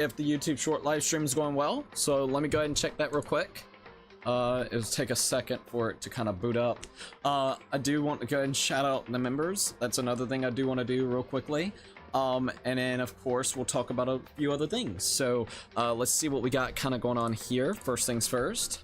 if the YouTube short live stream is going well. So let me go ahead and check that real quick. It'll take a second for it to kind of boot up. I do want to go ahead and shout out the members. That's another thing I do want to do real quickly. And then of course we'll talk about a few other things. So let's see what we got kind of going on here. First things first.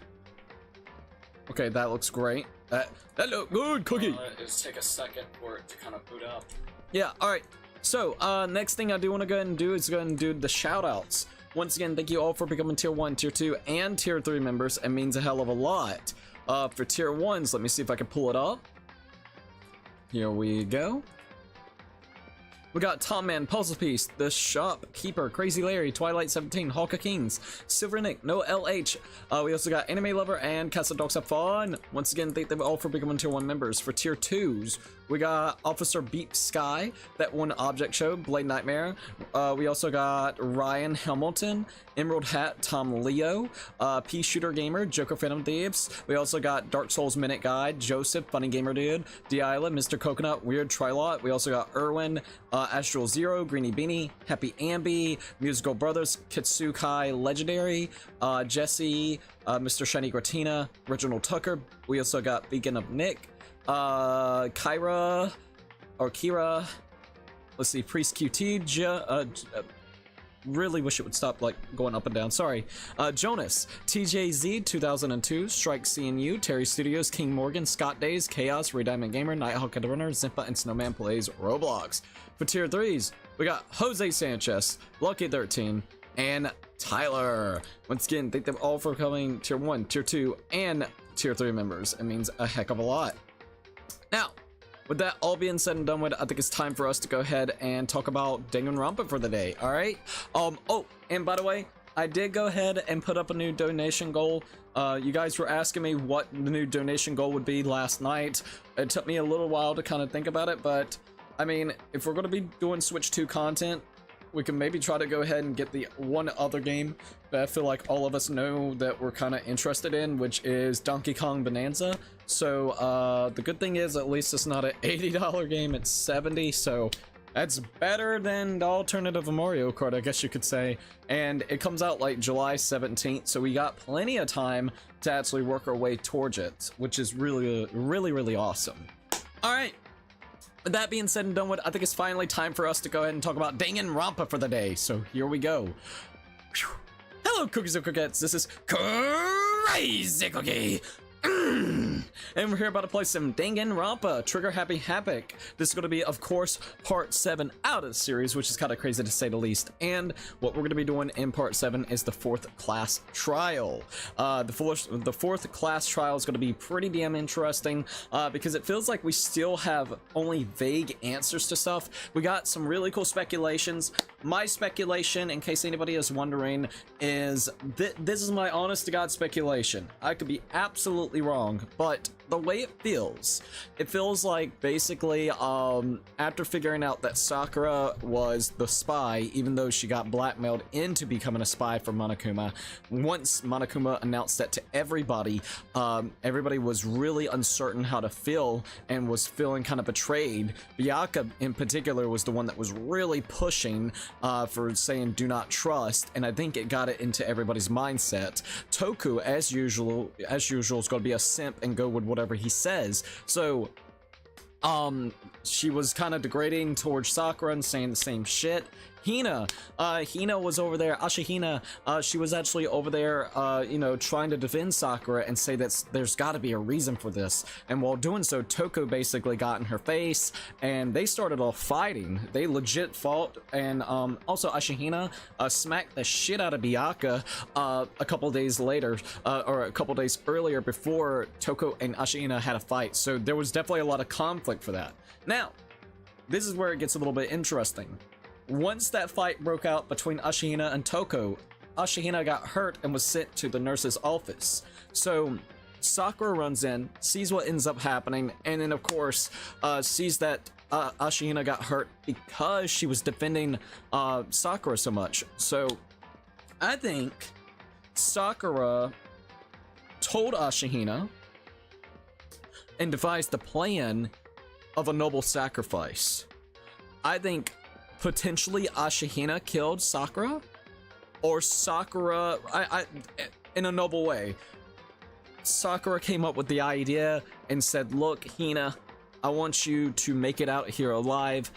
Okay, that looks great. That look good, Cookie. It'll take a second for it to kind of boot up. Yeah, all right. So next thing I do want to go ahead and do is go ahead and do the shout outs. Once again, thank you all for becoming tier 1, tier 2, and tier 3 members. It means a hell of a lot. For tier 1s, let me see if I can pull it up. Here we go. We got Tom Man, Puzzle Piece, The Shopkeeper, Crazy Larry, Twilight 17, Hawk of Kings, Silver Nick, No LH. We also got Anime Lover and Casa Dogs Have Fun. Once again, thank them all for becoming tier 1 members. For tier 2s, we got Officer Beep Sky, That One Object Show, Blade Nightmare. We also got Ryan Hamilton, Emerald Hat, Tom Leo, P Shooter Gamer, Joker Phantom Thieves. We also got Dark Souls Minute Guide, Joseph, Funny Gamer Dude, D Island, Mr. Coconut, Weird Trilot. We also got Erwin, Astral Zero, Greeny Beanie, Happy Ambi, Musical Brothers, Kitsukai Legendary, Jesse, Mr. Shiny Gratina, Reginald Tucker. We also got Beacon of Nick, Kira, let's see, Priest QT, really wish it would stop like going up and down, sorry. Jonas, TJZ 2002, Strike CNU, Terry Studios, King Morgan, Scott Days, Chaos, Ray Diamond Gamer, Nighthawk and Runner, Zimpa, and Snowman Plays Roblox. For tier 3s, we got Jose Sanchez, Lucky 13, and Tyler. Once again, thank them all for coming tier 1, tier 2, and tier 3 members. It means a heck of a lot. Now, with that all being said and done with, I think it's time for us to go ahead and talk about Danganronpa for the day, alright? Oh, and by the way, I did go ahead and put up a new donation goal. You guys were asking me what the new donation goal would be last night. It took me a little while to kind of think about it, but I mean, if we're going to be doing Switch 2 content, we can maybe try to go ahead and get the one other game that I feel like all of us know that we're kind of interested in, which is Donkey Kong Bonanza. So the good thing is at least it's not an $80 game, it's $70, so that's better than the alternative of Mario Kart, I guess you could say. And it comes out like July 17th, so we got plenty of time to actually work our way towards it, which is really awesome. All right. With that being said and done with, I think it's finally time for us to go ahead and talk about Danganronpa for the day. So here we go. Whew. Hello, Cookies and Croquettes. This is Crazy Cookie. And we're here about to play some Danganronpa, Trigger Happy Havoc. This is going to be, of course, part 7 out of the series, which is kind of crazy to say the least. And what we're going to be doing in part 7 is the 4th class trial. The fourth class trial is going to be pretty damn interesting because it feels like we still have only vague answers to stuff. We got some really cool speculations. My speculation, in case anybody is wondering, is this is my honest to God speculation. I could be absolutely wrong, but the way it feels like basically after figuring out that Sakura was the spy, even though she got blackmailed into becoming a spy for Monokuma, once Monokuma announced that to everybody, everybody was really uncertain how to feel and was feeling kind of betrayed. Byakuya in particular was the one that was really pushing for saying do not trust, and I think it got it into everybody's mindset. Toku, as usual is going to be a simp and go with whatever he says. So she was kind of degrading towards Sakura and saying the same shit. Hina was over there. Ashihina, she was actually over there, you know, trying to defend Sakura and say that there's got to be a reason for this. And while doing so, Toko basically got in her face, and they started off fighting. They legit fought, and also Ashihina smacked the shit out of Byakuya a couple days later, or a couple days earlier before Toko and Ashihina had a fight. So there was definitely a lot of conflict for that. Now, this is where it gets a little bit interesting. Once that fight broke out between Ashihina and Toko, Ashihina got hurt and was sent to the nurse's office. So Sakura runs in, sees what ends up happening, and then of course sees that Ashihina got hurt because she was defending Sakura so much. So I think Sakura told Ashihina and devised the plan of a noble sacrifice. I think potentially Ashihina killed Sakura or Sakura, in a noble way, Sakura came up with the idea and said, look, Hina, I want you to make it out here alive,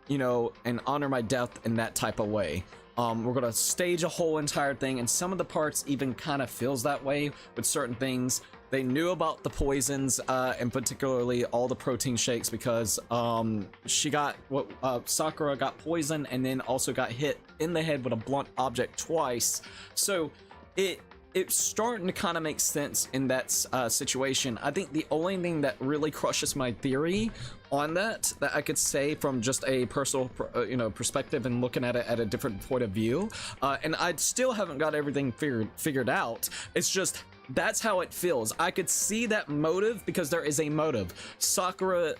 you know, and honor my death in that type of way. We're gonna stage a whole entire thing, and some of the parts even kind of feels that way with certain things. They knew about the poisons, and particularly all the protein shakes, because Sakura got poisoned and then also got hit in the head with a blunt object twice. So it's starting to kind of make sense in that situation. I think the only thing that really crushes my theory on that I could say from just a personal perspective and looking at it at a different point of view, and I still haven't got everything figured out, it's just that's how it feels. I could see that motive because there is a motive. Sakura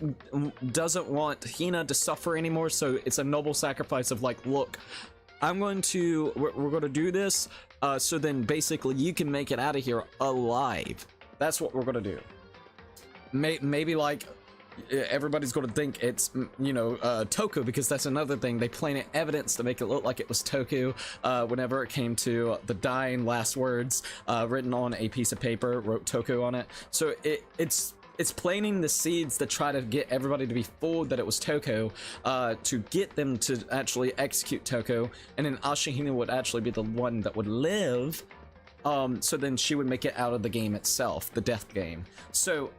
doesn't want Hina to suffer anymore, so it's a noble sacrifice of like, look, we're going to do this, so then basically you can make it out of here alive. That's what we're going to do. Maybe like everybody's going to think it's, Toku, because that's another thing. They planted evidence to make it look like it was Toku whenever it came to the dying last words written on a piece of paper, wrote Toku on it. So it's planting the seeds to try to get everybody to be fooled that it was Toko, to get them to actually execute Toko, and then Ashihina would actually be the one that would live, so then she would make it out of the game itself, the death game. So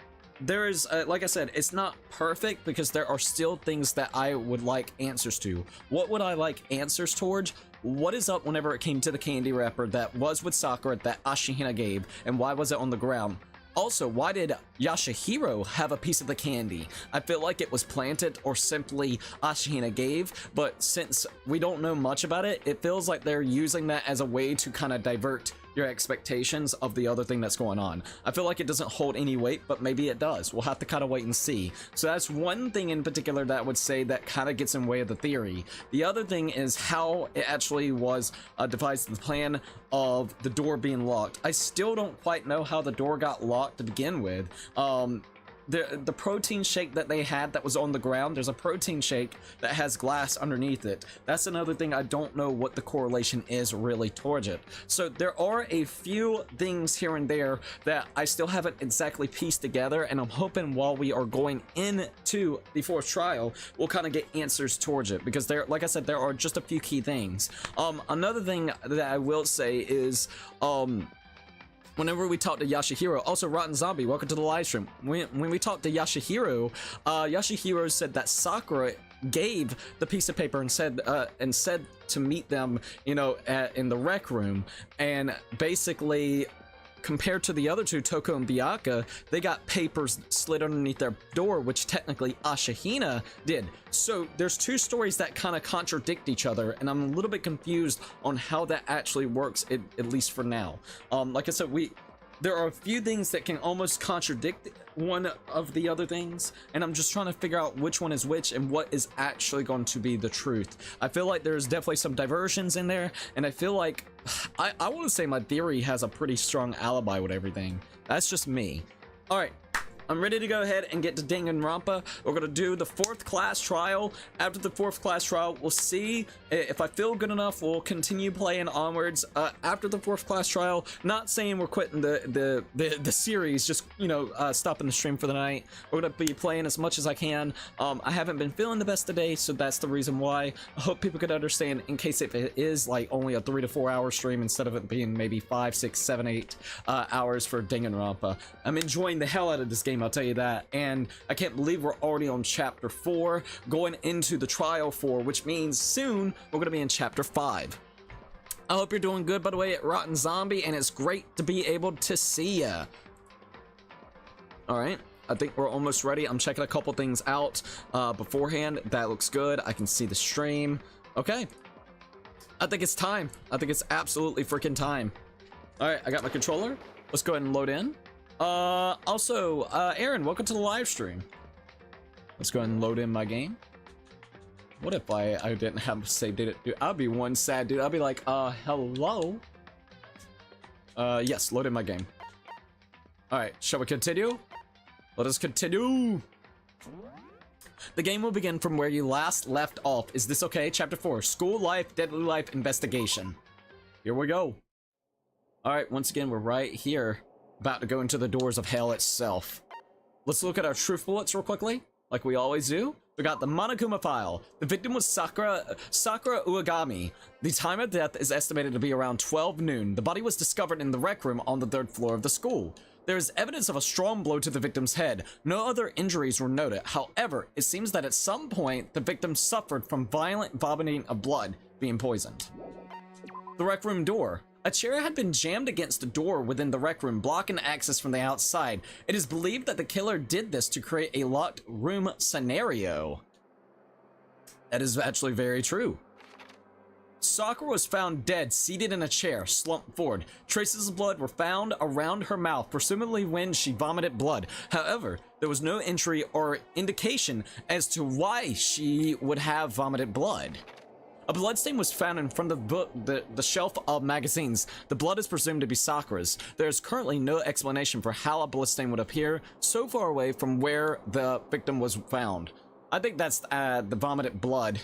there is, like I said, it's not perfect because there are still things that I would like answers to. What would I like answers towards? What is up whenever it came to the candy wrapper that was with Sakura that Ashihina gave, and why was it on the ground? Also, why did Yashihiro have a piece of the candy? I feel like it was planted or simply Ashihina gave, but since we don't know much about it, it feels like they're using that as a way to kind of divert your expectations of the other thing that's going on. I feel like it doesn't hold any weight, but maybe it does. We'll have to kind of wait and see. So that's one thing in particular that I would say that kind of gets in way of the theory. The other thing is how it actually was devised, the plan of the door being locked. I still don't quite know how the door got locked to begin with. The protein shake that they had that was on the ground, there's a protein shake that has glass underneath it. That's another thing. I don't know what the correlation is really towards it. So there are a few things here and there that I still haven't exactly pieced together, and I'm hoping while we are going into the fourth trial, we'll kind of get answers towards it, because there, like I said, there are just a few key things. Another thing that I will say is, whenever we talk to Yashihiro, also Rotten Zombie, welcome to the live stream. When we talked to Yashihiro, Yashihiro said that Sakura gave the piece of paper and said to meet them, in the rec room, and basically, compared to the other two, Toko and Byakuya, they got papers slid underneath their door, which technically Ashihina did. So there's two stories that kind of contradict each other, and I'm a little bit confused on how that actually works, at least for now. Like I said, there are a few things that can almost contradict one of the other things, and I'm just trying to figure out which one is which and what is actually going to be the truth. I feel like there's definitely some diversions in there, and I feel like I want to say my theory has a pretty strong alibi with everything. That's just me. All right. I'm ready to go ahead and get to Danganronpa. We're going to do the fourth class trial. After the fourth class trial, we'll see if I feel good enough. We'll continue playing onwards. After the fourth class trial, not saying we're quitting the series, just, stopping the stream for the night. We're going to be playing as much as I can. I haven't been feeling the best today, so that's the reason why. I hope people could understand in case if it is like only a 3 to 4 hour stream instead of it being maybe 5, 6, 7, 8 hours for Danganronpa. I'm enjoying the hell out of this game, I'll tell you that, and I can't believe we're already on chapter 4, going into the trial 4, which means soon we're going to be in chapter 5. I hope you're doing good, by the way, at Rotten Zombie, and it's great to be able to see ya. Alright, I think we're almost ready. I'm checking a couple things out beforehand. That looks good. I can see the stream. Okay. I think it's time. I think it's absolutely freaking time. Alright, I got my controller. Let's go ahead and load in. Also, Aaron, welcome to the live stream. Let's go ahead and load in my game. What if I didn't have saved it? Dude, I'd be one sad dude. I'd be like, hello? Yes, load in my game. Alright, shall we continue? Let us continue! The game will begin from where you last left off. Is this okay? Chapter 4, School Life, Deadly Life, Investigation. here we go. All right, once again, we're right here, about to go into the doors of hell itself. Let's look at our truth bullets real quickly, like we always do. We got the Monokuma file. The victim was Sakura Uegami. The time of death is estimated to be around 12 noon. The body was discovered in the rec room on the 3rd floor of the school. There is evidence of a strong blow to the victim's head. No other injuries were noted. However, it seems that at some point, the victim suffered from violent vomiting of blood, being poisoned. The rec room door. A chair had been jammed against the door within the rec room, blocking access from the outside. It is believed that the killer did this to create a locked room scenario. That is actually very true. Sakura was found dead, seated in a chair, slumped forward. Traces of blood were found around her mouth, presumably when she vomited blood. However, there was no entry or indication as to why she would have vomited blood. A bloodstain was found in front of the shelf of magazines. The blood is presumed to be Sakura's. There is currently no explanation for how a bloodstain would appear so far away from where the victim was found. I think that's the vomited blood.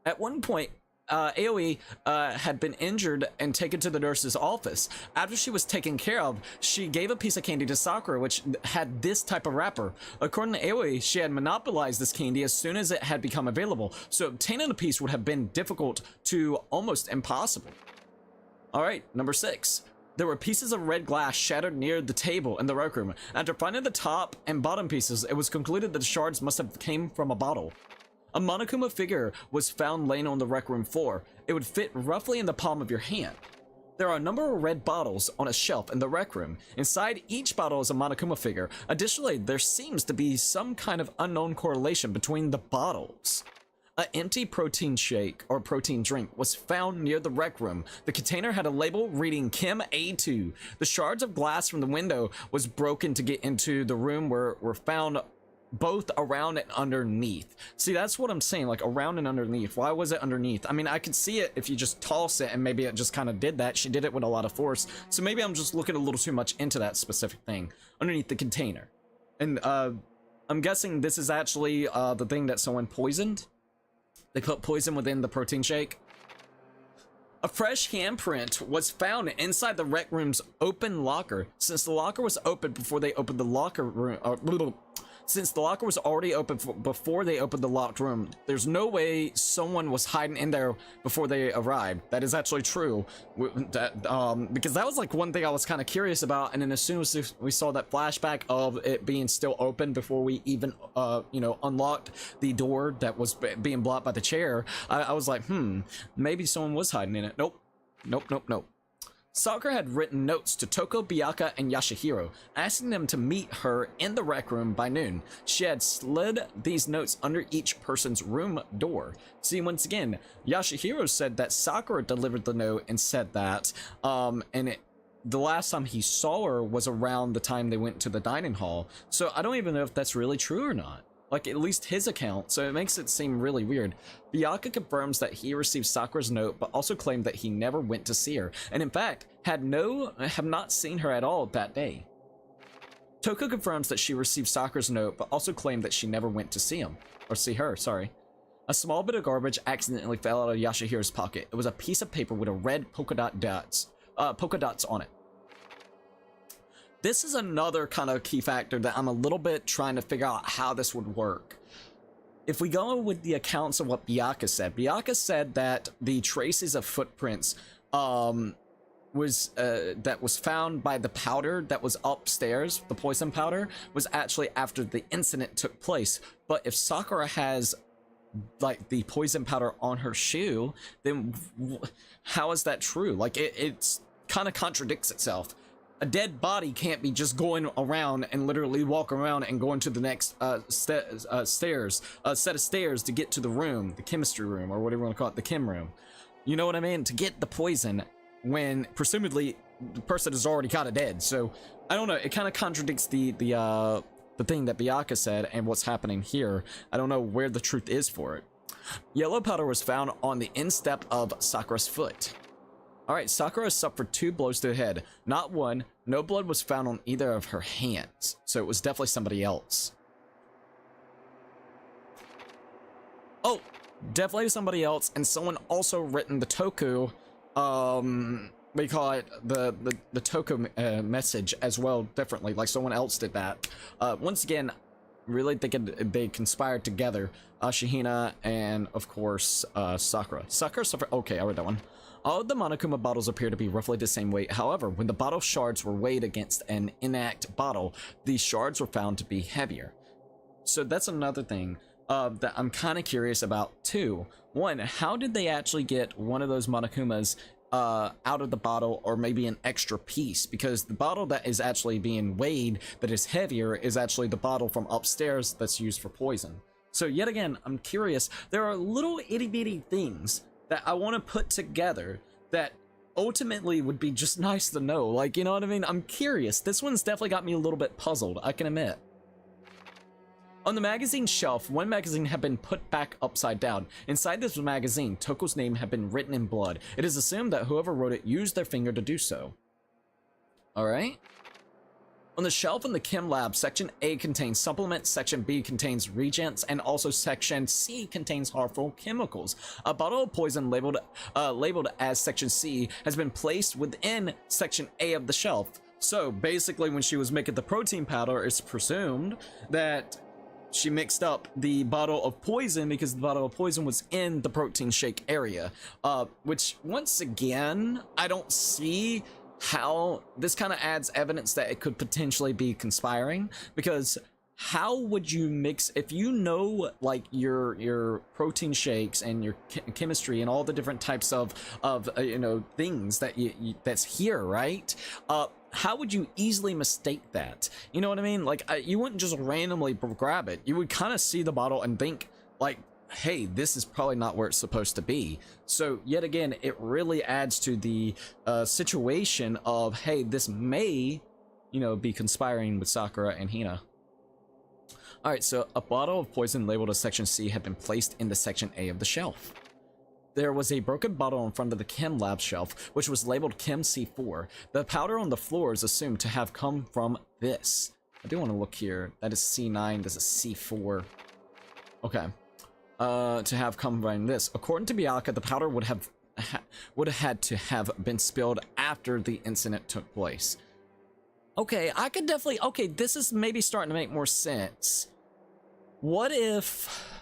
At one point, Aoi had been injured and taken to the nurse's office. After she was taken care of, she gave a piece of candy to Sakura, which had this type of wrapper. According to Aoi, she had monopolized this candy as soon as it had become available, so obtaining a piece would have been difficult to almost impossible. Alright, number 6. There were pieces of red glass shattered near the table in the rec room. After finding the top and bottom pieces, it was concluded that the shards must have came from a bottle. A Monokuma figure was found laying on the rec room floor. It would fit roughly in the palm of your hand. There are a number of red bottles on a shelf in the rec room. Inside each bottle is a Monokuma figure. Additionally, there seems to be some kind of unknown correlation between the bottles. An empty protein shake or protein drink was found near the rec room. The container had a label reading Chem A2. The shards of glass from the window was broken to get into the room were found both around and underneath. See, that's what I'm saying, like around and underneath. Why was it underneath? I mean, I could see it if you just toss it and maybe it just kind of did that. She did it with a lot of force. So maybe I'm just looking a little too much into that specific thing. Underneath the container. And I'm guessing this is actually the thing that someone poisoned. They put poison within the protein shake. A fresh handprint was found inside the rec room's open locker. Since the locker was open before they opened the locker room, since the locker was already open before they opened the locked room, there's no way someone was hiding in there before they arrived. That is actually true. Because that was like one thing I was kind of curious about, and then as soon as we saw that flashback of it being still open before we even, you know, unlocked the door that was being blocked by the chair, I was like, maybe someone was hiding in it. Nope. Nope, nope, nope. Sakura had written notes to Toko, Byakuya, and Yashihiro, asking them to meet her in the rec room by noon. She had slid these notes under each person's room door. See, once again, Yashihiro said that Sakura delivered the note and said that, the last time he saw her was around the time they went to the dining hall. So I don't even know if that's really true or not. Like, at least his account, so it makes it seem really weird. Byakuya confirms that he received Sakura's note, but also claimed that he never went to see her, and in fact, have not seen her at all that day. Toko confirms that she received Sakura's note, but also claimed that she never went to see her, sorry. A small bit of garbage accidentally fell out of Yashihiro's pocket. It was a piece of paper with a red polka dots on it. This is another kind of key factor that I'm a little bit trying to figure out how this would work. If we go with the accounts of what Byakuya said that the traces of footprints that was found by the powder that was upstairs, the poison powder, was actually after the incident took place. But if Sakura has like the poison powder on her shoe, then how is that true? Like it's kind of contradicts itself. A dead body can't be just going around and literally walk around and going to the next set of stairs to get to the room, the chemistry room, or whatever you want to call it, the chem room. You know what I mean? To get the poison when presumably the person is already kind of dead. So I don't know. It kind of contradicts the thing that Byakuya said and what's happening here. I don't know where the truth is for it. Yellow powder was found on the instep of Sakura's foot. Alright, Sakura suffered 2 blows to the head. Not one. No blood was found on either of her hands. So it was definitely somebody else. Oh, definitely somebody else. And someone also written the Toku we call it the Toko message as well differently, like someone else did that. Once again, really thinking they conspired together, Ashihina and of course Sakura. Okay, I read that one. All of the Monokuma bottles appear to be roughly the same weight. However, when the bottle shards were weighed against an intact bottle, these shards were found to be heavier. So that's another thing that I'm kind of curious about too. One, how did they actually get one of those Monokumas out of the bottle, or maybe an extra piece? Because the bottle that is actually being weighed that is heavier is actually the bottle from upstairs that's used for poison. So yet again, I'm curious. There are little itty bitty things that I want to put together that ultimately would be just nice to know. Like, you know what I mean? I'm curious. This one's definitely got me a little bit puzzled, I can admit. On the magazine shelf, one magazine had been put back upside down. Inside this magazine, Toko's name had been written in blood. It is assumed that whoever wrote it used their finger to do so. Alright. On the shelf in the Chem Lab, Section A contains supplements, Section B contains reagents, and also Section C contains harmful chemicals. A bottle of poison labeled as Section C has been placed within Section A of the shelf. So basically, when she was making the protein powder, it's presumed that she mixed up the bottle of poison because the bottle of poison was in the protein shake area. Which, once again, I don't see how this kind of adds evidence that it could potentially be conspiring, because how would you mix, if you know like your protein shakes and your chemistry and all the different types of you know, things that that's here, right? How would you easily mistake that? You know what I mean? Like, you wouldn't just randomly grab it. You would kind of see the bottle and think like, hey, this is probably not where it's supposed to be. So yet again, it really adds to the situation of, hey, this may, you know, be conspiring with Sakura and Hina. All right, so a bottle of poison labeled as Section C had been placed in the Section A of the shelf. There was a broken bottle in front of the Chem Lab shelf, which was labeled Chem C4. The powder on the floor is assumed to have come from this. I do want to look here. That is C9, this is C4. Okay. To have come from this. According to Byakuya, the powder would have had to have been spilled after the incident took place. Okay, I could definitely... Okay, this is maybe starting to make more sense. What if...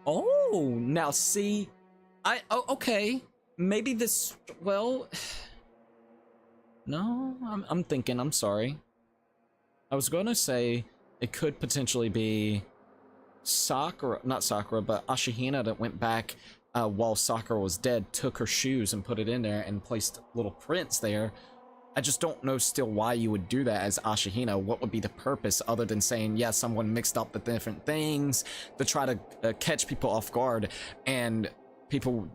Oh, now see... Oh, okay. Maybe this... Well... No, I'm thinking, I'm sorry. I was going to say it could potentially be Sakura, not Sakura, but Ashihina that went back while Sakura was dead, took her shoes and put it in there and placed little prints there. I just don't know still why you would do that as Ashihina. What would be the purpose other than saying, yeah, someone mixed up the different things to try to catch people off guard, and people,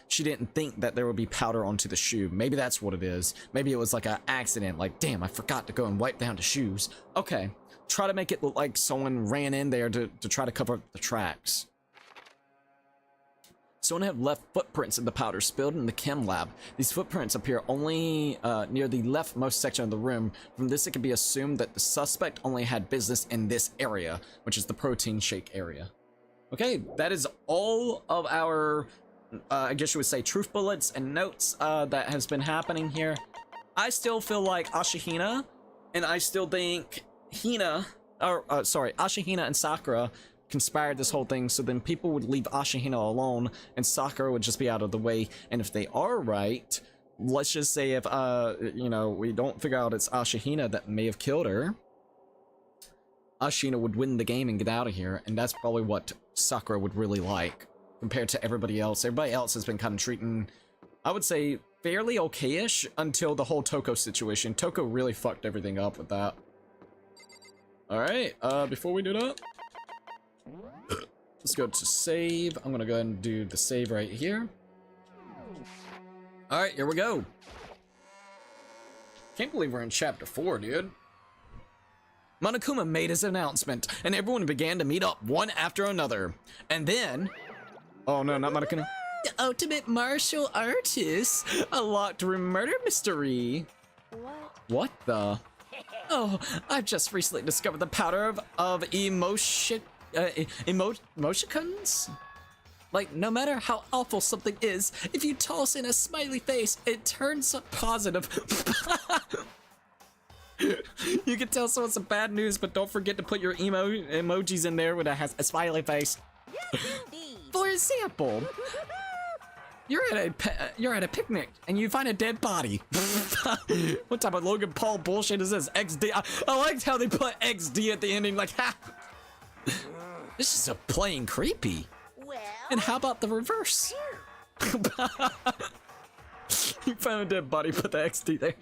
she didn't think that there would be powder onto the shoe. Maybe that's what it is. Maybe it was like an accident, like, damn, I forgot to go and wipe down the shoes. Okay, try to make it look like someone ran in there to try to cover up the tracks. Someone had left footprints in the powder spilled in the Chem Lab. These footprints appear only near the leftmost section of the room. From this, it can be assumed that the suspect only had business in this area, which is the protein shake area. Okay, that is all of our, I guess you would say, truth bullets and notes that has been happening here. I still feel like Ashihina, and I still think Ashihina and Sakura conspired this whole thing, so then people would leave Ashihina alone and Sakura would just be out of the way. And if they are right, let's just say if you know, we don't figure out it's Ashihina that may have killed her, Ashihina would win the game and get out of here, and that's probably what Sakura would really like compared to everybody else. Everybody else has been kind of treating, I would say, fairly okay-ish until the whole Toko situation. Toko really fucked everything up with that. Alright, before we do that, let's go to save. I'm gonna go ahead and do the save right here. Alright, here we go. Can't believe we're in chapter 4, dude. Monokuma made his announcement, and everyone began to meet up one after another. And then... Oh no, not Monokuma. The ultimate martial artist! A locked room murder mystery! What the? Oh, I've just recently discovered the powder of emoticons? Like, no matter how awful something is, if you toss in a smiley face, it turns positive. You can tell someone some bad news, but don't forget to put your emojis in there when it has a smiley face. Yes, indeed. For example, you're at a picnic and you find a dead body. What type of Logan Paul bullshit is this? XD. I liked how they put XD at the ending. Like, ha. This is a plain creepy. Well, And how about the reverse? You found a dead body, put the XD there.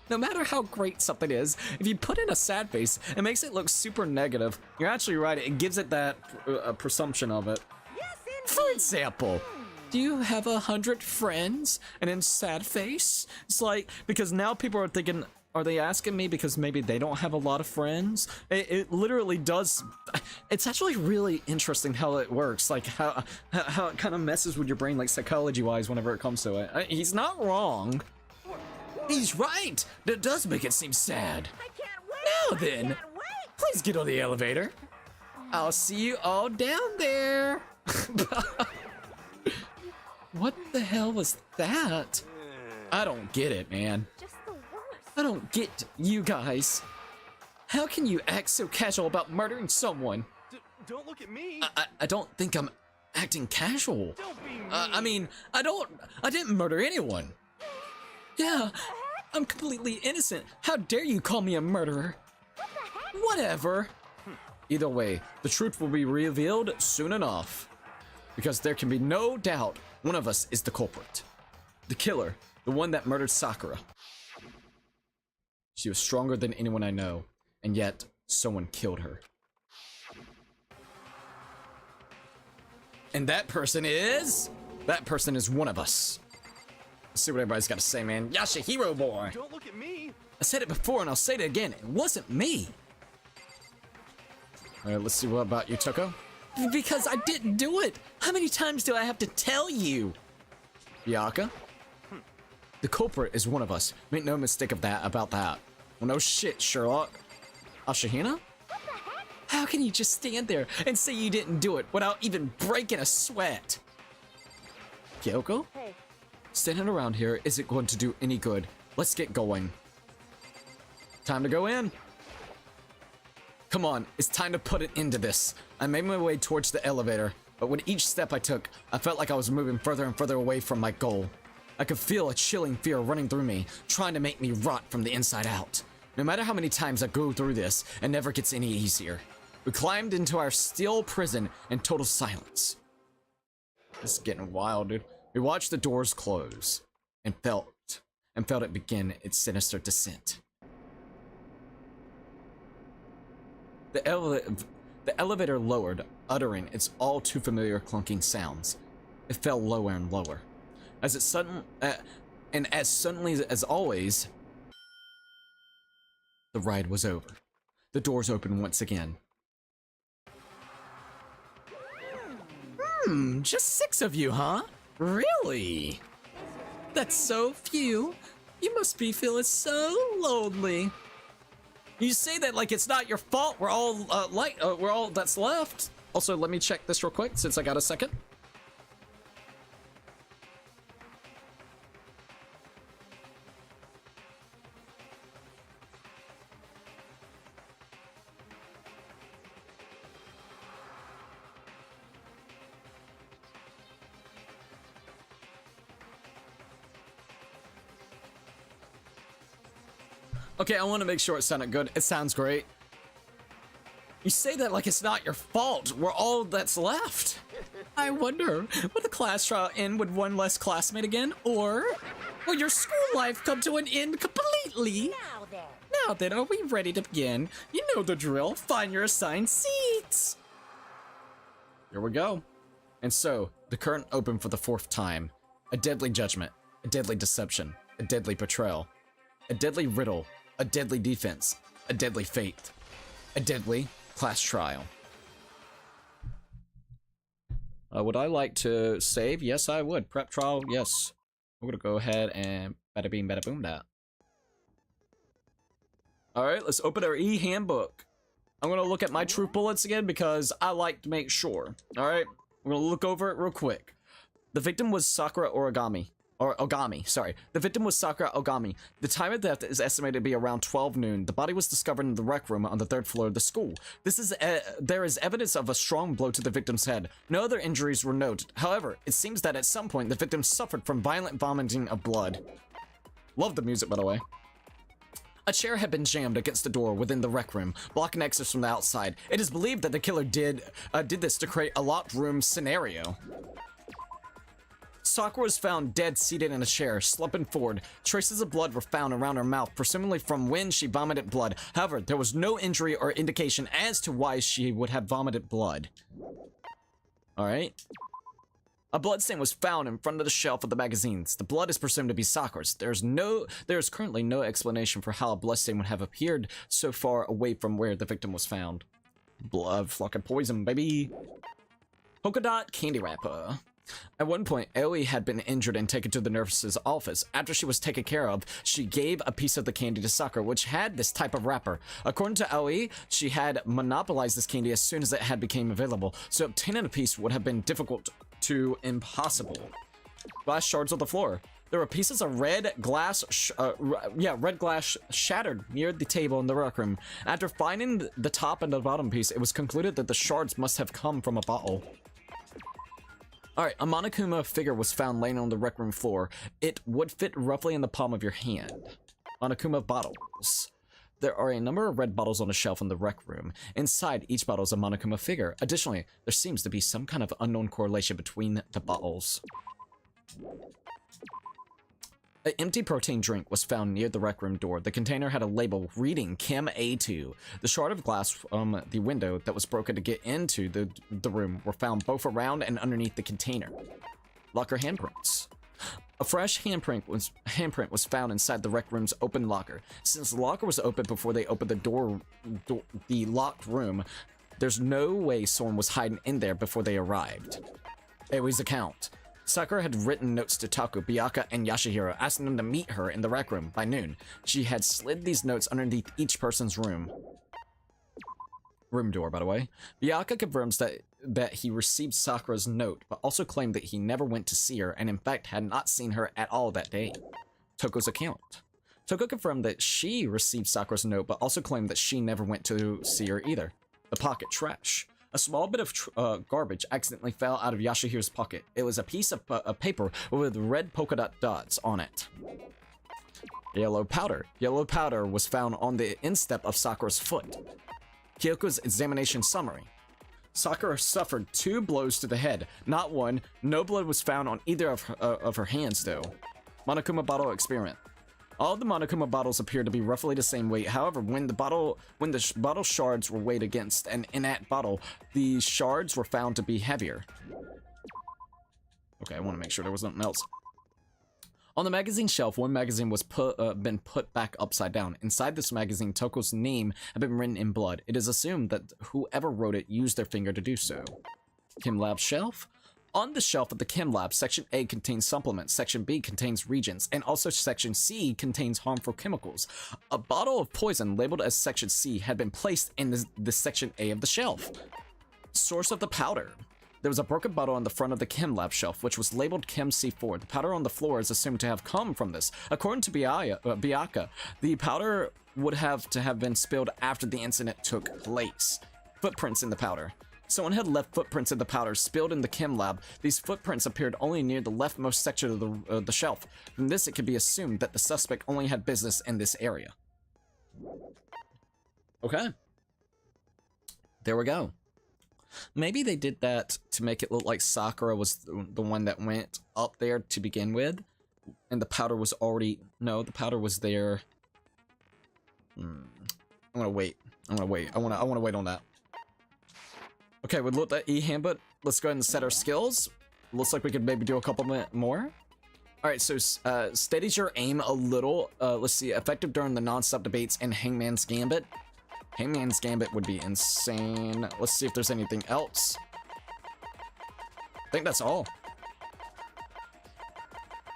No matter how great something is, if you put in a sad face, it makes it look super negative. You're actually right, it gives it that presumption of it. yes, indeed. For example, do you have 100 friends? And in sad face? It's like, because now people are thinking, are they asking me because maybe they don't have a lot of friends? It literally does. It's actually really interesting how it works. Like how it kind of messes with your brain, like psychology-wise, whenever it comes to it. He's not wrong. He's right. That does make it seem sad. I can't wait. Now then, I can't wait. please get on the elevator. I'll see you all down there. What the hell was that? I don't get it, man. Just the worst. I don't get you guys. How can you act so casual about murdering someone? Don't look at me. I don't think I'm acting casual. Don't be mean. I mean, I didn't murder anyone. Yeah, I'm completely innocent. How dare you call me a murderer? What the heck? Whatever. Either way, the truth will be revealed soon enough. Because there can be no doubt one of us is the culprit. The killer, the one that murdered Sakura. She was stronger than anyone I know, and yet someone killed her. And that person is one of us. Let's see what everybody's got to say, man. Yashahiro boy. Don't look at me. I said it before and I'll say it again. It wasn't me. All right, let's see. What about you, Toko? Because I didn't do it. How many times do I have to tell you? Yaka? The culprit is one of us. Make no mistake about that. Well, no shit, Sherlock. Ashahina? How can you just stand there and say you didn't do it without even breaking a sweat? Kyoko? Hey, Standing around here isn't going to do any good. Let's get going. Time to go in. Come on, it's time to put an end to this. I made my way towards the elevator, but with each step I took, I felt like I was moving further and further away from my goal. I could feel a chilling fear running through me, trying to make me rot from the inside out. No matter how many times I go through this, it never gets any easier. We climbed into our steel prison in total silence. This is getting wild, dude. We watched the doors close and felt it begin its sinister descent. The elevator lowered, uttering its all too familiar clunking sounds. It fell lower and lower. As suddenly as always, the ride was over. The doors opened once again. Just 6 of you, huh? Really? That's so few. You must be feeling so lonely. You say that like it's not your fault. We're all we're all that's left. Also, let me check this real quick since I got a second. Okay, I want to make sure it sounded good. It sounds great. You say that like it's not your fault. We're all that's left. I wonder, will the class trial end with one less classmate again? Or will your school life come to an end completely? Now then, are we ready to begin? You know the drill. Find your assigned seats. Here we go. And so, the curtain opened for the 4th time. A deadly judgment. A deadly deception. A deadly betrayal. A deadly riddle. A deadly defense, a deadly fate, a deadly class trial. Would I like to save? Yes, I would. Prep trial, yes. I'm gonna go ahead and bada bing, bada boom that. Alright, let's open our e-handbook. I'm gonna look at my truth bullets again because I like to make sure. Alright, We're gonna look over it real quick. The victim was Sakura Ogami, sorry. The victim was Sakura Ogami. The time of death is estimated to be around 12 noon. The body was discovered in the rec room on the 3rd floor of the school. There is evidence of a strong blow to the victim's head. No other injuries were noted. However, it seems that at some point the victim suffered from violent vomiting of blood. Love the music, by the way. A chair had been jammed against the door within the rec room, blocking access from the outside. It is believed that the killer did this to create a locked room scenario. Sakura was found dead seated in a chair, slumping forward. Traces of blood were found around her mouth, presumably from when she vomited blood. However, there was no injury or indication as to why she would have vomited blood. Alright. A bloodstain was found in front of the shelf of the magazines. The blood is presumed to be Sakura's. There is currently no explanation for how a bloodstain would have appeared so far away from where the victim was found. Blood, fucking poison, baby. Polka dot candy wrapper. At one point, Aoi had been injured and taken to the nurse's office. After she was taken care of, she gave a piece of the candy to Sakura, which had this type of wrapper. According to Aoi, she had monopolized this candy as soon as it had become available, so obtaining a piece would have been difficult to impossible. Glass shards on the floor. There were pieces of red glass shattered near the table in the rec room. After finding the top and the bottom piece, it was concluded that the shards must have come from a bottle. Alright, a Monokuma figure was found laying on the rec room floor. It would fit roughly in the palm of your hand. Monokuma bottles. There are a number of red bottles on a shelf in the rec room. Inside each bottle is a Monokuma figure. Additionally, there seems to be some kind of unknown correlation between the bottles. An empty protein drink was found near the rec room door. The container had a label reading Chem A2. The shard of glass from the window that was broken to get into the room were found both around and underneath the container. Locker handprints. A fresh handprint was found inside the rec room's open locker. Since the locker was open before they opened the locked room, there's no way someone was hiding in there before they arrived. Aoi's account. Sakura had written notes to Taku, Byakuya, and Yashihiro, asking them to meet her in the rec room by noon. She had slid these notes underneath each person's room door, by the way. Byakuya confirms that he received Sakura's note, but also claimed that he never went to see her, and in fact had not seen her at all that day. Toko's account. Toko confirmed that she received Sakura's note, but also claimed that she never went to see her either. The pocket trash. A small bit of garbage accidentally fell out of Yashihiro's pocket. It was a piece of paper with red polka dot dots on it. Yellow powder. Yellow powder was found on the instep of Sakura's foot. Kyoko's examination summary. Sakura suffered 2 blows to the head, not 1. No blood was found on either of her hands, though. Monokuma bottle experiment. All of the Monokuma bottles appear to be roughly the same weight. However, when the bottle shards were weighed against an inert bottle, the shards were found to be heavier. Okay, I want to make sure there was nothing else. On the magazine shelf, one magazine was been put back upside down. Inside this magazine, Toko's name had been written in blood. It is assumed that whoever wrote it used their finger to do so. Chem lab shelf. On the shelf of the Chem Lab, Section A contains supplements, Section B contains reagents, and also Section C contains harmful chemicals. A bottle of poison labeled as Section C had been placed in the Section A of the shelf. Source of the powder. There was a broken bottle on the front of the Chem Lab shelf, which was labeled Chem C4. The powder on the floor is assumed to have come from this. According to Byakuya, the powder would have to have been spilled after the incident took place. Footprints in the powder. Someone had left footprints in the powder spilled in the Chem Lab. These footprints appeared only near the leftmost section of the shelf. From this, it could be assumed that the suspect only had business in this area. Okay. There we go. Maybe they did that to make it look like Sakura was the one that went up there to begin with, and the powder was already... No, the powder was there. I'm gonna wait. I want to wait on that. Okay, we looked at E-Handbook. Let's go ahead and set our skills. Looks like we could maybe do a couple more. Alright, so steadies your aim a little. Let's see, effective during the non-stop debates and Hangman's Gambit. Hangman's Gambit would be insane. Let's see if there's anything else. I think that's all.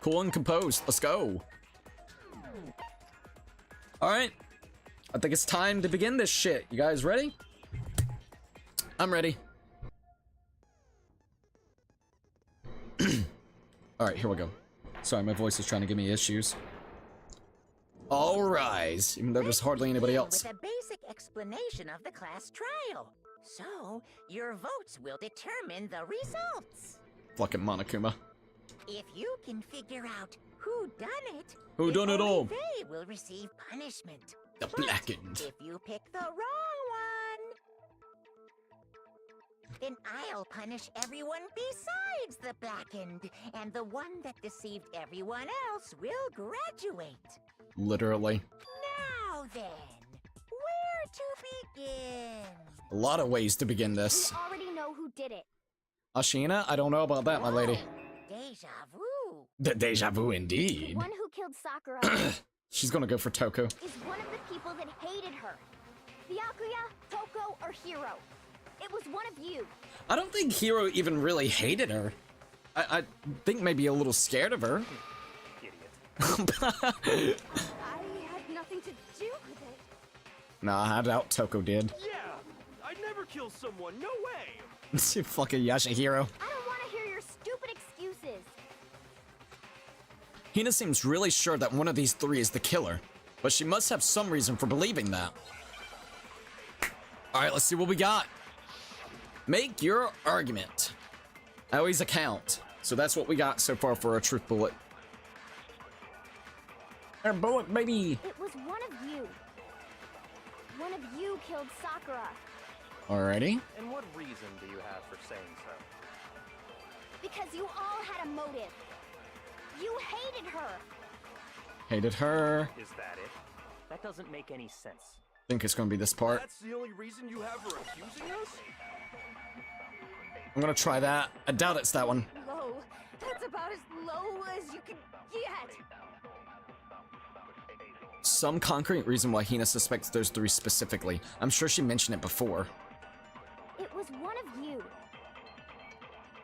Cool and composed. Let's go. Alright. I think it's time to begin this shit. You guys ready? I'm ready. Alright, here we go. Sorry, my voice is trying to give me issues. All rise, even though there's hardly anybody else. With a basic explanation of the class trial. So, your votes will determine the results. Fucking Monokuma. If you can figure out who done it, Who done it all? They will receive punishment. The But blackened. if you pick the wrong one, then I'll punish everyone besides the blackened, and the one that deceived everyone else will graduate. Literally. Now then, where to begin? A lot of ways to begin this. We already know who did it. Ashina, I don't know about that, my lady. Deja vu. The deja vu The indeed. one who killed Sakura She's gonna go for Toko. is one of the people that hated her. Byakuya, Toko, or Hiro. It was one of you. I don't think Hiro even really hated her. I think maybe a little scared of her. Idiot. I had nothing to do with it. Nah, I doubt Toko did. Yeah, I'd never kill someone. No way. Fucking Yashihiro. I don't want to hear your stupid excuses. Hina seems really sure that one of these three is the killer, but she must have some reason for believing that. Alright, let's see what we got. Make your argument. Always a count. So that's what we got so far for a truth bullet. Our bullet, baby! It was one of you. One of you killed Sakura. Alrighty. And what reason do you have for saying so? Because you all had a motive. You hated her. Hated her. Is that it? That doesn't make any sense. Think it's gonna be this part. That's the only reason you have for accusing us? I'm gonna try that. I doubt it's that one. Low. That's about as low as you can get. Some concrete reason why Hina suspects those three specifically. I'm sure she mentioned it before. It was one of you.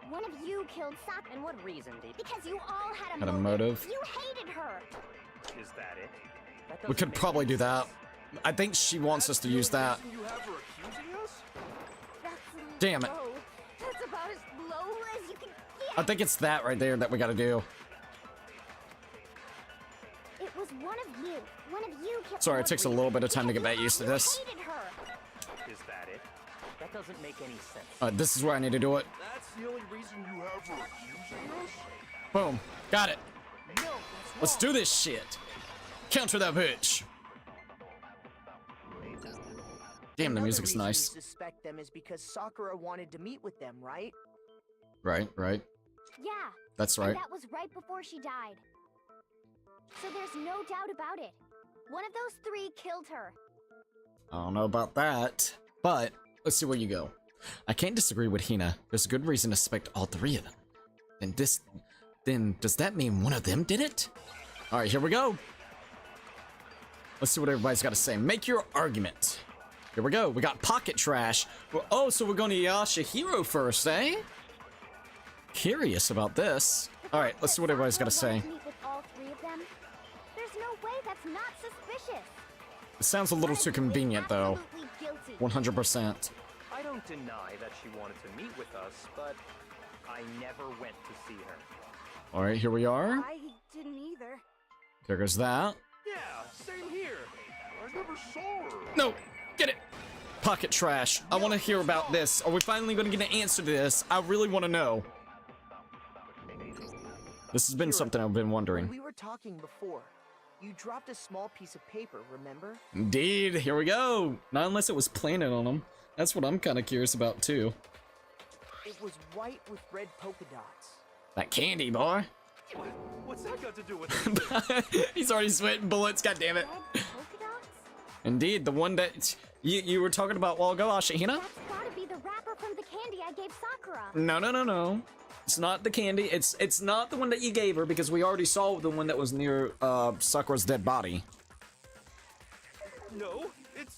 One of you killed Sakura. And what reason, did Because you all had a Had a motive. motive. You hated her. Is that it? That We doesn't could make probably any do that. sense. I think she wants us to use that. That's the only reason you have for accusing us? That's Damn it. low. That's about as low as you can get. I think it's that right there that we gotta do. It was one of you. One of you killed. Sorry, it takes a little bit of time to get back used to this. You hated her. Is that it? That doesn't make any sense. This is where I need to do it. That's the only reason you have for accusing us? Boom. Got it. No, that's Let's do this shit. Counter that bitch. Damn, the Another music's reason nice. You suspect them is because Sakura wanted to meet with them, right? Right. Yeah. That's And right. that was right before she died. So there's no doubt about it. One of those three killed her. I don't know about that, but let's see where you go. I can't disagree with Hina. There's a good reason to suspect all three of them. Then does that mean one of them did it? All right, here we go. Let's see what everybody's got to say. Make your argument. Here we go. We got pocket trash. Oh, so we're going to Yashihiro first, eh? Curious about this. All right, let's see what everybody's got to say. Meet with all three of them? There's no way that's not suspicious. It sounds a little too convenient, though. Absolutely guilty. 100%. I don't deny that she wanted to meet with us, but I never went to see her. All right, here we are. I didn't either. There goes that. Yeah, same here. I never saw her. No, get it. Pocket trash. I want to hear about this. Are we finally going to get an answer to this? I really want to know. This has been something I've been wondering. When we were talking before, you dropped a small piece of paper, remember? Indeed, here we go. Not unless it was planted on them. That's what I'm kind of curious about too. It was white with red polka dots. That candy, boy. What's that got to do with it? He's already sweating bullets, god damn it. Red polka dots? Indeed, the one that you were talking about a while ago, Ashihina? That's gotta be the wrapper from the candy I gave Sakura. No. It's not the candy. It's not the one that you gave her because we already saw the one that was near Sakura's dead body. No, it's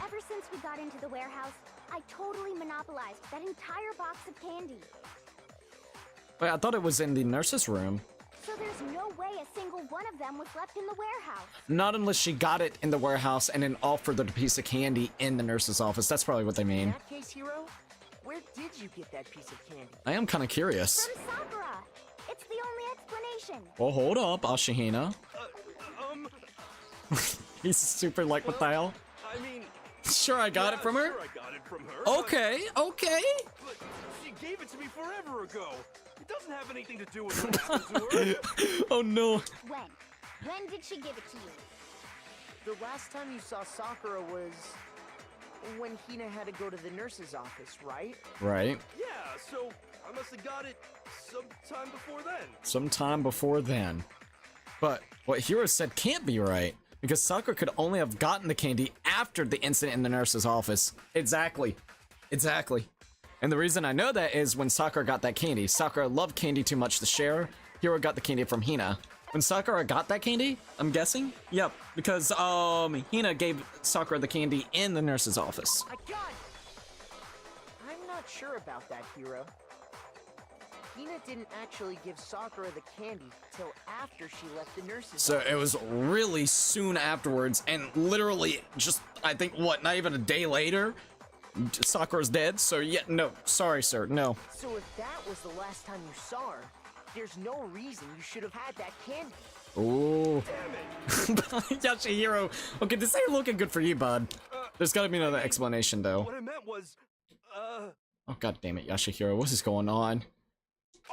Ever since we got into the warehouse, I totally monopolized that entire box of candy. Wait, I thought it was in the nurse's room. So there's no way a single one of them was left in the warehouse. Not unless she got it in the warehouse and then offered the piece of candy in the nurse's office. That's probably what they In mean. that case, Hiro, where did you get that piece of candy? I am kind of curious. From Sakura. It's the only explanation. Well, hold up, Ashihina. Um, He's super like, what the hell? I mean, Sure, I got it from her? Sure, I got it from her. Okay, okay. But she gave it to me forever ago. It doesn't have anything to do with what happened to her. Oh no. When? When did she give it to you? The last time you saw Sakura was when Hina had to go to the nurse's office, right? Right. Yeah, so I must have got it sometime before then. Sometime before then. But what Hiro said can't be right, because Sakura could only have gotten the candy after the incident in the nurse's office. Exactly. Exactly. And the reason I know that is when Sakura got that candy. Sakura loved candy too much to share. Hiro got the candy from Hina. When Sakura got that candy, I'm guessing? Yep, because Hina gave Sakura the candy in the nurse's office. I got it! I'm not sure about that, Hiro. Hina didn't actually give Sakura the candy till after she left the nurse's So office. it was really soon afterwards, and literally just, I think, what, not even a day later? Sakura's dead, so yeah, no, sorry sir, no. So if that was the last time you saw her, there's no reason you should have had that candy. Ooh. Yashihiro. Okay, this ain't looking good for you, bud. There's gotta be another explanation, though. What I meant was, Oh, god damn it, Yashihiro. What is going on?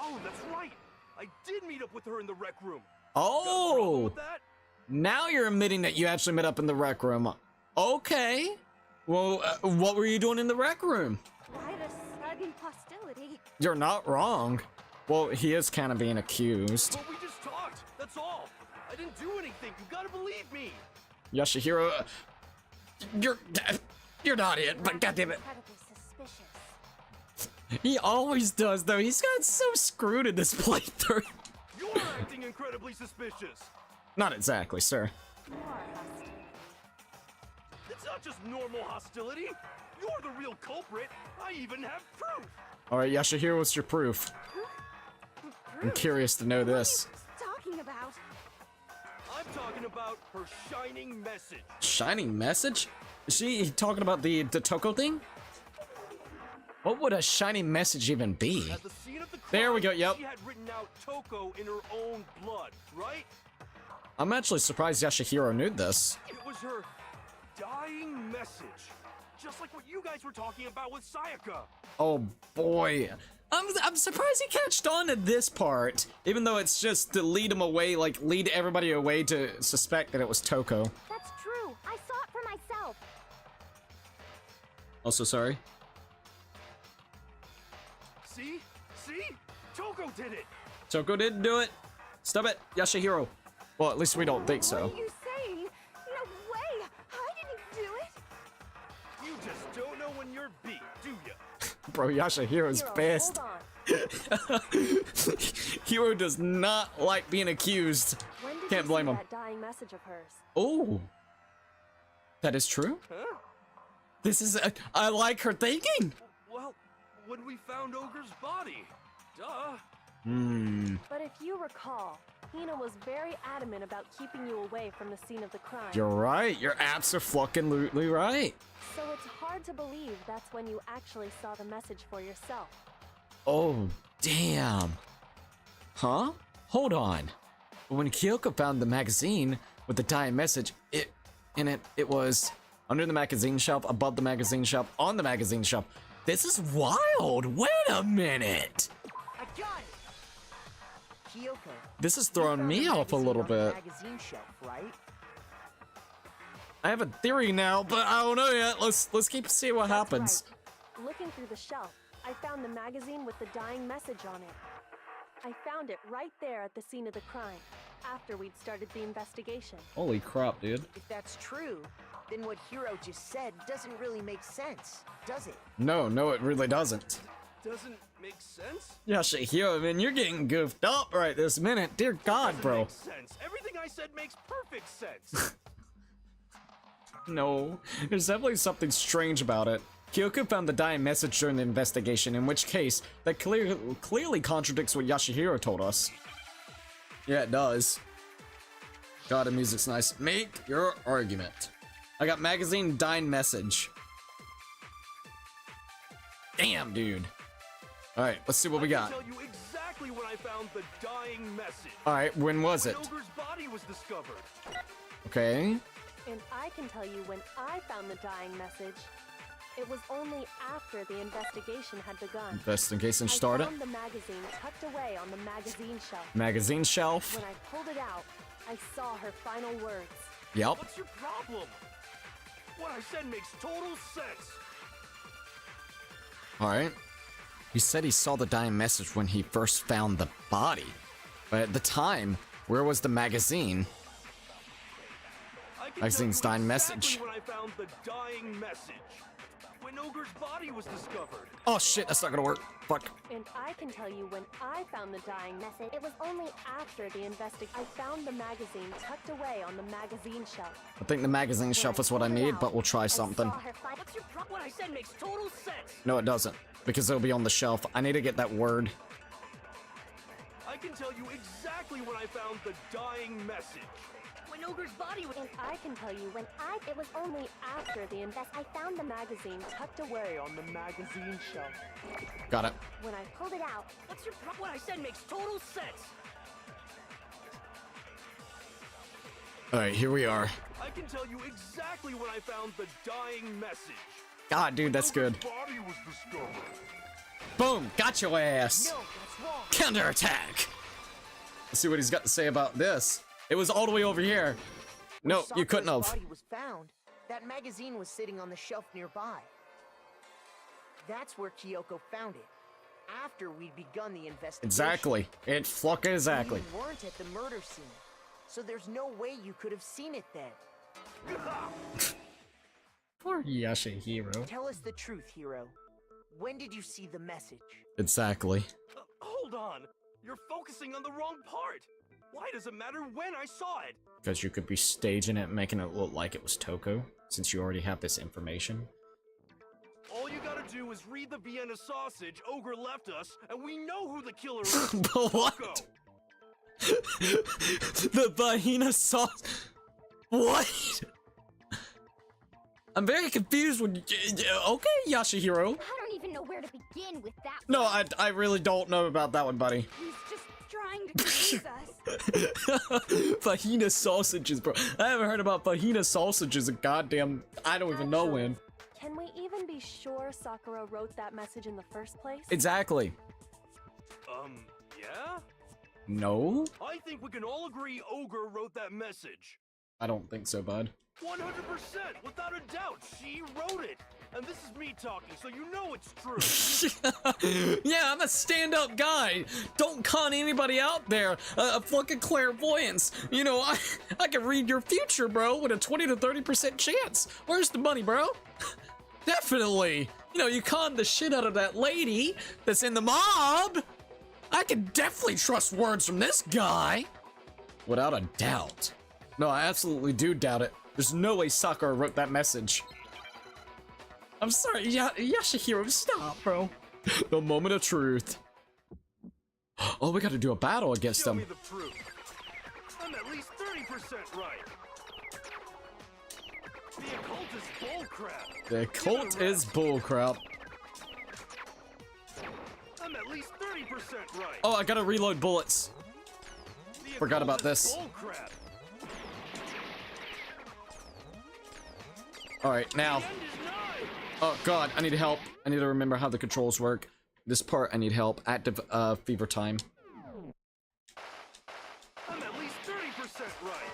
oh, that's right. I did meet up with her in the rec room. Got a problem Oh! with that? Now you're admitting that you actually met up in the rec room. Okay. Well, what were you doing in the rec room? Quite a sudden hostility. You're not wrong. Well, he is kind of being accused. But we just talked. That's all. I didn't do anything. You gotta believe me. Yashihiro, you're not it, but goddamn it. Incredibly suspicious. He always does, though. He's got so screwed in this playthrough. You're acting incredibly suspicious. Not exactly, sir. More hostility. It's not just normal hostility. You're the real culprit. I even have proof. All right, Yashihiro, what's your proof? I'm curious to know this. Talking about? I'm talking about her shining message. Shining message? Is she talking about the Toko thing? What would a shining message even be? At the scene of the crime, There we go, yep. She had written out Toko in her own blood, right? I'm actually surprised Yashihiro knew this. It was her dying message. Just like what you guys were talking about with Sayaka. Oh boy. I'm surprised he catched on to this part, even though it's just to lead him away, like lead everybody away to suspect that it was Toko. That's true. I saw it for myself. Also sorry. See? See? Toko did it. Toko didn't do it. Stop it, Yashihiro. Well, at least we don't think so. What are you saying? No way! I didn't do it! You just don't know when you're beat, do ya? Bro, Yashihiro's Hiro, pissed. Hold on. Hiro does not like being accused. When did Can't you blame see him. that dying message of hers? Oh. That is true? Huh? This is, I like her thinking. Well, when we found Ogre's body. Duh. But if you recall, Hina was very adamant about keeping you away from the scene of the crime. You're right. You're absolutely right. So it's hard to believe that's when you actually saw the message for yourself. Oh, damn. Huh? Hold on. When Kyoko found the magazine with the dying message, it was under the magazine shelf, above the magazine shelf, on the magazine shelf. This is wild. Wait a minute. I got it! Kyoko. This is you throwing found me the off a magazine little on the bit. magazine shelf, right? I have a theory now, but I don't know yet. Let's keep seeing what That's happens. right. Looking through the shelf, I found the magazine with the dying message on it. I found it right there at the scene of the crime, after we'd started the investigation. Holy crap, dude. If that's true, then what Hiro just said doesn't really make sense, does it? No, it really doesn't. Doesn't make sense? Yashihiro, man, you're getting goofed up right this minute. Dear God, Doesn't bro. make sense. Everything I said makes perfect sense. No, there's definitely something strange about it. Kyoko found the dying message during the investigation, in which case, that clearly contradicts what Yashihiro told us. Yeah, it does. God, the music's nice. Make your argument. I got magazine dying message. Damn, dude. Alright, let's see what we got. I can tell you exactly when I found the dying message. Alright, when was When it? Ogre's body was discovered. Okay. And I can tell you when I found the dying message. It was only after the investigation had begun. Investigation I started. found the magazine tucked away on the magazine shelf. Magazine shelf. When I pulled it out, I saw her final words. Yep. What's your problem? What I said makes total sense. Alright. He said he saw the dying message when he first found the body. But at the time, where was the magazine? I can Magazine's tell you dying exactly message. when I found the dying message. When Ogre's body was discovered. Oh shit, that's not gonna work. Fuck. And I can tell you when I found the dying message. It was only after the I found the magazine tucked away on the magazine shelf. I think the magazine shelf is what I need, but we'll try something. What's your problem? What I said makes total sense. No, it doesn't. Because it'll be on the shelf. I need to get that word. I can tell you exactly when I found the dying message. When Ogre's body was. And I can tell you when it was only after the I found the magazine tucked away on the magazine shelf. Got it. When I pulled it out, What's your problem? What I said makes total sense. Alright, here we are. I can tell you exactly when I found the dying message. God, dude, that's good. Ogre's body was discovered. Boom! Got your ass! No, that's wrong. Counterattack! Let's see what he's got to say about this. It was all the way over here. No, you couldn't Sakura's have. body was found, that magazine was sitting on the shelf nearby. That's where Kyoko found it. After we'd begun the investigation. Exactly. It fucking exactly. You weren't at the murder scene, so there's no way you could have seen it then. Poor Yashihiro. Tell us the truth, Hiro. When did you see the message? Exactly. Hold on. You're focusing on the wrong part. Why does it matter when I saw it? Because you could be staging it, making it look like it was Toko, since you already have this information. All you gotta do is read the Vienna sausage Ogre left us, and we know who the killer is. But what? Toko. The Bahina sauce. What? I'm very confused when. Okay, Yashihiro. I don't even know where to begin with that. No, I really don't know about that one, buddy. He's just trying to confuse us. Fajina sausages, bro. I haven't heard about Fajina sausages in goddamn. I don't even know when. Can we even be sure Sakura wrote that message in the first place? Exactly. Yeah? No? I think we can all agree Ogre wrote that message. I don't think so, bud. 100%, without a doubt, she wrote it. And this is me talking, so you know it's true. Yeah, I'm a stand-up guy. Don't con anybody out there. A fucking clairvoyance. You know, I can read your future, bro, with a 20 to 30% chance. Where's the money, bro? Definitely. You know, you conned the shit out of that lady that's in the mob. I can definitely trust words from this guy. Without a doubt. No, I absolutely do doubt it. There's no way Sakura wrote that message. I'm sorry, Yashihiro, stop, bro. The moment of truth. Oh, we gotta do a battle against Show them. me the proof. I'm at least 30% right. The occult is bullcrap. The cult is bullcrap. I'm at least 30% right. Oh, I gotta reload bullets. The Forgot occult about is this. bullcrap. Alright, now. The end is nigh. Oh god, I need help. I need to remember how the controls work. This part, I need help. Active fever time. I'm at least 30% right.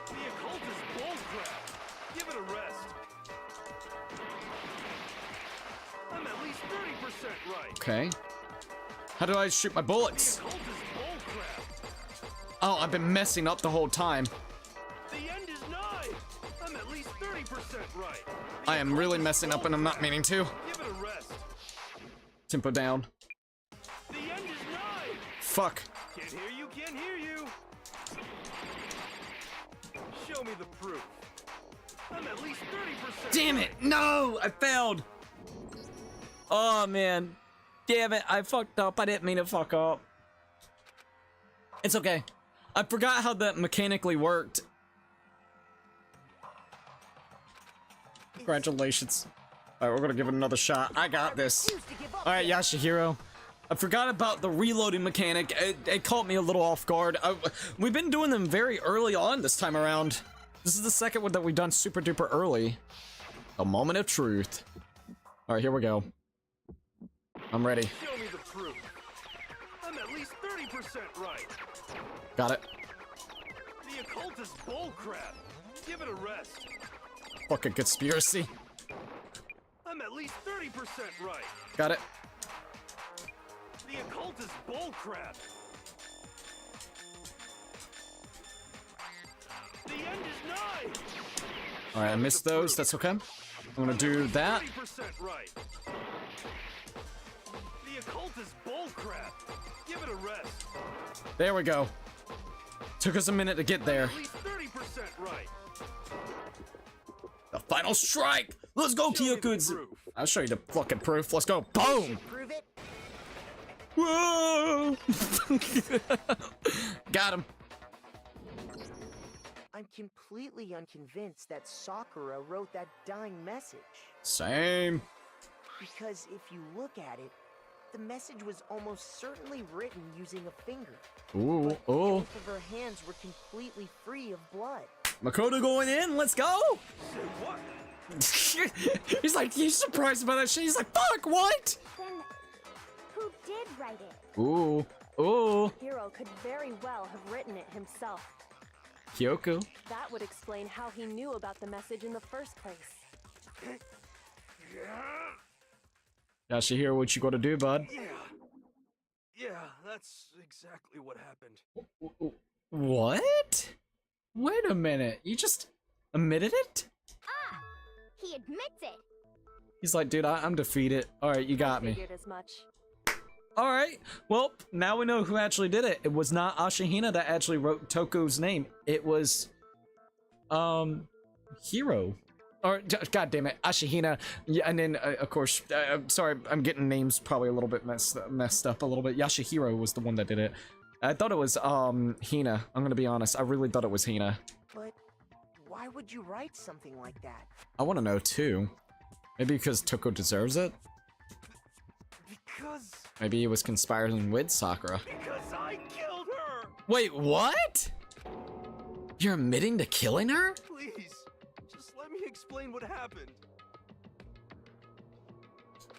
The occult is bullcrap. Give it a rest. I'm at least 30% right. Okay. How do I shoot my The bullets? occult is bullcrap. Oh, I've been messing up the whole time. The end is nigh. I'm at least 30% right. I am really messing up and I'm not meaning to. Give it a rest. Tempo down. The end is nigh. Fuck. Can't hear you, can't hear you. Show me the proof. I'm at least 30%. Damn it! No! I failed! Oh, man. Damn it, I fucked up. I didn't mean to fuck up. It's okay. I forgot how that mechanically worked. Congratulations. Alright, we're gonna give it another shot. I got this. Refuse to give up Alright, yet. Yashihiro. I forgot about the reloading mechanic. It caught me a little off guard. We've been doing them very early on this time around. This is the second one that we've done super duper early. A moment of truth. Alright, here we go. I'm ready. Show me the proof. I'm at least 30% right. Got it. The occult is bullcrap. Give it a rest. Fucking conspiracy. I'm at least 30% right. Got it. The occult is bullcrap. The end is nigh. Alright, I missed those. That's okay. I'm gonna do that. 30% right. The occult is bullcrap. Give it a rest. There we go. Took us a minute to get there. At least 30% right. The final strike! Let's go, Show me the Kyoku's. proof. I'll show you the fucking proof. Let's go. Boom! Prove it. Whoa! Got him. I'm completely unconvinced that Sakura wrote that dying message. Same. Because if you look at it, the message was almost certainly written using a finger. Ooh, But oh. both of her hands were completely free of blood. Makoto going in. Let's go. Say what? He's like, he's surprised by that shit. He's like, fuck, what? Then, who did write it? Ooh, ooh. Hiro could very well have written it himself. Kyoku. That would explain how he knew about the message in the first place. Yashihiro, what you gotta do, bud? Yeah, that's exactly what happened. What? Wait a minute. You just admitted it? Ah! He admits it! He's like, dude, I'm defeated. Alright, you got me. Figured as much. Alright, well, now we know who actually did it. It was not Ashihina that actually wrote Toku's name. It was, Hiro. Or, god damn it, Ashihina. Yeah, and then, of course, sorry, I'm getting names probably a little bit messed up a little bit. Yashihiro was the one that did it. I thought it was, Hina. I'm gonna be honest. I really thought it was Hina. But why would you write something like that? I want to know, too. Maybe because Toko deserves it? Because Maybe he was conspiring with Sakura. I killed her. Wait, what? You're admitting to killing her? Please, just let me explain what happened.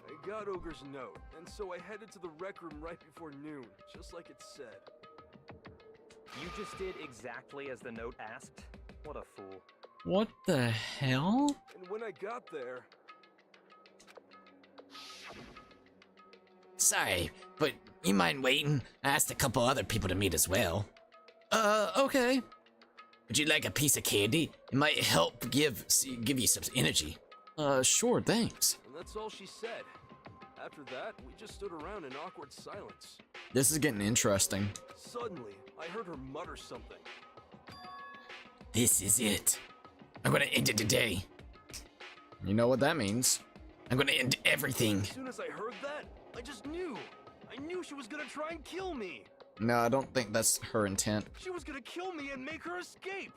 I got Ogre's note, and so I headed to the rec room right before noon, just like it said. You just did exactly as the note asked? What a fool. What the hell? And when I got there, Sorry, but you mind waiting? I asked a couple other people to meet as well. Okay. Would you like a piece of candy? It might help give you some energy. Sure, thanks. and that's all she said. After that, we just stood around in awkward silence. This is getting interesting. Suddenly, I heard her mutter something. This is it. I'm gonna end it today. You know what that means. I'm gonna end everything. As soon as I heard that, I just knew. I knew she was gonna try and kill me. No, I don't think that's her intent. She was gonna kill me and make her escape.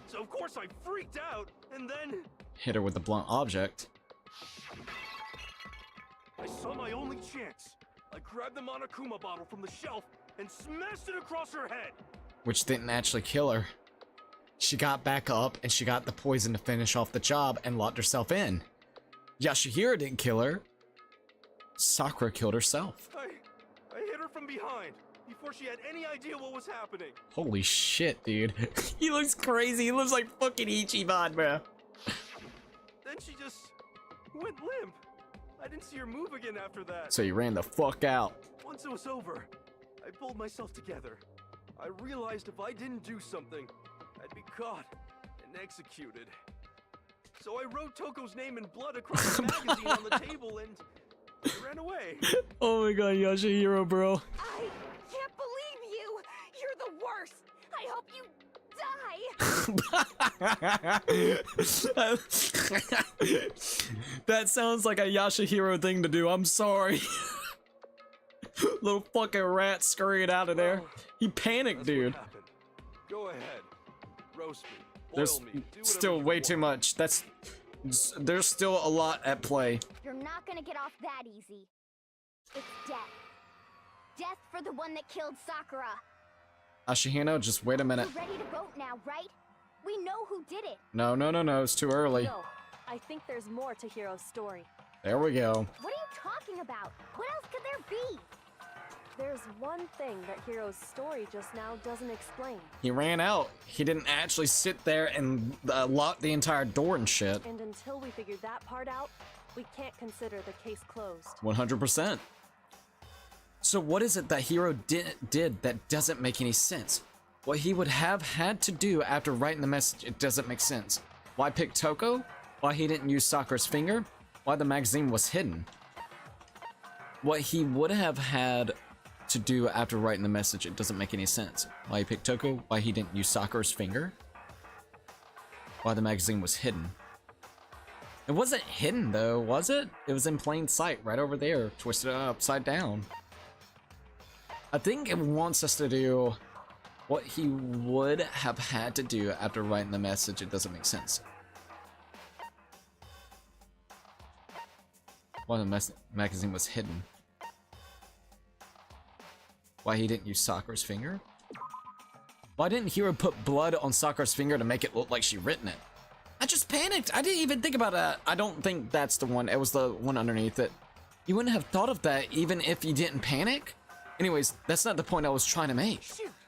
So of course I freaked out, and then Hit her with a blunt object. I saw my only chance. I grabbed the Monokuma bottle from the shelf and smashed it across her head. Which didn't actually kill her. She got back up and she got the poison to finish off the job and locked herself in. Yashihiro didn't kill her. Sakura killed herself. I hit her from behind before she had any idea what was happening. Holy shit, dude. He looks crazy. He looks like fucking Ichiban, bro. Then she just went limp. I didn't see her move again after that. So you ran the fuck out. Once it was over, I pulled myself together. I realized if I didn't do something, I'd be caught and executed. So I wrote Toko's name in blood across the magazine on the table and I ran away. Oh my god, Yashihiro, bro. I can't believe you! You're the worst! I hope you die! That sounds like a Yashihiro thing to do. I'm sorry. Little fucking rat scurried out of there. He panicked, That's dude. what happened. Go ahead. Roast me. Boil There's me. Do whatever still you way want. too much. That's There's still a lot at play. You're not gonna get off that easy. It's death. Death for the one that killed Sakura. Ashihino, just wait a minute. You're ready to vote now, right? We know who did it. No, it's too early. No, I think there's more to Hiro's story. There we go. What are you talking about? What else could there be? There's one thing that Hiro's story just now doesn't explain. He ran out. He didn't actually sit there and lock the entire door and shit. And until we figure that part out, we can't consider the case closed. 100%. So what is it that Hiro did that doesn't make any sense? What he would have had to do after writing the message, it doesn't make sense. Why pick Toko? Why he didn't use Sakura's finger? Why the magazine was hidden? What he would have had to do after writing the message, it doesn't make any sense. Why he picked Toko? Why he didn't use Sakura's finger? Why the magazine was hidden? It wasn't hidden though, was it? It was in plain sight, right over there, twisted upside down. I think it wants us to do what he would have had to do after writing the message. It doesn't make sense. Why the magazine was hidden. Why he didn't use Sakura's finger? Why didn't Hiro put blood on Sakura's finger to make it look like she written it? I just panicked. I didn't even think about that. I don't think that's the one. It was the one underneath it. You wouldn't have thought of that even if you didn't panic. Anyways, that's not the point I was trying to make.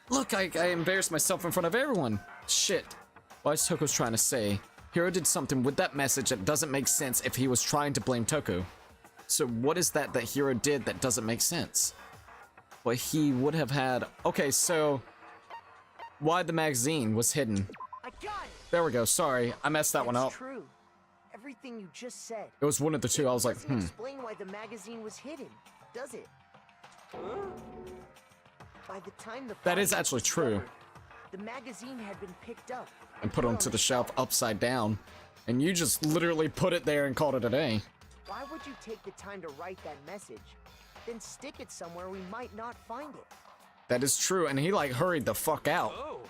Look, I embarrassed myself in front of everyone. Shit. What is Toko's trying to say? Hiro did something with that message that doesn't make sense if he was trying to blame Toko. So what is that Hiro did that doesn't make sense? What he would have had... Okay, so... Why the magazine was hidden. I got it. There we go. Sorry, I messed that one up. True. Everything you just said. It was one of the two. I was like, Doesn't explain why the magazine was hidden, does it? By the time the That is body actually was true. discovered, the magazine had been picked up And put onto the shelf upside down. And you just literally put it there and called it a day. Why would you take the time to write that message, then stick it somewhere we might not find it? That is true, and he like hurried the fuck out. Oh.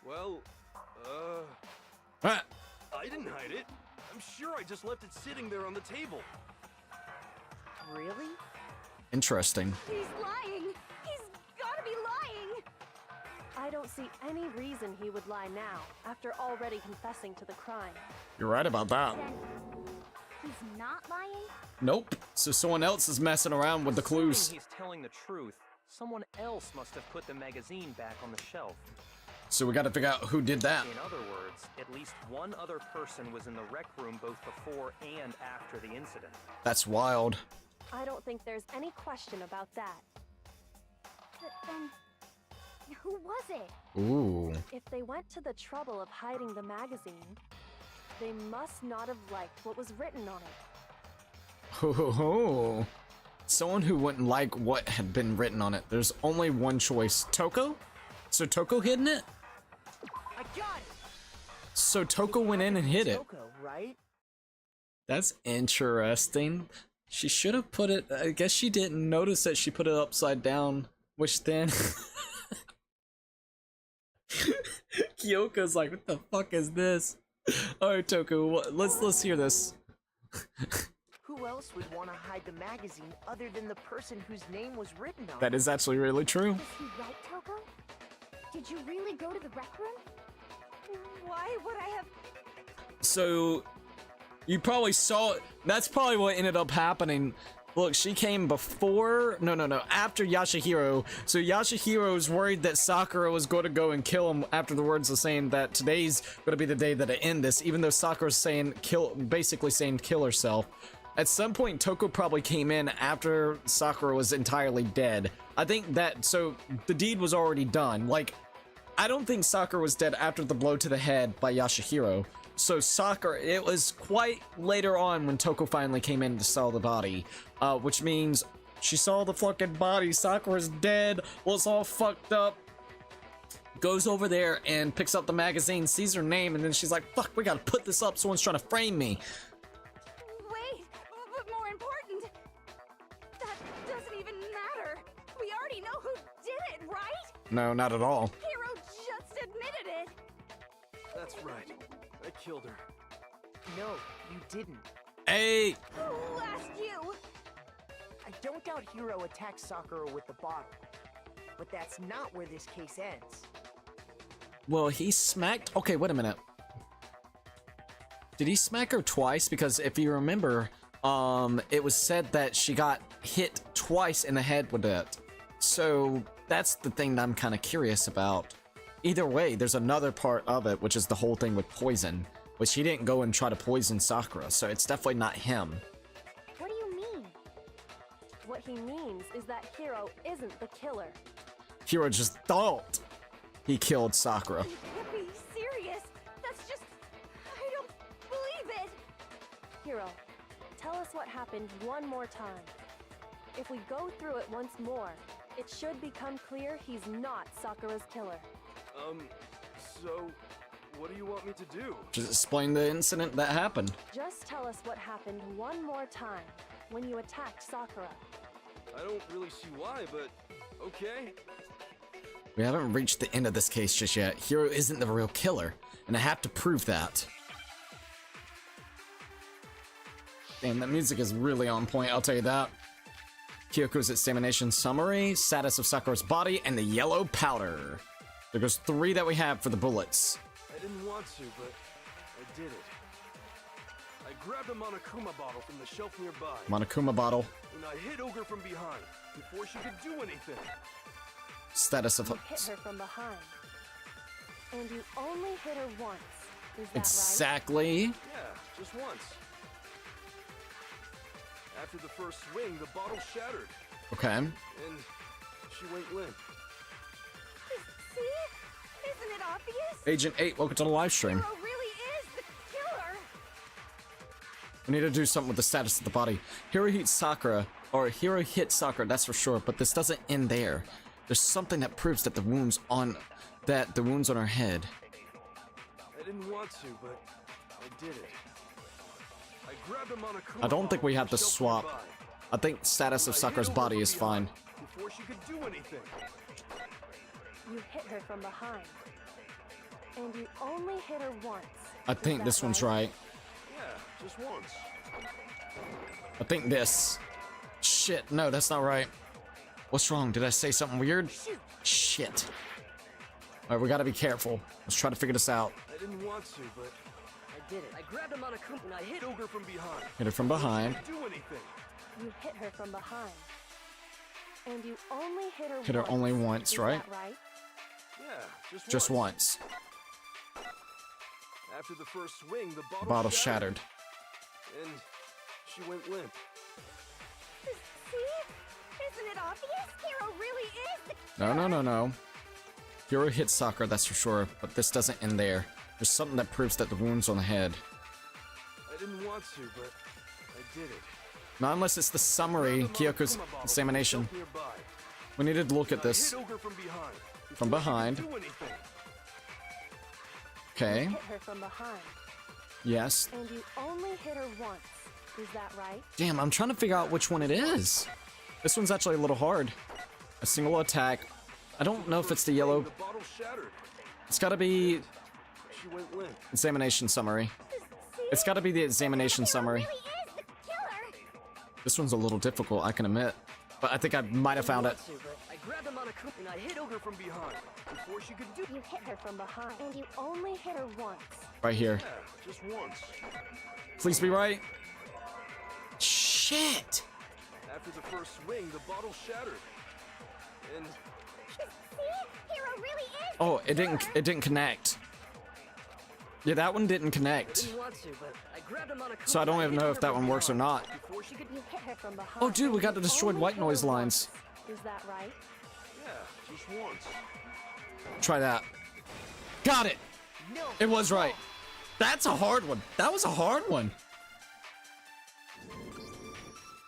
Well, Ah, I didn't hide it. I'm sure I just left it sitting there on the table. Really? interesting. He's lying. He's gotta be lying. I don't see any reason he would lie now, after already confessing to the crime. You're right about that. Then he's not lying? Nope. So someone else is messing around with the clues. Assuming he's telling the truth, someone else must have put the magazine back on the shelf. So we gotta figure out who did that. In other words, at least one other person was in the rec room both before and after the incident. That's wild. I don't think there's any question about that. But then, who was it? Ooh. If they went to the trouble of hiding the magazine, they must not have liked what was written on it. Ho ho ho. Someone who wouldn't like what had been written on it. There's only one choice. Toko? So Toko hidden it? I got it. So Toko went in and hid it. Toko, right? That's interesting. She should have put it. I guess she didn't notice that she put it upside down, which then Kyoko's like, "What the fuck is this?" All right, Toko, let's hear this. Who else would want to hide the magazine other than the person whose name was written on it? That is actually really true. Was he right, Toko? Did you really go to the rec room? Why would I have... So you probably saw it. That's probably what ended up happening. Look, she came before, no, after Yashihiro. So Yashihiro's worried that Sakura was going to go and kill him after the words of saying that today's going to be the day that I end this, even though Sakura's saying basically saying kill herself. At some point, Toko probably came in after Sakura was entirely dead. I think that, so the deed was already done. Like, I don't think Sakura was dead after the blow to the head by Yashihiro. So Sakura, it was quite later on when Toko finally came in to saw the body, which means she saw the fucking body. Sakura's dead, was all fucked up. Goes over there and picks up the magazine, sees her name, and then she's like, fuck, we gotta put this up, someone's trying to frame me. Wait, but more important, that doesn't even matter. We already know who did it, right? No, not at all. Hiro just admitted it. That's right. I killed her. No, you didn't. Hey! Who asked you? I don't doubt Hiro attacked Sakura with the bottle. But that's not where this case ends. Well, he smacked... Okay, wait a minute. Did he smack her twice? Because if you remember, it was said that she got hit twice in the head with it. So that's the thing that I'm kind of curious about. Either way, there's another part of it, which is the whole thing with poison, which he didn't go and try to poison Sakura, so it's definitely not him. What do you mean? What he means is that Hiro isn't the killer. Hiro just thought he killed Sakura. You can't be serious. That's just... I don't believe it. Hiro, tell us what happened one more time. If we go through it once more, it should become clear he's not Sakura's killer. So, what do you want me to do? Just explain the incident that happened. Just tell us what happened one more time when you attacked Sakura. I don't really see why, but okay. We haven't reached the end of this case just yet. Hiro isn't the real killer, and I have to prove that. Damn, that music is really on point, I'll tell you that. Kyoko's examination summary, status of Sakura's body, and the yellow powder. There goes 3 that we have for the bullets. I didn't want to, but I did it. I grabbed a Monokuma bottle from the shelf nearby, Monokuma bottle. and I hit Ogre from behind before she could do anything. Status of... You hit her from behind. And you only hit her once. Is that Exactly. Yeah, just once. After the first swing, the bottle shattered, Okay. and she went limp. See? Isn't it obvious? Agent 8, welcome to the live stream. Hiro really is the killer. We need to do something with the status of the body. Hiro hit Sakura, that's for sure, but this doesn't end there. There's something that proves that the wounds on her head. I didn't want to, but I did it. I grabbed a Monokuma I don't think we bottle have from to the shelf swap. nearby, I think status and of I Sakura's hit Ogre body from is behind fine. before she could do anything. You hit her from behind. And you only hit her once. I Is think that this one's right. Yeah, just once. I think this. Shit, no, that's not right. What's wrong? Did I say something weird? Shit. Alright, we gotta be careful. Let's try to figure this out. I didn't want to, but I did it. I grabbed a Monokuma and I hit Ogre from behind. Hit her from behind. She couldn't do anything. You hit her from behind. And you only hit her Hit her once. only once, Is right? that right? Yeah, Just once. After the first swing, the Bottle shattered. and she went limp. See? Isn't it obvious? Hiro really is the No. Hiro hit Sakura, that's for sure, but this doesn't end there. There's something that proves that the wounds on the head. I didn't want to, but I did it. Not unless it's the summary, Kyoko's examination. We need to look at this from behind. Okay. Hit her from behind. Yes. And you only hit her once. Is that right? Damn, I'm trying to figure out which one it is. This one's actually a little hard. A single attack. I don't know if it's the yellow. It's gotta be examination summary. It's gotta be the examination summary. This one's a little difficult, I can admit. But I think I might have found it. I grabbed a Monokuma and I hit Ogre from behind before she could do. You hit her from behind. And you only hit her once. Right here. Yeah, just once. Please be right. Shit! After the first swing, the bottle shattered, and See? Hiro really is Oh, it didn't connect. Yeah, that one didn't connect. So I don't even know if that one works or not. You hit her from behind. Oh, dude, we got the destroyed Only white hit her noise once. lines. Is that right? yeah, just once. Try that. Got it! It was right. That's a hard one. That was a hard one.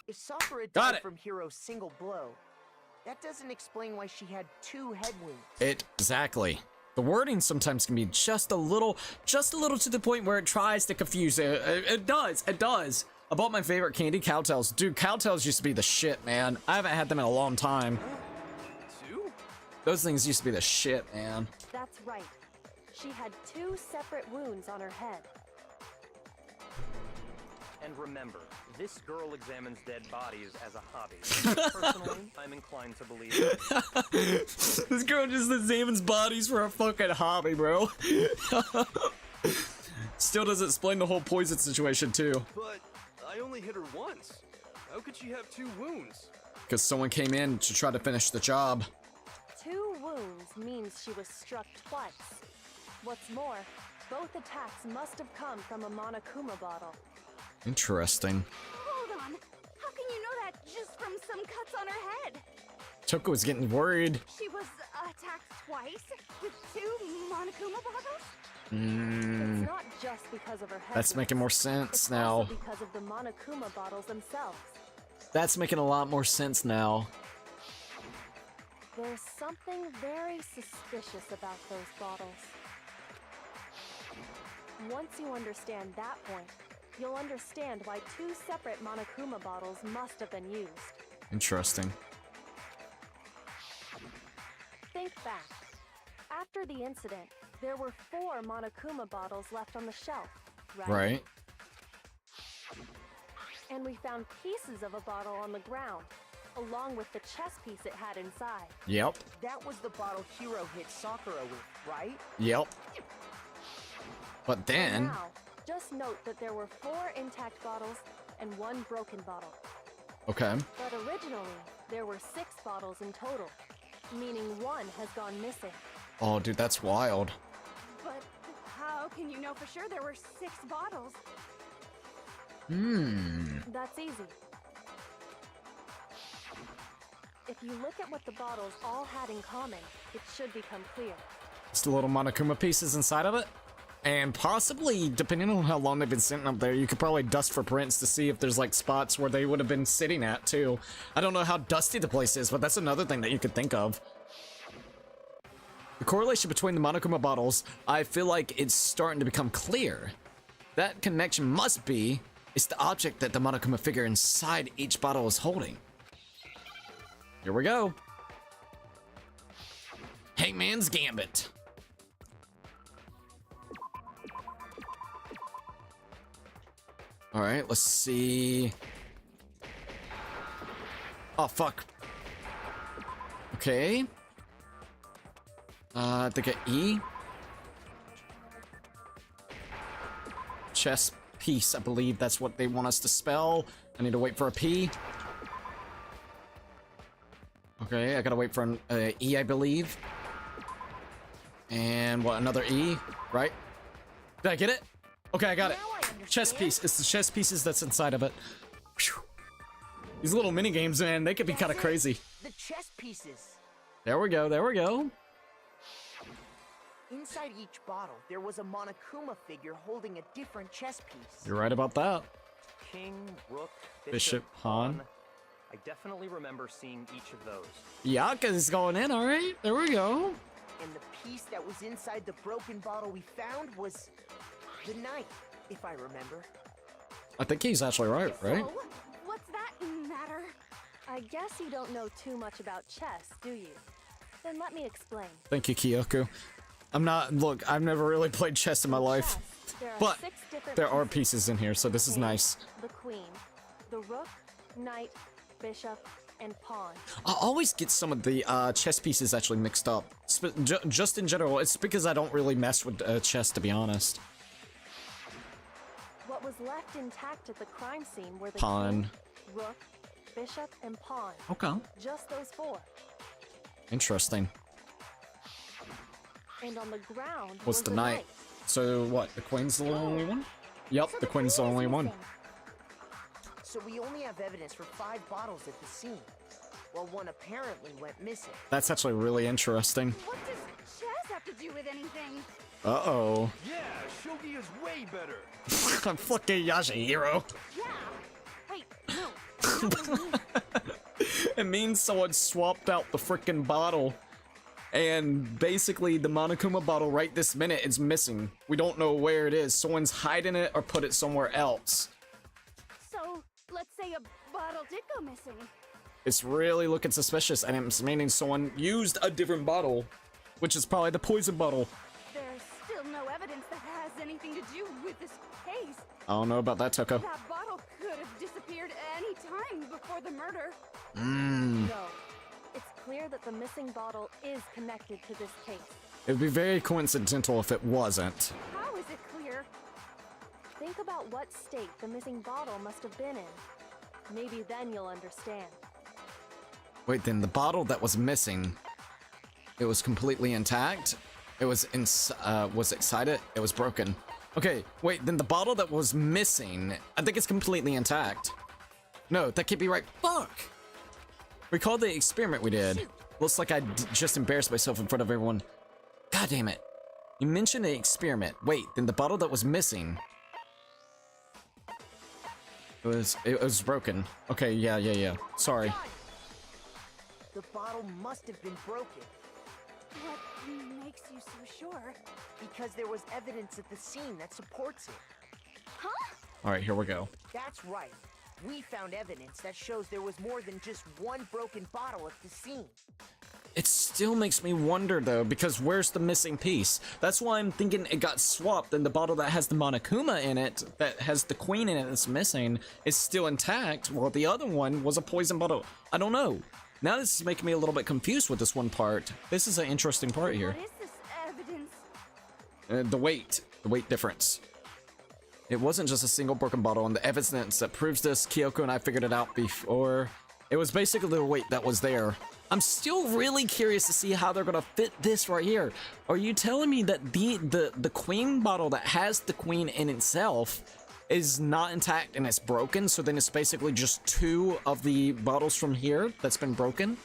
If Sakura Got died it. from Hiro's single blow, that doesn't explain why she had 2 head wounds. Exactly. The wording sometimes can be just a little to the point where it tries to confuse it. It does. I bought my favorite candy, Cowtails. Dude, Cowtails used to be the shit, man. I haven't had them in a long time. 2? Those things used to be the shit, man. That's right. She had 2 separate wounds on her head. And remember, this girl examines dead bodies as a hobby. Personally, I'm inclined to believe it. This girl just examines bodies for a fucking hobby, bro. Still doesn't explain the whole poison situation, too. But I only hit her once. How could she have 2 wounds? Because someone came in to try to finish the job. 2 wounds means she was struck twice. What's more, both attacks must have come from a Monokuma bottle. Interesting. Hold on. How can you know that just from some cuts on her head? Toko was getting worried. She was attacked twice with 2 Monokuma bottles? It's not just because of her head. That's making more sense it's now. Also because of the Monokuma bottles themselves. That's making a lot more sense now. There's something very suspicious about those bottles. Once you understand that point, you'll understand why 2 separate Monokuma bottles must have been used. Interesting. Think back. After the incident, there were 4 Monokuma bottles left on the shelf, right? Right. And we found pieces of a bottle on the ground, along with the chess piece it had inside. Yep. That was the bottle Hiro hit Sakura with, right? Yep. But then... Now, just note that there were 4 intact bottles and 1 broken bottle. Okay. But originally, there were 6 bottles in total, meaning 1 has gone missing. Oh, dude, that's wild. But how can you know for sure there were 6 bottles? That's easy. If you look at what the bottles all had in common, it should become clear. It's the little Monokuma pieces inside of it. And possibly, depending on how long they've been sitting up there, you could probably dust for prints to see if there's like spots where they would have been sitting at too. I don't know how dusty the place is, but that's another thing that you could think of. The correlation between the Monokuma bottles, I feel like it's starting to become clear. That connection must be, it's the object that the Monokuma figure inside each bottle is holding. Here we go. Hangman's Gambit. All right, let's see. Oh, fuck. Okay. I think a E. Chess piece, I believe that's what they want us to spell. I need to wait for a P. Okay, I gotta wait for an E, I believe. And what, another E, right? Did I get it? Okay, I got it. Chess piece. It's the chess pieces that's inside of it. Whew. These little mini games, man, they could be kind of crazy. The chess pieces. There we go. There we go. Inside each bottle, there was a Monokuma figure holding a different chess piece. You're right about that. King, rook, Bishop, pawn. I definitely remember seeing each of those. Yaka's going in, all right. There we go. And the piece that was inside the broken bottle we found was the knight, if I remember. I think he's actually right, right? So, what's that matter? I guess you don't know too much about chess, do you? Then let me explain. Thank you, Kyoko. I'm not, look, I've never really played chess in my life. There are But 6 different there are pieces in here, so this is King, nice. The queen, the rook, knight, bishop, and pawn. I always get some of the chess pieces actually mixed up. Just in general, it's because I don't really mess with chess, to be honest. What was left intact at the crime scene were the Pawn. king, rook, bishop, and pawn. Okay. Just those 4. Interesting. And on the ground What's the knight? So what, the queen's the only one? Yep, So the queen's the only one. missing. So we only have evidence for 5 bottles at the scene, while 1 apparently went missing. That's actually really interesting. What does chess have to do with anything? Uh-oh. Yeah, shogi is way better. I'm fucking Yashihiro. Yeah. Wait, no. It means someone swapped out the freaking bottle. And basically, the Monokuma bottle right this minute is missing. We don't know where it is. Someone's hiding it or put it somewhere else. So, let's say a bottle did go missing. It's really looking suspicious, and it's meaning someone used a different bottle, which is probably the poison bottle. There's still no evidence that has anything to do with this case. I don't know about that, Toko. That bottle could have disappeared any time before the murder. No. It's clear that the missing bottle is connected to this case. It would be very coincidental if it wasn't. How is it clear? Think about what state the missing bottle must have been in. Maybe then you'll understand. Wait, then the bottle that was missing, it was completely intact? It was excited? It was broken. Okay, wait, then the bottle that was missing, I think it's completely intact. No, that can't be right. Fuck! Recall the experiment we did. Looks like I just embarrassed myself in front of everyone. God damn it. You mentioned the experiment. Wait, then the bottle that was missing. It was broken. Okay, yeah. Sorry. The bottle must have been broken. What makes you so sure? Because there was evidence at the scene that supports it. Huh? Alright, here we go. That's right. We found evidence that shows there was more than just one broken bottle at the scene. It still makes me wonder though, because where's the missing piece? That's why I'm thinking it got swapped and the bottle that has the Monokuma in it, that has the queen in it that's missing, is still intact, while the other one was a poison bottle. I don't know. Now this is making me a little bit confused with this one part. This is an interesting part here. What is this evidence? The weight difference. It wasn't just a single broken bottle, and the evidence that proves this, Kyoko and I figured it out before. It was basically the weight that was there. I'm still really curious to see how they're gonna fit this right here. Are you telling me that the queen bottle that has the queen in itself is not intact and it's broken, so then it's basically just two of the bottles from here that's been broken?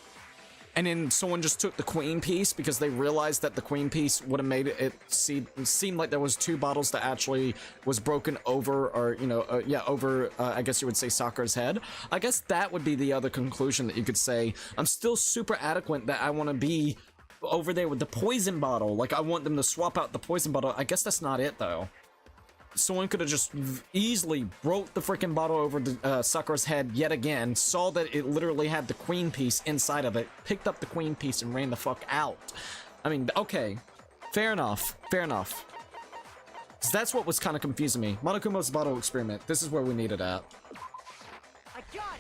And then someone just took the queen piece because they realized that the queen piece would have made it seem like there was two bottles that actually was broken over, or, you know, over, I guess you would say Sakura's head. I guess that would be the other conclusion that you could say. I'm still super adequate that I want to be over there with the poison bottle. Like, I want them to swap out the poison bottle. I guess that's not it, though. Someone could have just easily broke the freaking bottle over the, Sakura's head yet again, saw that it literally had the queen piece inside of it, picked up the queen piece and ran the fuck out. I mean, okay, fair enough, fair enough. 'Cause that's what was kind of confusing me. Monokuma's bottle experiment, this is where we need it at. I got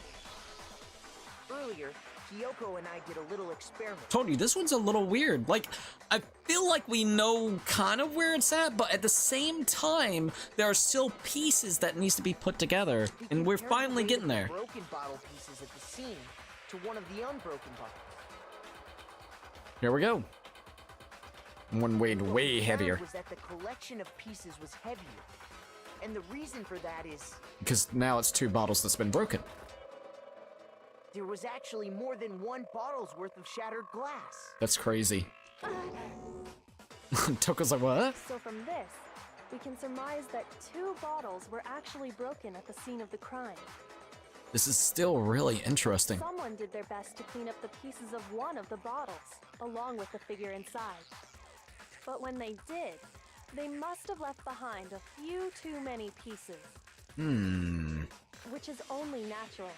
it! Earlier, Kyoko and I did a little experiment. Told you, this one's a little weird. Like, I feel like we know kind of where it's at, but at the same time, there are still pieces that needs to be put together, and we're finally getting there. Broken bottle pieces at the scene to one of the unbroken bottles. Here we go. One weighed What way we found heavier. was that the collection of pieces was heavier, and the reason for that is Because now it's two bottles that's been broken. there was actually more than one bottle's worth of shattered glass. That's crazy. Toko's like, what? So from this, we can surmise that two bottles were actually broken at the scene of the crime. This is still really interesting. Someone did their best to clean up the pieces of one of the bottles, along with the figure inside. But when they did, they must have left behind a few too many pieces. Which is only natural.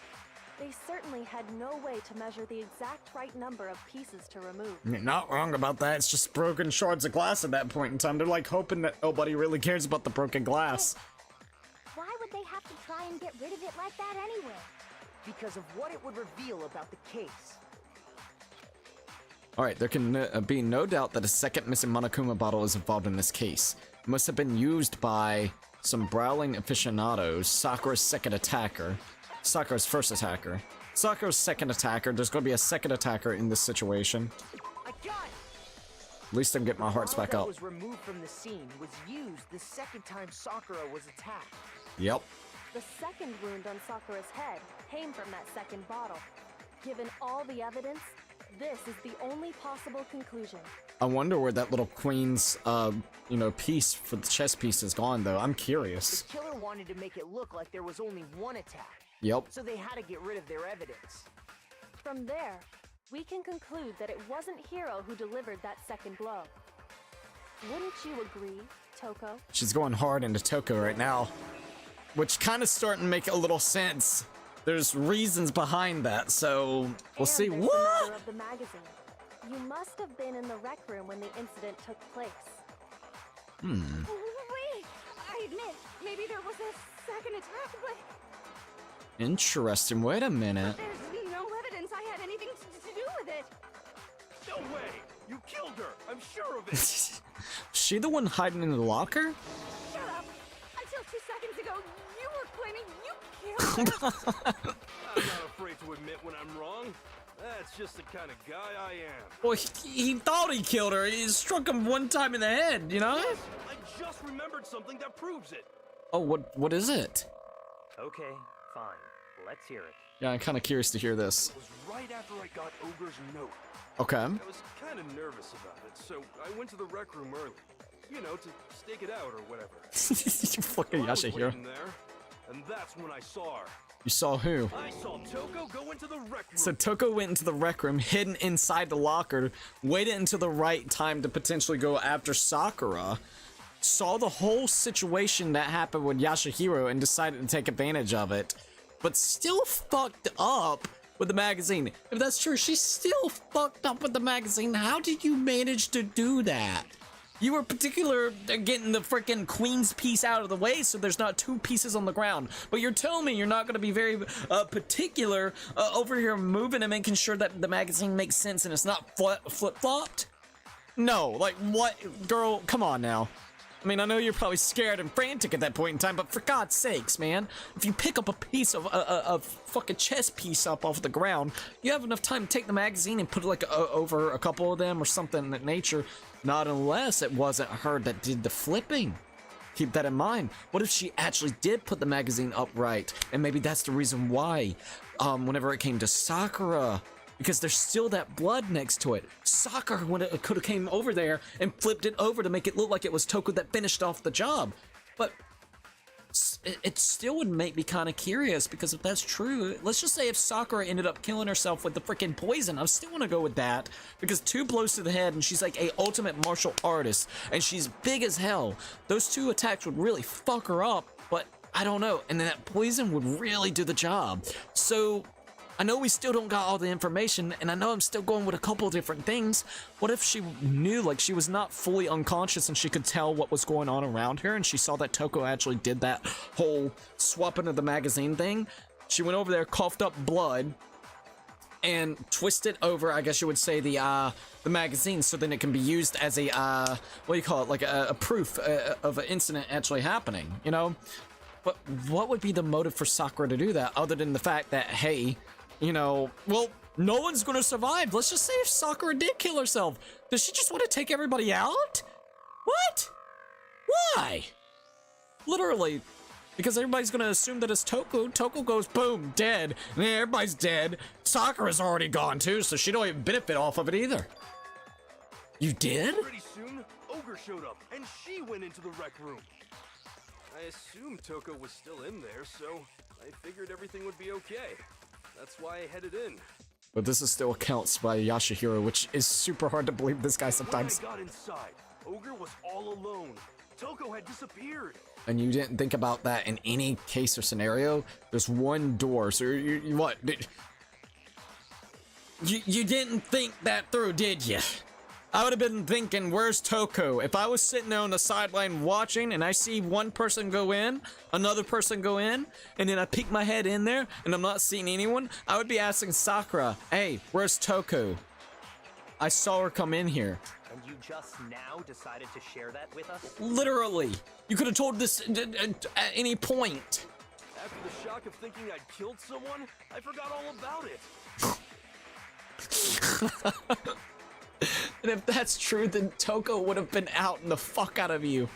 They certainly had no way to measure the exact right number of pieces to remove. You're not wrong about that. It's just broken shards of glass at that point in time. They're like hoping that nobody really cares about the broken glass. Why would they have to try and get rid of it like that anyway? Because of what it would reveal about the case. Alright, there can be no doubt that a second missing Monokuma bottle is involved in this case. It must have been used by some brawling aficionados, Sakura's second attacker, Sakura's first attacker, Sakura's second attacker. There's going to be a second attacker in this situation. I got it! At least I'm getting my hearts back that up. was removed from the scene was used the second time Sakura was attacked. Yep. The second wound on Sakura's head came from that second bottle. Given all the evidence, this is the only possible conclusion. I wonder where that little queen's, you know, piece for the chess piece is gone, though. I'm curious. The killer wanted to make it look like there was only one attack. Yep. So they had to get rid of their evidence. From there, we can conclude that it wasn't Hiro who delivered that second blow. Wouldn't you agree, Toko? She's going hard into Toko right now, which kind of starting to make a little sense. There's reasons behind that, so we'll see. And there's the What? matter of the magazine. You must have been in the rec room when the incident took place. Wait! I admit, maybe there was a second attack, but Interesting. Wait a minute. There's no evidence I had anything to do with it. No way! You killed her! I'm sure of it! She the one hiding in the locker? Shut up! Until 2 seconds ago, you were claiming you killed her. I'm not afraid to admit when I'm wrong. That's just the kind of guy I am. Well, he thought he killed her. He struck him one time in the head, you know? Yes, I just remembered something that proves it. Oh, what is it? Okay, fine. Let's hear it. Yeah, I'm kind of curious to hear this. It was right after I got Ogre's note. Okay. I was kind of nervous about it, so I went to the rec room early. You know, to stake it out or whatever. You fucking I was Yashahiro. waiting there, and that's when I saw her. You saw who? I saw Toko go into the rec room. So Toko went into the rec room, hidden inside the locker, waited until the right time to potentially go after Sakura, saw the whole situation that happened with Yashahiro and decided to take advantage of it, but still fucked up with the magazine. If that's true, she's still fucked up with the magazine. How did you manage to do that? You were particular getting the freaking queen's piece out of the way so there's not 2 pieces on the ground. But you're telling me you're not going to be very particular over here moving and making sure that the magazine makes sense and it's not flip-flopped? No, like what? Girl, come on now. I mean, I know you're probably scared and frantic at that point in time, but for God's sakes, man, if you pick up a piece of a fucking chess piece up off the ground, you have enough time to take the magazine and put it like over a couple of them or something in that nature. Not unless it wasn't her that did the flipping. Keep that in mind. What if she actually did put the magazine upright, and maybe that's the reason why, whenever it came to Sakura, because there's still that blood next to it. Sakura could have came over there and flipped it over to make it look like it was Toko that finished off the job. But it still would make me kind of curious, because if that's true, let's just say if Sakura ended up killing herself with the freaking poison, I still want to go with that, because 2 blows to the head and she's like a ultimate martial artist and she's big as hell. Those 2 attacks would really fuck her up, but I don't know, and then that poison would really do the job. So I know we still don't got all the information, and I know I'm still going with a couple different things. What if she knew, like, she was not fully unconscious and she could tell what was going on around her, and she saw that Toko actually did that whole swapping of the magazine thing? She went over there, coughed up blood, and twisted over, I guess you would say, the magazine, so then it can be used as a, what do you call it, like a proof of an incident actually happening, you know? But what would be the motive for Sakura to do that, other than the fact that, hey, you know, well, no one's gonna survive. Let's just say if Sakura did kill herself, does she just want to take everybody out? What? Why? Literally, because everybody's gonna assume that it's Toko. Toko goes, boom, dead. And then everybody's dead. Sakura's already gone too, so she don't even benefit off of it either. You did? Pretty soon, Ogre showed up, and she went into the rec room. I assumed Toko was still in there, so I figured everything would be okay. That's why I headed in. But this is still accounts by Yashahiro, which is super hard to believe this guy sometimes. When I got inside, Ogre was all alone. Toko had disappeared. And you didn't think about that in any case or scenario? There's one door, so you what? You didn't think that through, did you? I would have been thinking, where's Toko? If I was sitting there on the sideline watching and I see one person go in, another person go in, and then I peek my head in there and I'm not seeing anyone, I would be asking Sakura, hey, where's Toko? I saw her come in here. And you just now decided to share that with us? Literally. You could have told this at any point. After the shock of thinking I'd killed someone, I forgot all about it. And if that's true, then Toko would have been outing the fuck out of you.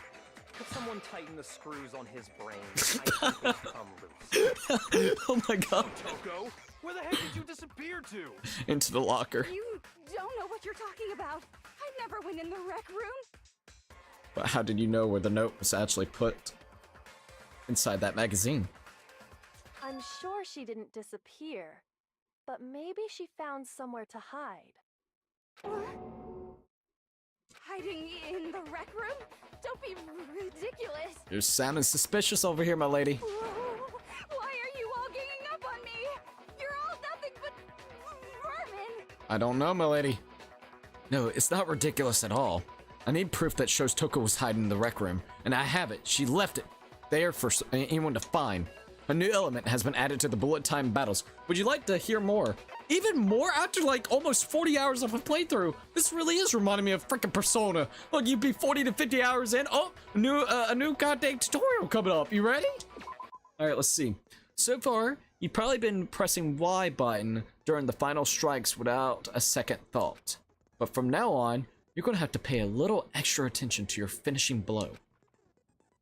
Could someone tighten the screws on his brain? I think they've come loose. Oh my god. Toko, where the heck did you disappear to? Into the locker. You don't know what you're talking about. I never went in the rec room. But how did you know where the note was actually put inside that magazine? I'm sure she didn't disappear, but maybe she found somewhere to hide. What? Hiding in the rec room? Don't be ridiculous. You're sounding suspicious over here, my lady. Whoa. Why are you all ganging up on me? You're all nothing but vermin. I don't know, my lady. No, it's not ridiculous at all. I need proof that shows Toko was hiding in the rec room, and I have it. She left it there for anyone to find. A new element has been added to the bullet time battles. Would you like to hear more? Even more after like almost 40 hours of a playthrough? This really is reminding me of freaking Persona. Look, you'd be 40 to 50 hours in. Oh, a new goddamn tutorial coming up. You ready? All right, let's see. So far, you've probably been pressing Y button during the final strikes without a second thought. But from now on, you're gonna have to pay a little extra attention to your finishing blow.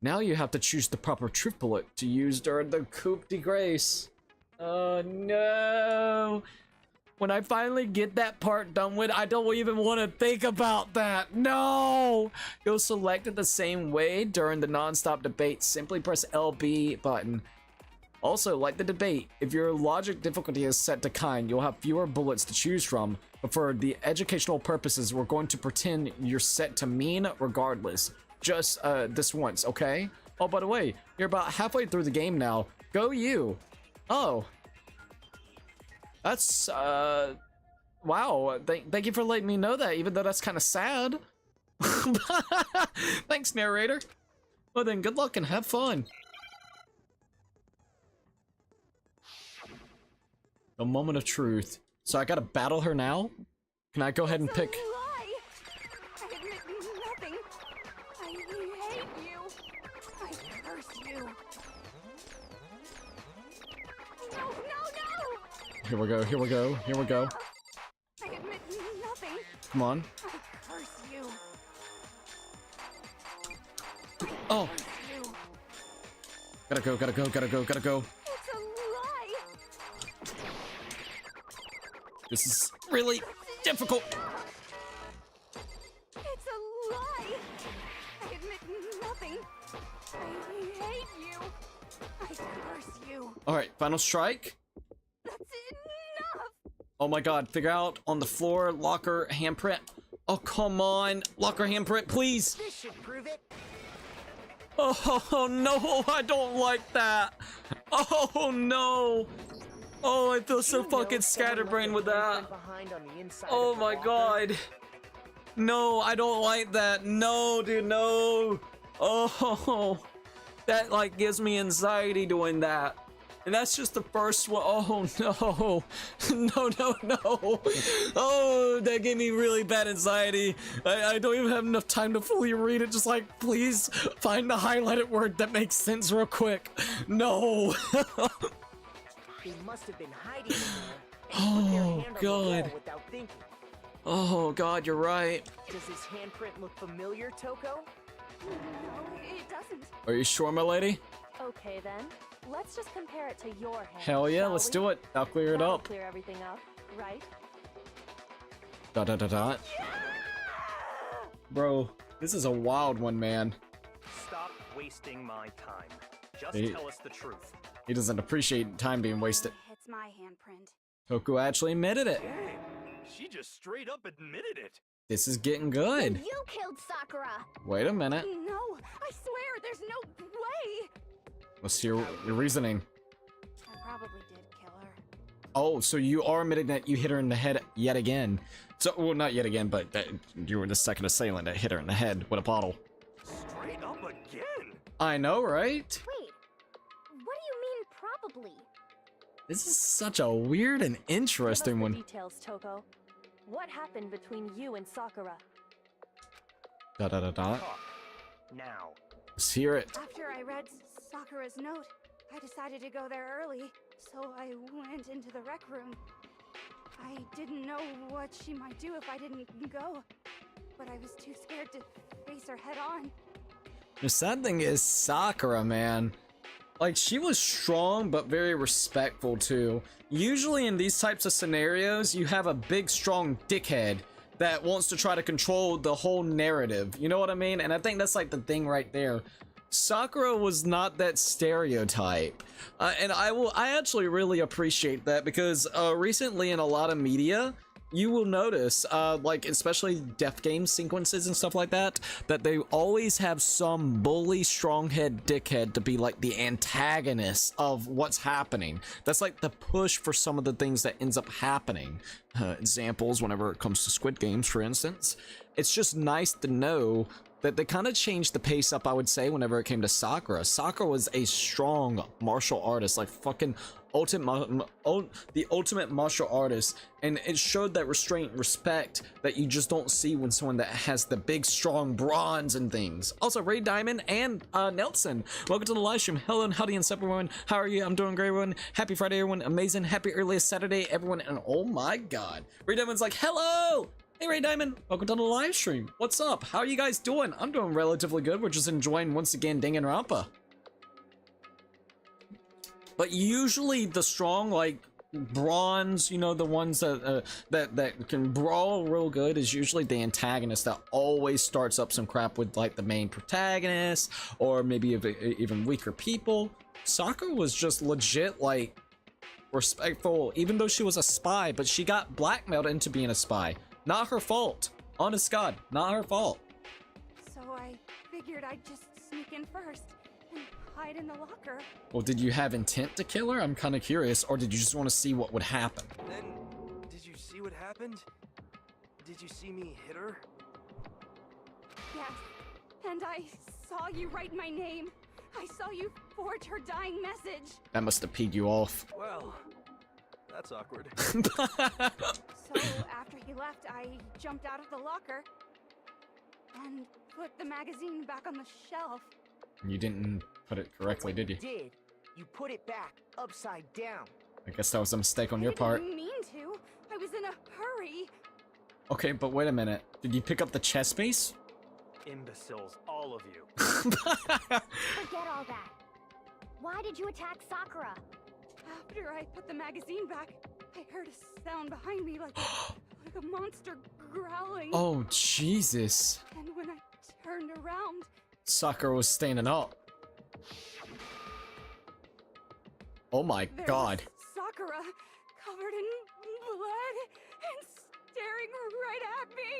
Now you have to choose the proper truth bullet to use during the coup de grace. Oh no! When I finally get that part done with, I don't even want to think about that. No! You'll select it the same way during the non-stop debate. Simply press LB button. Also, like the debate, if your logic difficulty is set to kind, you'll have fewer bullets to choose from. But for the educational purposes, we're going to pretend you're set to mean regardless. Just this once, okay? Oh, by the way, you're about halfway through the game now. Go you! Oh. That's, wow. Thank you for letting me know that, even though that's kind of sad. Thanks, narrator. Well then, good luck and have fun. The moment of truth. So I gotta battle her now? Can I go ahead and pick... Lie. I admit nothing. I hate you. I curse you. No. Here we go, here we go, here we go. I admit nothing. Come on. I curse you. Oh! You. Gotta go, gotta go, gotta go, gotta go. It's a lie. This is really difficult. It's a lie. I admit nothing. I hate you. I curse you. Alright, final strike. That's enough. Oh my god, figure out on the floor, locker, handprint. Oh, come on. Locker, handprint, please. This should prove it. Oh no, I don't like that. Oh no. Oh, I feel so fucking scatterbrained with that. Oh my god. No, I don't like that. No, dude, no. Oh, that like gives me anxiety doing that. And that's just the first one. Oh no. No. Oh, that gave me really bad anxiety. I don't even have enough time to fully read it. Just like, please find the highlighted word that makes sense real quick. No. They must have been hiding somewhere and Oh, put their hand on the wall God. without thinking. Oh god, you're right. Does this handprint look familiar, Toko? No, it doesn't. Are you sure, my lady? Okay then, let's just compare it to your hand. Hell yeah, shall let's we? do it. I'll clear it That'll up. Clear everything up, right? Dot dot dot dot. Bro, this is a wild one, man. Stop wasting my time. Just Hey. tell us the truth. He doesn't appreciate time being wasted. It's my handprint. Toku actually admitted it. Dang, she just straight up admitted it. This is getting good. You killed Sakura. Wait a minute. No, I swear, there's no way. Let's hear your reasoning. I probably did kill her. Oh, so you are admitting that you hit her in the head yet again. So, well, not yet again, but that you were the second assailant that hit her in the head with a bottle. Straight up again. I know, right? Wait, what do you mean probably? This is such a weird and interesting Give us one. the details, Toko. What happened between you and Sakura? Dot dot dot dot. Talk. Now. Let's hear it. After I read Sakura's note, I decided to go there early, so I went into the rec room. I didn't know what she might do if I didn't go, but I was too scared to face her head on. The sad thing is Sakura, man. Like, she was strong, but very respectful, too. Usually in these types of scenarios, you have a big, strong dickhead that wants to try to control the whole narrative. You know what I mean? And I think that's, like, the thing right there. Sakura was not that stereotype. And I actually really appreciate that because recently in a lot of media, you will notice, like, especially death game sequences and stuff like that, that they always have some bully, strong-head dickhead to be, like, the antagonist of what's happening. That's, like, the push for some of the things that ends up happening. Examples, whenever it comes to Squid Games, for instance. It's just nice to know that they kind of changed the pace up, I would say, whenever it came to Sakura. Sakura was a strong martial artist, like fucking the ultimate martial artist, and it showed that restraint and respect that you just don't see when someone that has the big strong bronze and things. Also, Ray Diamond and Nelson, welcome to the live stream. Hello and howdy and sup everyone. How are you? I'm doing great, everyone. Happy Friday, everyone. Amazing. Happy earliest Saturday, everyone. And oh my god, Ray Diamond's like, hello. Hey Ray Diamond, welcome to the live stream. What's up? How are you guys doing? I'm doing relatively good. We're just enjoying once again Danganronpa. But usually the strong, like bronze, you know, the ones that that can brawl real good is usually the antagonist that always starts up some crap with like the main protagonist or maybe even weaker people. Sakura was just legit like respectful, even though she was a spy, but she got blackmailed into being a spy. Not her fault. Honest God, not her fault. So I figured I'd just sneak in first and hide in the locker. Well, did you have intent to kill her? I'm kind of curious. Or did you just want to see what would happen? Then, did you see what happened? Did you see me hit her? Yes, and I saw you write my name. I saw you forge her dying message. That must have peed you off. Well, that's awkward. So after he left, I jumped out of the locker and put the magazine back on the shelf. You didn't put it correctly, did you? Did. You put it back, upside down. I guess that was a mistake on your I part. didn't mean to. I was in a hurry. Okay, but wait a minute. Did you pick up the chess piece? Imbeciles, all of you. Forget all that. Why did you attack Sakura? After I put the magazine back, I heard a sound behind me like a monster growling. Oh, Jesus. And when I turned around, Sakura was standing up. Oh my there god. was Sakura, covered in blood and staring right at me.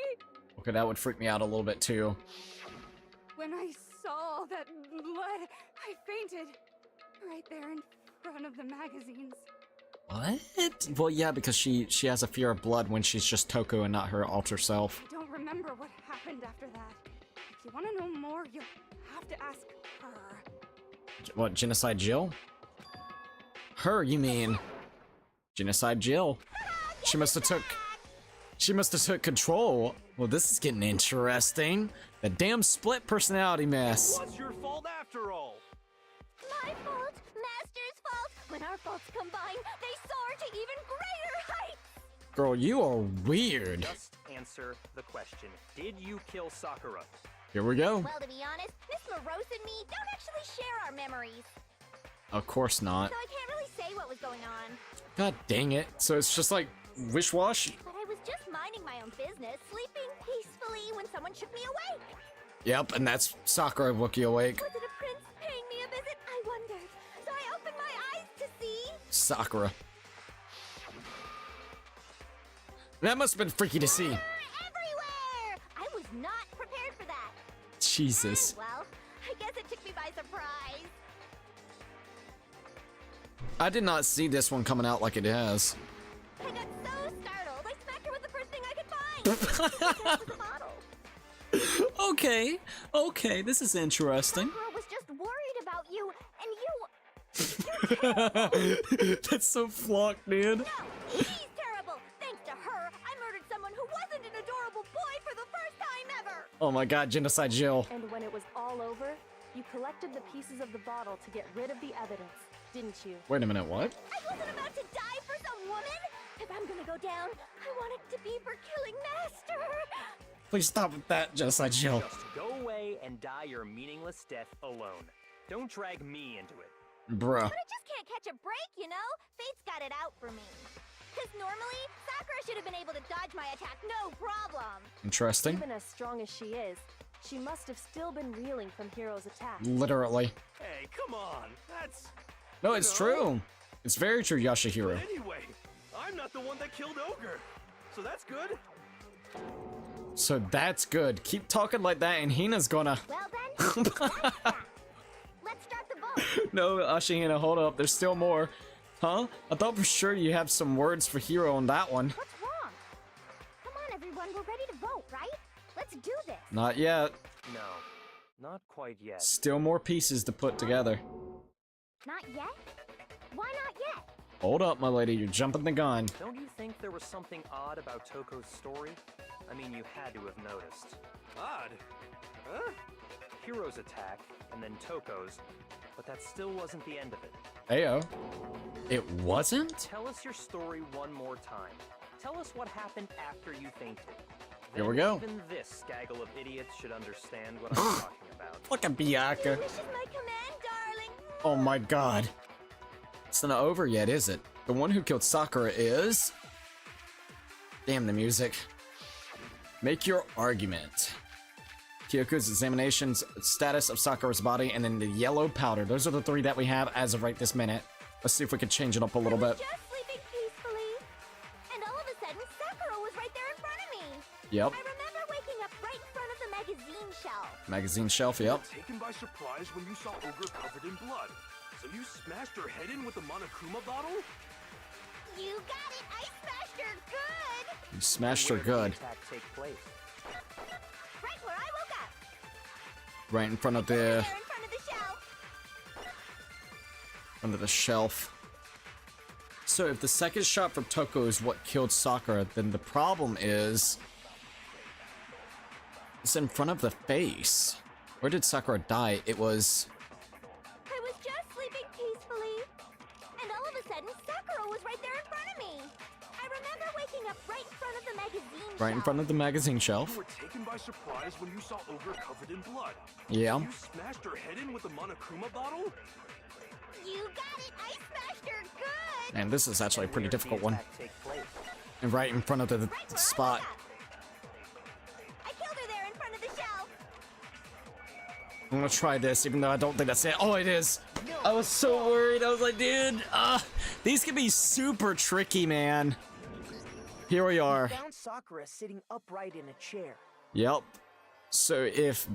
Okay, that would freak me out a little bit too. When I saw that blood, I fainted right there in front of the magazines. What? Well, yeah, because she has a fear of blood when she's just Toku and not her alter self. I don't remember what happened after that. If you want to know more, you'll have to ask her. What, Genocide Jill? Her, you mean? Genocide Jill. She must have took control. Well, this is getting interesting. The damn split personality mess. What's your fault after all? My fault, Master's fault. When our faults combine, they soar to even greater heights. Girl, you are weird. Just answer the question. Did you kill Sakura? Here we go. Well, to be honest, Miss Morose and me don't actually share our memories, Of course not. so I can't really say what was going on. God dang it. So it's just like wish-wash? But I was just minding my own business, sleeping peacefully when someone shook me awake. Yep, and that's Sakura woke you awake. Was it a prince paying me a visit? I wondered. So I opened my eyes to see. Sakura. That must have been freaky to see. Everywhere! I was not prepared for that. Jesus. Well, I guess it took me by surprise. I did not see this one coming out like it has. I got so startled, I smacked her with the first thing I could find. It was a bottle. Okay, this is interesting. Sakura was just worried about you, and you... That's so flocked, dude. No, she's terrible. Thanks to her, I murdered someone who wasn't an adorable boy for the first time ever. Oh my god, Genocide Jill. And when it was all over, you collected the pieces of the bottle to get rid of the evidence, didn't you? Wait a minute, what? I wasn't about to die for some woman. If I'm gonna go down, I want it to be for killing Master. Please stop with that, Genocide Jill. Just go away and die your meaningless death alone. Don't drag me into it. Bruh. But I just can't catch a break, you know? Fate's got it out for me. Because normally, Sakura should have been able to dodge my attack, no problem. Interesting. Even as strong as she is, she must have still been reeling from Hiro's attack. Literally. Hey, come on. That's... No, it's true. It's very true, Yashahiro. But anyway, I'm not the one that killed Ogre. So that's good. So that's good. Keep talking like that and Hina's gonna... Well then, that's that. Let's start the vote. No, Ashihina, hold up. There's still more. Huh? I thought for sure you have some words for Hiro on that one. What's wrong? Come on, everyone, we're ready to vote, right? Let's do this. Not yet. No, not quite yet. Still more pieces to put together. Not yet? Why not yet? Hold up, my lady, you're jumping the gun. Don't you think there was something odd about Toko's story? I mean, you had to have noticed. Odd? Huh? Hiro's attack, and then Toko's, but that still wasn't the end of it. Ayo. It wasn't? Tell us your story one more time. Tell us what happened after you fainted. Here we go. Even this gaggle of idiots should understand what I'm talking about. Fucking Bianca. Wish is my command, darling. Oh my god. It's not over yet, is it? The one who killed Sakura is... Damn the music. Make your argument. Kyoko's examinations, status of Sakura's body, and then the yellow powder. Those are the three that we have as of right this minute. Let's see if we can change it up a little bit. Just sleeping peacefully, and all of a sudden, Sakura was right there in front of me. Yep. I remember waking up right in front of the magazine shelf. Magazine shelf, yep. Taken by surprise when you saw Ogre covered in blood. So you smashed her head in with the Monokuma bottle? You got it. I smashed her good. You smashed her Where did good. the attack take place? Right where I woke up. Right in front of There the... in front of the shelf. Under the shelf. So if the second shot from Toko is what killed Sakura, then the problem is... It's in front of the face. Where did Sakura die? It was... I was just sleeping peacefully, and all of a sudden, Sakura was right there in front of me. I remember waking up right in front of the magazine shelf. right in front of the magazine shelf. You were taken by surprise when you saw Ogre covered in blood. Yeah. You smashed her head in with the Monokuma bottle? You got it. I smashed her good. And this is actually a pretty Where did the difficult one. attack take place? And right in front of the Right where spot. I woke up. I killed her there in front of the shelf. I'm gonna try this, even though I don't think that's it. Oh, it is. I was so worried. I was like, dude, these can be super tricky, man. Here we are. Found Sakura sitting upright in a chair. Yep. So if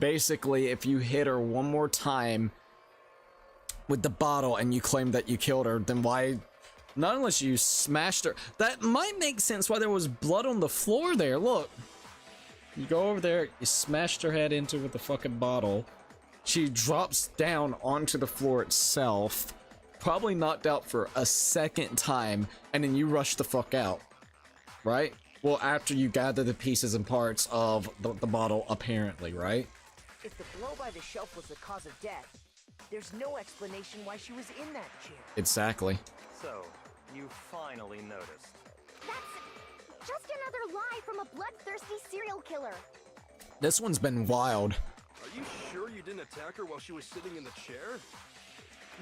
you hit her one more time with the bottle and you claim that you killed her, then why? Not unless you smashed her. That might make sense why there was blood on the floor there. Look. You go over there, you smashed her head into with the fucking bottle. She drops down onto the floor itself, probably knocked out for a second time, and then you rush the fuck out. Right? Well, after you gather the pieces and parts of the bottle, apparently, right? If the blow by the shelf was the cause of death, there's no explanation why she was in that chair. Exactly. So, you finally noticed. That's just another lie from a bloodthirsty serial killer. This one's been wild. Are you sure you didn't attack her while she was sitting in the chair?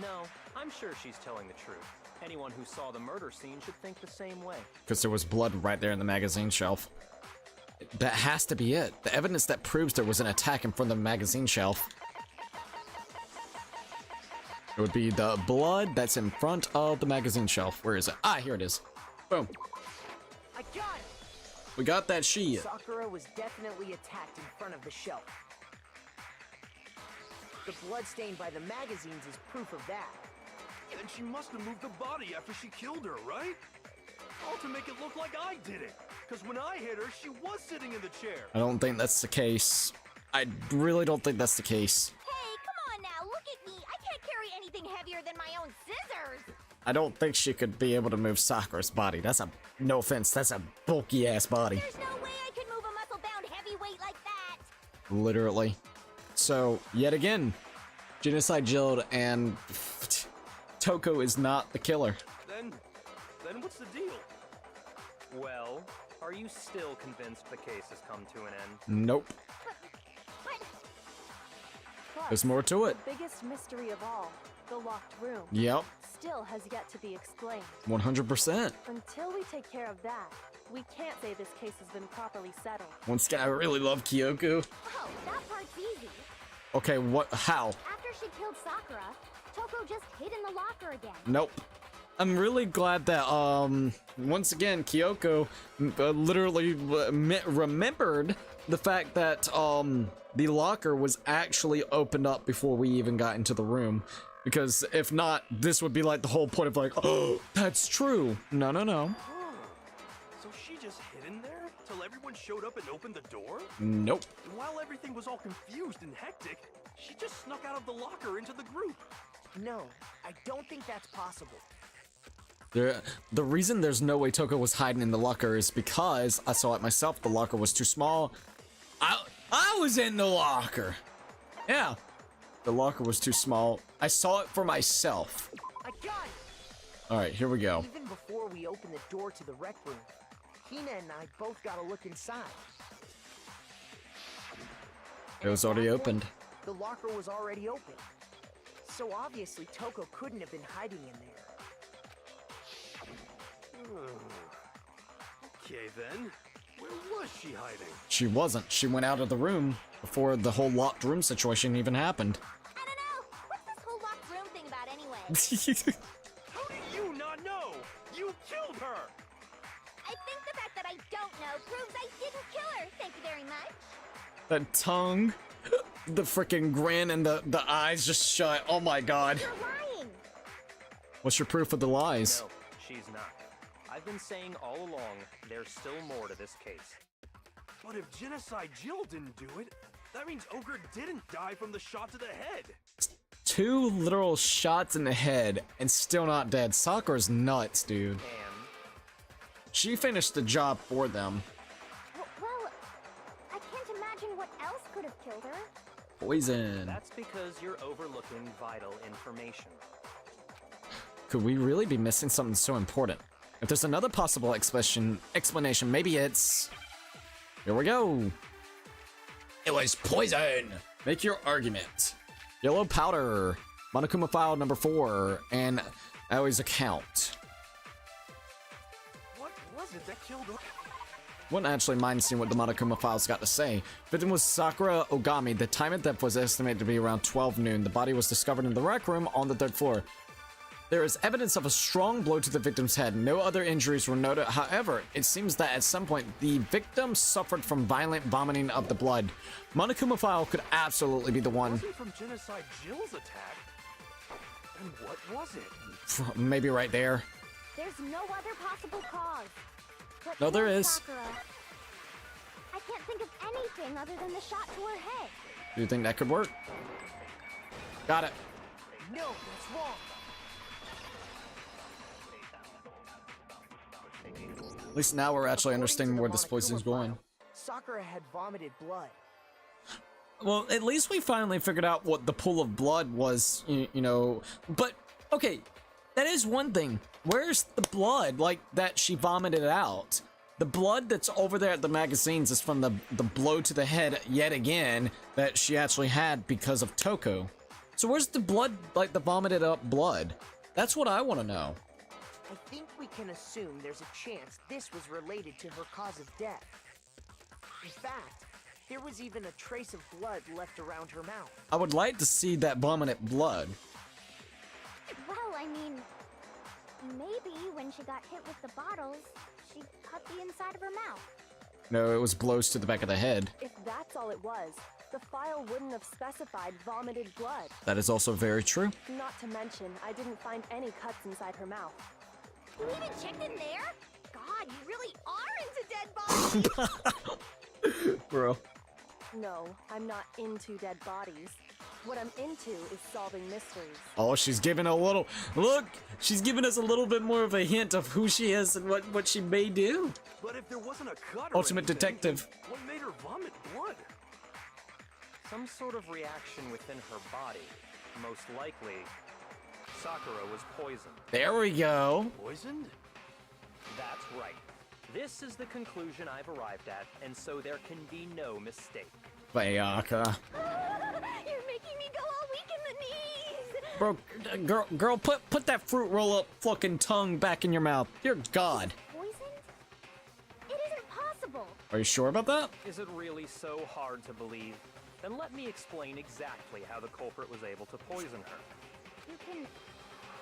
No, I'm sure she's telling the truth. Anyone who saw the murder scene should think the same way. Because there was blood right there in the magazine shelf. That has to be it. The evidence that proves there was an attack in front of the magazine shelf. It would be the blood that's in front of the magazine shelf. Where is it? Ah, here it is. Boom. I got it! We got that shit. Sakura was definitely attacked in front of the shelf. The blood stain by the magazines is proof of that. Then she must have moved the body after she killed her, right? All to make it look like I did it. Because when I hit her, she was sitting in the chair. I don't think that's the case. I really don't think that's the case. Hey, come on now, look at me. I can't carry anything heavier than my own scissors. I don't think she could be able to move Sakura's body. That's a, no offense, that's a bulky ass body. There's no way I could move a muscle-bound heavyweight like that. Literally. So, yet again, Genocide Jill and Toko is not the killer. Then what's the deal? Well, are you still convinced the case has come to an end? Nope. But Plus, There's more to it. The biggest mystery of all, the locked room, Yep, still has yet to be explained. 100%. Until we take care of that, we can't say this case has been properly settled. Once again, I really love Kyoko. oh, that part's easy. Okay, what, how? After she killed Sakura, Toko just hid in the locker again. Nope. I'm really glad that, once again, Kyoko literally remembered the fact that, the locker was actually opened up before we even got into the room. Because if not, this would be like the whole point of like, oh, that's true. No, no, no. So she just hid in there till everyone one showed up and opened the door? Nope. And while everything was all confused and hectic, she just snuck out of the locker into the group. No, I don't think that's possible. The reason there's no way Toko was hiding in the locker is because I saw it myself. The locker was too small. I was in the locker. Yeah. The locker was too small. I saw it for myself. I got it! All right, here we go. Even before we opened the door to the rec room, Hina and I both got a look inside. It was already opened. The locker was already open. So obviously Toko couldn't have been hiding in there. Okay then, where was she hiding? She wasn't. She went out of the room before the whole locked room situation even happened. I don't know. What's this whole locked room thing about anyway? How do you not know? You killed her! I think the fact that I don't know proves I didn't kill her. Thank you very much. That tongue, the freaking grin, and the eyes just shut. Oh my god. You're lying. What's your proof of the lies? No, she's not. I've been saying all along, there's still more to this case. But if Genocide Jill didn't do it, that means Ogre didn't die from the shot to the head. 2 literal shots in the head and still not dead. Sakura's nuts, dude. And She finished the job for them. Well, I can't imagine what else could have killed her. Poison. that's because you're overlooking vital information. Could we really be missing something so important? If there's another possible explanation, maybe it's... Here we go. It was poison. Make your argument. Yellow powder, Monokuma file number 4, and Aoi's account. What was it that killed her? Wouldn't actually mind seeing what the Monokuma file's got to say. Victim was Sakura Ogami. The time of death was estimated to be around 12 noon. The body was discovered in the rec room on the 3rd floor. There is evidence of a strong blow to the victim's head. No other injuries were noted. However, it seems that at some point, the victim suffered from violent vomiting of the blood. Monokuma file could absolutely be the one. Was it from Genocide Jill's attack? And what was it? Maybe right there. There's no other possible cause. But No, there poor is. Sakura. I can't think of anything other than the shot to her head. Do you think that could work? Got it. No, that's wrong. At least now we're actually understanding where this poison's going. Sakura had vomited blood. Well, at least we finally figured out what the pool of blood was, you know. But, okay, that is one thing. Where's the blood, like, that she vomited out? The blood that's over there at the magazines is from the blow to the head, yet again, that she actually had because of Toko. So where's the blood, like, the vomited up blood? That's what I want to know. I think we can assume there's a chance this was related to her cause of death. In fact, there was even a trace of blood left around her mouth. I would like to see that vomited blood. Well, I mean, maybe when she got hit with the bottles, she cut the inside of her mouth. No, it was blows to the back of the head. If that's all it was, the file wouldn't have specified vomited blood. That is also very true. Not to mention, I didn't find any cuts inside her mouth. You even checked in there? God, you really are into dead bodies. Bro. No, I'm not into dead bodies. What I'm into is solving mysteries. Oh, she's giving a little... Look! She's giving us a little bit more of a hint of who she is and what she may do. But if there wasn't a cut or Ultimate anything, detective. what made her vomit blood? Some sort of reaction within her body. Most likely, Sakura was poisoned. There we go. Poisoned? That's right. This is the conclusion I've arrived at, and so there can be no mistake. Bayaka. You're making me go all weak in the knees. Bro, girl, put that fruit roll up fucking tongue back in your mouth. Dear God. Poisoned? It isn't possible. Are you sure about that? Is it really so hard to believe? Then let me explain exactly how the culprit was able to poison her. You can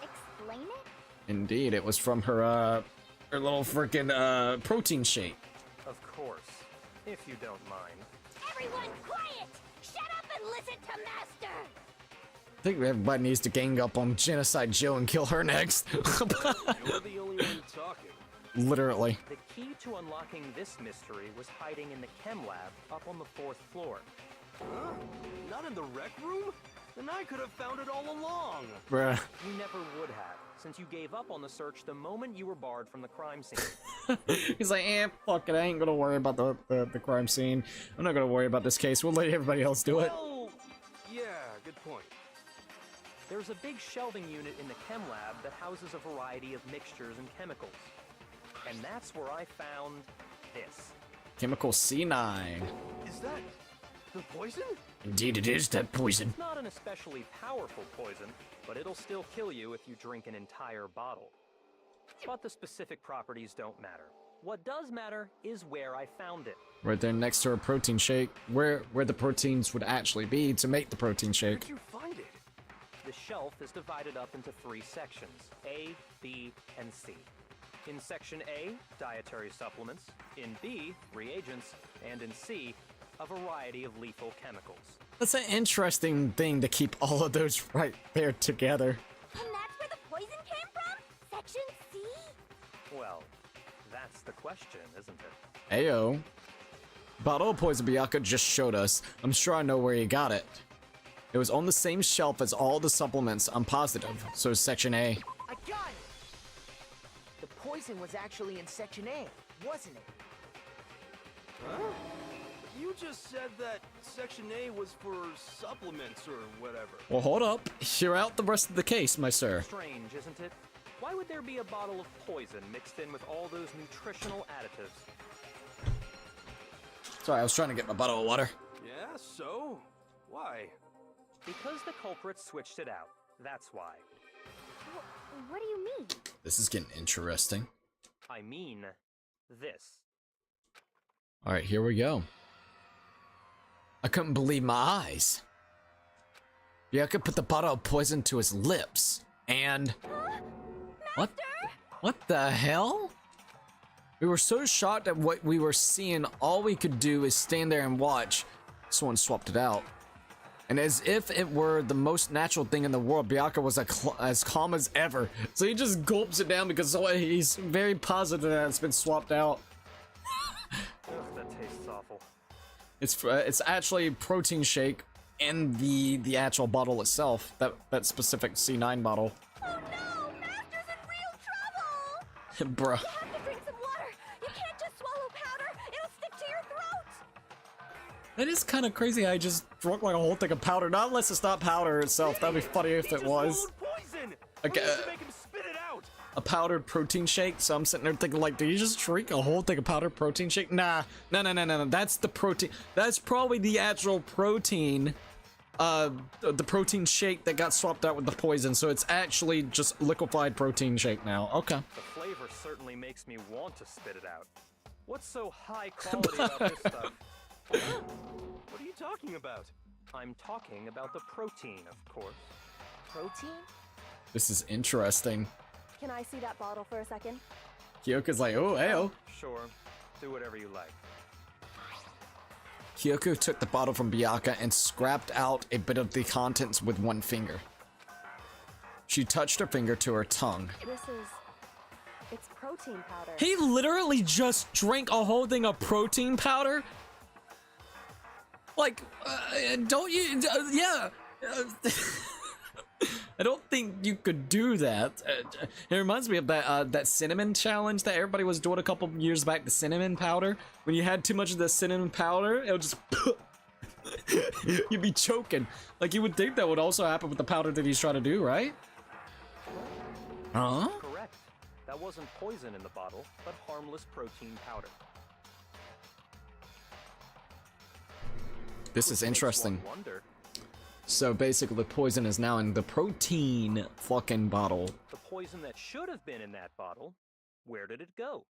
explain it? Indeed, it was from her little freaking protein shake. Of course, if you don't mind. Everyone quiet! Shut up and listen to Master! I think everybody needs to gang up on Genocide Jill and kill her next. You're the only one talking. Literally. The key to unlocking this mystery was hiding in the chem lab up on the 4th floor. Huh? Not in the rec room? Then I could have found it all along. Bruh. You never would have, since you gave up on the search the moment you were barred from the crime scene. He's like, fuck it, I ain't gonna worry about the crime scene. I'm not gonna worry about this case. We'll let everybody else do it. Well, yeah, good point. There's a big shelving unit in the chem lab that houses a variety of mixtures and chemicals. And that's where I found this. Chemical C9. Is that the poison? Indeed, it is that poison. It's not an especially powerful poison, but it'll still kill you if you drink an entire bottle. But the specific properties don't matter. What does matter is where I found it. Right there next to a protein shake, where the proteins would actually be to make the protein shake. Where'd you find it? The shelf is divided up into 3 sections, A, B, and C. In Section A, dietary supplements. In B, reagents. And in C, a variety of lethal chemicals. That's an interesting thing to keep all of those right there together. And that's where the poison came from? Section C? Well, that's the question, isn't it? Ayo. Bottle of poison Byakuya just showed us. I'm sure I know where he got it. It was on the same shelf as all the supplements, I'm positive. So it's Section A. I got it! The poison was actually in Section A, wasn't it? Huh? You just said that Section A was for supplements or whatever. Well, hold up. Hear out the rest of the case, my sir. Strange, isn't it? Why would there be a bottle of poison mixed in with all those nutritional additives? Sorry, I was trying to get my bottle of water. Yeah, so? Why? Because the culprits switched it out. That's why. What do you mean? This is getting interesting. I mean, this. All right, here we go. I couldn't believe my eyes. Byakuya put the bottle of poison to his lips, and... What? What the hell? We were so shocked at what we were seeing, all we could do is stand there and watch. Someone swapped it out. And as if it were the most natural thing in the world, Byakuya was as calm as ever. So he just gulps it down because he's very positive that it's been swapped out. Ugh, that tastes awful. It's actually protein shake in the actual bottle itself. That specific C9 bottle. Oh no! Master's in real trouble! Bruh. You have to drink some water! You can't just swallow powder! It'll stick to your throat! That is kind of crazy. I just drunk like a whole thing of powder. Not unless it's not powder itself. That'd be funny if it was. Poison. Okay. We need to make him spit it out. A powdered protein shake. So I'm sitting there thinking, like, did you just drink a whole thing of powdered protein shake? Nah. No. That's the protein. That's probably the actual protein. The protein shake that got swapped out with the poison. So it's actually just liquefied protein shake now. Okay. The flavor certainly makes me want to spit it out. What's so high quality about this stuff? What are you talking about? I'm talking about the protein, of course. Protein? This is interesting. Can I see that bottle for a second? Kyoko's like, oh, heyo. Sure, do whatever you like. Kyoko took the bottle from Byakuya and scraped out a bit of the contents with one finger. She touched her finger to her tongue. It's protein powder. He literally just drank a whole thing of protein powder? Like, don't you, yeah. I don't think you could do that. It reminds me of that cinnamon challenge that everybody was doing a couple years back, the cinnamon powder. When you had too much of the cinnamon powder, it would just... you'd be choking. Like, you would think that would also happen with the powder that he's trying to do, right? Huh? Correct. That wasn't poison in the bottle, but harmless protein powder. This is interesting. One wonder. So basically the poison is now in the protein fucking bottle. The poison that should have been in that bottle, where did it go?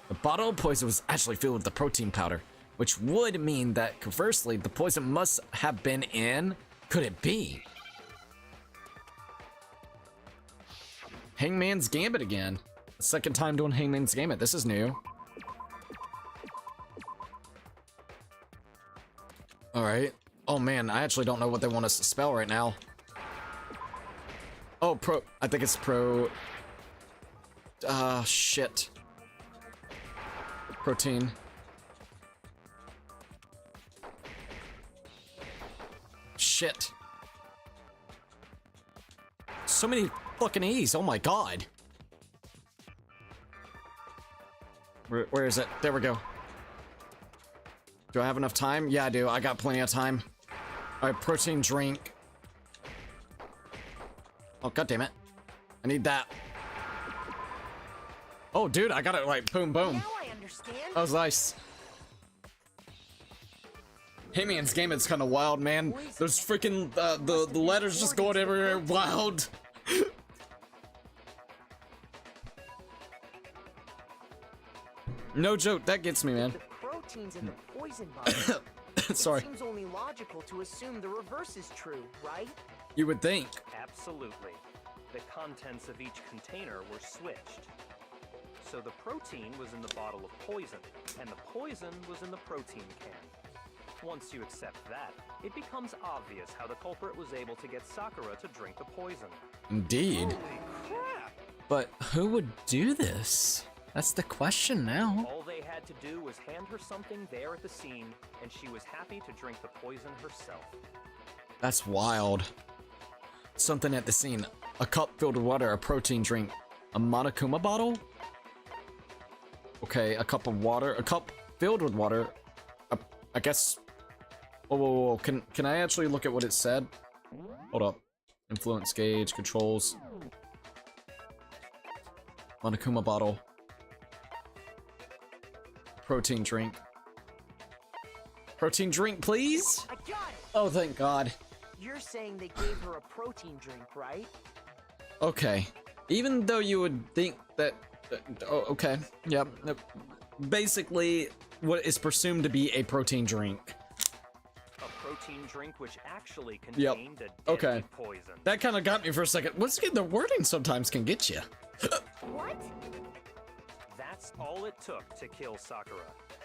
The bottle of poison was actually filled with the protein powder, which would mean that conversely the poison must have been in, could it be? Hangman's Gambit again. Second time doing Hangman's Gambit. This is new. Alright. Oh man, I actually don't know what they want us to spell right now. Oh, I think it's Shit. Protein. Shit. So many fucking E's, oh my god. Where is it? There we go. Do I have enough time? Yeah, I do. I got plenty of time. Alright, protein drink. Oh, god damn it. I need that. Oh, dude, I got it like boom, boom. Now I understand. That was nice. Hitman's game is kind of wild, man. There's freaking the letters just going everywhere, wild. No joke, that gets me, man. The proteins in the poison bottle. Sorry. It seems only logical to assume the reverse is true, right? You would think. Absolutely. The contents of each container were switched. So the protein was in the bottle of poison, and the poison was in the protein can. Once you accept that, it becomes obvious how the culprit was able to get Sakura to drink the poison. Indeed. Holy crap! But who would do this? That's the question now. All they had to do was hand her something there at the scene, and she was happy to drink the poison herself. That's wild. Something at the scene. A cup filled with water, a protein drink, a Monokuma bottle? Okay, a cup of water, a cup filled with water. I guess... Whoa. Can I actually look at what it said? Hold up. Influence gauge, controls. Monokuma bottle. Protein drink. Protein drink, please? I got it! Oh, thank God. You're saying they gave her a protein drink, right? Okay. Even though you would think that... oh, okay. Yep. Basically, what is presumed to be a protein drink. A protein drink which actually contained a deadly Okay. poison. That kind of got me for a second. Once again, the wording sometimes can get you. What? That's all it took to kill Sakura.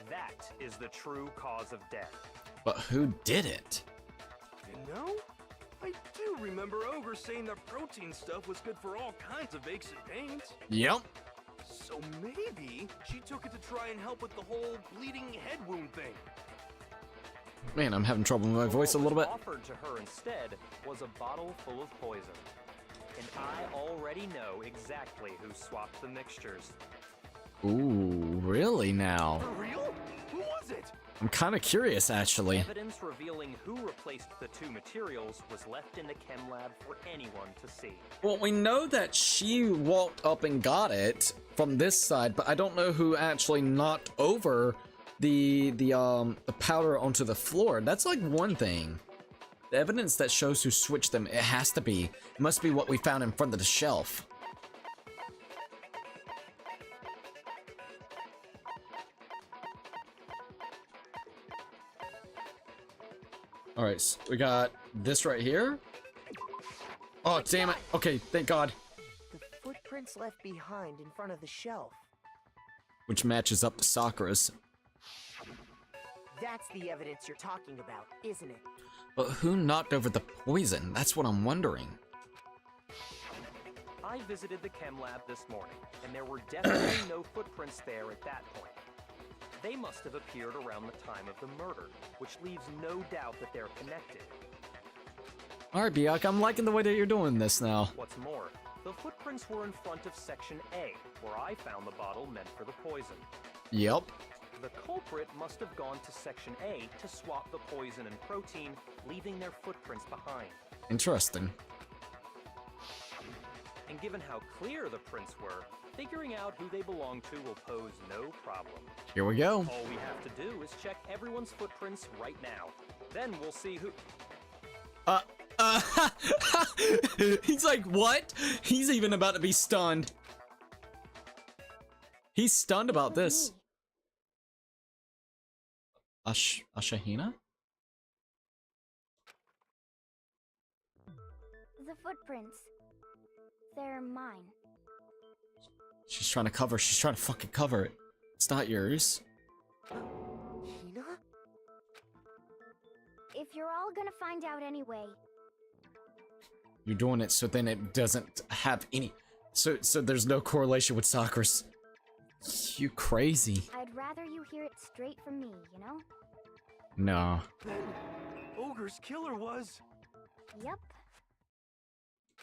That is the true cause of death. But who did it? You know, I do remember Ogre saying that protein stuff was good for all kinds of aches and pains. Yep. So maybe she took it to try and help with the whole bleeding head wound thing. Man, I'm having trouble with my voice a What little was bit. offered to her instead was a bottle full of poison. And I already know exactly who swapped the mixtures. Ooh, really now? For real? Who was it? I'm kind of curious, actually. Evidence revealing who replaced the two materials was left in the chem lab for anyone to see. Well, we know that she walked up and got it from this side, but I don't know who actually knocked over the powder onto the floor. That's like one thing. The evidence that shows who switched them, it must be what we found in front of the shelf. All right, so we got this right here. Oh, damn it. Okay, thank God. The footprints left behind in front of the shelf. Which matches up to Sakura's. That's the evidence you're talking about, isn't it? But who knocked over the poison? That's what I'm wondering. I visited the chem lab this morning, and there were definitely no footprints there at that point. They must have appeared around the time of the murder, which leaves no doubt that they're connected. Alright, Biak, I'm liking the way that you're doing this now. What's more, the footprints were in front of Section A, where I found the bottle meant for the poison. Yep. The culprit must have gone to Section A to swap the poison and protein, leaving their footprints behind. Interesting. And given how clear the prints were, figuring out who they belong to will pose no problem. Here we go. All we have to do is check everyone's footprints right now. Then we'll see who... He's like, what? He's even about to be stunned. He's stunned about this. Ashahina? The footprints. They're mine. She's trying to fucking cover it. It's not yours. Hina? If you're all gonna find out anyway, You're doing it so then it doesn't have any... So there's no correlation with Sakura's. You crazy. I'd rather you hear it straight from me, you know? No. Then Ogre's killer was... Yep.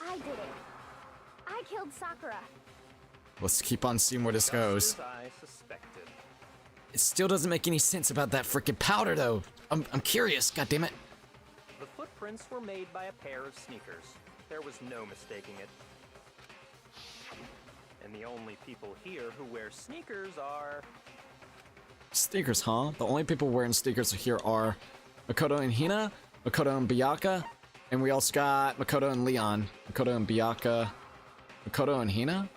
I did it. I killed Sakura. Let's keep on seeing where this goes. Just as I suspected. It still doesn't make any sense about that freaking powder, though. I'm curious. God damn it. The footprints were made by a pair of sneakers. There was no mistaking it. And the only people here who wear sneakers are... Sneakers, huh? The only people wearing sneakers here are Makoto and Hina, Makoto and Byakuya, and we also got Makoto and Leon. Makoto and Byakuya. Makoto and Hina?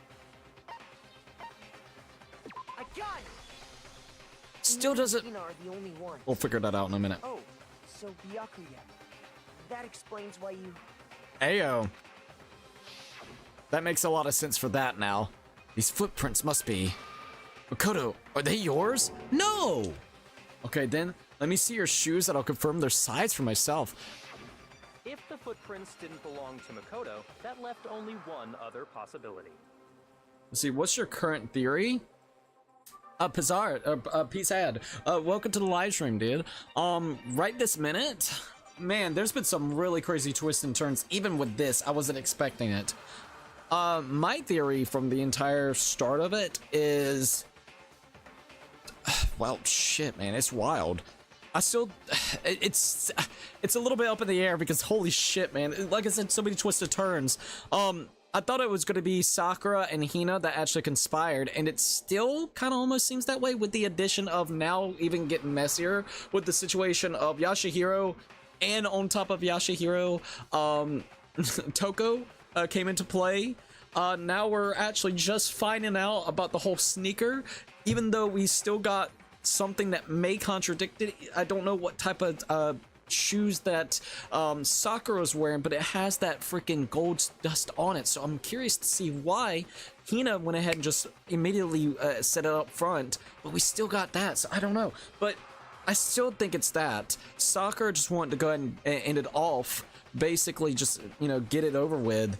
I got it! Still doesn't... Hina are the only ones. We'll figure that out in a minute. Oh, so Byakuya. That explains why you... Ayo. That makes a lot of sense for that now. These footprints must be... Makoto, are they yours? No! Okay, then, let me see your shoes that I'll confirm their size for myself. If the footprints didn't belong to Makoto, that left only one other possibility. Let's see, what's your current theory? Peace ad. Welcome to the live stream, dude. Right this minute, man, there's been some really crazy twists and turns. Even with this, I wasn't expecting it. My theory from the entire start of it is... Well, shit, man, it's wild. I still... It's a little bit up in the air because holy shit, man. Like I said, so many twisted turns. I thought it was going to be Sakura and Hina that actually conspired, and it still kind of almost seems that way with the addition of now even getting messier with the situation of Yashihiro, and on top of Yashihiro, Toko came into play. Now we're actually just finding out about the whole sneaker, even though we still got something that may contradict it. I don't know what type of shoes that Sakura's wearing, but it has that freaking gold dust on it, so I'm curious to see why Hina went ahead and just immediately set it up front, but we still got that, so I don't know. But I still think it's that Sakura just wanted to go ahead and end it off, basically just, you know, get it over with,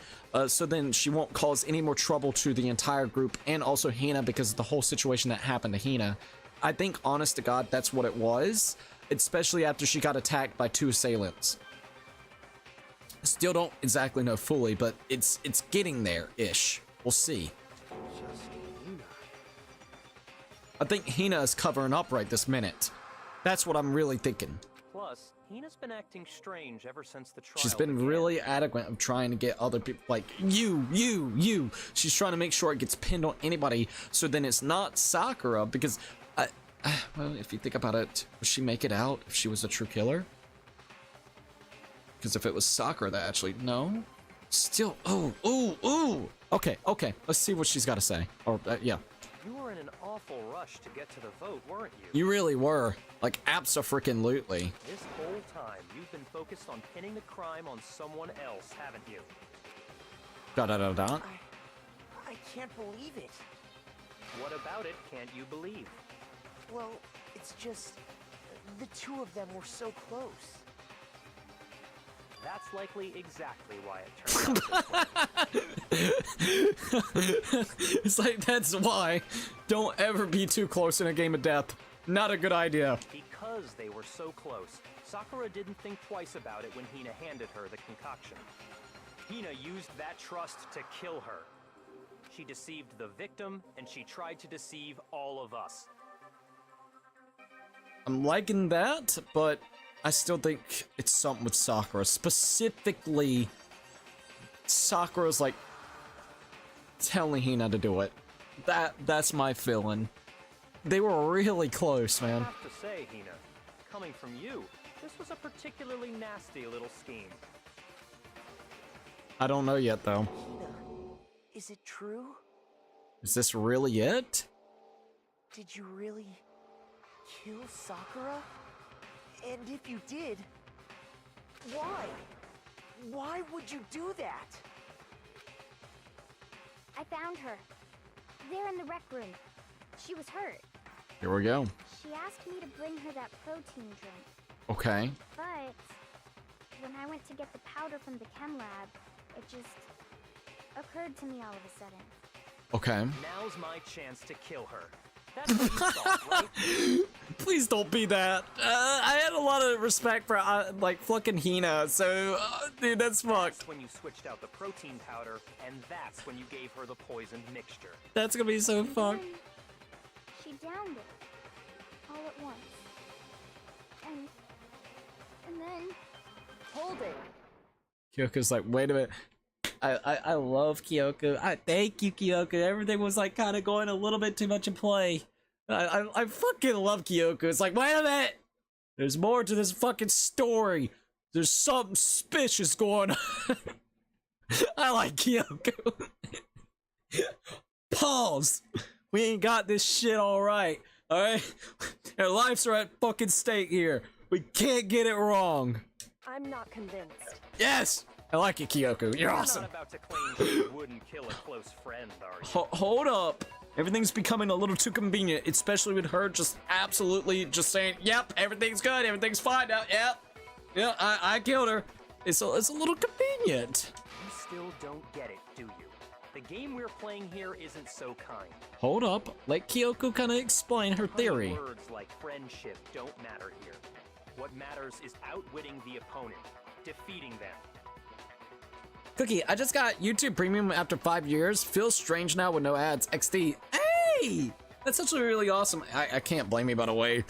so then she won't cause any more trouble to the entire group, and also Hina, because of the whole situation that happened to Hina. I think, honest to God, that's what it was, especially after she got attacked by 2 assailants. Still don't exactly know fully, but it's getting there-ish. We'll see. I think Hina is covering up right this minute. That's what I'm really thinking. Plus, Hina's been acting strange ever since the trial. She's been began. really adamant of trying to get other people, like, you. She's trying to make sure it gets pinned on anybody, so then it's not Sakura, because, well, if you think about it, would she make it out if she was a true killer? Because if it was Sakura that actually, no? Still, ooh. Okay, let's see what she's got to say. Or, yeah. You were in an awful rush to get to the vote, weren't you? You really were. Like, abso-freaking-lutely. This whole time, you've been focused on pinning the crime on someone else, haven't you? Da-da-da-da. I can't believe it. What about it can't you believe? Well, it's just... the 2 of them were so close. That's likely exactly why it turned out this way. It's like, that's why. Don't ever be too close in a game of death. Not a good idea. Because they were so close, Sakura didn't think twice about it when Hina handed her the concoction. Hina used that trust to kill her. She deceived the victim, and she tried to deceive all of us. I'm liking that, but I still think it's something with Sakura. Specifically, Sakura's like telling Hina to do it. That's my feeling. They were really close, man. I have to say, Hina, coming from you, this was a particularly nasty little scheme. I don't know yet, though. Hina, is it true? Is this really it? Did you really kill Sakura? And if you did, why? Why would you do that? I found her. There in the rec room. She was hurt. Here we go. She asked me to bring her that protein drink. Okay. But when I went to get the powder from the chem lab, it just occurred to me all of a sudden. Okay. Now's my chance to kill her. That's what you thought, right? Please don't be that. I had a lot of respect for like fucking Hina, so dude, that's fucked. That's when you switched out the protein powder, and that's when you gave her the poisoned mixture. That's gonna be so fucked. Then she downed it all at once. And then Hold it. Kyoko's like, wait a minute. I love Kyoko. Thank you, Kyoko. Everything was like kind of going a little bit too much in play. I fucking love Kyoko. It's like, wait a minute. There's more to this fucking story. There's something suspicious going on. I like Kyoko. Pause. We ain't got this shit all right. All right. Our lives are at fucking stake here. We can't get it wrong. I'm not convinced. Yes. I like it, Kyoko. You're awesome. Not about to claim you wouldn't kill a close friend, are you? Hold up. Everything's becoming a little too convenient, especially with her just absolutely just saying, yep, everything's good, everything's fine now, yep. Yeah, I killed her. It's a little convenient. You still don't get it, do you? The game we're playing here isn't so kind. Hold up. Let Kyoko kind of explain her theory. Words like friendship don't matter here. What matters is outwitting the opponent, defeating them. Cookie, I just got YouTube Premium after 5 years. Feels strange now with no ads. XD. Hey! That's actually really awesome. I can't blame you, by the way.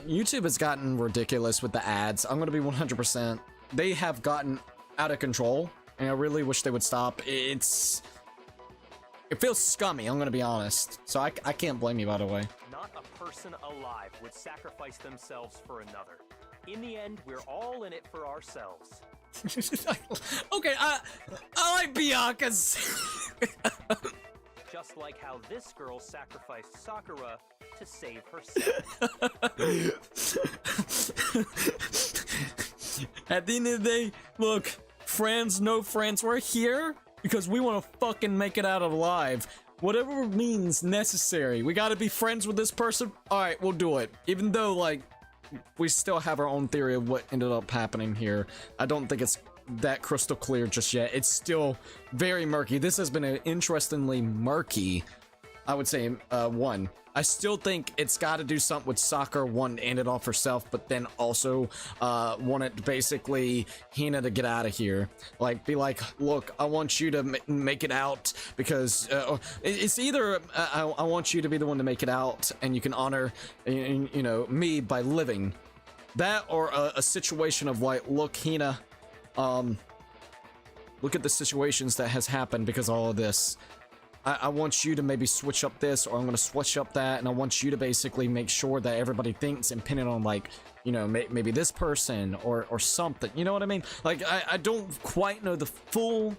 YouTube has gotten ridiculous with the ads. I'm gonna be 100%. They have gotten out of control, and I really wish they would stop. It feels scummy, I'm gonna be honest. So I can't blame you, by the way. Not a person alive would sacrifice themselves for another. In the end, we're all in it for ourselves. Okay, I like Bianca's. Just like how this girl sacrificed Sakura to save herself. At the end of the day, look, friends, no friends, we're here because we want to fucking make it out alive. Whatever means necessary. We gotta be friends with this person. Alright, we'll do it. Even though, like, we still have our own theory of what ended up happening here. I don't think it's that crystal clear just yet. It's still very murky. This has been an interestingly murky, I would say, one. I still think it's got to do something with Sakura wanting to end it off herself, but then also wanted basically Hina to get out of here. Like, be like, look, I want you to make it out because it's either I want you to be the one to make it out and you can honor, you know, me by living. That or a situation of like, look, Hina, look at the situations that has happened because of all of this. I want you to maybe switch up this, or I'm going to switch up that, and I want you to basically make sure that everybody thinks and pin it on, like, you know, maybe this person or something. You know what I mean? Like, I don't quite know the full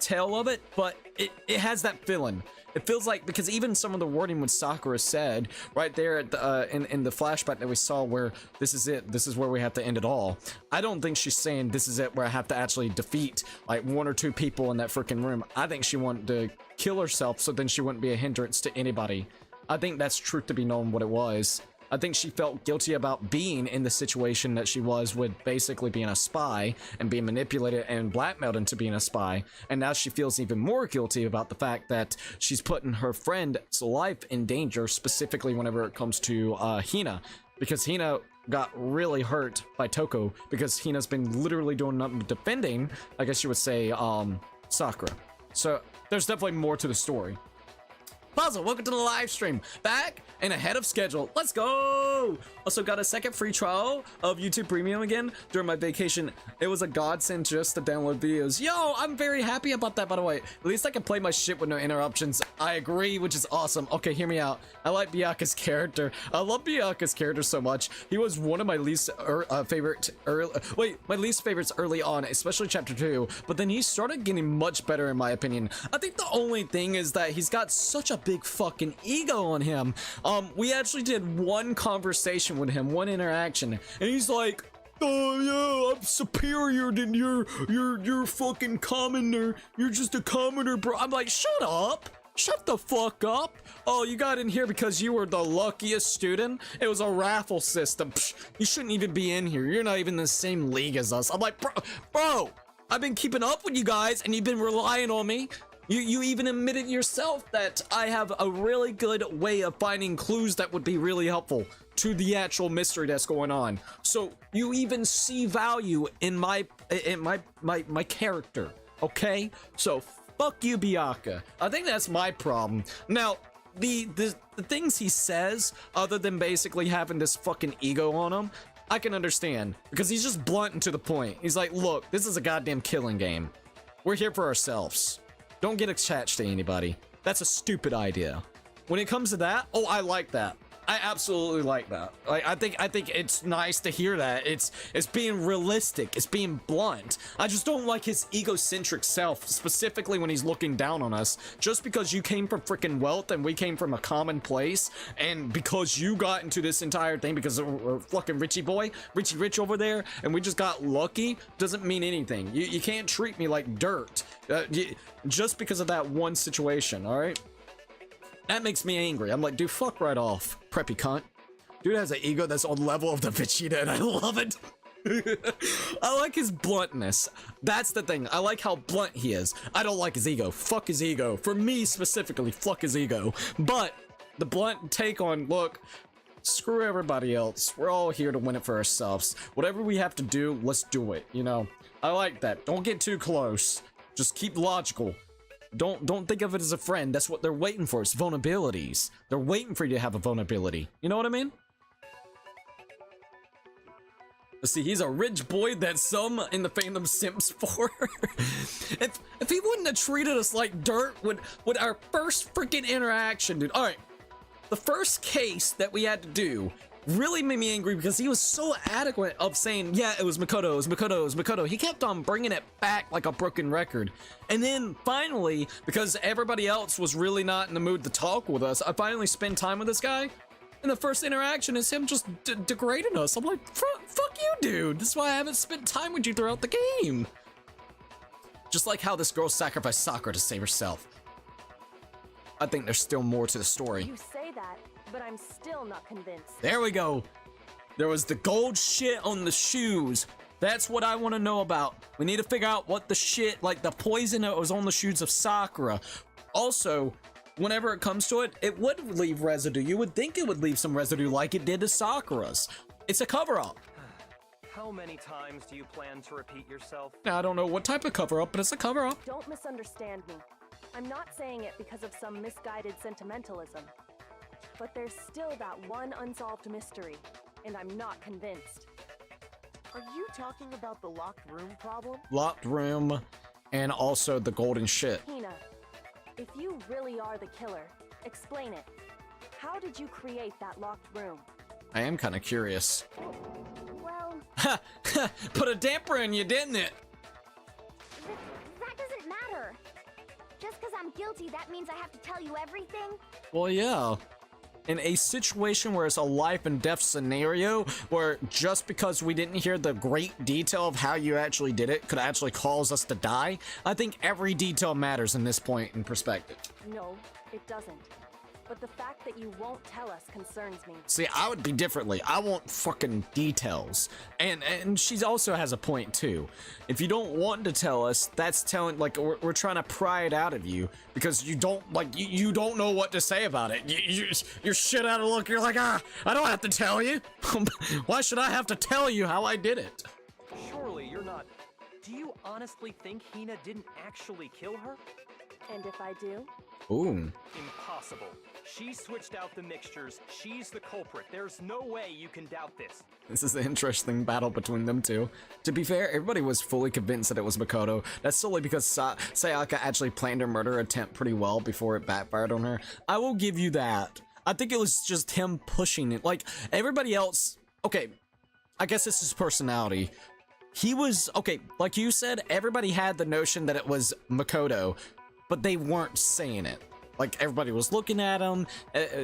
tale of it, but it has that feeling. It feels like, because even some of the wording what Sakura said right there at the, in the flashback that we saw where this is it, this is where we have to end it all. I don't think she's saying this is it where I have to actually defeat like 1 or 2 people in that freaking room. I think she wanted to kill herself so then she wouldn't be a hindrance to anybody. I think that's truth to be known what it was. I think she felt guilty about being in the situation that she was with basically being a spy and being manipulated and blackmailed into being a spy. And now she feels even more guilty about the fact that she's putting her friend's life in danger, specifically whenever it comes to Hina. Because Hina got really hurt by Toko because Hina's been literally doing nothing but defending, I guess you would say, Sakura. So there's definitely more to the story. Puzzle, welcome to the live stream. Back and ahead of schedule. Let's go! Also got a second free trial of YouTube Premium again during my vacation. It was a godsend just to download videos. Yo, I'm very happy about that, by the way. At least I can play my shit with no interruptions. I agree, which is awesome. Okay, hear me out. I like Byaku's character. I love Byaku's character so much. He was one of my least favorite my least favorites early on, especially chapter 2, but then he started getting much better in my opinion. I think the only thing is that he's got such a big fucking ego on him. We actually did one conversation with him, one interaction, and he's like, oh yeah, I'm superior than you're fucking commoner. You're just a commoner, bro. I'm like, shut up. Shut the fuck up. Oh, you got in here because you were the luckiest student? It was a raffle system. Psh, you shouldn't even be in here. You're not even in the same league as us. I'm like, bro, I've been keeping up with you guys, and you've been relying on me. You even admitted yourself that I have a really good way of finding clues that would be really helpful to the actual mystery that's going on. So you even see value in my character, okay? So fuck you, Bianca. I think that's my problem. Now, the things he says, other than basically having this fucking ego on him, I can understand, because he's just blunt and to the point. He's like, look, this is a goddamn killing game. We're here for ourselves. Don't get attached to anybody. That's a stupid idea. When it comes to that, oh, I like that. I absolutely like that. I think it's nice to hear that. It's being realistic. It's being blunt. I just don't like his egocentric self, specifically when he's looking down on us. Just because you came from freaking wealth and we came from a common place, and because you got into this entire thing because of fucking Richie Rich over there, and we just got lucky, doesn't mean anything. You can't treat me like dirt just because of that one situation. All right. That makes me angry. I'm like, dude, fuck right off, preppy cunt. Dude has an ego that's on level of the Vegeta, and I love it. I like his bluntness. That's the thing. I like how blunt he is. I don't like his ego. Fuck his ego. For me specifically, fuck his ego. But the blunt take on, look, screw everybody else. We're all here to win it for ourselves. Whatever we have to do, let's do it, you know? I like that. Don't get too close. Just keep logical. Don't think of it as a friend. That's what they're waiting for. It's vulnerabilities. They're waiting for you to have a vulnerability. You know what I mean? Let's see, he's a rich boy that some in the fandom simps for. if he wouldn't have treated us like dirt with our first freaking interaction, dude. All right, the first case that we had to do really made me angry because he was so adequate of saying, yeah, it was Makoto, it was Makoto, it was Makoto. He kept on bringing it back like a broken record. And then finally, because everybody else was really not in the mood to talk with us, I finally spent time with this guy. And the first interaction is him just degrading us. I'm like, fuck you, dude. This is why I haven't spent time with you throughout the game. Just like how this girl sacrificed Sakura to save herself. I think there's still more to the story. You say that, but I'm still not convinced. There we go. There was the gold shit on the shoes. That's what I want to know about. We need to figure out what the shit, like the poison that was on the shoes of Sakura. Also, whenever it comes to it, it would leave residue. You would think it would leave some residue like it did to Sakura's. It's a cover-up. How many times do you plan to repeat yourself? Now, I don't know what type of cover-up, but it's a cover-up. Don't misunderstand me. I'm not saying it because of some misguided sentimentalism. But there's still that one unsolved mystery, and I'm not convinced. Are you talking about the locked room problem? Locked room, and also the golden shit. Hina, if you really are the killer, explain it. How did you create that locked room? I am kind of curious. Well, Ha! Put a damper in you, didn't it? that doesn't matter. Just because I'm guilty, that means I have to tell you everything? Well, yeah. In a situation where it's a life and death scenario, where just because we didn't hear the great detail of how you actually did it could actually cause us to die, I think every detail matters in this point in perspective. No, it doesn't. But the fact that you won't tell us concerns me. See, I would be differently. I want fucking details. And she also has a point too. If you don't want to tell us, that's telling, like, we're trying to pry it out of you because you don't, like, you don't know what to say about it. You're shit out of luck. You're like, I don't have to tell you. Why should I have to tell you how I did it? Surely you're not... Do you honestly think Hina didn't actually kill her? And if I do? Ooh. Impossible. She switched out the mixtures. She's the culprit. There's no way you can doubt this. This is an interesting battle between them two. To be fair, everybody was fully convinced that it was Makoto. That's solely because Sayaka actually planned her murder attempt pretty well before it backfired on her. I will give you that. I think it was just him pushing it. Like, everybody else... Okay, I guess it's his personality. He was... Okay, like you said, everybody had the notion that it was Makoto, but they weren't saying it. Like, everybody was looking at him.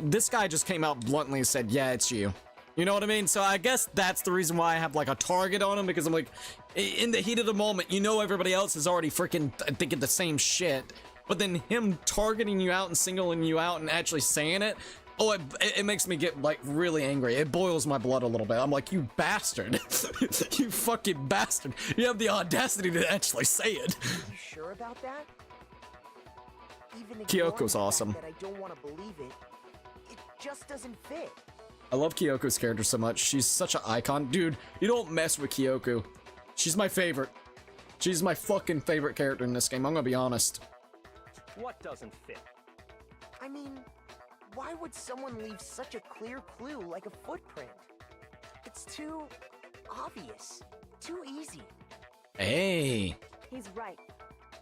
This guy just came out bluntly and said, yeah, it's you. You know what I mean? So I guess that's the reason why I have, like, a target on him, because I'm like, in the heat of the moment, you know everybody else is already freaking thinking the same shit. But then him targeting you out and singling you out and actually saying it, Oh, it makes me get, like, really angry. It boils my blood a little bit. I'm like, you bastard. You fucking bastard. You have the audacity to actually say it. Are you sure about that? Even Kyoko's ignoring the awesome. fact that I don't want to believe it. It just doesn't fit. I love Kyoko's character so much. She's such an icon. Dude, you don't mess with Kyoko. She's my favorite. She's my fucking favorite character in this game. I'm gonna be honest. What doesn't fit? I mean, why would someone leave such a clear clue like a footprint? It's too obvious. Too easy. Hey. He's right.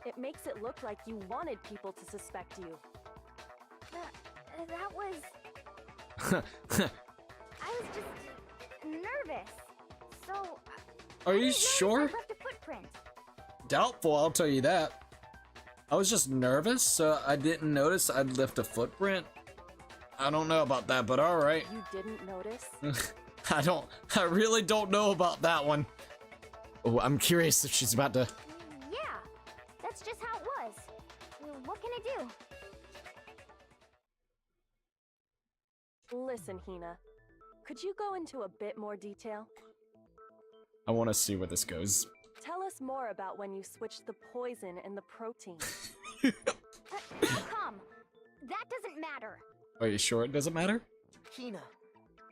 It makes it look like you wanted people to suspect you. That was... I was just nervous. So... Are I you didn't notice sure? I left a footprint. Doubtful, I'll tell you that. I was just nervous, so I didn't notice I'd left a footprint. I don't know about that, but alright. You didn't notice? I really don't know about that one. Oh, I'm curious if she's about to... Yeah, that's just how it was. What can I do? Listen, Hina. Could you go into a bit more detail? I want to see where this goes. Tell us more about when you switched the poison and the protein. How come? That doesn't matter. Are you sure it doesn't matter? Hina,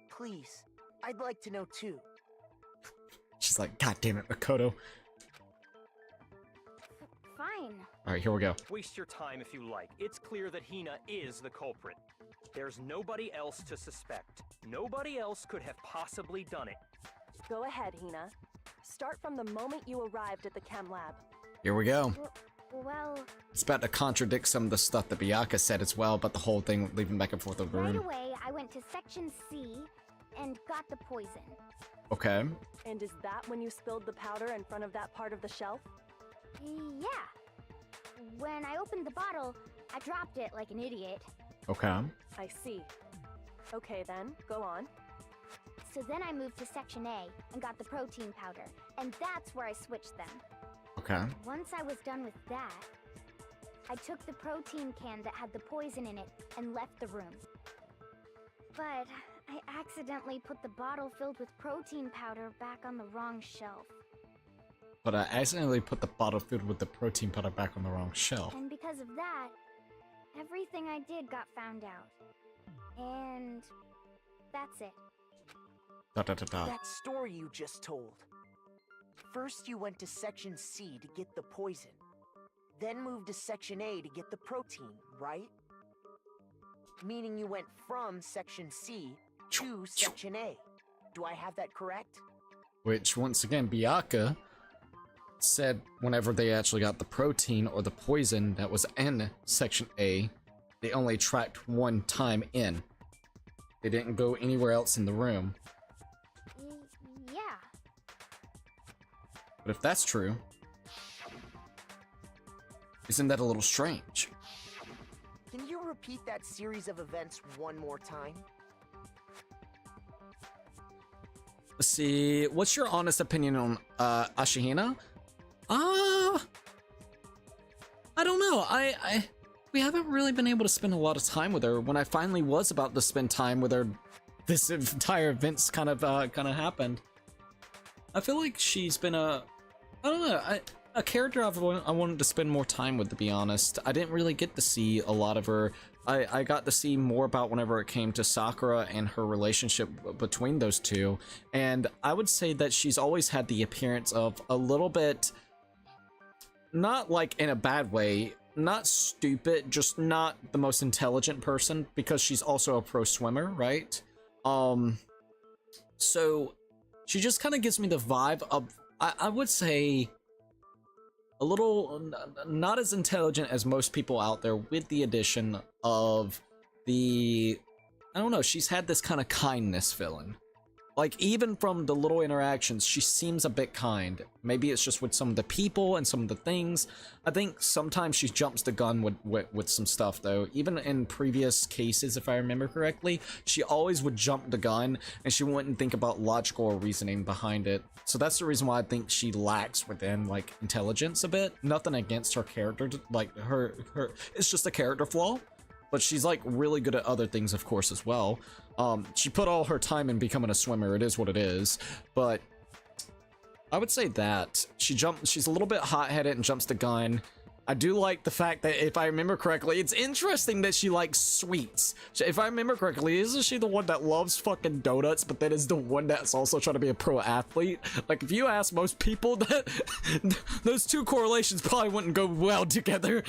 please. I'd like to know too. She's like, God damn it, Makoto. Fine. Alright, here we go. Waste your time if you like. It's clear that Hina is the culprit. There's nobody else to suspect. Nobody else could have possibly done it. Go ahead, Hina. Start from the moment you arrived at the chem lab. Here we go. Well, It's about to contradict some of the stuff that Byakuya said as well about the whole thing leaving back and forth of the right room. away I went to section C and got the poison. Okay. And is that when you spilled the powder in front of that part of the shelf? Yeah. When I opened the bottle, I dropped it like an idiot. Okay. I see. Okay then, go on. So then I moved to section A and got the protein powder, and that's where I switched them. Okay. Once I was done with that, I took the protein can that had the poison in it and left the room. But I accidentally put the bottle filled with protein powder back on the wrong shelf. But I accidentally put the bottle filled with the protein powder back on the wrong shelf. And because of that, everything I did got found out. And that's it. Dot, dot, dot, dot. That story you just told. First you went to section C to get the poison. Then moved to section A to get the protein, right? Meaning you went from section C to section A. Do I have that correct? Which, once again, Byakuya said whenever they actually got the protein or the poison that was in section A, they only tracked one time in. They didn't go anywhere else in the room. Yeah. But if that's true, isn't that a little strange? Can you repeat that series of events one more time? Let's see, what's your honest opinion on Ashihina? I don't know. We haven't really been able to spend a lot of time with her. When I finally was about to spend time with her, this entire event's kind of happened. I feel like she's been I don't know, a character I wanted to spend more time with, to be honest. I didn't really get to see a lot of her. I got to see more about whenever it came to Sakura and her relationship between those two. And I would say that she's always had the appearance of a little bit, not like in a bad way, not stupid, just not the most intelligent person, because she's also a pro swimmer, right? So she just kind of gives me the vibe of, I would say, a little not as intelligent as most people out there, with the addition of the, I don't know, she's had this kind of kindness feeling. Like, even from the little interactions, she seems a bit kind. Maybe it's just with some of the people and some of the things. I think sometimes she jumps the gun with some stuff, though. Even in previous cases, if I remember correctly, she always would jump the gun, and she wouldn't think about logical or reasoning behind it. So that's the reason why I think she lacks within, like, intelligence a bit. Nothing against her character, like, her it's just a character flaw. but she's like really good at other things, of course, as well. She put all her time in becoming a swimmer. It is what it is. But I would say that she's a little bit hot-headed and jumps the gun. I do like the fact that, if I remember correctly, it's interesting that she likes sweets. If I remember correctly, isn't she the one that loves fucking donuts, but then is the one that's also trying to be a pro athlete? Like, if you ask most people, that those two correlations probably wouldn't go well together.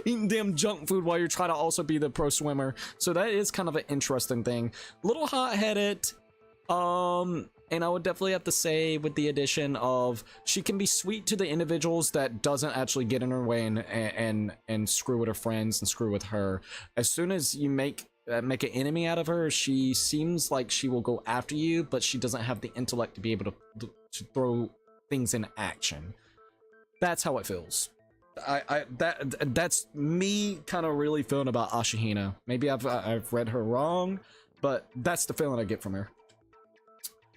Eating damn junk food while you're trying to also be the pro swimmer. So that is kind of an interesting thing. A little hot-headed. And I would definitely have to say, with the addition of, she can be sweet to the individuals that doesn't actually get in her way and screw with her friends and screw with her. As soon as you make an enemy out of her, she seems like she will go after you, but she doesn't have the intellect to be able to throw things in action. That's how it feels. That's me kind of really feeling about Ashihina. Maybe I've read her wrong, but that's the feeling I get from her.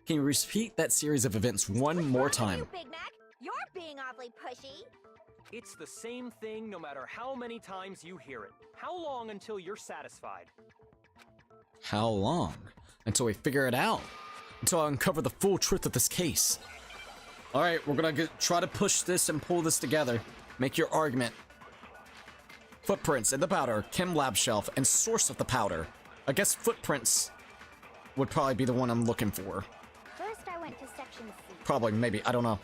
Can you repeat that series of events one more time? You, Big Mac? You're being awfully pushy. It's the same thing no matter how many times you hear it. How long until you're satisfied? How long? Until we figure it out. Until I uncover the full truth of this case. Alright, we're gonna try to push this and pull this together. Make your argument. Footprints in the powder, chem lab shelf, and source of the powder. I guess footprints would probably be the one I'm looking for. First, I went to section C. Probably, maybe, I don't know.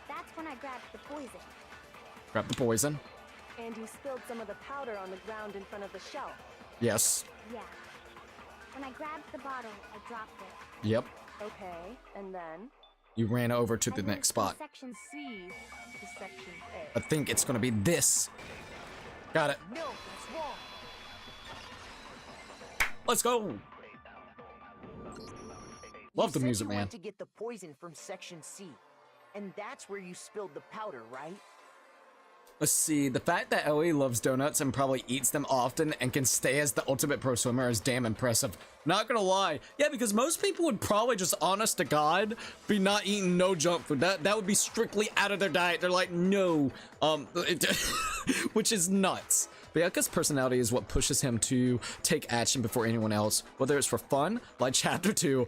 That's when I grabbed the poison. Grab the poison. And you spilled some of the powder on the ground in front of the shelf. Yes. Yeah. When I grabbed the bottle, I dropped it. Yep. Okay, and then? You ran over to the I next moved from spot. Section C to section A. I think it's gonna be this. Got it. No, that's wrong. Let's go. Love the music, you man. went to get the poison from section C, and that's where you spilled the powder, right? Let's see, the fact that Ellie loves donuts and probably eats them often and can stay as the ultimate pro swimmer is damn impressive. Not gonna lie. Yeah, because most people would probably just, honest to God, be not eating no junk food. That would be strictly out of their diet. They're like, no. Which is nuts. But yeah, because personality is what pushes him to take action before anyone else, whether it's for fun, like Chapter 2,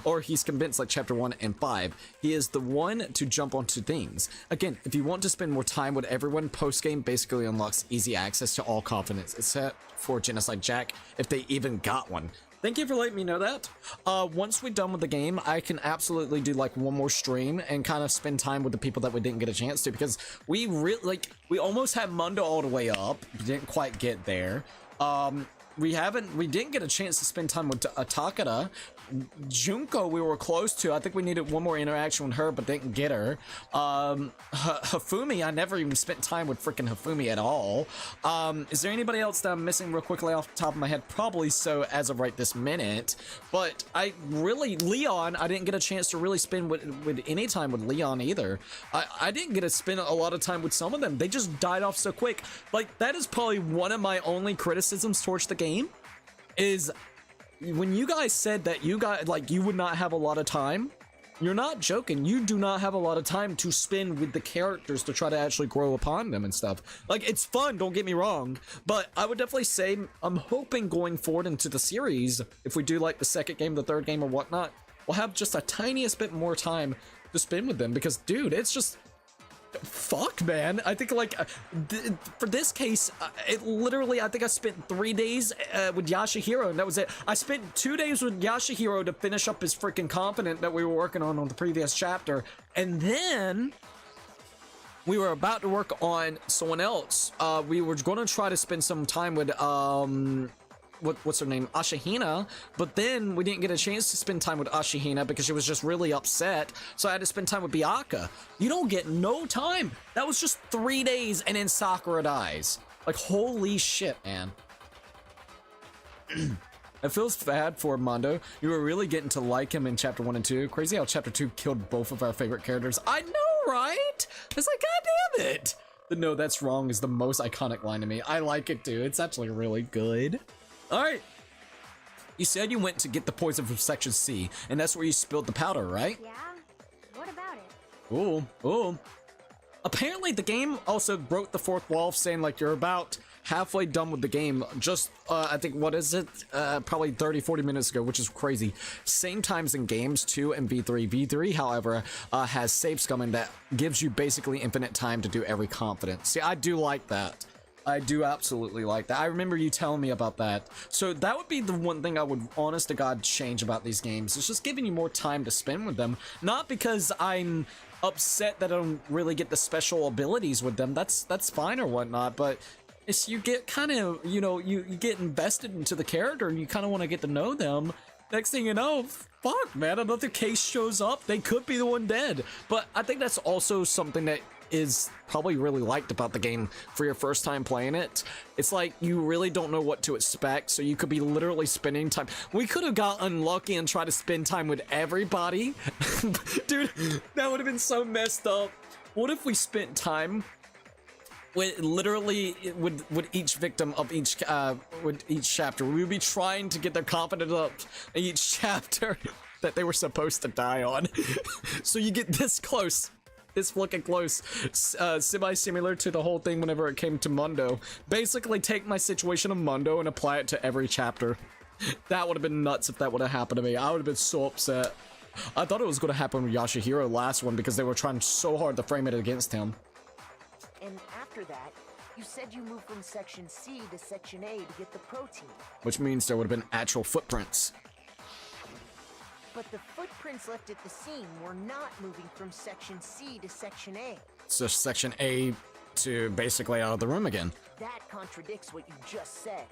or he's convinced, like Chapter 1 and 5. He is the one to jump onto things. Again, if you want to spend more time with everyone, post-game basically unlocks easy access to all confidence, except for Genocide Jack, if they even got one. Thank you for letting me know that. Once we're done with the game, I can absolutely do like one more stream and kind of spend time with the people that we didn't get a chance to, because we we almost had Mundo all the way up, didn't quite get there. We didn't get a chance to spend time with Takada. Junko we were close to. I think we needed one more interaction with her, but didn't get her. Hifumi, I never even spent time with freaking Hifumi at all. Is there anybody else that I'm missing real quickly off the top of my head? Probably so as of right this minute. But Leon, I didn't get a chance to really spend with any time with Leon either. I didn't get to spend a lot of time with some of them. They just died off so quick. Like, that is probably one of my only criticisms towards the game, is when you guys said that you would not have a lot of time, you're not joking. You do not have a lot of time to spend with the characters to try to actually grow upon them and stuff. Like, it's fun, don't get me wrong, but I would definitely say I'm hoping going forward into the series, if we do like the second game, the third game, or whatnot, we'll have just a tiniest bit more time to spend with them, because dude, it's just fuck, man. I think like for this case, it literally, I think I spent 3 days with Yashihiro, and that was it. I spent 2 days with Yashihiro to finish up his freaking confident that we were working on the previous chapter, and then we were about to work on someone else. We were going to try to spend some time with what's her name, Ashihina, but then we didn't get a chance to spend time with Ashihina because she was just really upset, so I had to spend time with Byakuya. You don't get no time. That was just 3 days, and then Sakura dies. Like, holy shit, man. It feels bad for Mondo. You were really getting to like him in Chapter 1 and 2. Crazy how Chapter 2 killed both of our favorite characters. I know, right? It's like, god damn it. The "no, that's wrong" is the most iconic line to me. I like it too. It's actually really good. Alright, you said you went to get the poison from Section C, and that's where you spilled the powder, right? Yeah? What about it? Ooh. Apparently the game also broke the fourth wall, saying like you're about halfway done with the game just, I think, what is it? Probably 30-40 minutes ago, which is crazy. Same times in games 2 and V3. V3, however, has save scumming that gives you basically infinite time to do every confidence. See, I do like that. I do absolutely like that. I remember you telling me about that. So that would be the one thing I would, honest to God, change about these games. It's just giving you more time to spend with them. Not because I'm upset that I don't really get the special abilities with them. That's fine or whatnot, but it's, you get kind of, you know, you get invested into the character and you kind of want to get to know them. Next thing you know, fuck, man, another case shows up. They could be the one dead. But I think that's also something that is probably really liked about the game for your first time playing it. It's like you really don't know what to expect, so you could be literally spending time. We could have got unlucky and tried to spend time with everybody. Dude, that would have been so messed up. What if we spent time with literally with each victim of each with each chapter? We would be trying to get their confidence up in each chapter that they were supposed to die on. So you get this close. It's looking close, semi-similar to the whole thing whenever it came to Mundo. Basically take my situation of Mundo and apply it to every chapter. That would have been nuts if that would have happened to me. I would have been so upset. I thought it was going to happen with Yashihiro last one because they were trying so hard to frame it against him. And after that, you said you moved from Section C to Section A to get the protein. Which means there would have been actual footprints. But the footprints left at the scene were not moving from Section C to Section A. So Section A to basically out of the room again. That contradicts what you just said.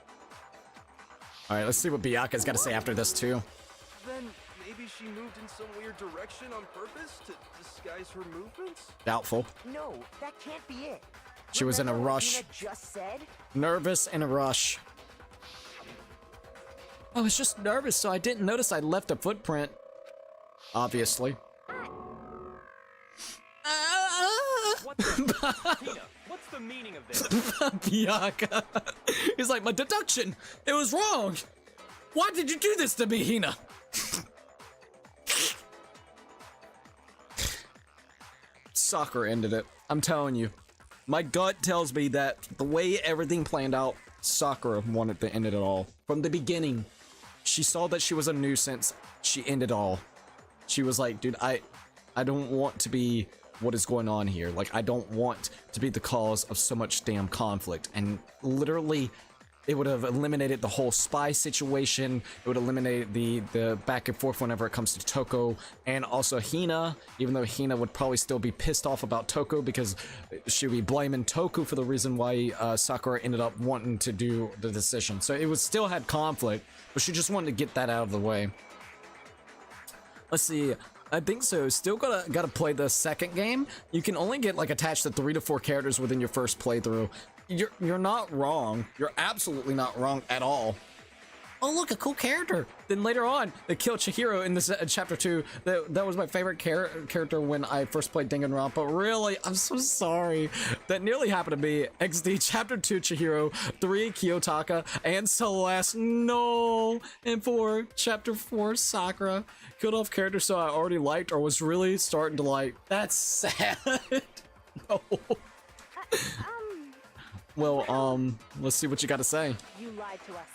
Alright, let's see what Byaku's got to say after this too. Then maybe she moved in some weird direction on purpose to disguise her movements? Doubtful. No, that can't be it. She was in a Remember what rush. Hina just said? Nervous in a rush. I was just nervous, so I didn't notice I left a footprint. Obviously. What the? Hina, what's the meaning of this? Byaku. He's like, my deduction! It was wrong! Why did you do this to me, Hina? Sakura ended it. I'm telling you. My gut tells me that the way everything planned out, Sakura wanted to end it all. From the beginning, she saw that she was a nuisance. She ended all. She was like, dude, I don't want to be what is going on here. Like, I don't want to be the cause of so much damn conflict. And literally, it would have eliminated the whole spy situation. It would eliminate the back and forth whenever it comes to Toko and also Hina, even though Hina would probably still be pissed off about Toko because she would be blaming Toko for the reason why Sakura ended up wanting to do the decision. So it was still had conflict, but she just wanted to get that out of the way. Let's see. I think so. Still gotta play the second game. You can only get like attached to 3 to 4 characters within your first playthrough. You're not wrong. You're absolutely not wrong at all. Oh, look, a cool character. Then later on, they kill Chihiro in this chapter 2. That was my favorite character when I first played Danganronpa. Really, I'm so sorry. That nearly happened to me. XD chapter 2 Chihiro, 3 Kiyotaka, and Celeste. No. And 4 chapter 4 Sakura. Killed off characters so I already liked or was really starting to like. That's sad. No. Well, let's see what you got to say. You lied to us.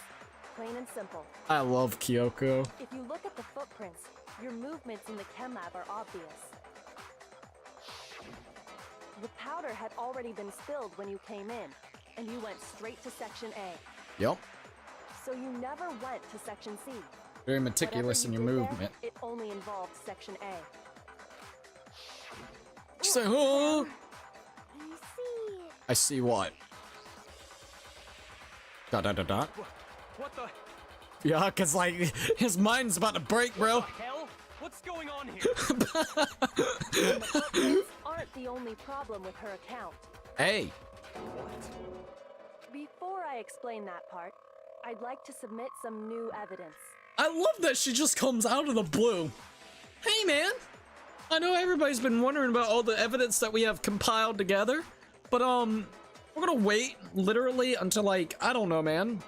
Plain and simple. I love Kyoko. If you look at the footprints, your movements in the chem lab are obvious. The powder had already been spilled when you came in, and you went straight to Section A. Yep. So you never went to Section C. Very meticulous in your Whatever you did movement. there, it only involved Section A. She's like, oh, I see. I see what? Dot dot dot dot. What the? Yeah, cause like his mind's about to break, bro. What the hell? What's going on here? The footprints aren't the only problem with her account. Hey, Before I explain that part, I'd like to submit some new evidence. I love that she just comes out of the blue. Hey, man. I know everybody's been wondering about all the evidence that we have compiled together, but we're gonna wait literally until like, I don't know, man,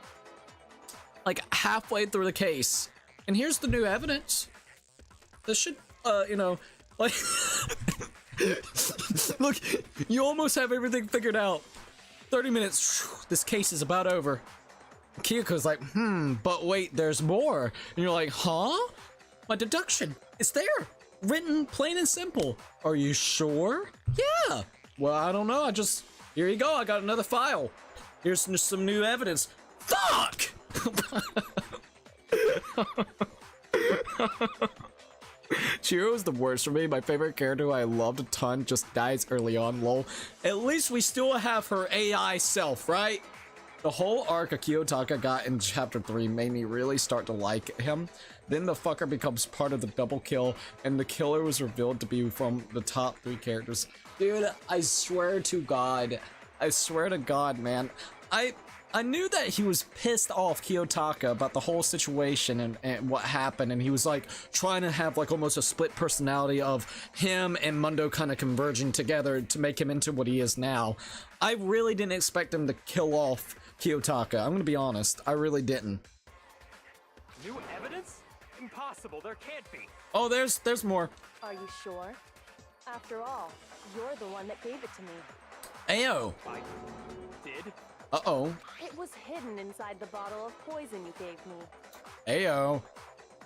like halfway through the case. And here's the new evidence. This should, you know, like, look, you almost have everything figured out. 30 minutes. This case is about over. Kyoko's like, but wait, there's more. And you're like, huh? My deduction. It's there. Written plain and simple. Are you sure? Yeah. Well, I don't know. Here you go. I got another file. Here's some new evidence. Fuck! Chihiro's the worst for me. My favorite character who I loved a ton just dies early on, lol. At least we still have her AI self, right? The whole arc of Kiyotaka got in chapter 3 made me really start to like him. Then the fucker becomes part of the double kill, and the killer was revealed to be from the top 3 characters. Dude, I swear to God, man. I knew that he was pissed off Kiyotaka about the whole situation and what happened, and he was like trying to have like almost a split personality of him and Mundo kind of converging together to make him into what he is now. I really didn't expect him to kill off Kiyotaka. I'm gonna be honest, I really didn't. New evidence? Impossible, there can't be. Oh, there's more. Are you sure? After all, you're the one that gave it to me. Ayo. I did? Uh-oh. It was hidden inside the bottle of poison you gave me. Ayo.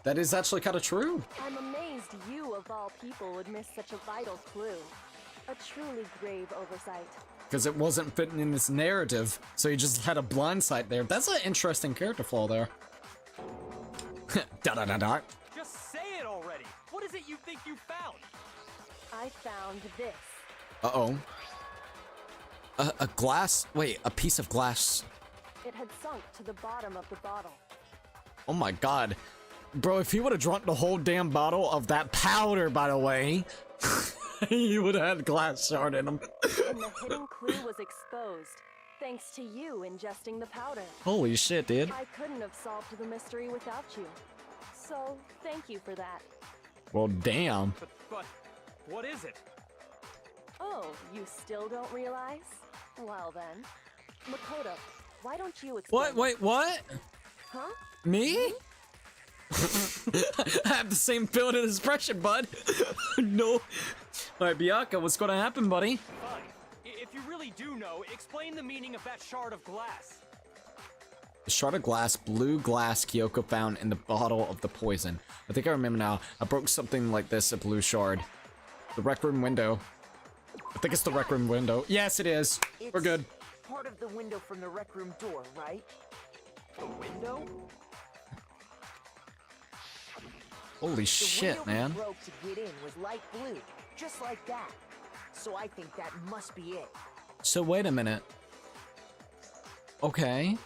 That is actually kind of true. I'm amazed you, of all people, would miss such a vital clue. A truly grave oversight. Because it wasn't fitting in this narrative, so he just had a blind sight there. That's an interesting character flaw there. Da-da-da-da. Just say it already! What is it you think you found? I found this. Uh-oh. A glass? Wait, a piece of glass. It had sunk to the bottom of the bottle. Oh my God. Bro, if he would have drunk the whole damn bottle of that powder, by the way, he would have had glass shard in him. And the hidden clue was exposed, thanks to you ingesting the powder. Holy shit, dude. I couldn't have solved the mystery without you. So, thank you for that. Well, damn. But what is it? Oh, you still don't realize? Well then. Makoto, why don't you explain? What? Wait, what? Huh? Me? I have the same feeling and expression, bud. No. Alright, Bianca, what's gonna happen, buddy? Fine. If you really do know, explain the meaning of that shard of glass. The shard of glass, blue glass Kyoko found in the bottle of the poison. I think I remember now. I broke something like this, a blue shard. The rec room window. I think it's the rec room window. Yes, it is. We're good. Part of the window from the rec room door, right? The window? Holy The shit, window man. we broke to get in was light blue, just like that. So I think that must be it. So wait a minute. Okay.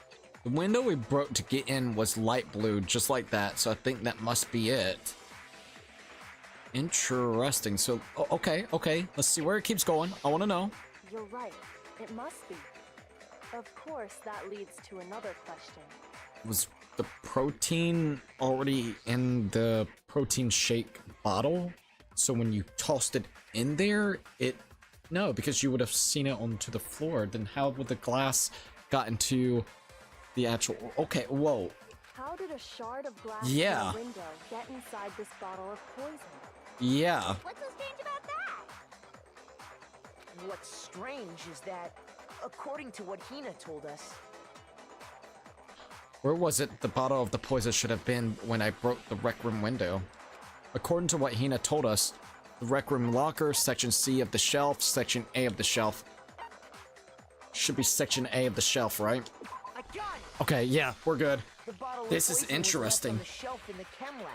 The window we broke to get in was light blue, just like that. So I think that must be it. Interesting. So, okay. Let's see where it keeps going. I want to know. You're right. It must be. Of course, that leads to another question. Was the protein already in the protein shake bottle? So when you tossed it in there, no, because you would have seen it onto the floor. Then how would the glass got into the actual... Okay, whoa. How did a shard of glass Yeah. in a window get inside this bottle of poison? Yeah. What's so strange about that? What's strange is that, according to what Hina told us, Where was it the bottle of the poison should have been when I broke the rec room window? According to what Hina told us, the rec room locker, section C of the shelf, section A of the shelf. Should be section A of the shelf, right? I got it! Okay, yeah, we're good. The bottle of This is poison was left interesting. on the shelf in the chem lab.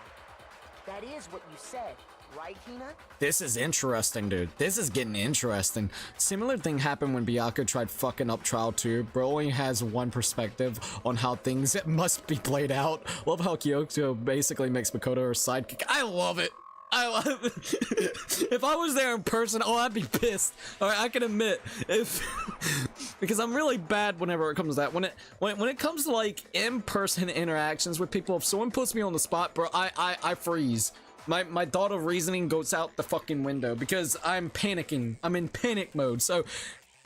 That is what you said, right, Hina? This is interesting, dude. This is getting interesting. Similar thing happened when Byakuya tried fucking up Trial 2. Bro only has one perspective on how things must be played out. Love how Kyoko basically makes Makoto her sidekick. I love it. I love it. If I was there in person, oh, I'd be pissed. Alright, I can admit. Because I'm really bad whenever it comes to that. When it comes to like in-person interactions with people, if someone puts me on the spot, bro, I freeze. My thought of reasoning goes out the fucking window because I'm panicking. I'm in panic mode. So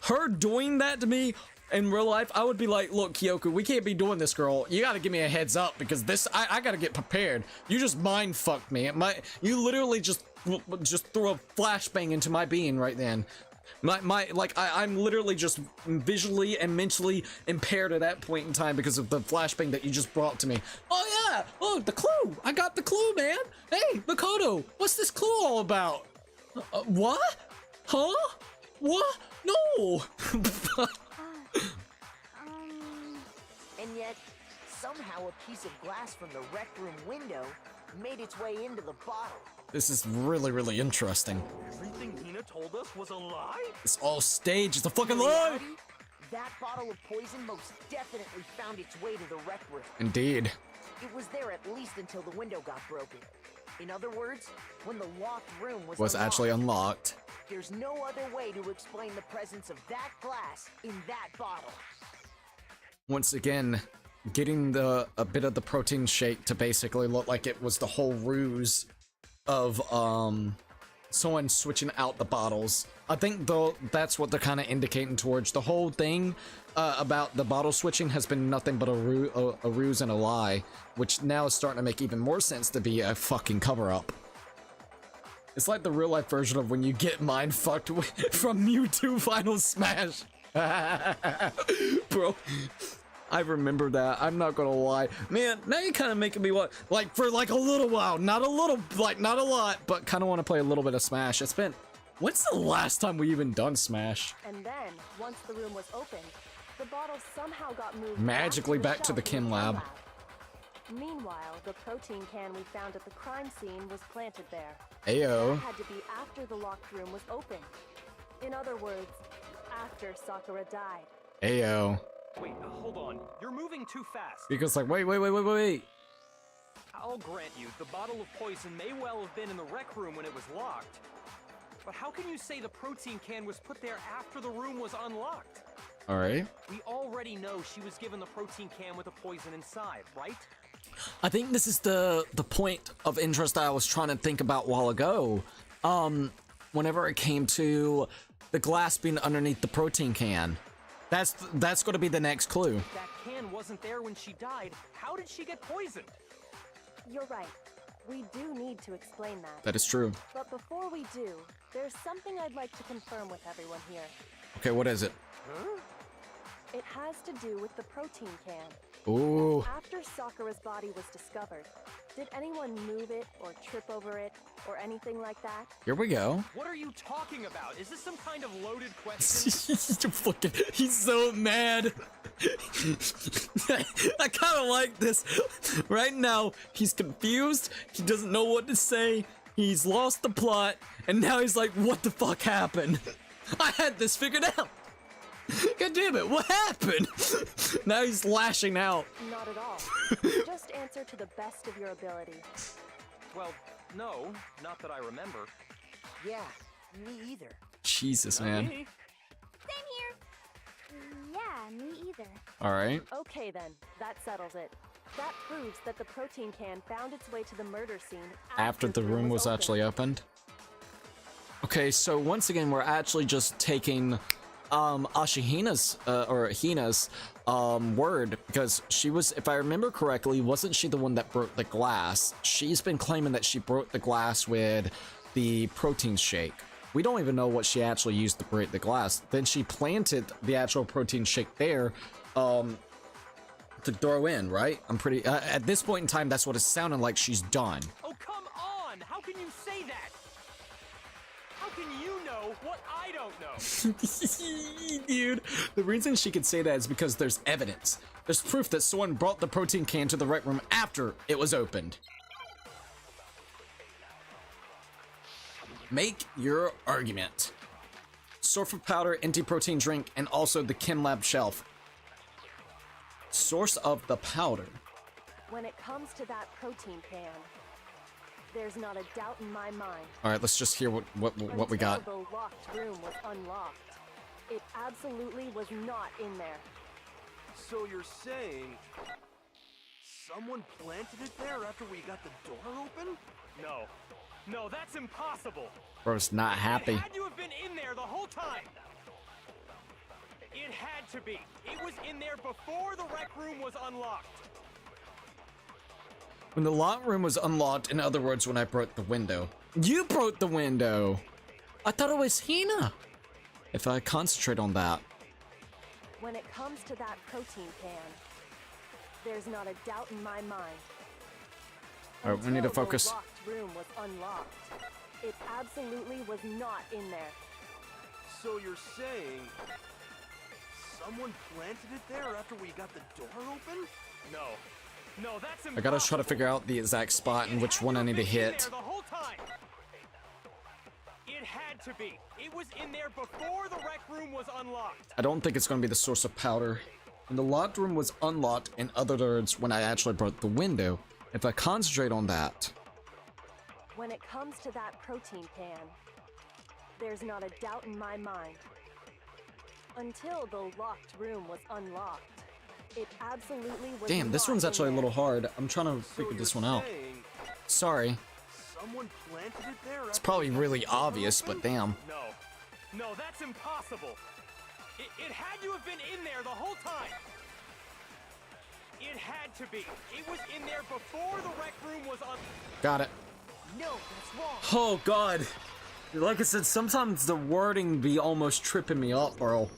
her doing that to me in real life, I would be like, look, Kyoko, we can't be doing this, girl. You gotta give me a heads up because this, I gotta get prepared. You just mind fucked me. You literally just threw a flashbang into my being right then. I'm literally just visually and mentally impaired at that point in time because of the flashbang that you just brought to me. Oh yeah, oh, the clue. I got the clue, man. Hey, Makoto, what's this clue all about? What? Huh? What? No. And yet, somehow a piece of glass from the rec room window made its way into the bottle. This is really, really interesting. Everything Hina told us was a lie? It's all staged. It's a fucking In lie. reality, that bottle of poison most definitely found its way to the rec room. Indeed. It was there at least until the window got broken. In other words, when the locked room Was actually unlocked. there's no other way to explain the presence of that glass in that bottle. Once again, getting a bit of the protein shake to basically look like it was the whole ruse of someone switching out the bottles. I think though that's what they're kind of indicating towards. The whole thing about the bottle switching has been nothing but a ruse and a lie, which now is starting to make even more sense to be a fucking cover-up. It's like the real life version of when you get mind fucked from Mewtwo Final Smash. Bro, I remember that. I'm not gonna lie. Man, now you're kind of making me want, like, for like a little while, not a little, like, not a lot, but kind of want to play a little bit of Smash. It's been, when's the last time we even done Smash? And then, once the room was opened, the bottle somehow got moved Magically back to the shelf chem in lab. Meanwhile, the protein can we found at the crime scene was planted there. Ayo. That had to be after the locked room was opened. In other words, after Sakura died. Ayo. Wait, hold on. You're moving too fast. Because like, wait. I'll grant you, the bottle of poison may well have been in the rec room when it was locked. But how can you say the protein can was put there after the room was unlocked? Alright. We already know she was given the protein can with the poison inside, right? I think this is the point of interest I was trying to think about a while ago. Whenever it came to the glass being underneath the protein can. That's going to be the next clue. That can wasn't there when she died. How did she get poisoned? You're right. We do need to explain that. That is true. But before we do, there's something I'd like to confirm with everyone here. Okay, what is it? Huh? It has to do with the protein can. Ooh. After Sakura's body was discovered, did anyone move it or trip over it or anything like that? Here we go. What are you talking about? Is this some kind of loaded question? He's so mad. I kind of like this. Right now, he's confused. He doesn't know what to say. He's lost the plot. And now he's like, what the fuck happened? I had this figured out. God damn it, what happened? Now he's lashing out. Not at all. Just answer to the best of your ability. Well, no, not that I remember. Yeah, me either. Jesus, Not man. me. Same here. Yeah, me either. Alright. Okay then, that settles it. That proves that the protein can found its way to the murder scene After the room was actually opened. Okay, so once again, we're actually just taking Ashihina's or Hina's word, because she was, if I remember correctly, wasn't she the one that broke the glass? She's been claiming that she broke the glass with the protein shake. We don't even know what she actually used to break the glass. Then she planted the actual protein shake there to throw in, right? I'm pretty at this point in time, that's what it's sounding like she's done. Oh, come on! How can you say that? How can you know what I don't know? Dude, the reason she could say that is because there's evidence. There's proof that someone brought the protein can to the rec room after it was opened. Make your argument. Sulfur powder, empty protein drink, and also the chem lab shelf. Source of the powder. When it comes to that protein can, there's not a doubt in my mind. All right, let's just hear what we got. Until the locked room was unlocked, it absolutely was not in there. So you're saying someone planted it there after we got the door open? No, that's impossible. Bro's not happy. It had to have been in there the whole time. It had to be. It was in there before the rec room was unlocked. When the locked room was unlocked, in other words, when I broke the window. You broke the window! I thought it was Hina! If I concentrate on that. When it comes to that protein can, there's not a doubt in my mind. Alright, we need to Until focus. The locked room was unlocked. It absolutely was not in there. So you're saying someone planted it there after we got the door open? No. No, that's impossible. I gotta try to figure out the exact spot and which one I need to hit. The whole time. It had to be. It was in there before the rec room was unlocked. I don't think it's gonna be the source of powder. And the locked room was unlocked, in other words, when I actually broke the window. If I concentrate on that. When it comes to that protein can, there's not a doubt in my mind. Until the locked room was unlocked, it absolutely was. Damn, this not one's in actually a there. little hard. I'm trying to figure this one out. Saying Sorry. someone planted it there It's after probably we got really the door obvious, open? but damn. No. No, that's impossible. It had to have been in there the whole time. It had to be. It was in there before the rec room was Got it. No, that's wrong. Oh god. Like I said, sometimes the wording be almost tripping me up, bro.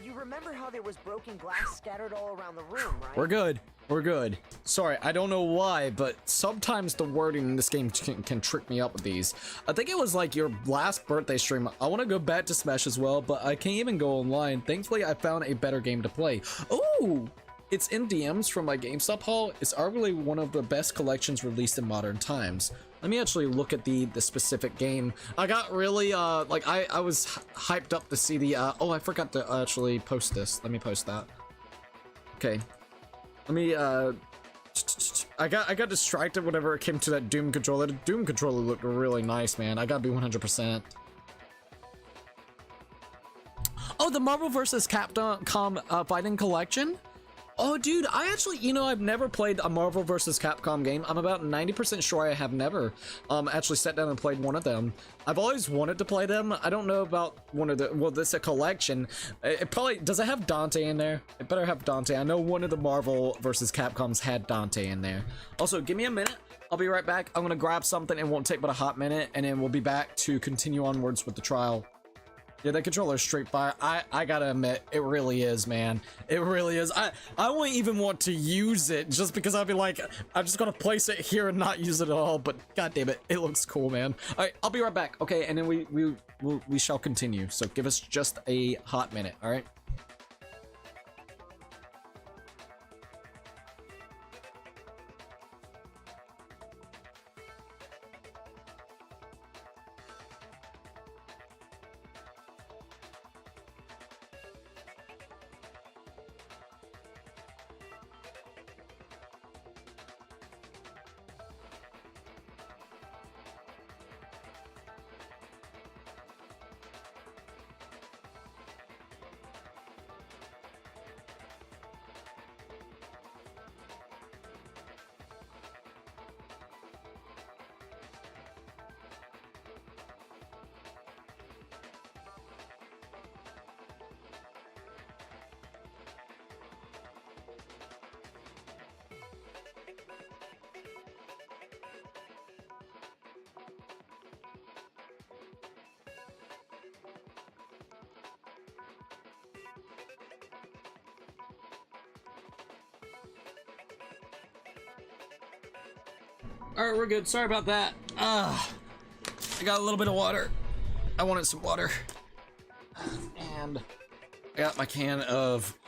You remember how there was broken glass scattered all around the room, right? We're good. We're good. Sorry, I don't know why, but sometimes the wording in this game can trick me up with these. I think it was like your last birthday stream. I want to go back to Smash as well, but I can't even go online. Thankfully, I found a better game to play. Oh! It's in DMs from my GameStop haul. It's arguably one of the best collections released in modern times. Let me actually look at the specific game. I got really, like, I was hyped up to see the, oh, I forgot to actually post this. Let me post that. Okay. Let me, I got distracted whenever it came to that Doom controller. The Doom controller looked really nice, man. I gotta be 100%. Oh, the Marvel vs. Capcom fighting collection? Oh, dude, I actually, you know, I've never played a Marvel vs. Capcom game. I'm about 90% sure I have never actually sat down and played one of them. I've always wanted to play them. I don't know about one of the, well, this is a collection. It probably, does it have Dante in there? It better have Dante. I know one of the Marvel vs. Capcoms had Dante in there. Also, give me a minute. I'll be right back. I'm gonna grab something. It won't take but a hot minute, and then we'll be back to continue onwards with the trial. Yeah, that controller's straight fire. I gotta admit, it really is, man. It really is. I wouldn't even want to use it just because I'd be like, I'm just gonna place it here and not use it at all. But god damn it, it looks cool, man. All right, I'll be right back. Okay, and then we shall continue. So give us just a hot minute. All right. Alright, we're good. Sorry about that. I got a little bit of water. I wanted some water. And I got my can of...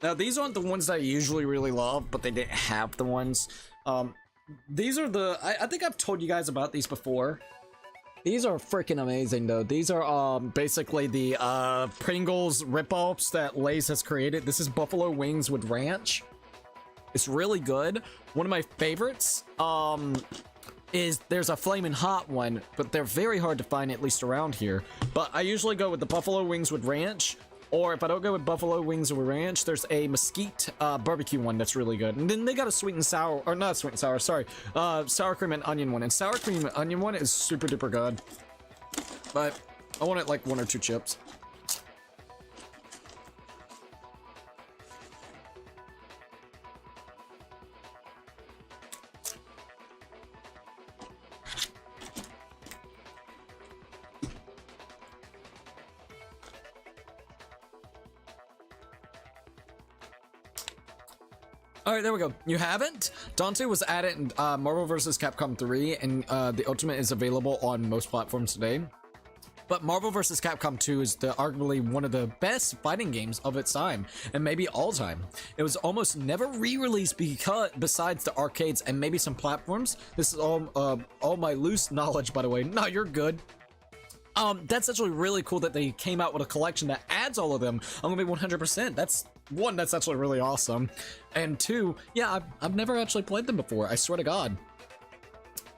Now, these aren't the ones that I usually really love, but they didn't have the ones. These are the... I think I've told you guys about these before. These are freaking amazing, though. These are basically the Pringles ripoffs that Lay's has created. This is buffalo wings with ranch. It's really good. One of my favorites is there's a flaming hot one, but they're very hard to find, at least around here. But I usually go with the buffalo wings with ranch, or if I don't go with buffalo wings with ranch, there's a mesquite barbecue one that's really good. And then they got a sweet and sour, or not sweet and sour, sorry, sour cream and onion one. And sour cream and onion one is super duper good. But I want it like 1 or 2 chips. All right, there we go. You haven't? Dante was added in Marvel vs. Capcom 3, and the Ultimate is available on most platforms today. But Marvel vs. Capcom 2 is arguably one of the best fighting games of its time, and maybe all time. It was almost never re-released besides the arcades and maybe some platforms. This is all my loose knowledge, by the way. No, you're good. That's actually really cool that they came out with a collection that adds all of them. I'm gonna be 100%. That's actually really awesome. And two, yeah, I've never actually played them before. I swear to God.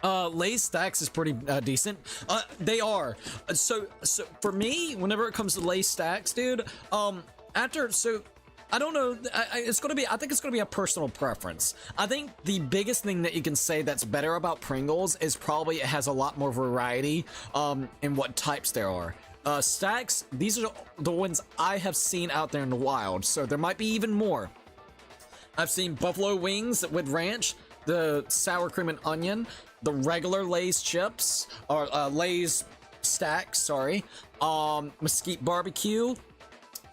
Lay's stacks is pretty decent. They are. So for me, whenever it comes to Lay's stacks, dude, I don't know. I think it's gonna be a personal preference. I think the biggest thing that you can say that's better about Pringles is probably it has a lot more variety in what types there are. Stacks, these are the ones I have seen out there in the wild, so there might be even more. I've seen buffalo wings with ranch, the sour cream and onion, the regular Lay's chips, or Lay's stacks, sorry, mesquite barbecue.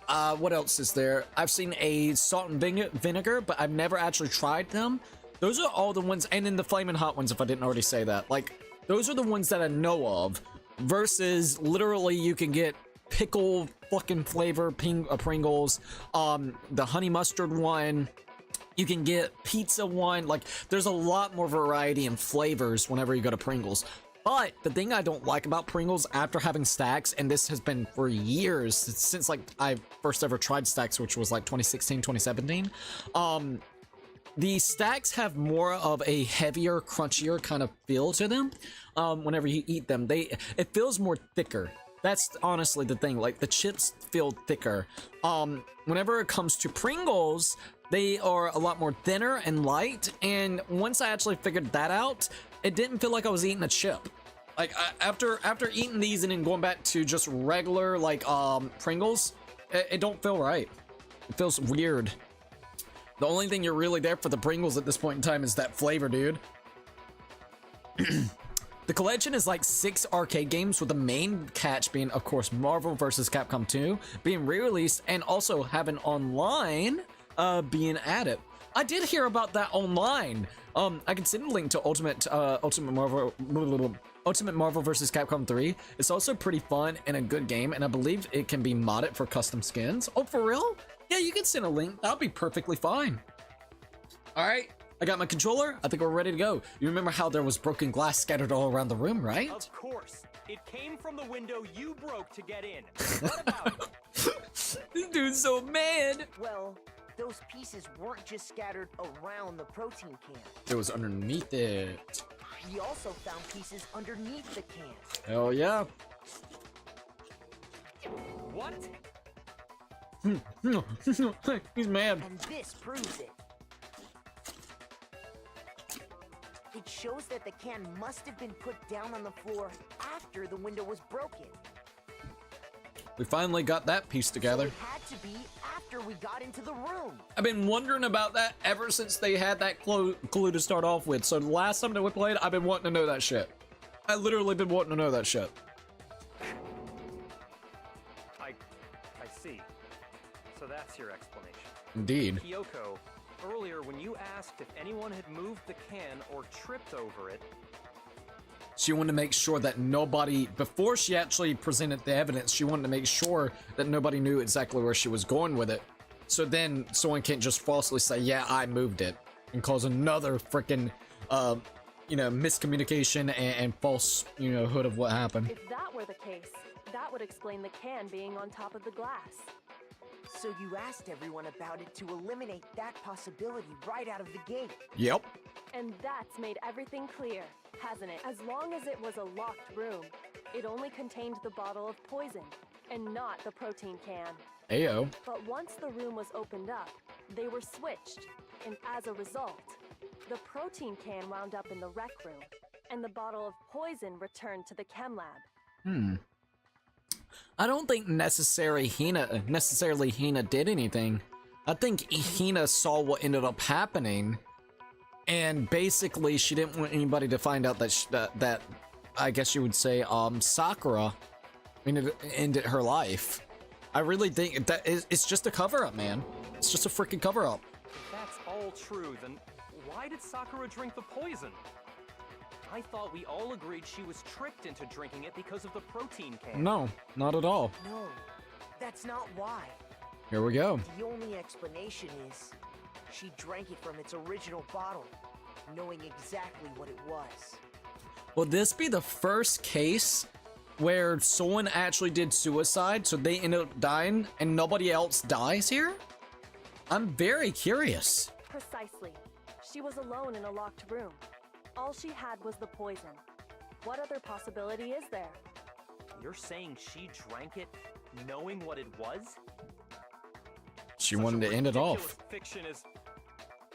What else is there? I've seen a salt and vinegar, but I've never actually tried them. Those are all the ones, and then the flaming hot ones, if I didn't already say that. Like, those are the ones that I know of, versus literally you can get pickle fucking flavor Pringles, the honey mustard one. You can get pizza one. Like, there's a lot more variety and flavors whenever you go to Pringles. But the thing I don't like about Pringles after having stacks, and this has been for years, since like I first ever tried stacks, which was like 2016, 2017, the stacks have more of a heavier, crunchier kind of feel to them. Whenever you eat them, it feels more thicker. That's honestly the thing. Like, the chips feel thicker. Whenever it comes to Pringles, they are a lot more thinner and light. And once I actually figured that out, it didn't feel like I was eating a chip. Like, after eating these and then going back to just regular like Pringles, it don't feel right. It feels weird. The only thing you're really there for the Pringles at this point in time is that flavor, dude. The collection is like 6 arcade games, with the main catch being, of course, Marvel vs. Capcom 2 being re-released, and also having online being added. I did hear about that online. I can send a link to Ultimate Marvel vs. Capcom 3. It's also pretty fun and a good game, and I believe it can be modded for custom skins. Oh, for real? Yeah, you can send a link. That'll be perfectly fine. All right, I got my controller. I think we're ready to go. You remember how there was broken glass scattered all around the room, right? Of course. It came from the window you broke to get in. What about it? This dude's so mad. Well, those pieces weren't just scattered around the protein can. It was underneath it. We also found pieces underneath the can. Hell yeah. What? He's mad. And this proves it. It shows that the can must have been put down on the floor after the window was broken. We finally got that piece together. So it had to be after we got into the room. I've been wondering about that ever since they had that clue to start off with. So the last time that we played, I've been wanting to know that shit. I literally been wanting to know that shit. I see. So that's your explanation. Indeed. Kyoko, earlier when you asked if anyone had moved the can or tripped over it, She wanted to make sure that nobody, before she actually presented the evidence, she wanted to make sure that nobody knew exactly where she was going with it. So then someone can't just falsely say, yeah, I moved it, and cause another freaking, miscommunication and false, hood of what happened. If that were the case, that would explain the can being on top of the glass. So you asked everyone about it to eliminate that possibility right out of the gate. Yep. And that's made everything clear, hasn't it? As long as it was a locked room, it only contained the bottle of poison, and not the protein can. Ayo. But once the room was opened up, they were switched, and as a result, the protein can wound up in the rec room, and the bottle of poison returned to the chem lab. I don't think necessarily Hina did anything. I think Hina saw what ended up happening, and basically she didn't want anybody to find out that I guess you would say Sakura ended her life. I really think that it's just a cover-up, man. It's just a freaking cover-up. if that's all all true, then why did Sakura drink the poison? I thought we all agreed she was tricked into drinking it because of the protein can. No, not at all. No, that's not why. Here we go. The only explanation is she drank it from its original bottle, knowing exactly what it was. Will this be the first case where someone actually did suicide, so they ended up dying and nobody else dies here? I'm very curious. Precisely. She was alone in a locked room. All she had was the poison. What other possibility is there? You're saying she drank it knowing what it was? She Such wanted a to end it ridiculous off. Fiction is...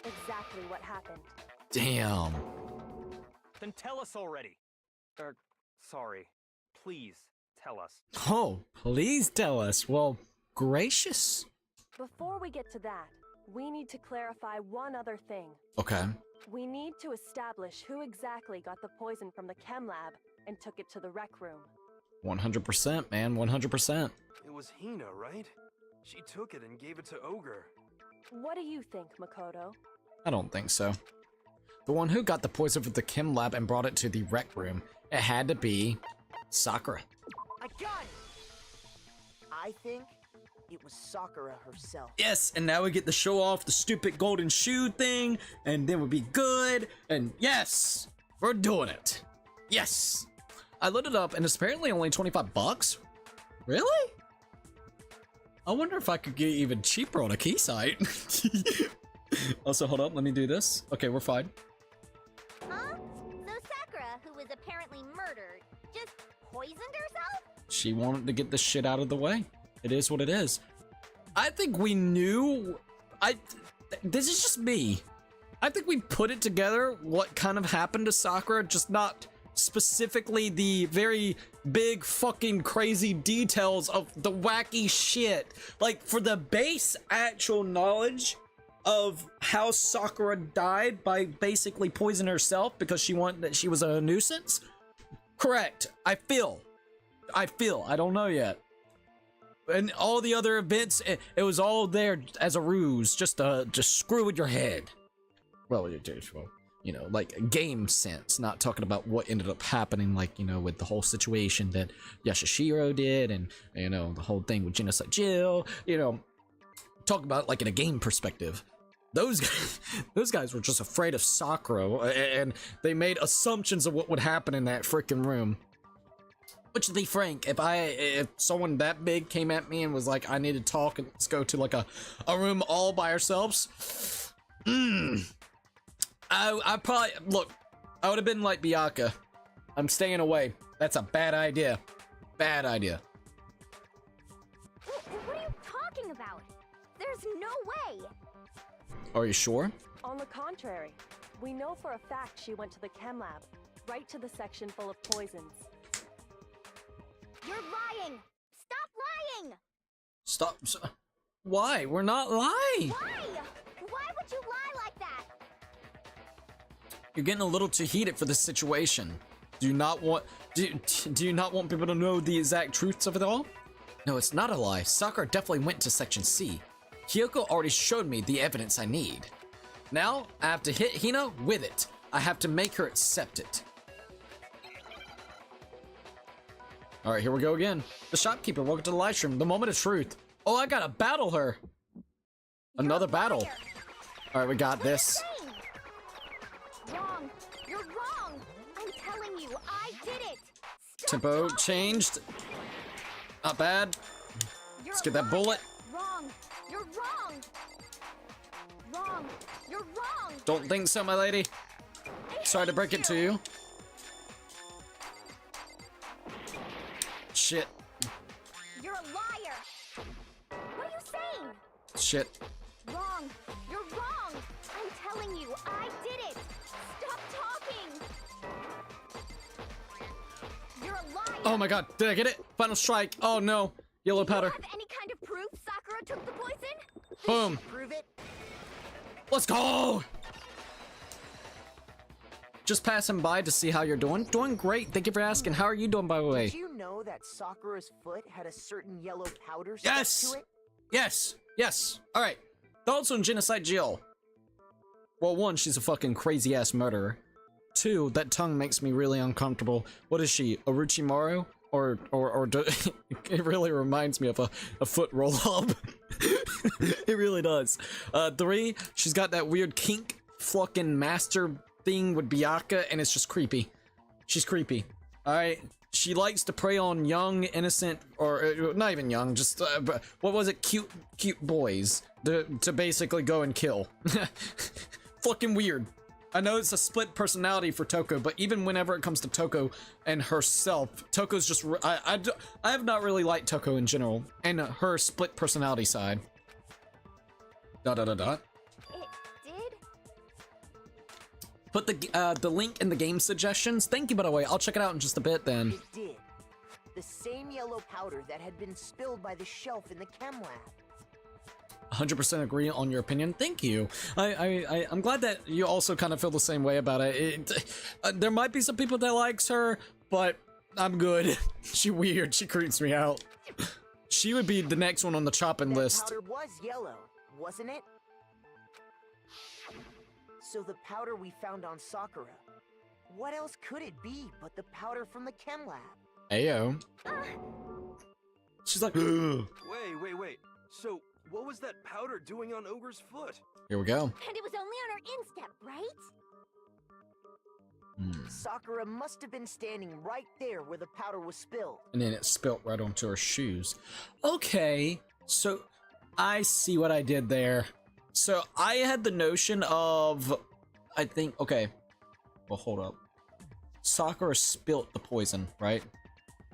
Exactly what happened. Damn. Then tell us already. Sorry. Please, tell us. Oh, please tell us. Well, gracious. Before we get to that, we need to clarify one other thing. Okay. We need to establish who exactly got the poison from the chem lab and took it to the rec room. 100%, man. 100%. It was Hina, right? She took it and gave it to Ogre. What do you think, Makoto? I don't think so. The one who got the poison from the chem lab and brought it to the rec room, it had to be Sakura. I got it! I think it was Sakura herself. Yes, and now we get to show off the stupid golden shoe thing, and then we'll be good, and yes, we're doing it. Yes. I looked it up, and it's apparently only 25 bucks. Really? I wonder if I could get even cheaper on a key site. Also, hold up, let me do this. Okay, we're fine. Huh? So Sakura, who was apparently murdered, just poisoned herself? She wanted to get this shit out of the way. It is what it is. I think we knew... This is just me. I think we put it together what kind of happened to Sakura, just not specifically the very big fucking crazy details of the wacky shit. Like, for the base actual knowledge of how Sakura died by basically poisoning herself because she wanted that she was a nuisance. Correct. I feel. I don't know yet. And all the other events, it was all there as a ruse, just to screw with your head. Well, you know, like game sense, not talking about what ended up happening, like, you know, with the whole situation that Yashishiro did, and, you know, the whole thing with Genocide Jill, you know, talk about it like in a game perspective. Those guys were just afraid of Sakura, and they made assumptions of what would happen in that freaking room. Which, to be frank, if someone that big came at me and was like, I need to talk and let's go to like a room all by ourselves, I probably, look, I would have been like Byakuya. I'm staying away. That's a bad idea. Bad idea. What are you talking about? There's no way. Are you sure? On the contrary, we know for a fact she went to the chem lab, right to the section full of poisons. You're lying! Stop lying! Stop. Why? We're not lying. Why? Why would you lie like that? You're getting a little too heated for this situation. Do you not want people to know the exact truths of it all? No, it's not a lie. Sakura definitely went to Section C. Kyoko already showed me the evidence I need. Now, I have to hit Hina with it. I have to make her accept it. Alright, here we go again. The shopkeeper, welcome to the live stream. The moment of truth. Oh, I gotta battle her. Another battle. Alright, we got this. Wrong. You're wrong. I'm telling you, I did it. Stop Tempo talking. changed. Not bad. You're Let's get a that liar. bullet. Wrong. You're wrong. Wrong. You're wrong. Don't think so, my lady. Sorry to break it to you. Shit. You're a liar. What are you saying? Shit. Wrong. You're wrong. I'm telling you, I did it. Stop talking. You're a liar. Oh my god, did I get it? Final strike. Oh no. Yellow Do you powder. have any kind of proof Sakura took the poison? Boom. Prove it. Let's go. Just passing by to see how you're doing. Doing great. Thank you for asking. How are you doing, by the way? Did you know that Sakura's foot had a certain yellow powder Yes. stuck to it? Yes. Yes. All right. Thoughts on Genocide Jill? Well, one, she's a fucking crazy ass murderer. Two, that tongue makes me really uncomfortable. What is she, Orochimaru? It really reminds me of a foot roll up. It really does. Three, she's got that weird kink fucking master thing with Byakuya, and it's just creepy. She's creepy. Alright? She likes to prey on young, innocent, or not even young, just, what was it? Cute boys to basically go and kill. Fucking weird. I know it's a split personality for Toko, but even whenever it comes to Toko and herself, Toko's just, I have not really liked Toko in general, and her split personality side. It did? Put the link in the game suggestions. Thank you, by the way. I'll check it out in just a bit then. It did. The same yellow powder that had been spilled by the shelf in the chem lab. 100% agree on your opinion. Thank you. I'm glad that you also kind of feel the same way about it. There might be some people that likes her, but I'm good. She weird. She creeps me out. She would be the next one on the chopping list. Powder was yellow, wasn't it? So the powder we found on Sakura. What else could it be but the powder from the chem lab? Ayo. She's like, ugh. Wait. So, what was that powder doing on Ogre's foot? Here we go. And it was only on her instep, right? Sakura must have been standing right there where the powder was spilled. And then it spilt right onto her shoes. Okay, so I see what I did there. So I had the notion of, I think, okay, well, hold up. Sakura spilt the poison, right?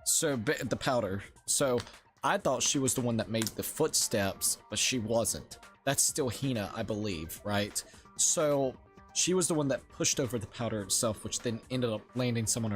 So, the powder. So I thought she was the one that made the footsteps, but she wasn't. That's still Hina, I believe, right? So she was the one that pushed over the powder itself, which then ended up landing some on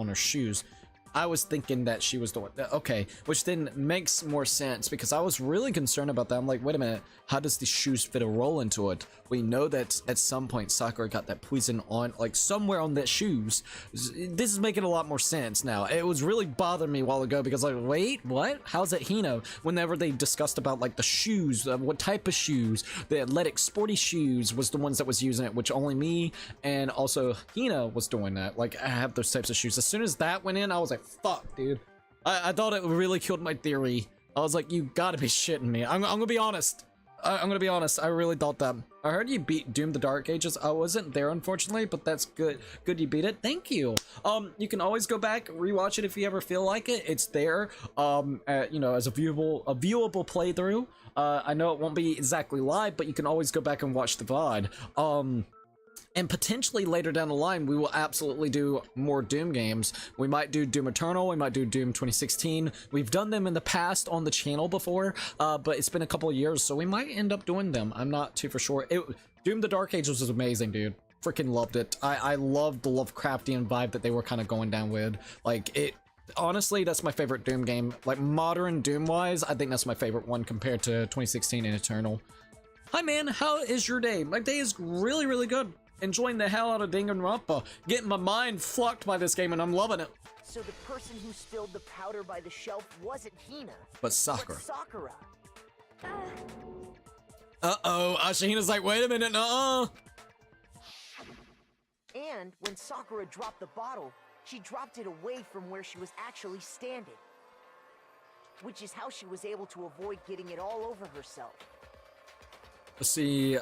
her shoes. I was thinking that she was the one. Okay, which then makes more sense because I was really concerned about that. I'm like, wait a minute, how does the shoes fit a roll into it? We know that at some point Sakura got that poison on, like somewhere on that shoes. This is making a lot more sense now. It was really bothering me a while ago because like, wait, what? How's it Hina? Whenever they discussed about like the shoes, what type of shoes, the athletic sporty shoes was the ones that was using it, which only me and also Hina was doing that. Like I have those types of shoes. As soon as that went in, I was like, fuck, dude. I thought it really killed my theory. I was like, you gotta be shitting me. I'm gonna be honest. I'm gonna be honest. I really thought that. I heard you beat Doom the Dark Ages. I wasn't there, unfortunately, but that's good. Good you beat it. Thank you. You can always go back, rewatch it if you ever feel like it. It's there, you know, as a viewable playthrough. I know it won't be exactly live, but you can always go back and watch the VOD. And potentially later down the line, we will absolutely do more Doom games. We might do Doom Eternal, we might do Doom 2016. We've done them in the past on the channel before, but it's been a couple of years, so we might end up doing them. I'm not too for sure. Doom the Dark Ages was amazing, dude. Freaking loved it. I loved the Lovecraftian vibe that they were kind of going down with. Like, it... Honestly, that's my favorite Doom game. Like, modern Doom-wise, I think that's my favorite one compared to 2016 and Eternal. Hi, man. How is your day? My day is really, really good. Enjoying the hell out of Danganronpa, getting my mind fucked by this game, and I'm loving it. So the person who spilled the powder by the shelf wasn't Hina, but Sakura. But Sakura. Uh-oh, Ashina's like, wait a minute, And when Sakura dropped the bottle, she dropped it away from where she was actually standing. Which is how she was able to avoid getting it all over herself. See...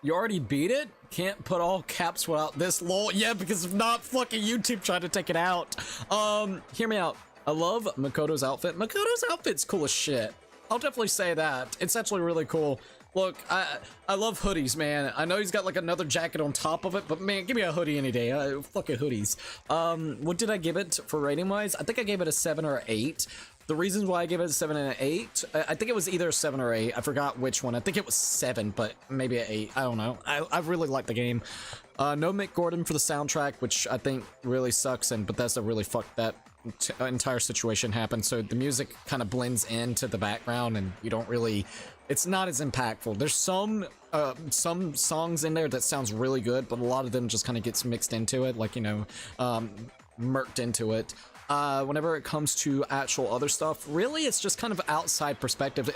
You already beat it? Can't put all caps without this lol. Yeah, because if not, fucking YouTube tried to take it out. Hear me out. I love Makoto's outfit. Makoto's outfit's cool as shit. I'll definitely say that. It's actually really cool. Look, I love hoodies, man. I know he's got like another jacket on top of it, but man, give me a hoodie any day. Fucking hoodies. What did I give it for rating wise? I think I gave it a 7 or 8. The reasons why I gave it a 7 and an 8, I think it was either 7 or 8. I forgot which one. I think it was 7, but maybe an 8. I don't know. I really like the game. No Mick Gordon for the soundtrack, which I think really sucks, and Bethesda really fucked that entire situation happen. So the music kind of blends into the background, and you don't really... It's not as impactful. There's some songs in there that sounds really good, but a lot of them just kind of gets mixed into it, like, you know, murked into it. whenever it comes to actual other stuff, really it's just kind of outside perspective.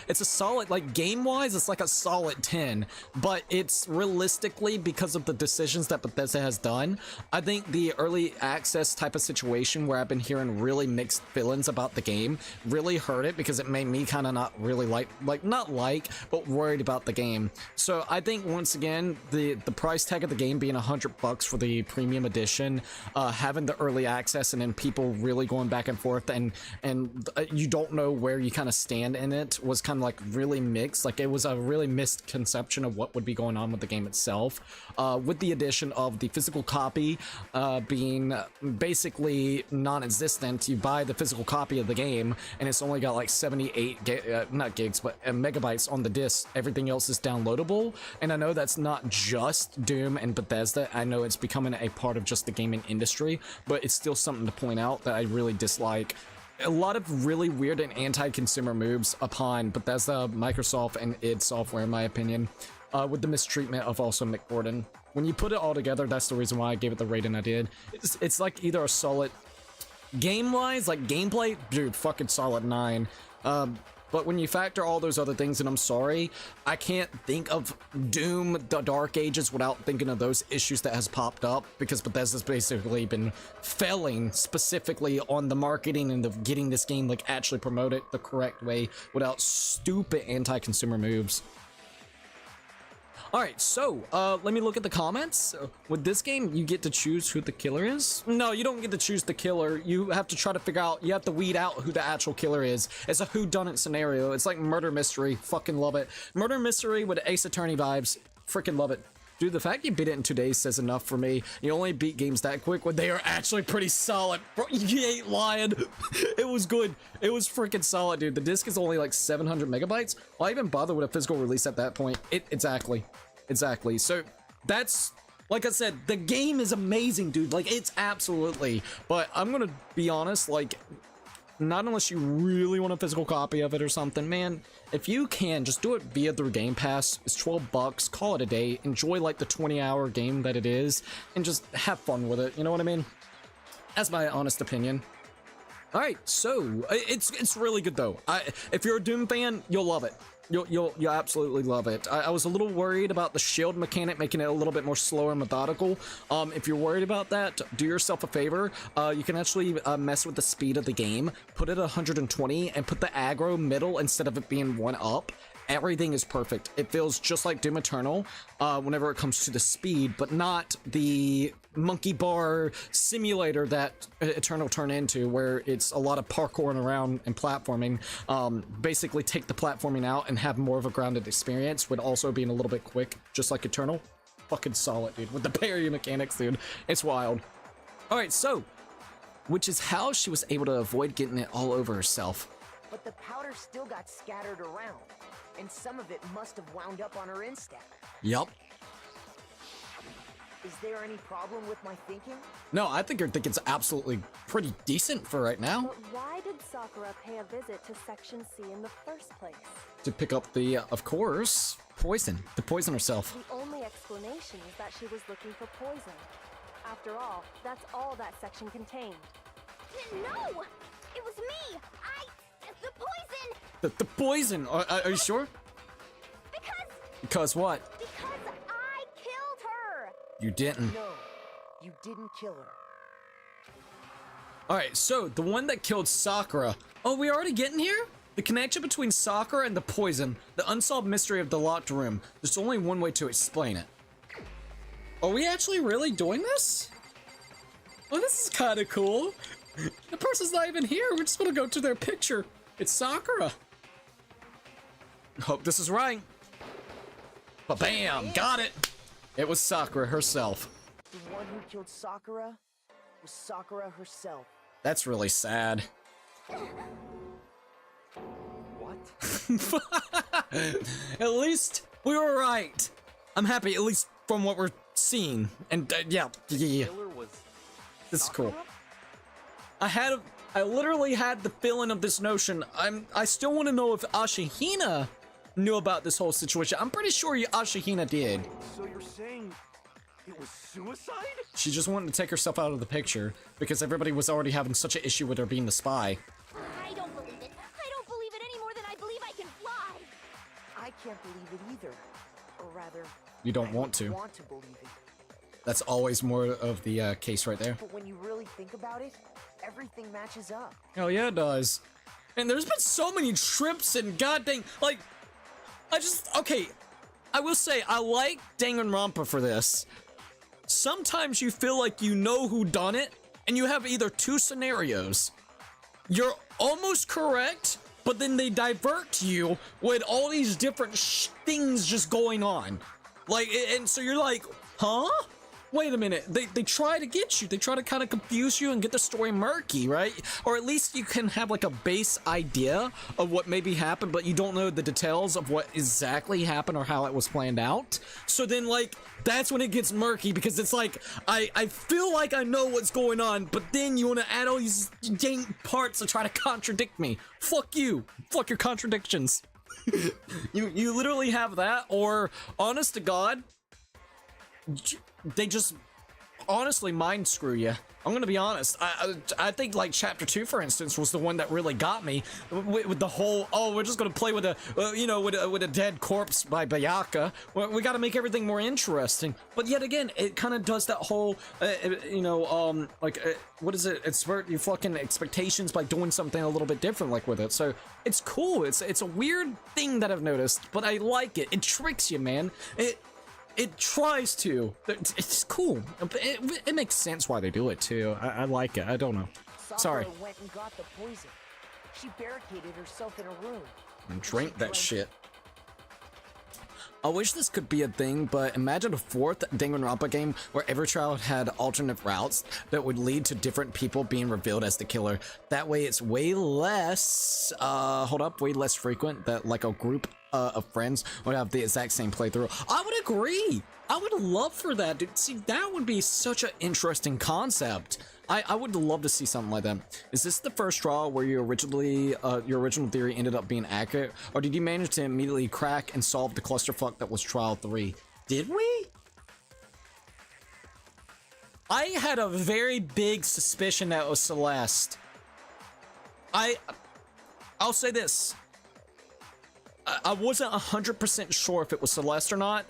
It's a solid, like game-wise, it's like a solid 10, but it's realistically because of the decisions that Bethesda has done. I think the early access type of situation where I've been hearing really mixed feelings about the game really hurt it because it made me kind of not really but worried about the game. So I think once again, the price tag of the game being $100 for the premium edition, having the early access and then people really going back and forth and you don't know where you kind of stand in it was kind of like really mixed. Like it was a really misconception of what would be going on with the game itself. With the addition of the physical copy being basically non-existent, you buy the physical copy of the game and it's only got like 78 not gigs but megabytes on the disc. Everything else is downloadable, and I know that's not just Doom and Bethesda. I know it's becoming a part of just the gaming industry, but it's still something to point out that I really dislike. A lot of really weird and anti-consumer moves upon Bethesda, Microsoft, and id Software, in my opinion, with the mistreatment of also Mick Gordon. When you put it all together, that's the reason why I gave it the rating I did. It's like either a solid game-wise, like gameplay, dude, fucking solid 9. But when you factor all those other things, and I'm sorry, I can't think of Doom, the Dark Ages without thinking of those issues that has popped up, because Bethesda's basically been failing specifically on the marketing and the getting this game like actually promoted the correct way without stupid anti-consumer moves. Alright, so, let me look at the comments. With this game, you get to choose who the killer is? No, you don't get to choose the killer. You have to try to figure out, you have to weed out who the actual killer is. It's a whodunit scenario. It's like murder mystery. Fucking love it. Murder mystery with Ace Attorney vibes. Freaking love it. Dude, the fact you beat it in 2 days says enough for me. You only beat games that quick when they are actually pretty solid. Bro, you ain't lying. It was good. It was freaking solid, dude. The disc is only like 700 megabytes. Why even bother with a physical release at that point? Exactly. So that's, like I said, the game is amazing, dude. Like, it's absolutely. But I'm gonna be honest, like, not unless you really want a physical copy of it or something, man. If you can, just do it via through Game Pass. It's $12. Call it a day. Enjoy like the 20-hour game that it is, and just have fun with it. You know what I mean? That's my honest opinion. All right, so it's really good though. If you're a Doom fan, you'll love it. You'll absolutely love it. I was a little worried about the shield mechanic making it a little bit more slow and methodical. If you're worried about that, do yourself a favor. You can actually mess with the speed of the game. Put it at 120 and put the aggro middle instead of it being 1 up. Everything is perfect. It feels just like Doom Eternal whenever it comes to the speed, but not the monkey bar simulator that Eternal turned into, where it's a lot of parkouring around and platforming. Basically take the platforming out and have more of a grounded experience with also being a little bit quick, just like Eternal. Fucking solid, dude. With the parry mechanics, dude. It's wild. Alright, so, which is how she was able to avoid getting it all over herself. But the powder still got scattered around, and some of it must have wound up on her instep. Yup. Is there any problem with my thinking? No, I think your thinking's absolutely pretty decent for right now. But why did Sakura pay a visit to Section C in the first place? To pick up the, of course, poison. To poison herself. The only explanation is that she was looking for poison. After all, that's all that section contained. No! It was me! The poison! The poison! Are you sure? Because what? Because I killed her! You didn't. No, you didn't kill her. Alright, so the one that killed Sakura. Oh, we already getting here? The connection between Sakura and the poison. The unsolved mystery of the locked room. There's only one way to explain it. Are we actually really doing this? Oh, this is kind of cool. The person's not even here. We're just gonna go to their picture. It's Sakura. Hope this is right. But bam, got it. It was Sakura herself. The one who killed Sakura was Sakura herself. That's really sad. What? At least we were right. I'm happy, at least from what we're seeing. And yeah. Killer was This is cool. Sakura? I literally had the feeling of this notion. I still want to know if Ashihina knew about this whole situation. I'm pretty sure Ashihina did. So you're saying It was suicide? She just wanted to take herself out of the picture because everybody was already having such an issue with her being the spy. I don't believe it. I don't believe it any more than I believe I can fly. I can't believe it either. Or rather, You don't want to. want to believe it. That's always more of the case right there. But when you really think about it, everything matches up. Hell yeah, it does. And there's been so many trips and goddamn, like, okay, I will say, I like Danganronpa for this. Sometimes you feel like you know who done it, and you have either two scenarios. You're almost correct, but then they divert you with all these different things just going on. Like, and so you're like, huh? Wait a minute, they try to get you, they try to kind of confuse you and get the story murky, right? Or at least you can have like a base idea of what maybe happened, but you don't know the details of what exactly happened or how it was planned out. So then like, that's when it gets murky because it's like, I feel like I know what's going on, but then you want to add all these dang parts to try to contradict me. Fuck you, fuck your contradictions. you literally have that, or honest to God, they just honestly mind screw you. I'm gonna be honest. I think like chapter 2, for instance, was the one that really got me with the whole, oh, we're just gonna play with a with a dead corpse by Bayaka. We got to make everything more interesting. But yet again, it kind of does that whole what is it? It's your fucking expectations by doing something a little bit different like with it. So it's cool. It's a weird thing that I've noticed, but I like it. It tricks you, man. It tries to. It's cool. It makes sense why they do it too. I like it. I don't know. Sorry. Sakura went and got the poison. She barricaded herself in a room. And drank that shit. I wish this could be a thing, but imagine a 4th Danganronpa game where every child had alternate routes that would lead to different people being revealed as the killer. That way it's way less, way less frequent that like a group of friends would have the exact same playthrough. I would agree. I would love for that, dude. See, that would be such an interesting concept. I would love to see something like that. Is this the first trial where you originally, your original theory ended up being accurate? Or did you manage to immediately crack and solve the clusterfuck that was trial 3? Did we? I had a very big suspicion that it was Celeste. I'll say this. I wasn't 100% sure if it was Celeste or not,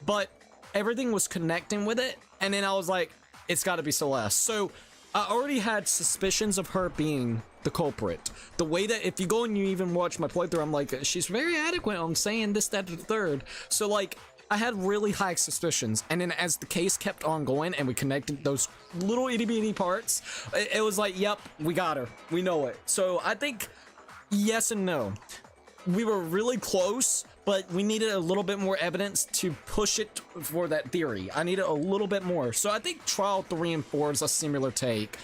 but everything was connecting with it, and then I was like, it's gotta be Celeste. So, I already had suspicions of her being the culprit. The way that, if you go and you even watch my playthrough, I'm like, she's very adequate on saying this, that, and the third. So, like, I had really high suspicions, and then as the case kept on going and we connected those little itty-bitty parts, it was like, yep, we got her. We know it. So, I think yes and no. We were really close, but we needed a little bit more evidence to push it for that theory. I needed a little bit more. So I think trial 3 and 4 is a similar take.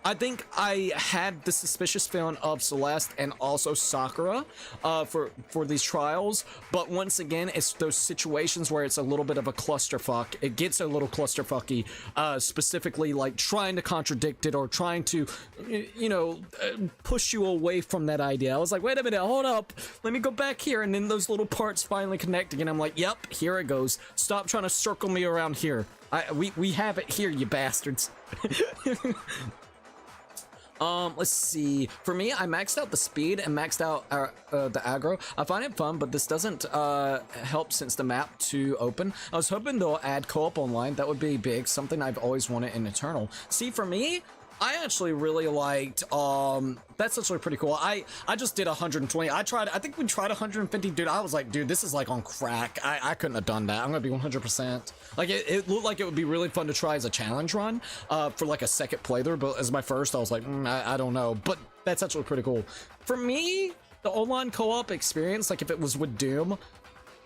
I think I had the suspicious feeling of Celeste and also Sakura for these trials, but once again, it's those situations where it's a little bit of a clusterfuck. It gets a little clusterfucky, specifically like trying to contradict it or trying to, push you away from that idea. I was like, wait a minute, hold up, let me go back here, and then those little parts finally connecting, and I'm like, yep, here it goes. Stop trying to circle me around here. We have it here, you bastards. Let's see. For me, I maxed out the speed and maxed out the aggro. I find it fun, but this doesn't help since the map too open. I was hoping they'll add co-op online. That would be big, something I've always wanted in Eternal. See, for me, I actually really liked, that's actually pretty cool. I just did 120. I think we tried 150. Dude, I was like, dude, this is like on crack. I couldn't have done that. I'm gonna be 100%. Like, it looked like it would be really fun to try as a challenge run, for like a second playthrough, but as my first, I was like, I don't know. But that's actually pretty cool. For me, the online co-op experience, like if it was with Doom,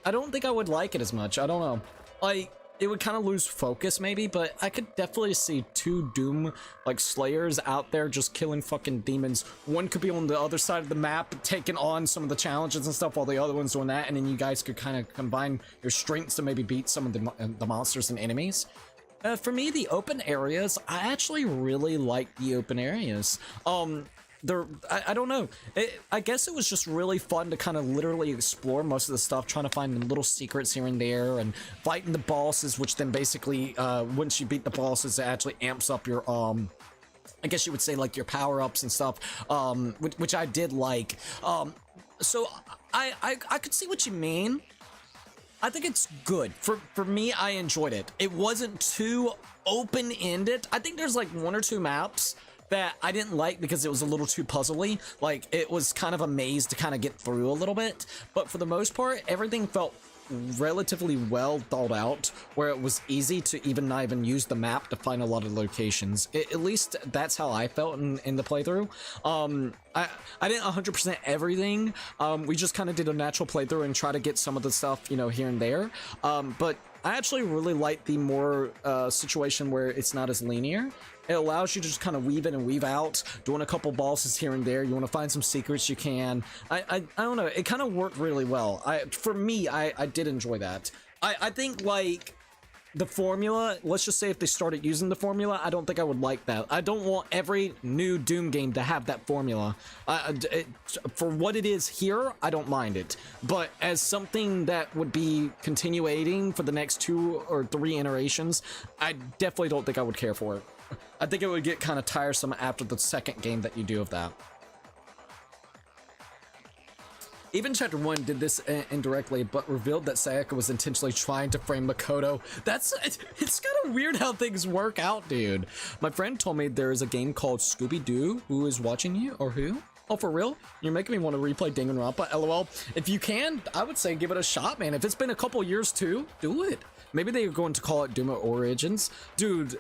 I don't think I would like it as much. I don't know. Like, it would kind of lose focus maybe, but I could definitely see 2 Doom like slayers out there just killing fucking demons. One could be on the other side of the map taking on some of the challenges and stuff while the other one's doing that, and then you guys could kind of combine your strengths to maybe beat some of the monsters and enemies. For me, the open areas, I actually really like the open areas. I don't know. I guess it was just really fun to kind of literally explore most of the stuff, trying to find little secrets here and there, and fighting the bosses, which then basically, once you beat the bosses, it actually amps up your, I guess you would say, like, your power-ups and stuff, which I did like. So I could see what you mean. I think it's good. For me, I enjoyed it. It wasn't too open-ended. I think there's like 1 or 2 maps that I didn't like because it was a little too puzzly. Like, it was kind of a maze to kind of get through a little bit. But for the most part, everything felt relatively well thought out, where it was easy to not even use the map to find a lot of locations. At least that's how I felt in the playthrough. I didn't 100% everything. We just kind of did a natural playthrough and try to get some of the stuff, you know, here and there. But I actually really like the more situation where it's not as linear. It allows you to just kind of weave in and weave out, doing a couple bosses here and there. You want to find some secrets, you can. I don't know. It kind of worked really well. For me, I did enjoy that. I think, like, the formula, let's just say if they started using the formula, I don't think I would like that. I don't want every new Doom game to have that formula. For what it is here, I don't mind it. But as something that would be continuating for the next 2 or 3 iterations, I definitely don't think I would care for it. I think it would get kind of tiresome after the second game that you do of that. Even Chapter 1 did this indirectly, but revealed that Sayaka was intentionally trying to frame Makoto. It's kind of weird how things work out, dude. My friend told me there is a game called Scooby-Doo. Who is watching you? Or who? Oh, for real? You're making me want to replay Danganronpa, LOL. If you can, I would say give it a shot, man. If it's been a couple years too, do it. Maybe they're going to call it Doom Origins. Dude,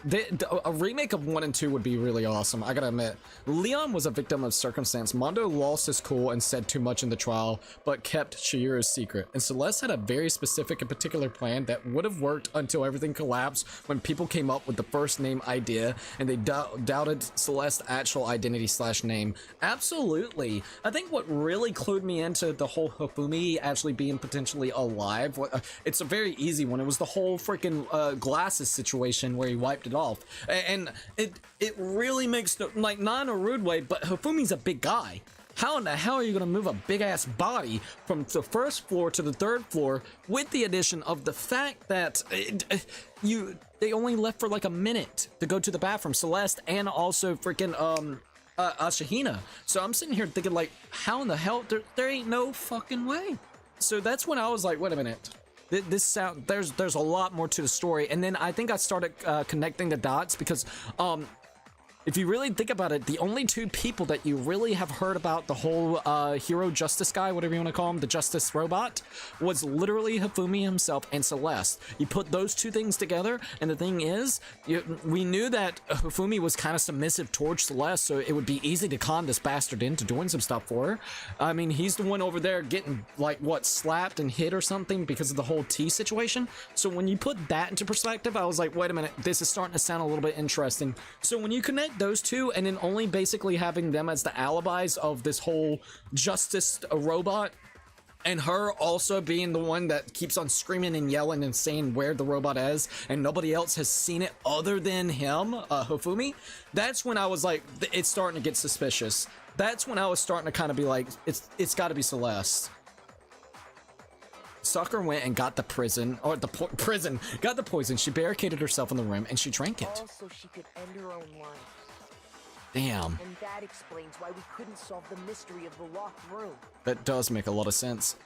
a remake of 1 and 2 would be really awesome, I gotta admit. Leon was a victim of circumstance. Mondo lost his cool and said too much in the trial, but kept Shihiro's secret. And Celeste had a very specific and particular plan that would have worked until everything collapsed when people came up with the first name idea and they doubted Celeste's actual identity/name. Absolutely. I think what really clued me into the whole Hifumi actually being potentially alive, it's a very easy one. It was the whole freaking glasses situation where he wiped it off, and it really makes like, not in a rude way, but Hifumi's a big guy. How in the hell are you gonna move a big ass body from the 1st floor to the 3rd floor with the addition of the fact that they only left for like a minute to go to the bathroom, Celeste and also freaking Ashihina. So I'm sitting here thinking, like, how in the hell there ain't no fucking way. So that's when I was like, wait a minute. There's a lot more to the story. And then I think I started connecting the dots because if you really think about it, the only 2 people that you really have heard about the whole hero justice guy, whatever you want to call him, the justice robot, was literally Hifumi himself and Celeste. You put those 2 things together, and the thing is, we knew that Hifumi was kind of submissive towards Celeste, so it would be easy to con this bastard into doing some stuff for her. I mean, he's the one over there getting, like, what, slapped and hit or something because of the whole tea situation. So when you put that into perspective, I was like, wait a minute, this is starting to sound a little bit interesting. So when you connect those 2 and then only basically having them as the alibis of this whole justice robot, and her also being the one that keeps on screaming and yelling and saying where the robot is, and nobody else has seen it other than him, Hifumi, that's when I was like, it's starting to get suspicious. That's when I was starting to kind of be like, it's got to be Celeste. Sakura went and got the got the poison. She barricaded herself in the room and she drank it. All so she could end her own life. Damn. And that explains why we couldn't solve the mystery of the locked room. That does make a lot of sense.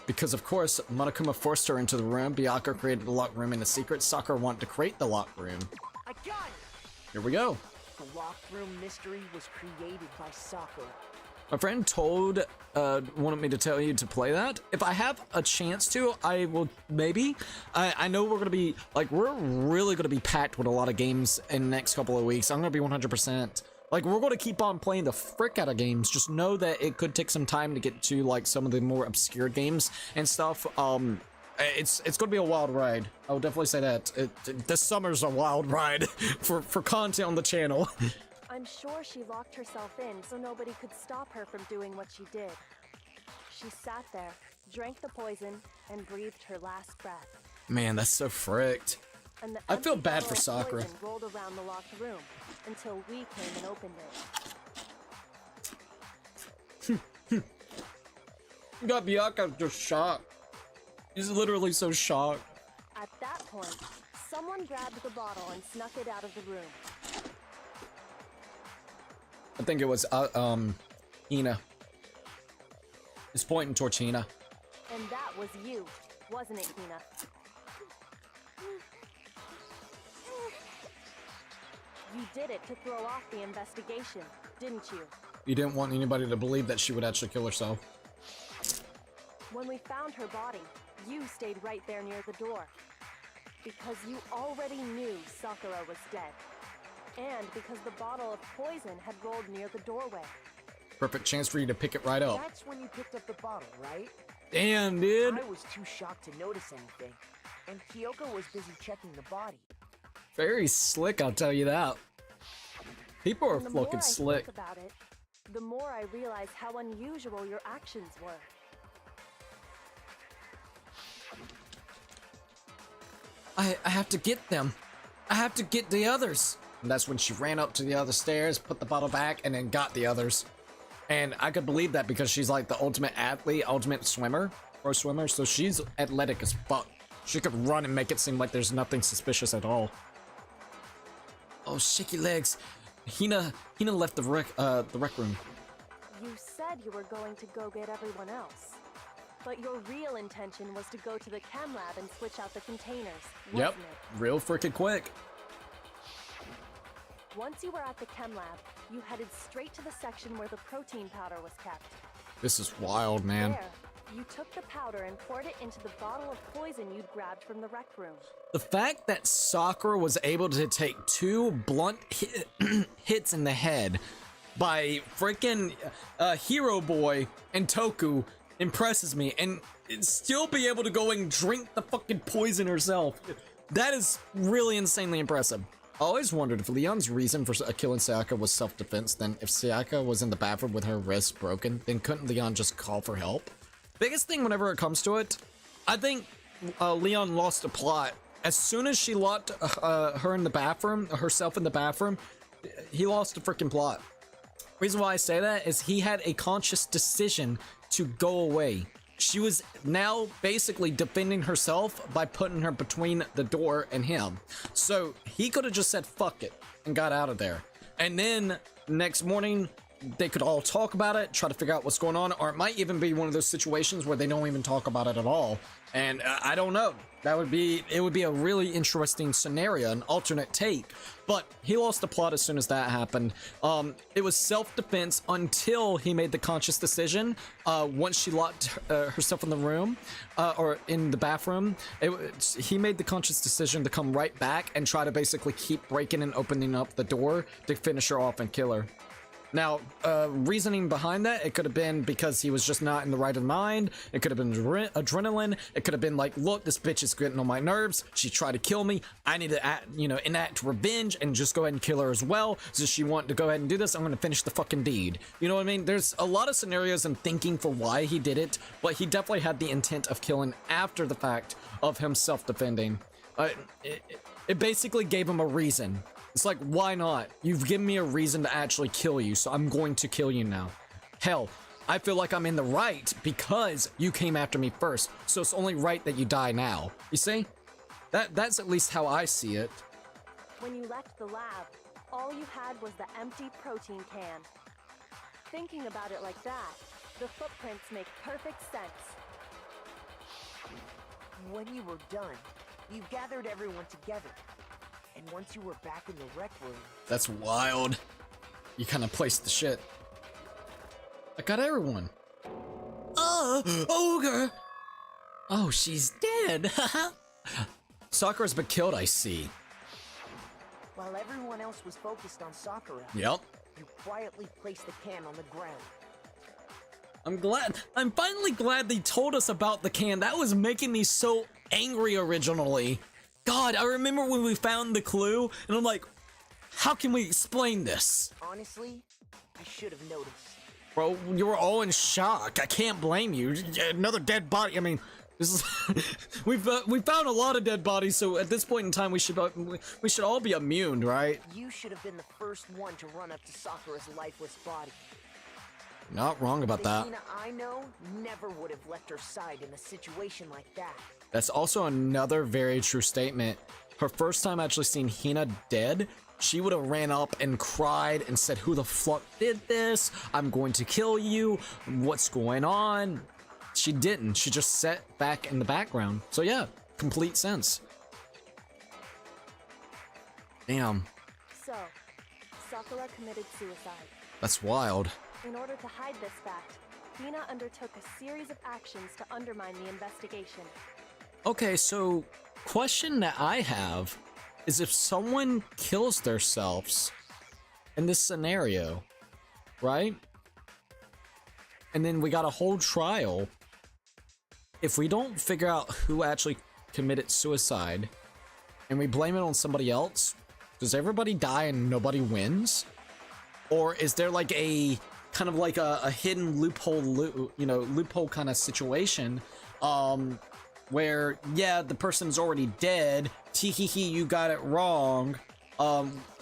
Because of course, Monokuma forced her into the room, Byakuya created the locked room in a secret, Sakura wanted to create the locked room. I got it! Here we go. The locked room mystery was created by Sakura. My friend wanted me to tell you to play that. If I have a chance to, I will maybe. I know we're really gonna be packed with a lot of games in the next couple of weeks. I'm gonna be 100%. Like, we're gonna keep on playing the frick out of games. Just know that it could take some time to get to, like, some of the more obscure games and stuff. It's gonna be a wild ride. I would definitely say that. This summer's a wild ride for content on the channel. I'm sure she locked herself in so nobody could stop her from doing what she did. She sat there, drank the poison, and breathed her last breath. Man, that's so fricked. And the I feel empty bad bottle for of Sakura. poison rolled around the locked room until we came and opened it. got Byakuya just shocked. He's literally so shocked. At that point, someone grabbed the bottle and snuck it out of the room. I think it was Hina. It's pointing towards Hina. And that was you, wasn't it, Hina? You did it to throw off the investigation, didn't you? You didn't want anybody to believe that she would actually kill herself. When we found her body, you stayed right there near the door. Because you already knew Sakura was dead. And because the bottle of poison had rolled near the doorway. Perfect chance for you to pick it right up. That's when you picked up the bottle, right? Damn, dude. I was too shocked to notice anything, and Kyoko was busy checking the body. Very slick, I'll tell you that. People are And the more fucking I slick. think about it, the more I realize how unusual your actions were. I have to get them. I have to get the others. And that's when she ran up to the other stairs, put the bottle back, and then got the others. And I could believe that because she's like the ultimate athlete, ultimate swimmer, pro swimmer, so she's athletic as fuck. She could run and make it seem like there's nothing suspicious at all. Oh, shaky legs. Hina left the rec room. You said you were going to go get everyone else. But your real intention was to go to the chem lab and switch out the containers, wasn't Yep, it? real freaking quick. Once you were at the chem lab, you headed straight to the section where the protein powder was kept. This is wild, man. There, you took the powder and poured it into the bottle of poison you'd grabbed from the rec room. The fact that Sakura was able to take 2 blunt hits in the head by freaking Hero Boy and Toku impresses me, and still be able to go and drink the fucking poison herself. That is really insanely impressive. I always wondered if Leon's reason for killing Sayaka was self-defense, then if Sayaka was in the bathroom with her wrist broken, then couldn't Leon just call for help? Biggest thing whenever it comes to it, I think Leon lost a plot. As soon as she locked her in the bathroom, herself in the bathroom, he lost a freaking plot. Reason why I say that is he had a conscious decision to go away. She was now basically defending herself by putting her between the door and him. So he could have just said fuck it and got out of there. And then next morning they could all talk about it, try to figure out what's going on, or it might even be one of those situations where they don't even talk about it at all. And I don't know. It would be a really interesting scenario, an alternate take. But he lost the plot as soon as that happened. It was self-defense until he made the conscious decision. Once she locked herself in the room, or in the bathroom, he made the conscious decision to come right back and try to basically keep breaking and opening up the door to finish her off and kill her. Now, reasoning behind that, it could have been because he was just not in the right of mind. It could have been adrenaline. It could have been like, look, this bitch is getting on my nerves. She tried to kill me. I need to enact revenge and just go ahead and kill her as well. So she wanted to go ahead and do this. I'm going to finish the fucking deed. You know what I mean? There's a lot of scenarios and thinking for why he did it, but he definitely had the intent of killing after the fact of him self-defending. It basically gave him a reason. It's like, why not? You've given me a reason to actually kill you, so I'm going to kill you now. Hell, I feel like I'm in the right because you came after me first, so it's only right that you die now. You see? That's at least how I see it. When you left the lab, all you had was the empty protein can. Thinking about it like that, the footprints make perfect sense. When you were done, you gathered everyone together. And once you were back in the rec room... That's wild. You kind of placed the shit. I got everyone. Ogre! Oh, she's dead. Sakura's been killed, I see. While everyone else was focused on Sakura, Yep. you quietly placed the can on the ground. I'm finally glad they told us about the can. That was making me so angry originally. God, I remember when we found the clue, and I'm like, how can we explain this? Honestly, I should have noticed. Bro, you were all in shock. I can't blame you. Another dead body. I mean, this is we found a lot of dead bodies, so at this point in time, we should all be immune, right? You should have been the first one to run up to Sakura's lifeless body. Not wrong about The that. Hina I know never would have left her side in a situation like that. That's also another very true statement. Her first time actually seeing Hina dead, she would have ran up and cried and said, who the fuck did this? I'm going to kill you. What's going on? She didn't. She just sat back in the background. So yeah, complete sense. Damn. So, Sakura committed suicide. That's wild. In order to hide this fact, Hina undertook a series of actions to undermine the investigation. Okay, so question that I have is if someone kills themselves in this scenario, right? And then we got a whole trial. If we don't figure out who actually committed suicide and we blame it on somebody else, does everybody die and nobody wins? Or is there like a kind of like a hidden loophole, loophole kind of situation, where, yeah, the person's already dead, teehee, you got it wrong,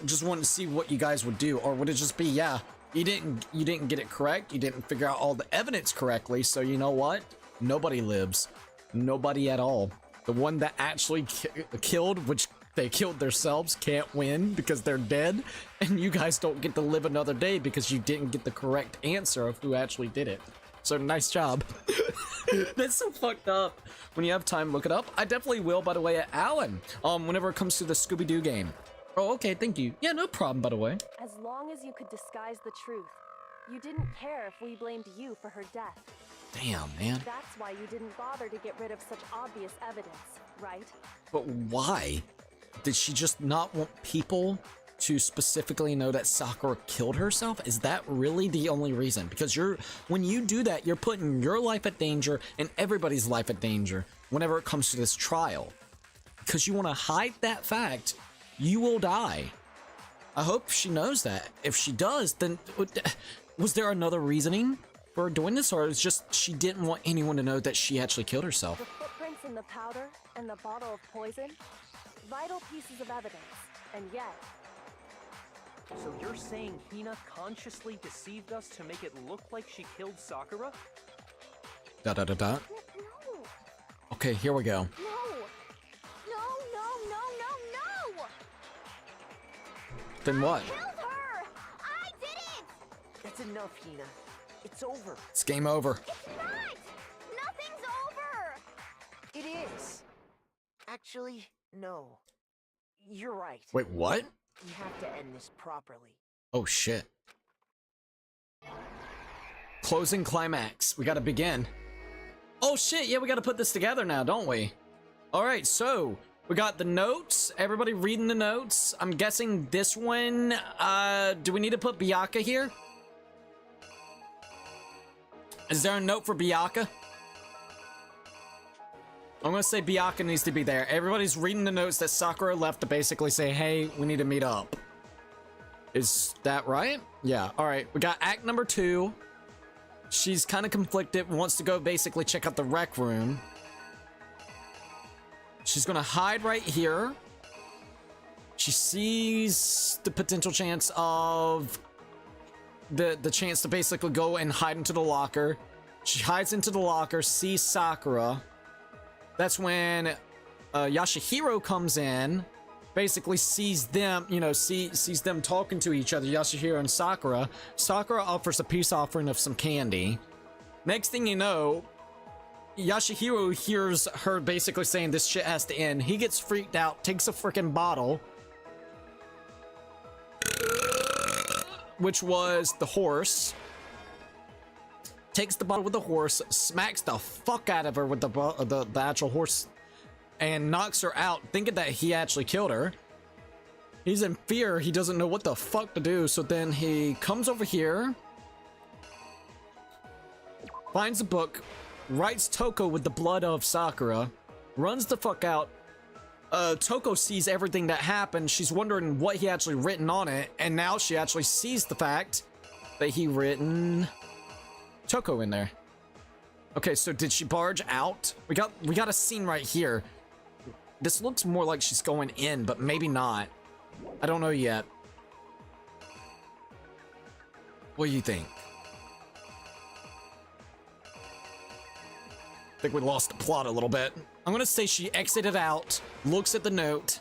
just wanted to see what you guys would do? Or would it just be, yeah, you didn't get it correct, you didn't figure out all the evidence correctly, so you know what? Nobody lives. Nobody at all. The one that actually killed, which they killed themselves, can't win because they're dead, and you guys don't get to live another day because you didn't get the correct answer of who actually did it. So nice job. That's so fucked up. When you have time, look it up. I definitely will, by the way, at Alan, whenever it comes to the Scooby-Doo game. Oh, okay, thank you. Yeah, no problem, by the way. As long as you could disguise the truth, you didn't care if we blamed you for her death. Damn, man. That's why you didn't bother to get rid of such obvious evidence, right? But why? Did she just not want people to specifically know that Sakura killed herself? Is that really the only reason? Because when you do that, you're putting your life at danger and everybody's life at danger whenever it comes to this trial. Because you want to hide that fact, you will die. I hope she knows that. If she does, then was there another reasoning for doing this, or is just she didn't want anyone to know that she actually killed herself? The footprints in the powder and the bottle of poison, vital pieces of evidence, and yet... So you're saying Hina consciously deceived us to make it look like she killed Sakura? Da-da-da-da. No. Okay, here we go. No. Then what? Killed her! I did it! That's enough, Hina. It's over. It's game over. It's not! Nothing's over! It is. Actually, no. You're right. Wait, what? We have to end this properly. Oh shit. Closing climax. We gotta begin. Oh shit, yeah, we gotta put this together now, don't we? Alright, so we got the notes. Everybody reading the notes. I'm guessing this one, do we need to put Byakuya here? Is there a note for Byakuya? I'm gonna say Byakuya needs to be there. Everybody's reading the notes that Sakura left to basically say, hey, we need to meet up. Is that right? Yeah, alright. We got act number 2. She's kind of conflicted, wants to go basically check out the rec room. She's gonna hide right here. She sees the potential chance of the chance to basically go and hide into the locker. She hides into the locker, sees Sakura. That's when Yashihiro comes in, basically sees them, sees them talking to each other, Yashihiro and Sakura. Sakura offers a peace offering of some candy. Next thing you know, Yashihiro hears her basically saying this shit has to end. He gets freaked out, takes a freaking bottle, which was the horse. Takes the bottle with the horse, smacks the fuck out of her with the actual horse, and knocks her out, thinking that he actually killed her. He's in fear. He doesn't know what the fuck to do. So then he comes over here, finds a book, writes Toko with the blood of Sakura, runs the fuck out. Toko sees everything that happened. She's wondering what he actually written on it, and now she actually sees the fact that he written Toko in there. Okay, so did she barge out? We got a scene right here. This looks more like she's going in, but maybe not. I don't know yet. What do you think? think we lost the plot a little bit. I'm gonna say she exited out, looks at the note,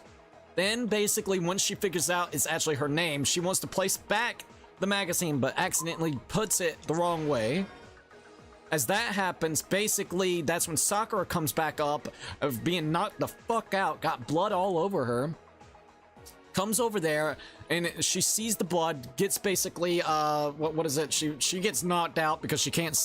then basically once she figures out it's actually her name, she wants to place back the magazine but accidentally puts it the wrong way. As that happens, basically that's when Sakura comes back up of being knocked the fuck out, got blood all over her. Comes over there and she sees the blood, gets basically what is it, she gets knocked out because she can't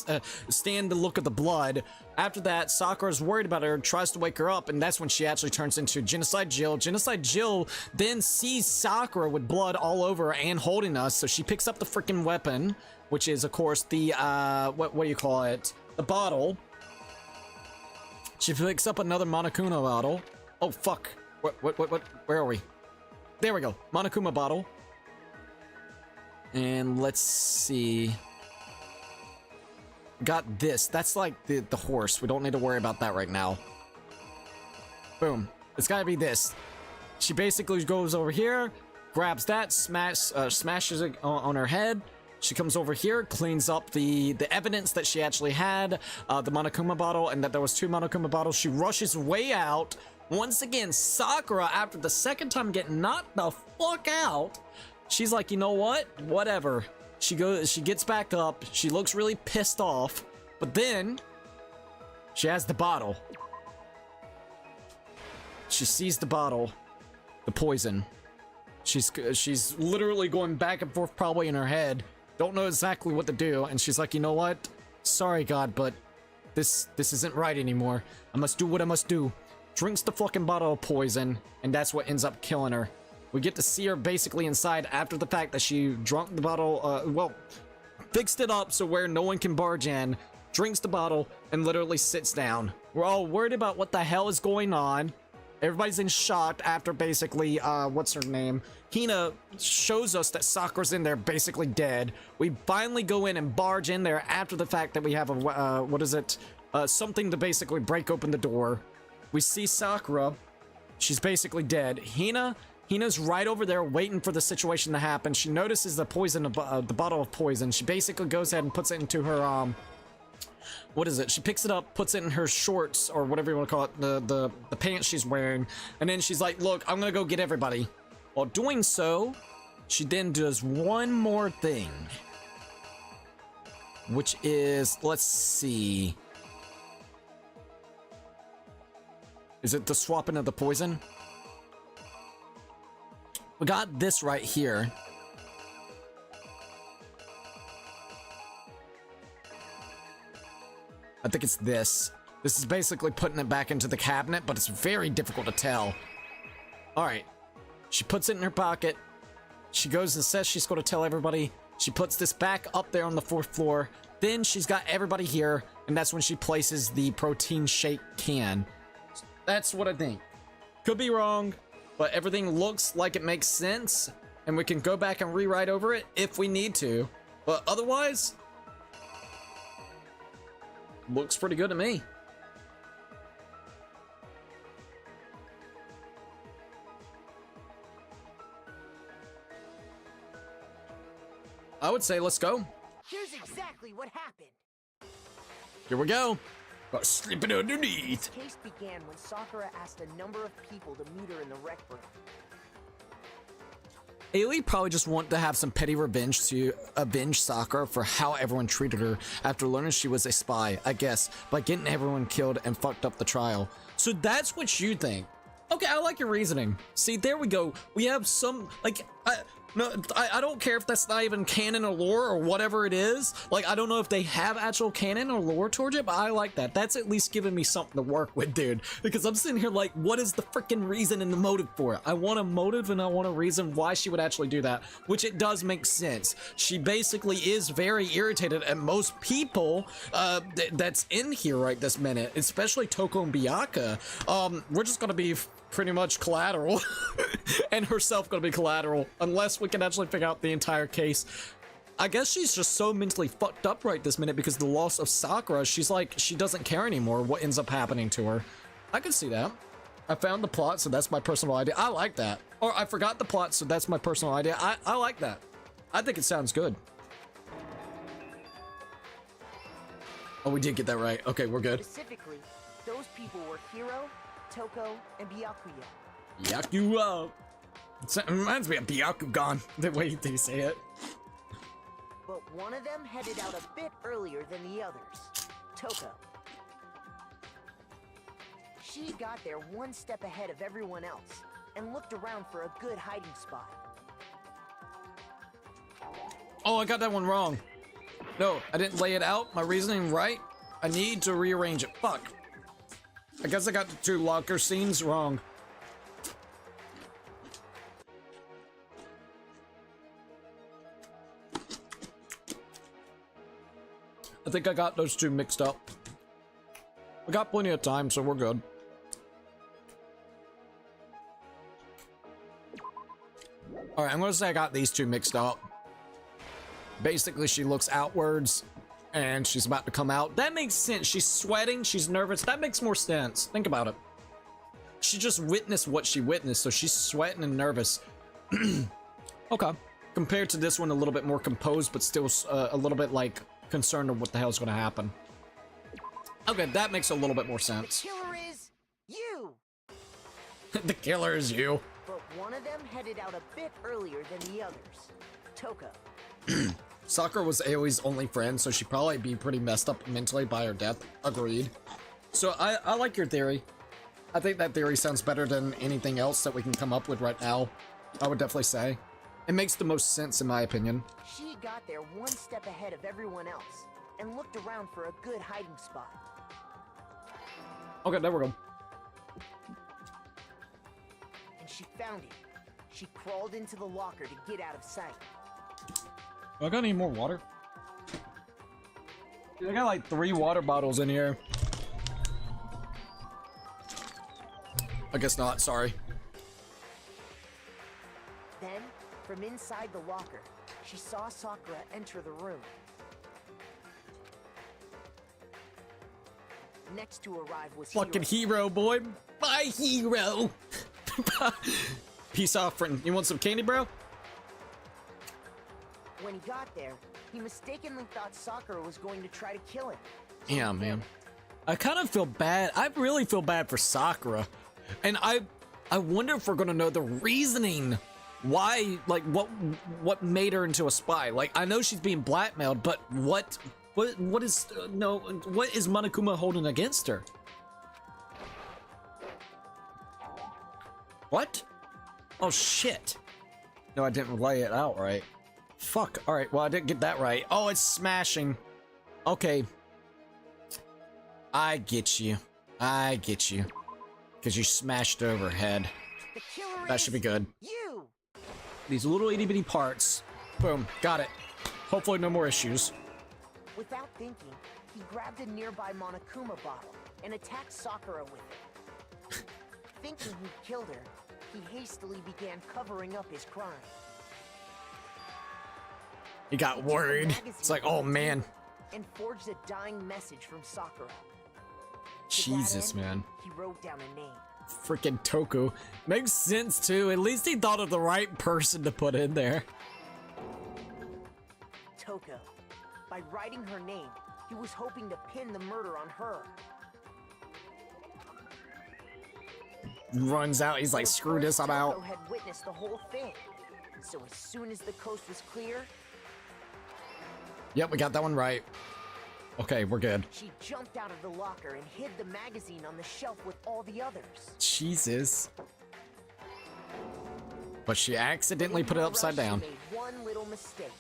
stand the look of the blood. After that, Sakura's worried about her, tries to wake her up, and that's when she actually turns into Genocide Jill. Genocide Jill then sees Sakura with blood all over her and holding us, so she picks up the freaking weapon, which is of course the what do you call it, the bottle. She picks up another Monokuma bottle. Oh fuck, what where are we? There we go. Monokuma bottle. And let's see. Got this. That's like the horse. We don't need to worry about that right now. Boom. It's gotta be this. She basically goes over here, grabs that, smashes it on her head. She comes over here, cleans up the evidence that she actually had, the Monokuma bottle, and that there was 2 Monokuma bottles. She rushes way out. Once again, Sakura, after the second time getting knocked the fuck out, she's like, you know what? Whatever. She gets back up. She looks really pissed off, but then she has the bottle. She sees the bottle, the poison. She's literally going back and forth probably in her head. Don't know exactly what to do, and she's like, you know what? Sorry, God, but this isn't right anymore. I must do what I must do. Drinks the fucking bottle of poison, and that's what ends up killing her. We get to see her basically inside after the fact that she drunk the bottle, well, fixed it up so where no one can barge in, drinks the bottle, and literally sits down. We're all worried about what the hell is going on. Everybody's in shock after basically, what's her name? Hina shows us that Sakura's in there basically dead. We finally go in and barge in there after the fact that we have a, what is it? Something to basically break open the door. We see Sakura. She's basically dead. Hina's right over there waiting for the situation to happen. She notices the poison, the bottle of poison. She basically goes ahead and puts it into her, what is it? She picks it up, puts it in her shorts, or whatever you want to call it, the pants she's wearing. And then she's like, look, I'm gonna go get everybody. While doing so, she then does one more thing. Which is, let's see. Is it the swapping of the poison? We got this right here. I think it's this. This is basically putting it back into the cabinet, but it's very difficult to tell. Alright. She puts it in her pocket. She goes and says she's going to tell everybody. She puts this back up there on the 4th floor. Then she's got everybody here, and that's when she places the protein shake can. That's what I think. Could be wrong, but everything looks like it makes sense, and we can go back and rewrite over it if we need to. But otherwise, looks pretty good to me. I would say let's go. Here's exactly what happened. Here we go. Slipping underneath. The case began when Sakura asked a number of people to meet her in the rec room. Ailey probably just want to have some petty revenge to avenge Sakura for how everyone treated her after learning she was a spy, I guess, by getting everyone killed and fucked up the trial. So that's what you think. Okay, I like your reasoning. See, there we go. We have some, like, I don't care if that's not even canon or lore or whatever it is. Like, I don't know if they have actual canon or lore towards it, but I like that. That's at least giving me something to work with, dude. Because I'm sitting here like, what is the freaking reason and the motive for it? I want a motive and I want a reason why she would actually do that, which it does make sense. She basically is very irritated at most people that's in here right this minute, especially Toko and Byakuya. We're just gonna be pretty much collateral and herself gonna be collateral unless we can actually figure out the entire case. I guess she's just so mentally fucked up right this minute because of the loss of Sakura. She's like, she doesn't care anymore what ends up happening to her. I can see that. I found the plot, so that's my personal idea. I like that. Or I forgot the plot, so that's my personal idea. I like that. I think it sounds good. Oh, we did get that right. Okay, we're good. Specifically, those people were Hiro, Toko, and Byakuya. Yakuo. It reminds me of Byakugan, the way they say it. But one of them headed out a bit earlier than the others, Toko. She got there one step ahead of everyone else and looked around for a good hiding spot. Oh, I got that one wrong. No, I didn't lay it out. My reasoning right. I need to rearrange it. Fuck. I guess I got the 2 locker scenes wrong. I think I got those 2 mixed up. We got plenty of time, so we're good. Alright, I'm gonna say I got these 2 mixed up. Basically, she looks outwards, and she's about to come out. That makes sense. She's sweating, she's nervous. That makes more sense. Think about it. She just witnessed what she witnessed, so she's sweating and nervous. Okay. Compared to this one, a little bit more composed, but still a little bit, like, concerned of what the hell's gonna happen. Okay, that makes a little bit more sense. The killer is you! The killer is you. But one of them headed out a bit earlier than the others, Toko. Sakura was Aoi's only friend, so she'd probably be pretty messed up mentally by her death. Agreed. So I like your theory. I think that theory sounds better than anything else that we can come up with right now. I would definitely say. It makes the most sense in my opinion. She got there one step ahead of everyone else and looked around for a good hiding spot. Okay, there we go. And she found it. She crawled into the locker to get out of sight. I got any more water? Dude, I got like 3 water bottles in here. I guess not, sorry. Then, from inside the locker, she saw Sakura enter the room. Next to arrive was Fucking hero, boy. My hero. Peace off, friend. You want some candy, bro? When he got there, he mistakenly thought Sakura was going to try to kill him. Yeah, man. I kind of feel bad. I really feel bad for Sakura. And I wonder if we're gonna know the reasoning why, like, what made her into a spy. Like, I know she's being blackmailed, but what is Monokuma holding against her? What? Oh shit. No, I didn't lay it out right. Fuck. Alright, well, I didn't get that right. Oh, it's smashing. Okay. I get you. I get you. Because you smashed over head. That should be good. You! These little itty bitty parts. Boom. Got it. Hopefully no more issues. Without thinking, he grabbed a nearby Monokuma bottle and attacked Sakura with it. Thinking he'd killed her, he hastily began covering up his crime. He got worried. It's like, oh man. And forged a dying message from Sakura. Jesus, man. He wrote down a name. Freaking Toku. Makes sense too. At least he thought of the right person to put in there. Toko. By writing her name, he was hoping to pin the murder on her. Runs out. He's like, screw this, I'm out. Toko had witnessed the whole thing. So as soon as the coast was clear... Yep, we got that one right. Okay, we're good. She jumped out of the locker and hid the magazine on the shelf with all the others. Jesus. But she accidentally put it upside down. She made one little mistake.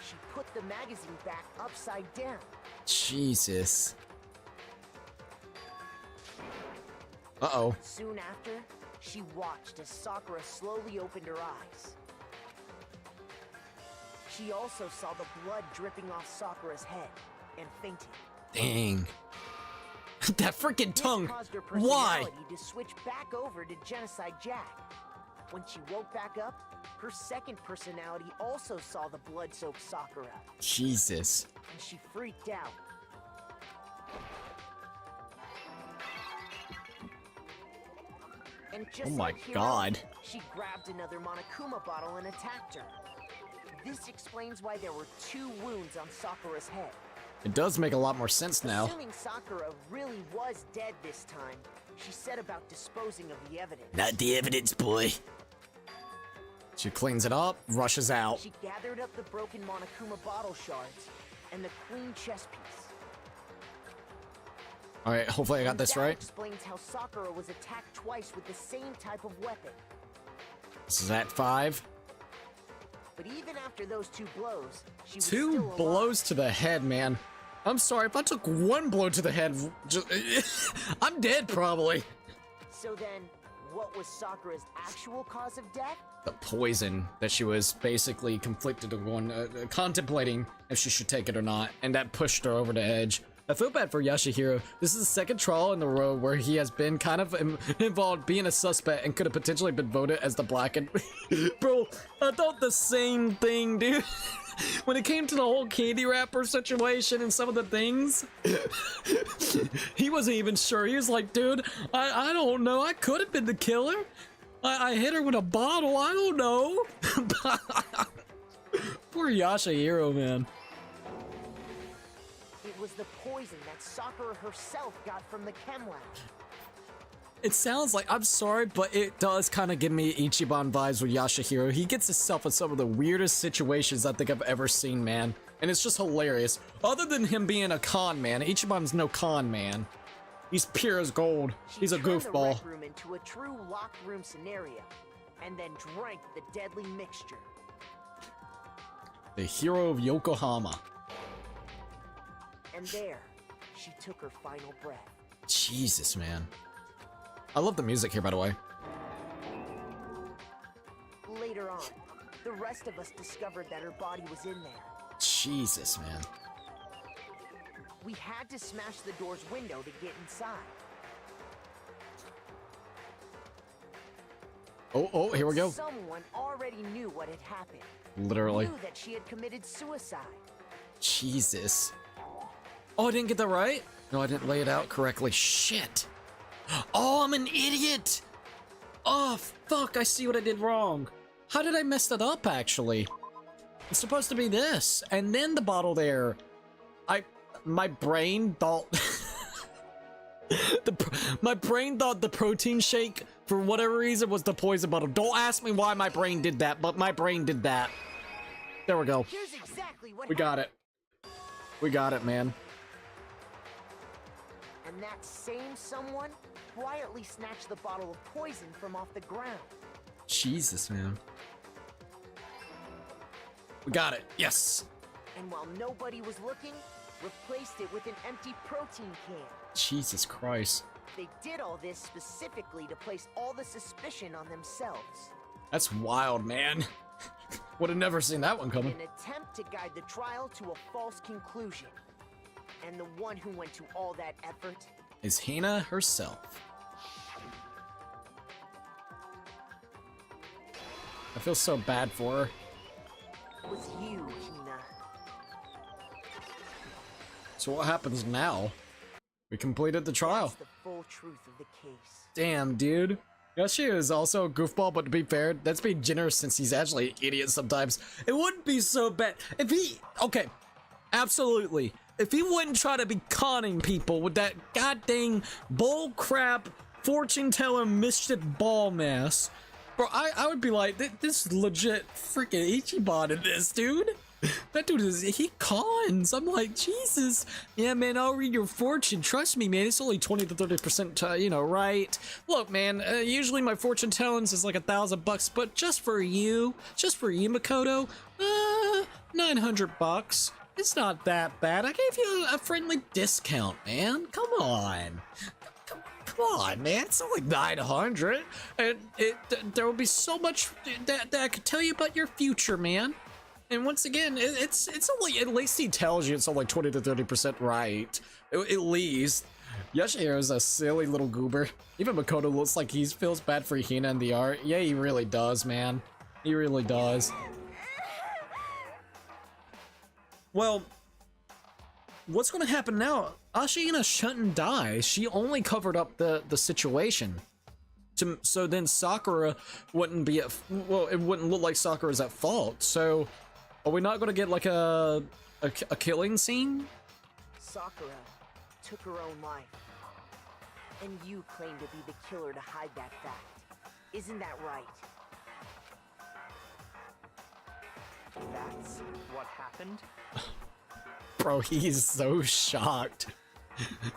She put the magazine back upside down. Jesus. Uh-oh. Soon after, she watched as Sakura slowly opened her eyes. She also saw the blood dripping off Sakura's head and fainted. Dang. That freaking tongue. This caused her Why? personality to switch back over to Genocide Jack. When she woke back up, her second personality also saw the blood-soaked Sakura. Jesus. And she freaked out. And just Oh my like Hiro, God. she grabbed another Monokuma bottle and attacked her. This explains why there were 2 wounds on Sakura's head. It does make a lot more sense now. Assuming Sakura really was dead this time, she set about disposing of the evidence. Not the evidence, boy. She cleans it up, rushes out. She gathered up the broken Monokuma bottle shards and the queen chess piece. All right, hopefully I got this That right. explains how Sakura was attacked twice with the same type of weapon. This is at 5. But even after those 2 blows, she was 2 still alive. blows to the head, man. I'm sorry, if I took 1 blow to the head, I'm dead probably. So then, what was Sakura's actual cause of death? The poison that she was basically conflicted on, contemplating if she should take it or not, and that pushed her over the edge. I feel bad for Yashihiro. This is the second trial in the row where he has been kind of involved being a suspect and could have potentially been voted as the blackened. Bro, I thought the same thing, dude. When it came to the whole candy wrapper situation and some of the things, he wasn't even sure. He was like, dude, I don't know. I could have been the killer. I hit her with a bottle. I don't know. Poor Yashihiro, man. It was the poison that Sakura herself got from the chem lab. It sounds like, I'm sorry, but it does kind of give me Ichiban vibes with Yashihiro. He gets himself in some of the weirdest situations I think I've ever seen, man. And it's just hilarious. Other than him being a con man, Ichiban's no con man. He's pure as gold. He's a goofball. She turned the rec room into a true locked room scenario, and then drank the deadly mixture. The hero of Yokohama. And there, she took her final breath. Jesus, man. I love the music here, by the way. Later on, the rest of us discovered that her body was in there. Jesus, man. We had to smash the door's window to get inside. Oh, here we go. Someone already knew what had happened. Literally. Knew that she had committed suicide. Jesus. Oh, I didn't get that right? No, I didn't lay it out correctly. Shit. Oh, I'm an idiot. Oh, fuck. I see what I did wrong. How did I mess that up, actually? It's supposed to be this. And then the bottle there. My brain thought... my brain thought the protein shake, for whatever reason, was the poison bottle. Don't ask me why my brain did that, but my brain did that. There we go. Here's exactly what We got it. We got it, man. And that same someone quietly snatched the bottle of poison from off the ground. Jesus, man. We got it. Yes. And while nobody was looking, replaced it with an empty protein can. Jesus Christ. They did all this specifically to place all the suspicion on themselves. That's wild, man. Would have never seen that one coming. In an attempt to guide the trial to a false conclusion. And the one who went to all that effort Is Hina herself. I feel so bad for her. was you, Hina. So what happens now? We completed the trial. That's the full truth of the case. Damn, dude. Yoshi is also a goofball, but to be fair, that's being generous since he's actually an idiot sometimes. It wouldn't be so bad if he... Okay, absolutely. If he wouldn't try to be conning people with that goddamn bullcrap fortune-telling mischief ball mess, bro, I would be like, this is legit freaking Ichiban in this, dude. That dude he cons. I'm like, Jesus. Yeah, man, I'll read your fortune. Trust me, man. It's only 20 to 30%, you know, right? Look, man, usually my fortune tellings is like $1,000, but just for you, Makoto, $900. It's not that bad. I gave you a friendly discount, man. Come on. Come on, man. It's only 900, and there will be so much that I could tell you about your future, man. And once again, it's only, at least he tells you it's only 20 to 30% right. At least. Yoshihiro's a silly little goober. Even Makoto looks like he feels bad for Hina in the art. Yeah, he really does, man. He really does. Well, what's gonna happen now? Ashina shouldn't die. She only covered up the situation. So then Sakura wouldn't be at, well, it wouldn't look like Sakura's at fault. So are we not gonna get like a killing scene? Sakura took her own life. And you claim to be the killer to hide that fact. Isn't that right? That's What happened? Bro, he's so shocked.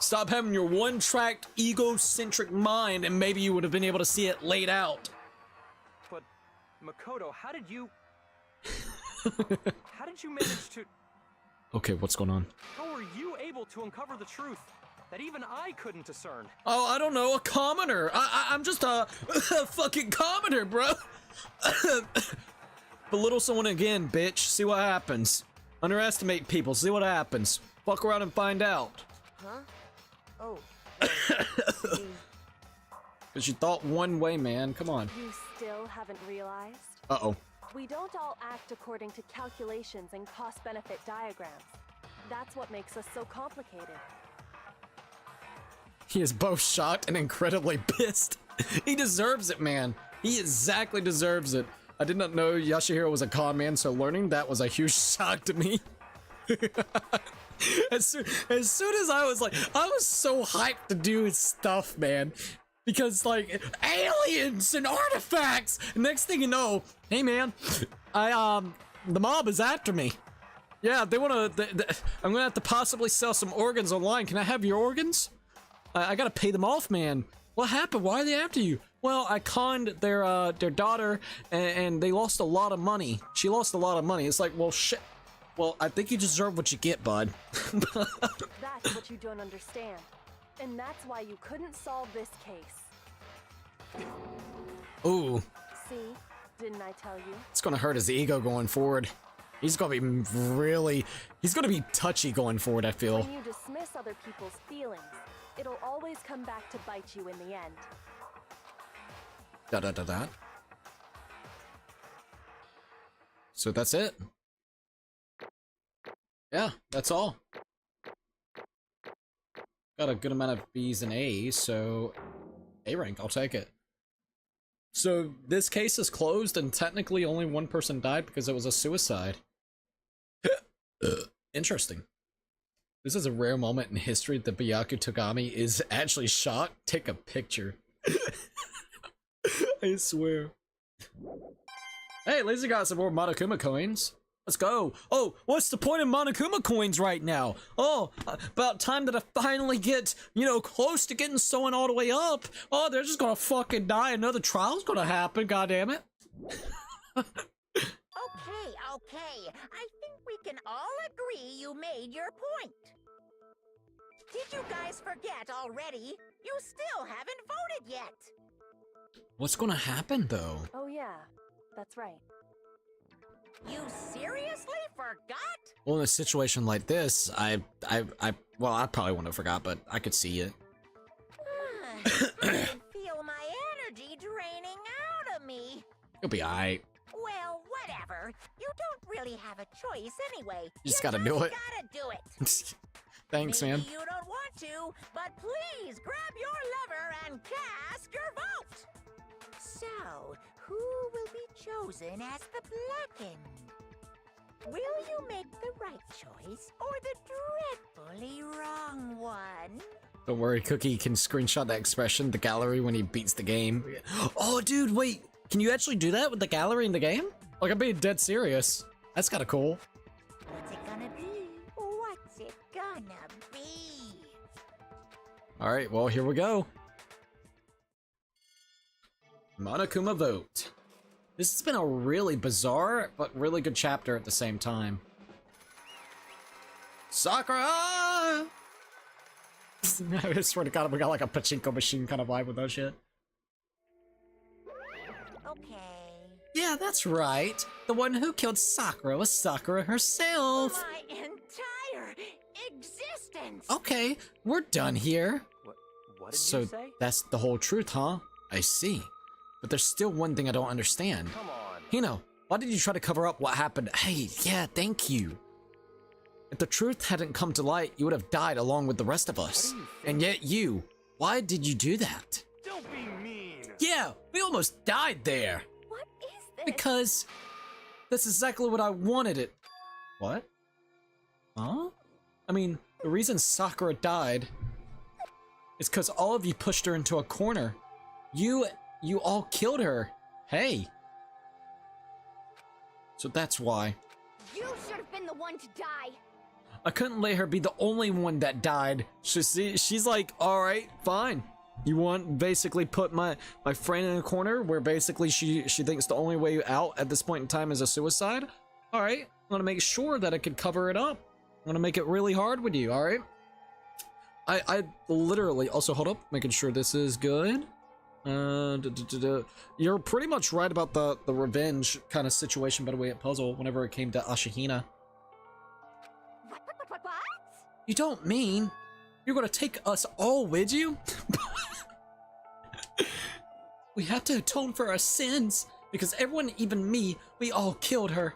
Stop having your one-tracked, egocentric mind, and maybe you would have been able to see it laid out. But, Makoto, how did you manage to... Okay, what's going on? How were you able to uncover the truth that even I couldn't discern? Oh, I don't know, a commoner. I'm just a fucking commoner, bro. Belittle someone again, bitch. See what happens. Underestimate people. See what happens. Fuck around and find out. Huh? Oh. Because you thought one way, man. Come on. You still haven't realized? Uh-oh. We don't all act according to calculations and cost-benefit diagrams. That's what makes us so complicated. He is both shocked and incredibly pissed. He deserves it, man. He exactly deserves it. I did not know Yashihiro was a con man, so learning that was a huge shock to me. As soon as I was so hyped to do his stuff, man. Because, like, aliens and artifacts! Next thing you know, hey, man, the mob is after me. Yeah, they wanna, I'm gonna have to possibly sell some organs online. Can I have your organs? I gotta pay them off, man. What happened? Why are they after you? Well, I conned their daughter, and they lost a lot of money. She lost a lot of money. It's like, well, shit. Well, I think you deserve what you get, bud. That's what you don't understand. And that's why you couldn't solve this case. Ooh. See? Didn't I tell you? It's gonna hurt his ego going forward. He's gonna be he's gonna be touchy going forward, I feel. When you dismiss other people's feelings, it'll always come back to bite you in the end. Da. So that's it. Yeah, that's all. Got a good amount of B's and A's, so A rank, I'll take it. So this case is closed, and technically only one person died because it was a suicide. Interesting. This is a rare moment in history that Byaku Togami is actually shocked. Take a picture. I swear. Hey, Lazy got some more Monokuma coins. Let's go. Oh, what's the point of Monokuma coins right now? Oh, about time that I finally get, you know, close to getting someone all the way up. Oh, they're just gonna fucking die. Another trial's gonna happen, goddammit. Okay. I think we can all agree you made your point. Did you guys forget already? You still haven't voted yet. What's gonna happen, though? Oh yeah, that's right. You seriously forgot? Well, in a situation like this, well, I probably wouldn't have forgot, but I could see it. I can feel my energy draining out of me. You'll be alright. Well, whatever. You don't really have a choice anyway. You just gotta do it. Gotta do it. Thanks, Maybe man. you don't want to, but please grab your lever and cast your vote. So, who will be chosen as the Blackened? Will you make the right choice or the dreadfully wrong one? Don't worry, Cookie can screenshot that expression, the gallery, when he beats the game. Oh, dude, wait. Can you actually do that with the gallery in the game? Like, I'm being dead serious. That's kind of cool. What's it gonna be? What's it gonna be? Alright, well, here we go. Monokuma vote. This has been a really bizarre, but really good chapter at the same time. Sakura! I swear to God, we got like a pachinko machine kind of vibe with that shit. Okay. Yeah, that's right. The one who killed Sakura was Sakura herself. My entire existence! Okay, we're done here. What did So you say? that's the whole truth, huh? I see. But there's still one thing I don't understand. Come on. Hino, why did you try to cover up what happened? Hey, yeah, thank you. If the truth hadn't come to light, you would have died along with the rest of us. And yet you, why did you do that? Don't be mean. Yeah, we almost died there. What is this? Because that's exactly what I wanted it. What? Huh? I mean, The reason Sakura died is because all of you pushed her into a corner. You all killed her. Hey. So that's why. You should have been the one to die. I couldn't let her be the only one that died. She's like, all right, fine. You want basically put my friend in a corner where basically she thinks the only way out at this point in time is a suicide? All right, I'm gonna make sure that I can cover it up. I'm gonna make it really hard with you, all right? I literally, also hold up, making sure this is good. You're pretty much right about the revenge kind of situation, by the way, at puzzle whenever it came to Ashihina. What? You don't mean you're gonna take us all with you? We have to atone for our sins because everyone, even me, we all killed her.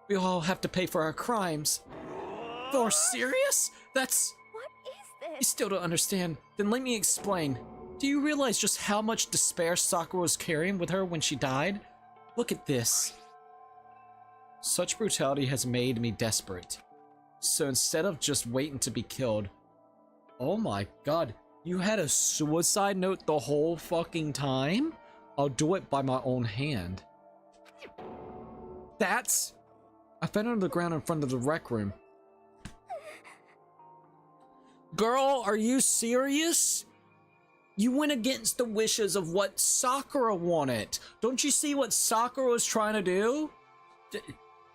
We all have to pay for our crimes. For serious? That's... What is You this? still don't understand. Then let me explain. Do you realize just how much despair Sakura was carrying with her when she died? Look at this. Such brutality has made me desperate. So instead of just waiting to be killed... Oh my god. You had a suicide note the whole fucking time? I'll do it by my own hand. That's... I found it on the ground in front of the rec room. Girl, are you serious? You went against the wishes of what Sakura wanted. Don't you see what Sakura was trying to do?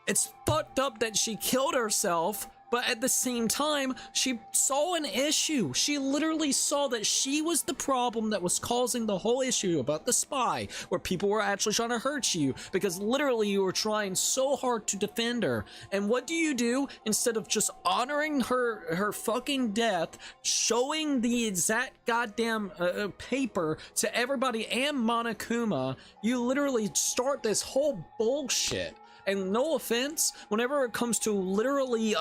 It's fucked up that she killed herself, but at the same time, she saw an issue. She literally saw that she was the problem that was causing the whole issue about the spy, where people were actually trying to hurt you, because literally you were trying so hard to defend her. And what do? Instead of just honoring her fucking death, showing the exact goddamn paper to everybody and Monokuma, you literally start this whole bullshit. And no offense, whenever it comes to literally,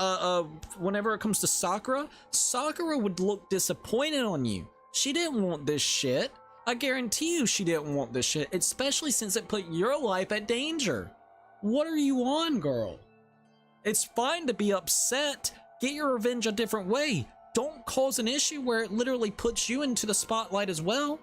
whenever it comes to Sakura, Sakura would look disappointed on you. She didn't want this shit. I guarantee you she didn't want this shit, especially since it put your life at danger. What are you on, girl? It's fine to be upset. Get your revenge a different way. Don't cause an issue where it literally puts you into the spotlight as well.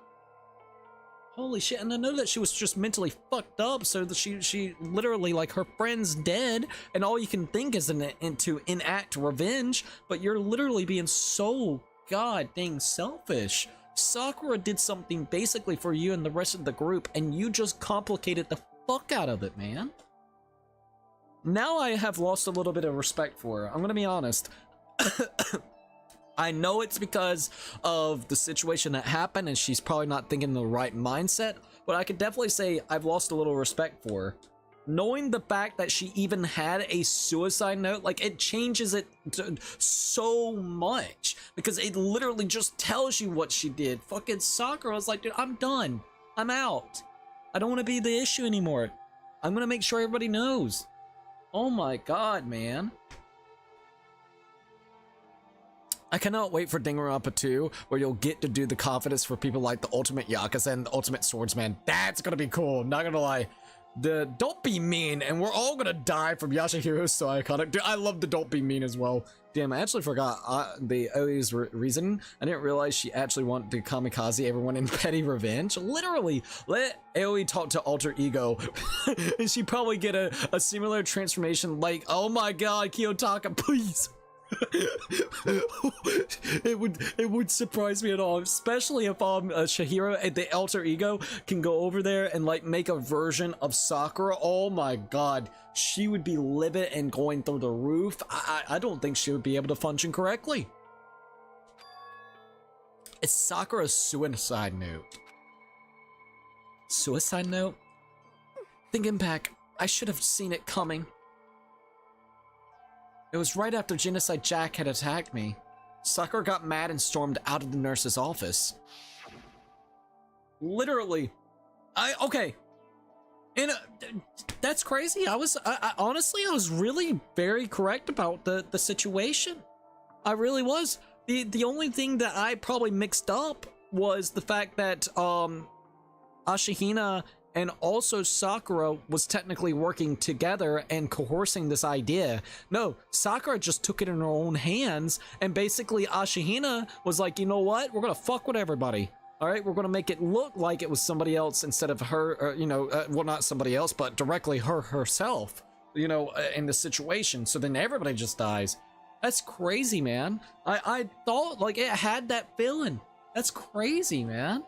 Holy shit, and I know that she was just mentally fucked up, so that she literally, like, her friend's dead, and all you can think is to enact revenge, but you're literally being so god dang selfish. Sakura did something basically for you and the rest of the group, and you just complicated the fuck out of it, man. Now I have lost a little bit of respect for her, I'm gonna be honest. I know it's because of the situation that happened and she's probably not thinking in the right mindset, but I could definitely say I've lost a little respect for her. Knowing the fact that she even had a suicide note, like, it changes it so much, because it literally just tells you what she did. Fucking Sakura was like, dude, I'm done. I'm out. I don't want to be the issue anymore. I'm gonna make sure everybody knows. Oh my god, man. I cannot wait for Danganronpa 2, where you'll get to do the confidence for people like the Ultimate Yakuza and the Ultimate Swordsman. That's gonna be cool, not gonna lie. The don't be mean, and we're all gonna die from Yashihiro's so iconic. Dude, I love the don't be mean as well. Damn, I actually forgot the Aoi's reason. I didn't realize she actually wanted to kamikaze everyone in petty revenge. Literally, let Aoi talk to Alter Ego, and she'd probably get a similar transformation like, oh my god, Kiyotaka, please. it would surprise me at all, especially if Shihiro and the Alter Ego can go over there and like make a version of Sakura. Oh my god, she would be livid and going through the roof. I don't think she would be able to function correctly. It's Sakura's suicide note. Suicide note? Thinking back, I should have seen it coming. It was right after Genocide Jack had attacked me. Sakura got mad and stormed out of the nurse's office. Literally. Okay. And that's crazy. I honestly, I was really very correct about the situation. I really was. The only thing that I probably mixed up was the fact that, Ashihina and also Sakura was technically working together and coercing this idea. No, Sakura just took it in her own hands, and basically Ashihina was like, you know what? We're gonna fuck with everybody. All right, we're gonna make it look like it was somebody else instead of her, well, not somebody else, but directly herself, in the situation. So then everybody just dies. That's crazy, man. I thought, like, it had that feeling. That's crazy, man.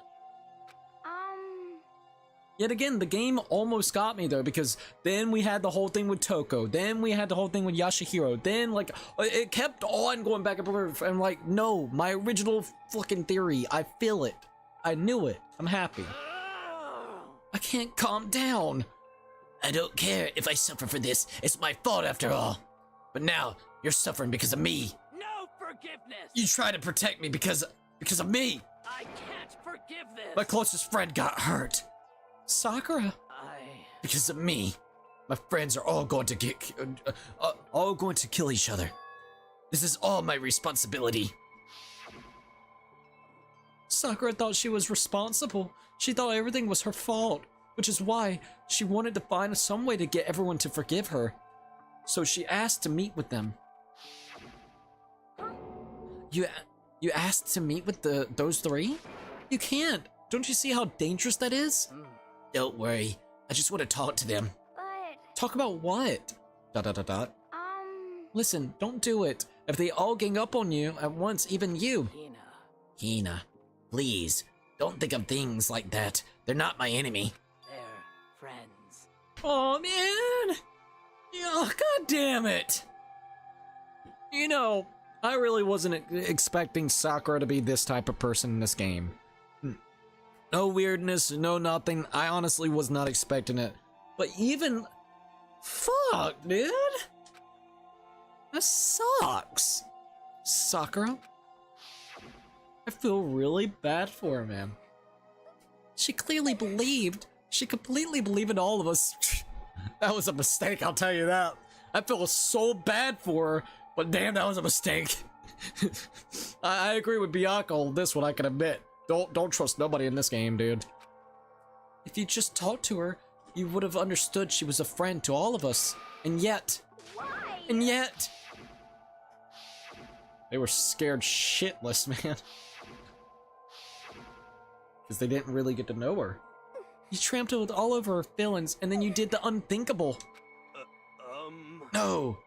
Yet again, the game almost got me, though, because then we had the whole thing with Toko, then we had the whole thing with Yashihiro, then, like, it kept on going back and forth, and, like, no, my original fucking theory, I feel it. I knew it. I'm happy. I can't calm down. I don't care if I suffer for this. It's my fault after all. But now, you're suffering because of me. No forgiveness! You try to protect me because of me. I can't forgive this! My closest friend got hurt. Sakura. Because of me. My friends are all going to kill each other. This is all my responsibility. Sakura thought she was responsible. She thought everything was her fault, which is why she wanted to find some way to get everyone to forgive her. So she asked to meet with them. You asked to meet with those three? You can't. Don't you see how dangerous that is? Don't worry. I just want to talk to them. But... Talk about what? ... Listen, don't do it. If they all gang up on you at once, even you. Hina, please. Don't think of things like that. They're not my enemy. They're friends. Oh, man. Oh, God damn it. I really wasn't expecting Sakura to be this type of person in this game. No weirdness, no nothing. I honestly was not expecting it. But even... Fuck, dude. That sucks. Sakura? I feel really bad for her, man. She clearly believed. She completely believed in all of us. That was a mistake, I'll tell you that. I feel so bad for her, but damn, that was a mistake. I agree with Bianca on this one, I can admit. Don't trust nobody in this game, dude. If you just talked to her, you would have understood she was a friend to all of us. And yet... Why? And yet... They were scared shitless, man. Because they didn't really get to know her. You trampled all over her feelings, and then you did the unthinkable. No.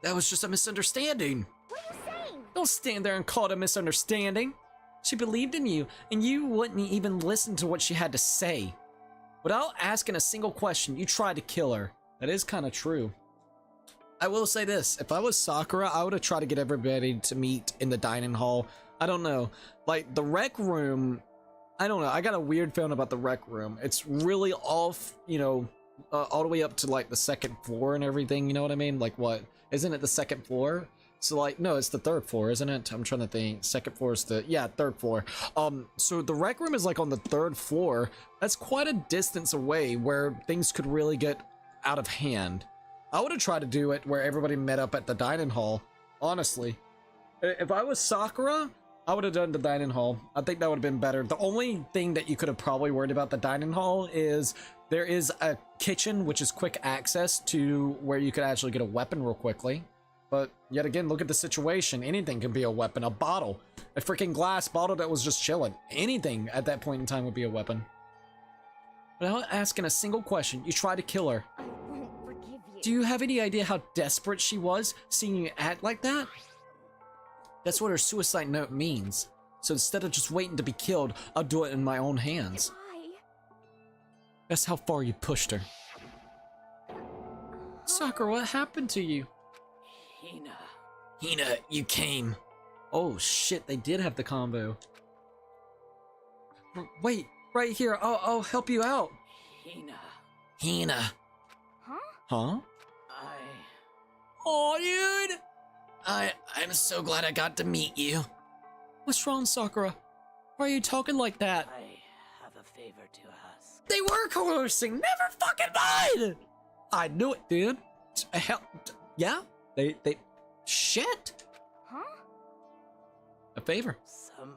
That was just a misunderstanding. What are you saying? Don't stand there and call it a misunderstanding. She believed in you, and you wouldn't even listen to what she had to say. Without asking a single question, you tried to kill her. That is kind of true. I will say this, if I was Sakura, I would have tried to get everybody to meet in the dining hall. I don't know. Like, the rec room, I don't know. I got a weird feeling about the rec room. It's really off, all the way up to, like, the second floor and everything, you know what I mean? Like, what? Isn't it the second floor? So, like, no, it's the third floor, isn't it? I'm trying to think. Second floor is third floor. So the rec room is, like, on the third floor. That's quite a distance away where things could really get out of hand. I would have tried to do it where everybody met up at the dining hall, honestly. If I was Sakura, I would have done the dining hall. I think that would have been better. The only thing that you could have probably worried about the dining hall is there is a kitchen, which is quick access to where you could actually get a weapon real quickly. But yet again, look at the situation. Anything can be a weapon. A bottle. A freaking glass bottle that was just chilling. Anything at that point in time would be a weapon. Without asking a single question, you try to kill her. I won't forgive you. Do you have any idea how desperate she was seeing you act like that? That's what her suicide note means. So instead of just waiting to be killed, I'll do it in my own hands. Why? That's how far you pushed her. Sakura, what happened to you? Hina, you came. Oh shit, they did have the combo. Wait, right here. I'll help you out. Hina. Huh? Oh, dude! I'm so glad I got to meet you. What's wrong, Sakura? Why are you talking like that? I have a favor to ask. They were coercing! Never fucking mind! I knew it, dude. Hell, yeah? They... Shit! Huh? A favor. Some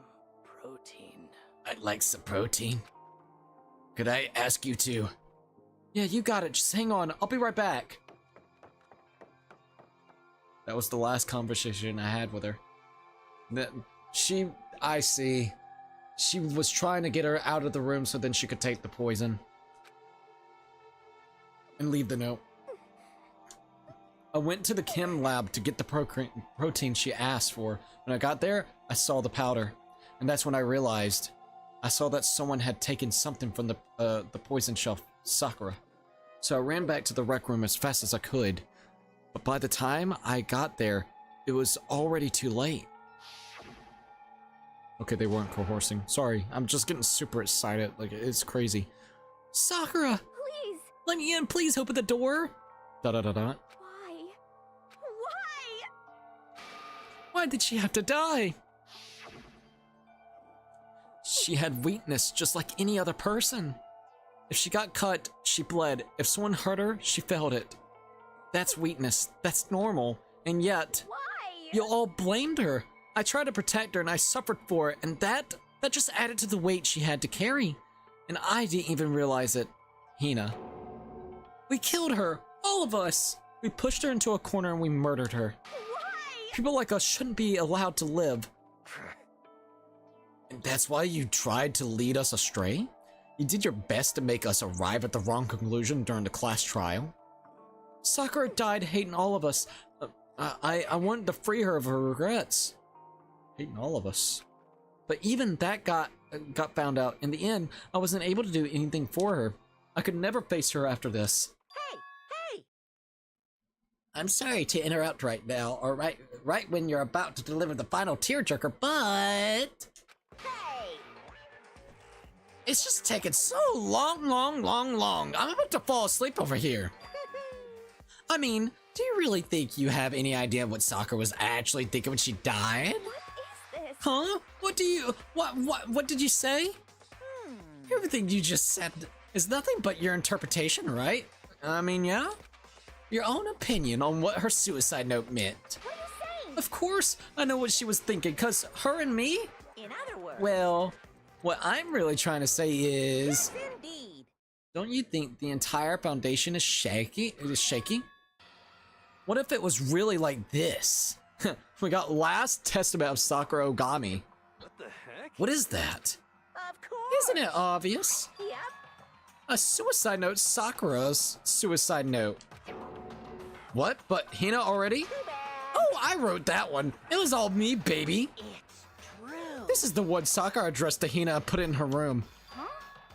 protein. I'd like some protein. Could I ask you to? Yeah, you got it. Just hang on. I'll be right back. That was the last conversation I had with her. I see. She was trying to get her out of the room so then she could take the poison. And leave the note. I went to the chem lab to get the protein she asked for. When I got there, I saw the powder. And that's when I realized. I saw that someone had taken something from the poison shelf, Sakura. So I ran back to the rec room as fast as I could. But by the time I got there, it was already too late. Okay, they weren't coercing. Sorry, I'm just getting super excited. Like, it's crazy. Sakura! Please! Let me in, please! Open the door! Da-da-da-da. Why? Why? Why did she have to die? She had weakness just like any other person. If she got cut, she bled. If someone hurt her, she felt it. That's weakness. That's normal. And yet, Why? you all blamed her. I tried to protect her and I suffered for it, and that just added to the weight she had to carry. And I didn't even realize it. Hina. We killed her. All of us. We pushed her into a corner and we murdered her. Why? People like us shouldn't be allowed to live. And that's why you tried to lead us astray? You did your best to make us arrive at the wrong conclusion during the class trial? Sakura died hating all of us. I wanted to free her of her regrets. Hating all of us. But even that got found out. In the end, I wasn't able to do anything for her. I could never face her after this. Hey! I'm sorry to interrupt right now, or right when you're about to deliver the final tearjerker, but Hey! it's just taking so long. I'm about to fall asleep over here. I mean, do you really think you have any idea what Sakura was actually thinking when she died? What is this? Huh? What did you say? Everything you just said is nothing but your interpretation, right? I mean, yeah? Your own opinion on what her suicide note meant. What are you saying? Of course, I know what she was thinking, cause her and me? In other words, Well, what I'm really trying to say is, yes, indeed. don't you think the entire foundation is shaky? What if it was really like this? We got last testament of Sakura Ogami. What the heck? What is that? Of course. Isn't it obvious? Yep. A suicide note, Sakura's suicide note. What? But Hina already? Too bad. Oh, I wrote that one. It was all me, baby. It's true. This is the one Sakura addressed to Hina and put in her room. Huh?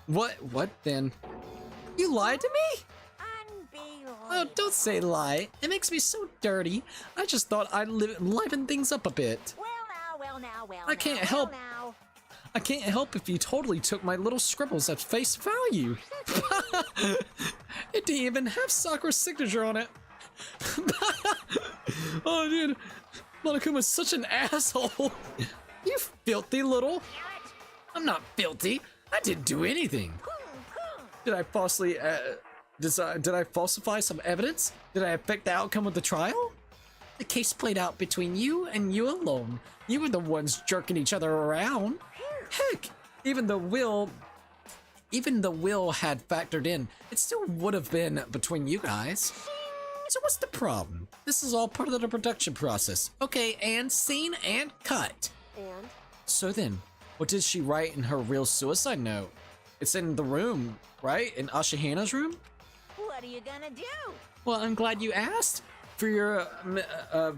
What then? You lied to me? Unbelievable. Oh, don't say lie. It makes me so dirty. I just thought I'd liven things up a bit. Well now. I can't well help. now. I can't help if you totally took my little scribbles at face value. It didn't even have Sakura's signature on it. Oh, dude. Monokuma's such an asshole. You filthy little... I'm not filthy. I didn't do anything. Did I falsely, did I falsify some evidence? Did I affect the outcome of the trial? The case played out between you and you alone. You were the ones jerking each other around. Heck, even the will had factored in. It still would have been between you guys. So what's the problem? This is all part of the production process. Okay, and scene and cut. And So then, what did she write in her real suicide note? It's in the room, right? In Ashihana's room? What are you gonna do? Well, I'm glad you asked. For your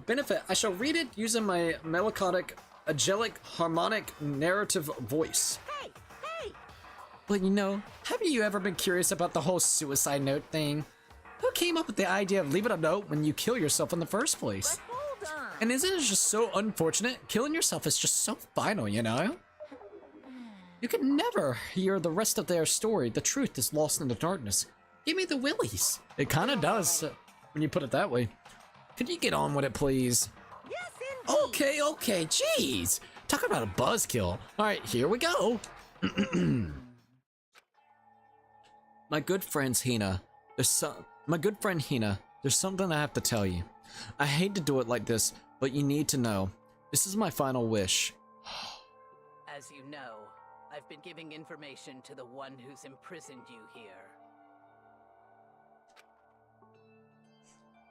benefit, I shall read it using my melancholic, angelic, harmonic, narrative voice. Hey! But you know, haven't you ever been curious about the whole suicide note thing? Who came up with the idea of leaving a note when you kill yourself in the first place? But hold on. And isn't it just so unfortunate? Killing yourself is just so final, you know? You can never hear the rest of their story. The truth is lost in the darkness. Give me the willies. It kind of does, when you put it that way. Could you get on with it, please? Yes, indeed. Okay, jeez. Talk about a buzzkill. All right, here we go. My good friend Hina, there's something I have to tell you. I hate to do it like this, but you need to know. This is my final wish. As you know, I've been giving information to the one who's imprisoned you here.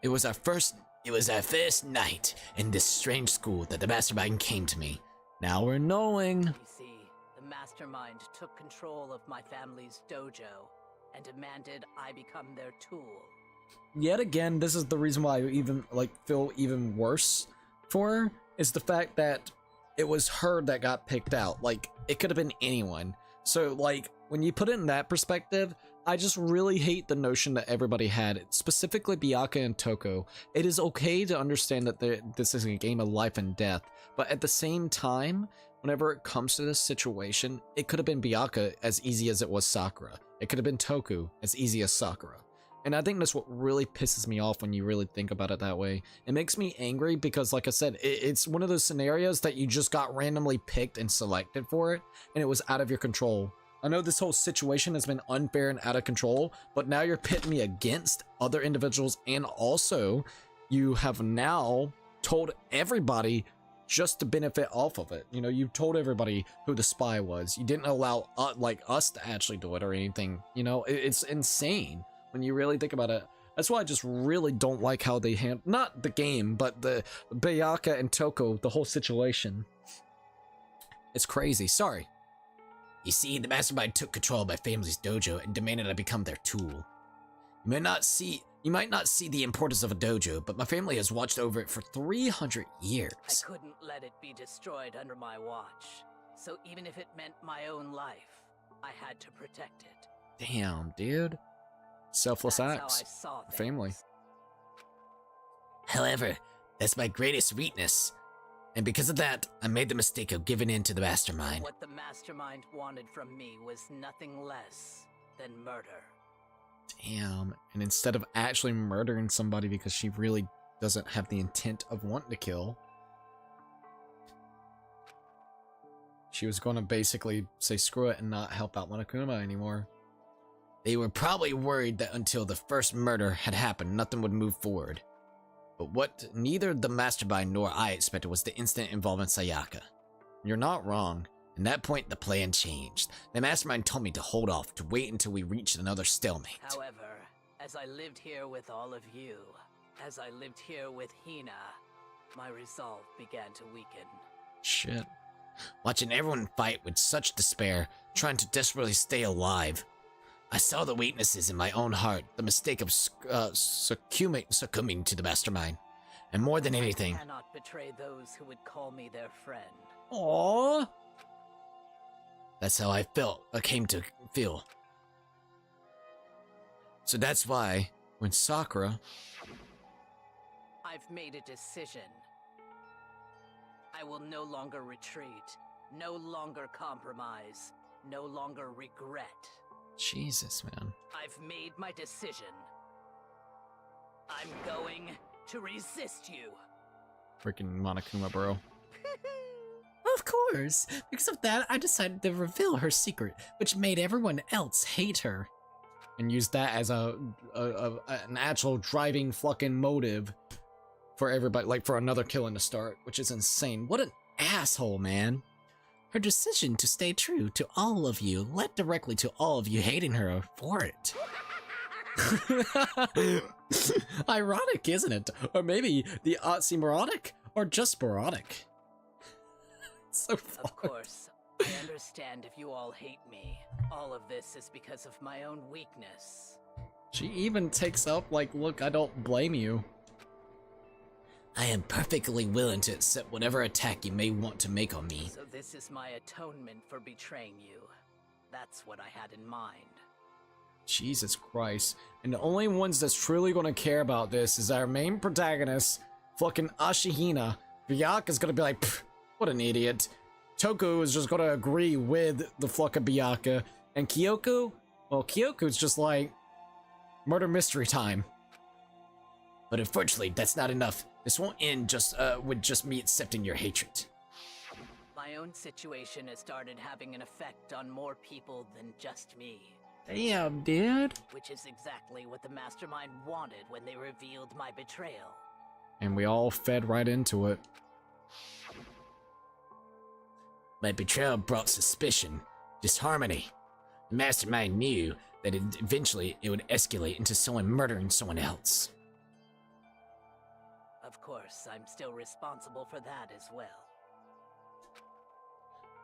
It was our first night in this strange school that the mastermind came to me. Now we're knowing. You see, the mastermind took control of my family's dojo and demanded I become their tool. Yet again, this is the reason why I even feel even worse for her, is the fact that it was her that got picked out. Like, it could have been anyone. So like, when you put it in that perspective, I just really hate the notion that everybody had, specifically Byakuya and Toko. It is okay to understand that this is a game of life and death, but at the same time, whenever it comes to this situation, it could have been Byakuya as easy as it was Sakura. It could have been Toku as easy as Sakura. And I think that's what really pisses me off when you really think about it that way. It makes me angry because, like I said, it's one of those scenarios that you just got randomly picked and selected for it, and it was out of your control. I know this whole situation has been unfair and out of control, but now you're pitting me against other individuals, and also you have now told everybody just to benefit off of it. You know, you told everybody who the spy was. You didn't allow us to actually do it or anything. You know, it's insane when you really think about it. That's why I just really don't like how they handle, not the game, but the Byakuya and Toko, the whole situation. It's crazy. Sorry. You see, the mastermind took control of my family's dojo and demanded I become their tool. You might not see the importance of a dojo, but my family has watched over it for 300 years. I couldn't let it be destroyed under my watch. So even if it meant my own life, I had to protect it. Damn, dude. Selfless That's acts. how I saw things. Family. However, that's my greatest weakness. And because of that, I made the mistake of giving in to the mastermind. What the mastermind wanted from me was nothing less than murder. Damn. And instead of actually murdering somebody because she really doesn't have the intent of wanting to kill, she was going to basically say screw it and not help out Monokuma anymore. They were probably worried that until the first murder had happened, nothing would move forward. But what neither the mastermind nor I expected was the incident involving Sayaka. You're not wrong. At that point, the plan changed. The mastermind told me to hold off, to wait until we reached another stalemate. However, as I lived here with all of you, as I lived here with Hina, my resolve began to weaken. Shit. Watching everyone fight with such despair, trying to desperately stay alive, I saw the weaknesses in my own heart, the mistake of succumbing to the mastermind. And more than anything, I cannot betray those who would call me their friend. Aww. that's how I came to feel. So that's why, when Sakura... I've made a decision. I will no longer retreat, no longer compromise, no longer regret. Jesus, man. I've made my decision. I'm going to resist you. Freaking Monokuma, bro. Of course! Because of that, I decided to reveal her secret, which made everyone else hate her. And use that as an actual driving fucking motive for everybody, like for another killing to start, which is insane. What an asshole, man. Her decision to stay true to all of you led directly to all of you hating her for it. Ironic, isn't it? Or maybe the oxymoronic, or just sporadic. So far. Of course, I understand if you all hate me. All of this is because of my own weakness. She even takes up like, look, I don't blame you. I am perfectly willing to accept whatever attack you may want to make on me. So this is my atonement for betraying you. That's what I had in mind. Jesus Christ. And the only ones that's truly going to care about this is our main protagonist, fucking Ashihina. Byakuya's going to be like, what an idiot. Toku is just going to agree with the fucking Byakuya. And Kyoko? Well, Kyoko's just like, murder mystery time. But unfortunately, that's not enough. This won't end with just me accepting your hatred. My own situation has started having an effect on more people than just me. Damn, dude. Which is exactly what the mastermind wanted when they revealed my betrayal. And we all fed right into it. My betrayal brought suspicion. disharmony. The mastermind knew that eventually it would escalate into someone murdering someone else. Of course, I'm still responsible for that as well.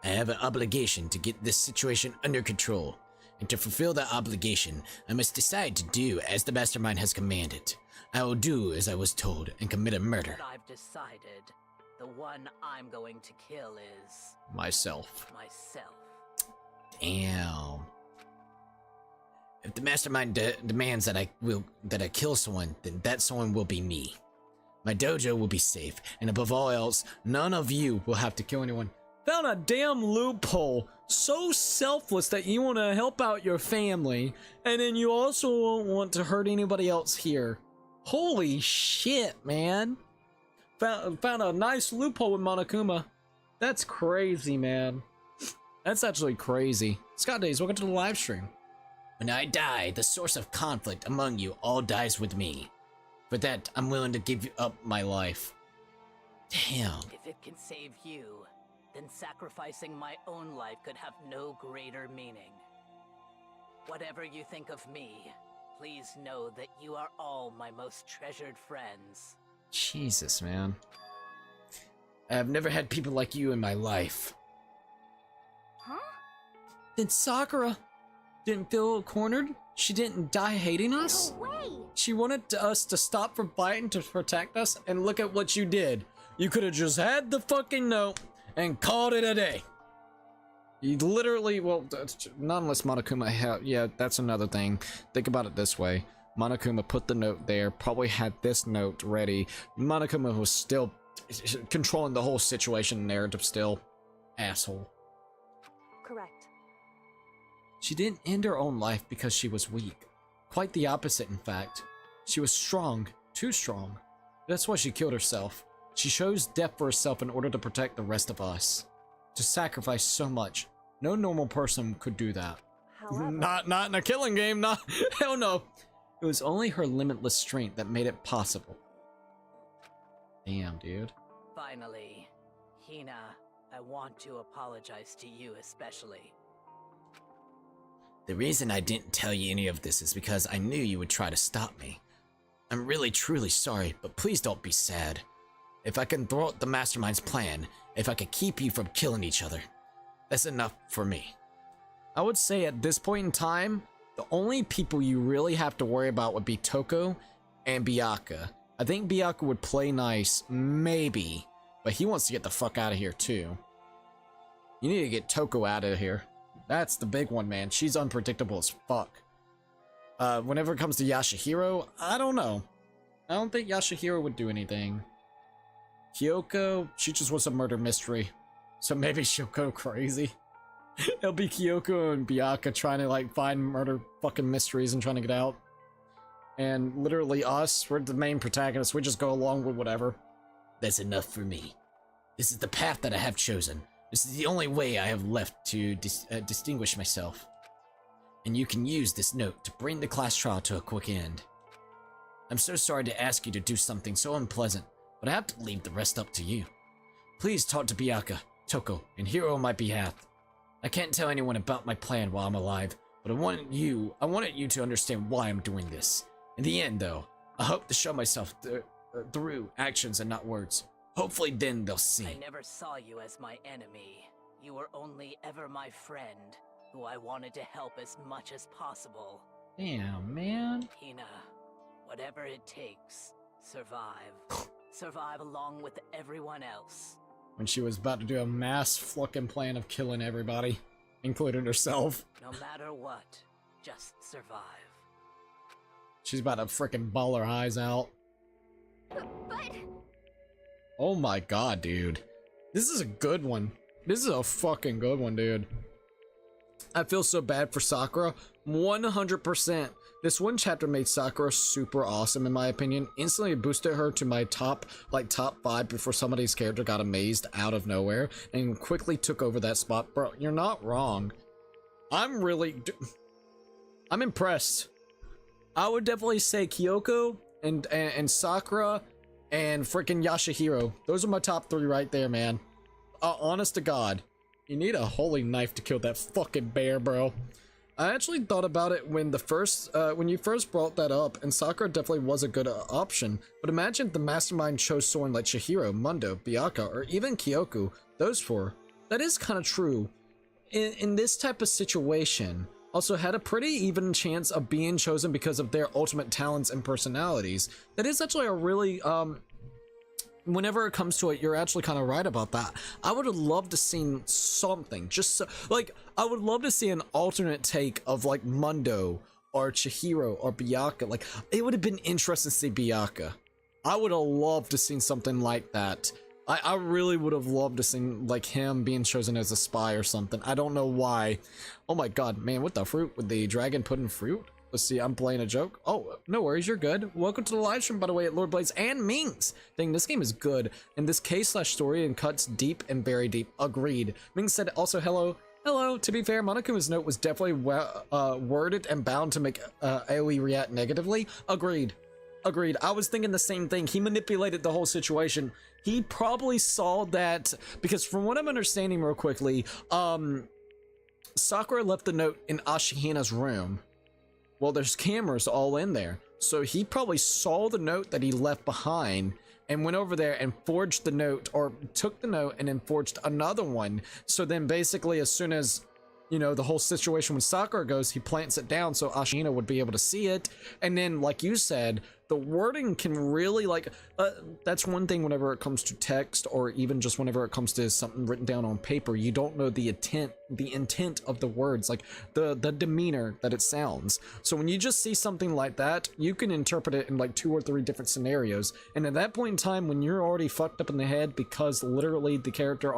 I have an obligation to get this situation under control, and to fulfill that obligation, I must decide to do as the mastermind has commanded. I will do as I was told and commit a murder. But I've decided the one I'm going to kill is Myself. myself. Damn. If the mastermind demands that I kill someone, then that someone will be me. My dojo will be safe, and above all else, none of you will have to kill anyone. Found a damn loophole. So selfless that you want to help out your family, and then you also won't want to hurt anybody else here. Holy shit, man. Found a nice loophole with Monokuma. That's crazy, man. That's actually crazy. Scott Days, welcome to the live stream. When I die, the source of conflict among you all dies with me. For that, I'm willing to give up my life. Damn. If it can save you, then sacrificing my own life could have no greater meaning. Whatever you think of me, please know that you are all my most treasured friends. Jesus, man. I have never had people like you in my life. Huh? Then Sakura didn't feel cornered? She didn't die hating us? No way! She wanted us to stop from fighting to protect us, and look at what you did. You could have just had the fucking note and called it a day. You literally, well, not unless Monokuma had, yeah, that's another thing. Think about it this way. Monokuma put the note there, probably had this note ready. Monokuma was still controlling the whole situation narrative still. Asshole. Correct. She didn't end her own life because she was weak. Quite the opposite, in fact. She was strong, too strong. That's why she killed herself. She chose death for herself in order to protect the rest of us. To sacrifice so much. No normal person could do that. However, Not in a killing game, not, hell no. It was only her limitless strength that made it possible. Damn, dude. Finally, Hina, I want to apologize to you especially. The reason I didn't tell you any of this is because I knew you would try to stop me. I'm really truly sorry, but please don't be sad. If I can thwart the mastermind's plan, if I can keep you from killing each other, that's enough for me. I would say at this point in time, the only people you really have to worry about would be Toko and Byakuya. I think Byakuya would play nice, maybe, but he wants to get the fuck out of here too. You need to get Toko out of here. That's the big one, man. She's unpredictable as fuck. Whenever it comes to Yashahiro, I don't know. I don't think Yashahiro would do anything. Kyoko, she just wants a murder mystery. So maybe she'll go crazy. It'll be Kyoko and Byakuya trying to like find murder fucking mysteries and trying to get out. And literally us, we're the main protagonists. We just go along with whatever. That's enough for me. This is the path that I have chosen. This is the only way I have left to distinguish myself. And you can use this note to bring the class trial to a quick end. I'm so sorry to ask you to do something so unpleasant, but I have to leave the rest up to you. Please talk to Byakuya, Toko, and Hiro on my behalf. I can't tell anyone about my plan while I'm alive, but I wanted you to understand why I'm doing this. In the end, though, I hope to show myself through actions and not words. Hopefully then they'll see. I never saw you as my enemy. You were only ever my friend, who I wanted to help as much as possible. Damn, man. Hina, whatever it takes, survive. Survive along with everyone else. When she was about to do a mass fucking plan of killing everybody, including herself. No matter what, just survive. She's about to freaking bawl her eyes out. But... Oh my god, dude. This is a good one. This is a fucking good one, dude. I feel so bad for Sakura. 100%. This one chapter made Sakura super awesome in my opinion. Instantly boosted her to my top 5 before somebody's character got amazed out of nowhere and quickly took over that spot. Bro, you're not wrong. I'm impressed. I would definitely say Kyoko and Sakura and freaking Yashahiro. Those are my top 3 right there, man. Honest to God. You need a holy knife to kill that fucking bear, bro. I actually thought about it when when you first brought that up, and Sakura definitely was a good option. But imagine if the mastermind chose someone like Chihiro, Mundo, Byakuya, or even Kyoku. Those four. That is kind of true. In this type of situation, also had a pretty even chance of being chosen because of their ultimate talents and personalities. That is actually a really whenever it comes to it, you're actually kind of right about that. I would have loved to seen something, just so, like, I would love to see an alternate take of like Mundo or Chihiro or Byakuya. Like, it would have been interesting to see Byakuya. I would have loved to seen something like that. I really would have loved to see like him being chosen as a spy or something. I don't know why. Oh my god, man, what the fruit with the dragon pudding fruit? Let's see, I'm playing a joke. Oh, no worries, you're good. Welcome to the live stream, by the way, at Lord Blades and Mings. Dang, this game is good. And this case/story and cuts deep and very deep. Agreed. Mings said also hello. Hello. To be fair, Monokuma's note was definitely worded and bound to make AoE react negatively. Agreed. Agreed. I was thinking the same thing. He manipulated the whole situation. He probably saw that, because from what I'm understanding real quickly, Sakura left the note in Ashihina's room. Well, there's cameras all in there. So he probably saw the note that he left behind and went over there and forged the note, or took the note and then forged another one. So then basically as soon as, you know, the whole situation with Sakura goes, he plants it down so Ashina would be able to see it. And then, like you said, the wording can really, like, that's one thing whenever it comes to text, or even just whenever it comes to something written down on paper, you don't know the intent of the words, like the demeanor that it sounds. So when you just see something like that, you can interpret it in like 2 or 3 different scenarios. And at that point in time, when you're already fucked up in the head because literally the character,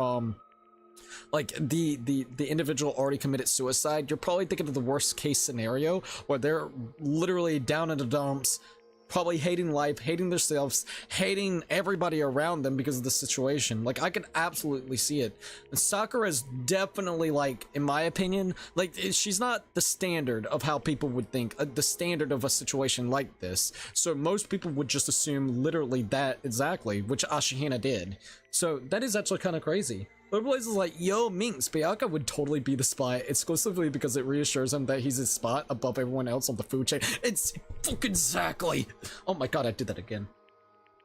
like the individual already committed suicide, you're probably thinking of the worst case scenario where they're literally down in the dumps, probably hating life, hating themselves, hating everybody around them because of the situation. Like, I can absolutely see it. And Sakura is definitely, like, in my opinion, like, she's not the standard of how people would think, the standard of a situation like this. So most people would just assume literally that exactly, which Ashihina did. So that is actually kind of crazy. Lord Blaze is like, yo, Minx, Byakuya would totally be the spy exclusively because it reassures him that he's his spot above everyone else on the food chain. It's fucking exactly. Oh my god, I did that again.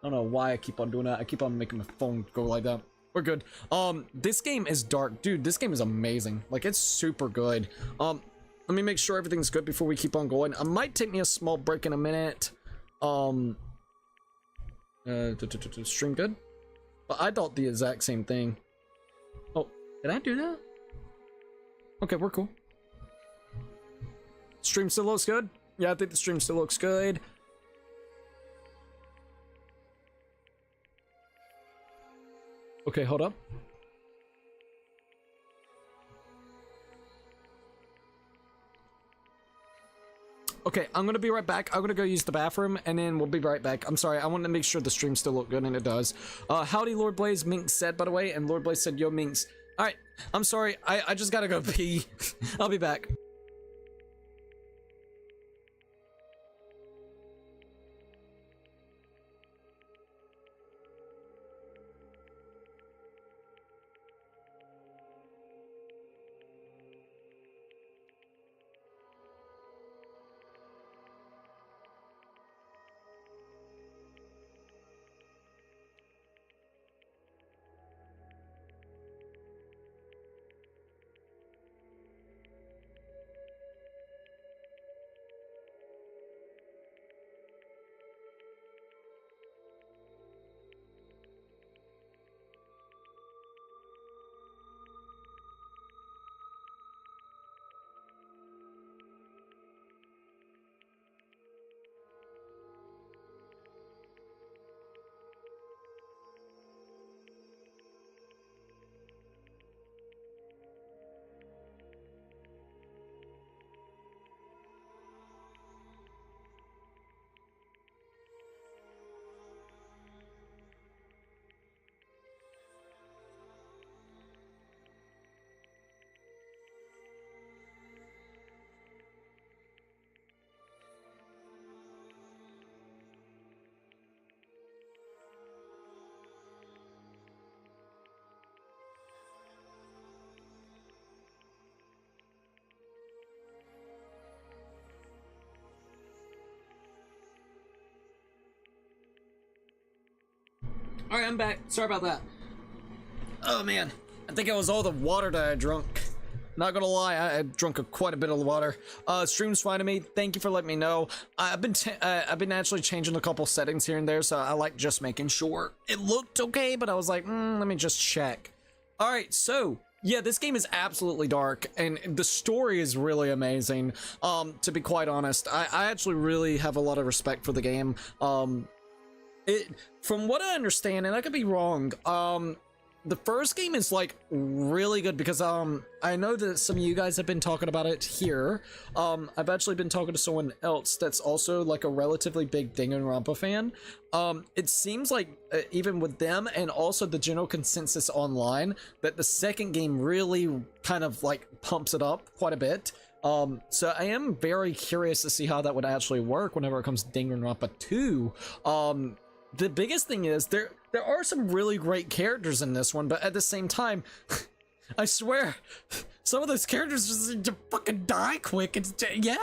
I don't know why I keep on doing that. I keep on making my phone go like that. We're good. This game is dark. Dude, this game is amazing. Like, it's super good. Let me make sure everything's good before we keep on going. I might take me a small break in a minute. Stream good? But I thought the exact same thing. Oh, did I do that? Okay, we're cool. Stream still looks good? Yeah, I think the stream still looks good. Okay, hold up. Okay, I'm gonna be right back. I'm gonna go use the bathroom, and then we'll be right back. I'm sorry, I wanted to make sure the stream still looked good, and it does. Howdy, Lord Blaze, Minx said, by the way, and Lord Blaze said, yo, Minx. Alright, I'm sorry, I just gotta go pee. I'll be back. All right, I'm back. Sorry about that. Oh man, I think it was all the water that I drunk. Not gonna lie, I drunk quite a bit of water. Stream's fine to me. Thank you for letting me know. I've been actually changing a couple settings here and there, so I like just making sure it looked okay. But I was like, let me just check. All right, so yeah, this game is absolutely dark, and the story is really amazing. To be quite honest, I actually really have a lot of respect for the game. From what I understand, and I could be wrong, the first game is like really good because I know that some of you guys have been talking about it here. I've actually been talking to someone else that's also like a relatively big Danganronpa fan. It seems like even with them and also the general consensus online that the second game really kind of like pumps it up quite a bit. So I am very curious to see how that would actually work whenever it comes to Danganronpa 2. The biggest thing is there are some really great characters in this one, but at the same time, I swear, some of those characters just seem to fucking die quick. Yeah,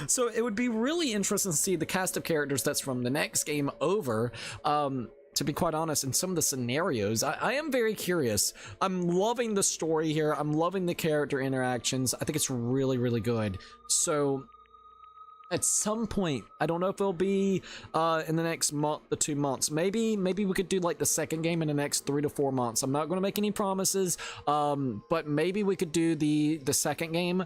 so it would be really interesting to see the cast of characters that's from the next game over. To be quite honest, in some of the scenarios, I am very curious. I'm loving the story here. I'm loving the character interactions. I think it's really, really good. So at some point, I don't know if it'll be in the next month or 2 months. Maybe we could do like the second game in the next 3 to 4 months. I'm not going to make any promises, but maybe we could do the second game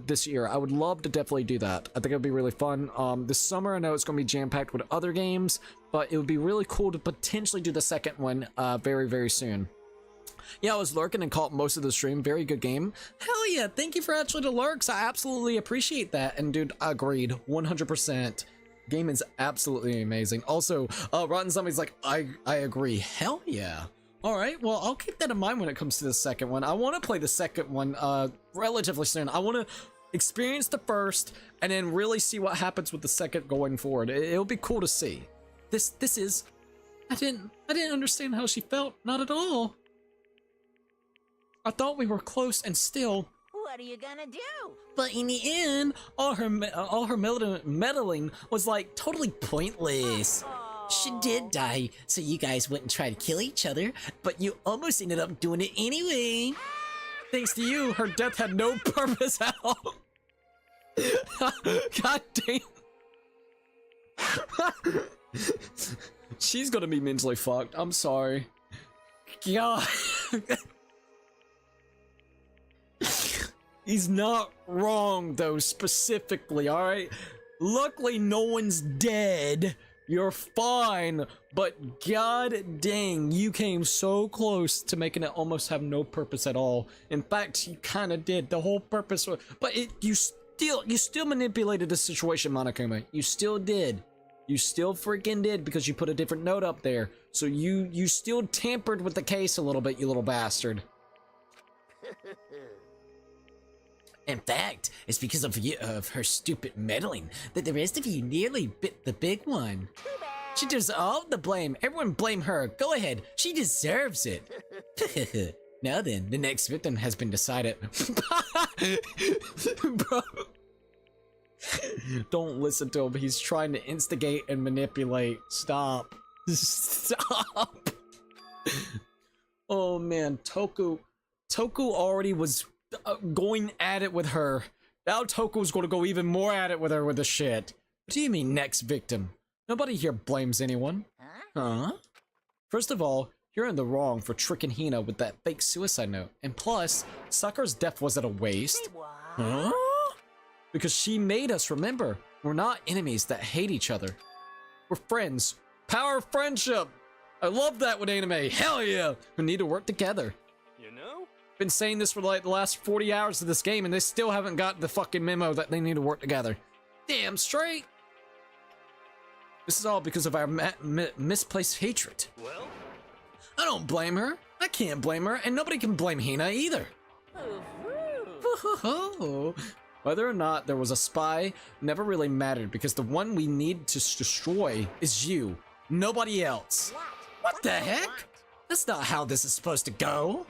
this year. I would love to definitely do that. I think it would be really fun. This summer, I know it's going to be jam-packed with other games, but it would be really cool to potentially do the second one very, very soon. Yeah, I was lurking and caught most of the stream. Very good game. Hell yeah, thank you for actually the lurks. I absolutely appreciate that. And dude, I agreed 100%. Game is absolutely amazing. Also, Rotten Zombie's like, I agree. Hell yeah. All right, well, I'll keep that in mind when it comes to the second one. I want to play the second one relatively soon. I want to experience the first and then really see what happens with the second going forward. It'll be cool to see. This is, I didn't understand how she felt. Not at all. I thought we were close and still. What are you gonna do? But in the end, all her meddling was like totally pointless. She did die, so you guys wouldn't try to kill each other, but you almost ended up doing it anyway. Thanks to you, her death had no purpose at all. God damn. She's gonna be mentally fucked. I'm sorry. God. He's not wrong though, specifically, alright? Luckily no one's dead. You're fine, but god dang, you came so close to making it almost have no purpose at all. In fact, you kinda did. The whole purpose was, but you still manipulated the situation, Monokuma. You still did. You still freaking did because you put a different note up there. So you still tampered with the case a little bit, you little bastard. In fact, it's because of her stupid meddling that the rest of you nearly bit the big one. She deserves all the blame. Everyone blame her. Go ahead. She deserves it. Now then, the next victim has been decided. Bro. Don't listen to him. He's trying to instigate and manipulate. Stop. Stop. Oh man, Toku already was going at it with her. Now Toku's gonna go even more at it with her with the shit. What do you mean next victim? Nobody here blames anyone. Huh? First of all, you're in the wrong for tricking Hina with that fake suicide note. And plus, Sakura's death wasn't a waste. Huh? Because she made us remember. We're not enemies that hate each other. We're friends. Power of friendship. I love that with anime. Hell yeah. We need to work together. You know? Been saying this for like the last 40 hours of this game and they still haven't got the fucking memo that they need to work together. Damn straight. This is all because of our misplaced hatred. Well? I don't blame her. I can't blame her, and nobody can blame Hina either. Whether or not there was a spy never really mattered because the one we need to destroy is you, nobody else. What the heck? That's not how this is supposed to go.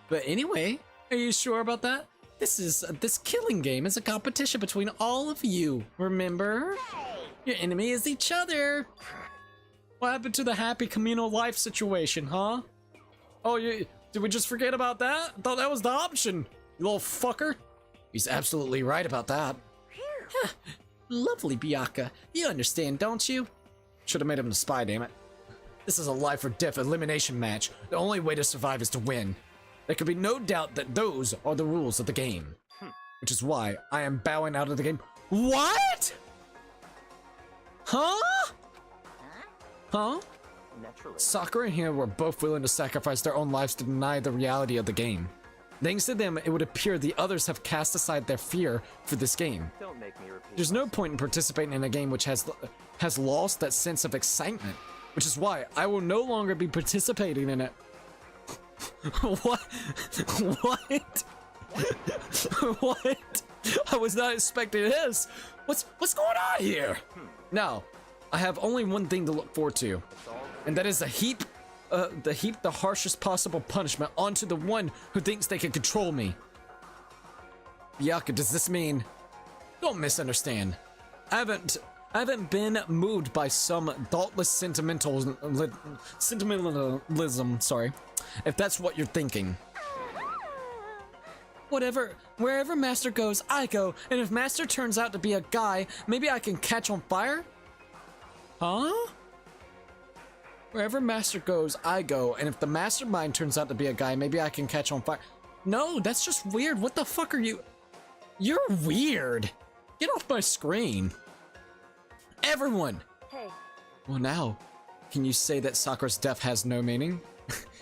But anyway, are you sure about that? This killing game is a competition between all of you, remember? Your enemy is each other. What happened to the happy communal life situation, huh? Oh, did we just forget about that? I thought that was the option, you little fucker. He's absolutely right about that. Lovely, Bianca. You understand, don't you? Should have made him the spy, damn it. This is a life or death elimination match. The only way to survive is to win. There can be no doubt that those are the rules of the game. Which is why I am bowing out of the game. What? Huh? Huh? Naturally. Sakura and Hiro were both willing to sacrifice their own lives to deny the reality of the game. Thanks to them, it would appear the others have cast aside their fear for this game. Don't make me repeat. There's no point in participating in a game which has lost that sense of excitement, which is why I will no longer be participating in it. What? What? What? I was not expecting this. What's going on here? Now, I have only one thing to look forward to, and that is to heap the harshest possible punishment onto the one who thinks they can control me. Bianca, does this mean? Don't misunderstand. I haven't been moved by some thoughtless sentimentalism, sorry, if that's what you're thinking. Wherever Master goes, I go, and if Master turns out to be a guy, maybe I can catch on fire? Huh? Wherever Master goes, I go, and if the mastermind turns out to be a guy, maybe I can catch on fire. No, that's just weird. What the fuck are you? You're weird. Get off my screen. Everyone! Hey, Well now, can you say that Sakura's death has no meaning?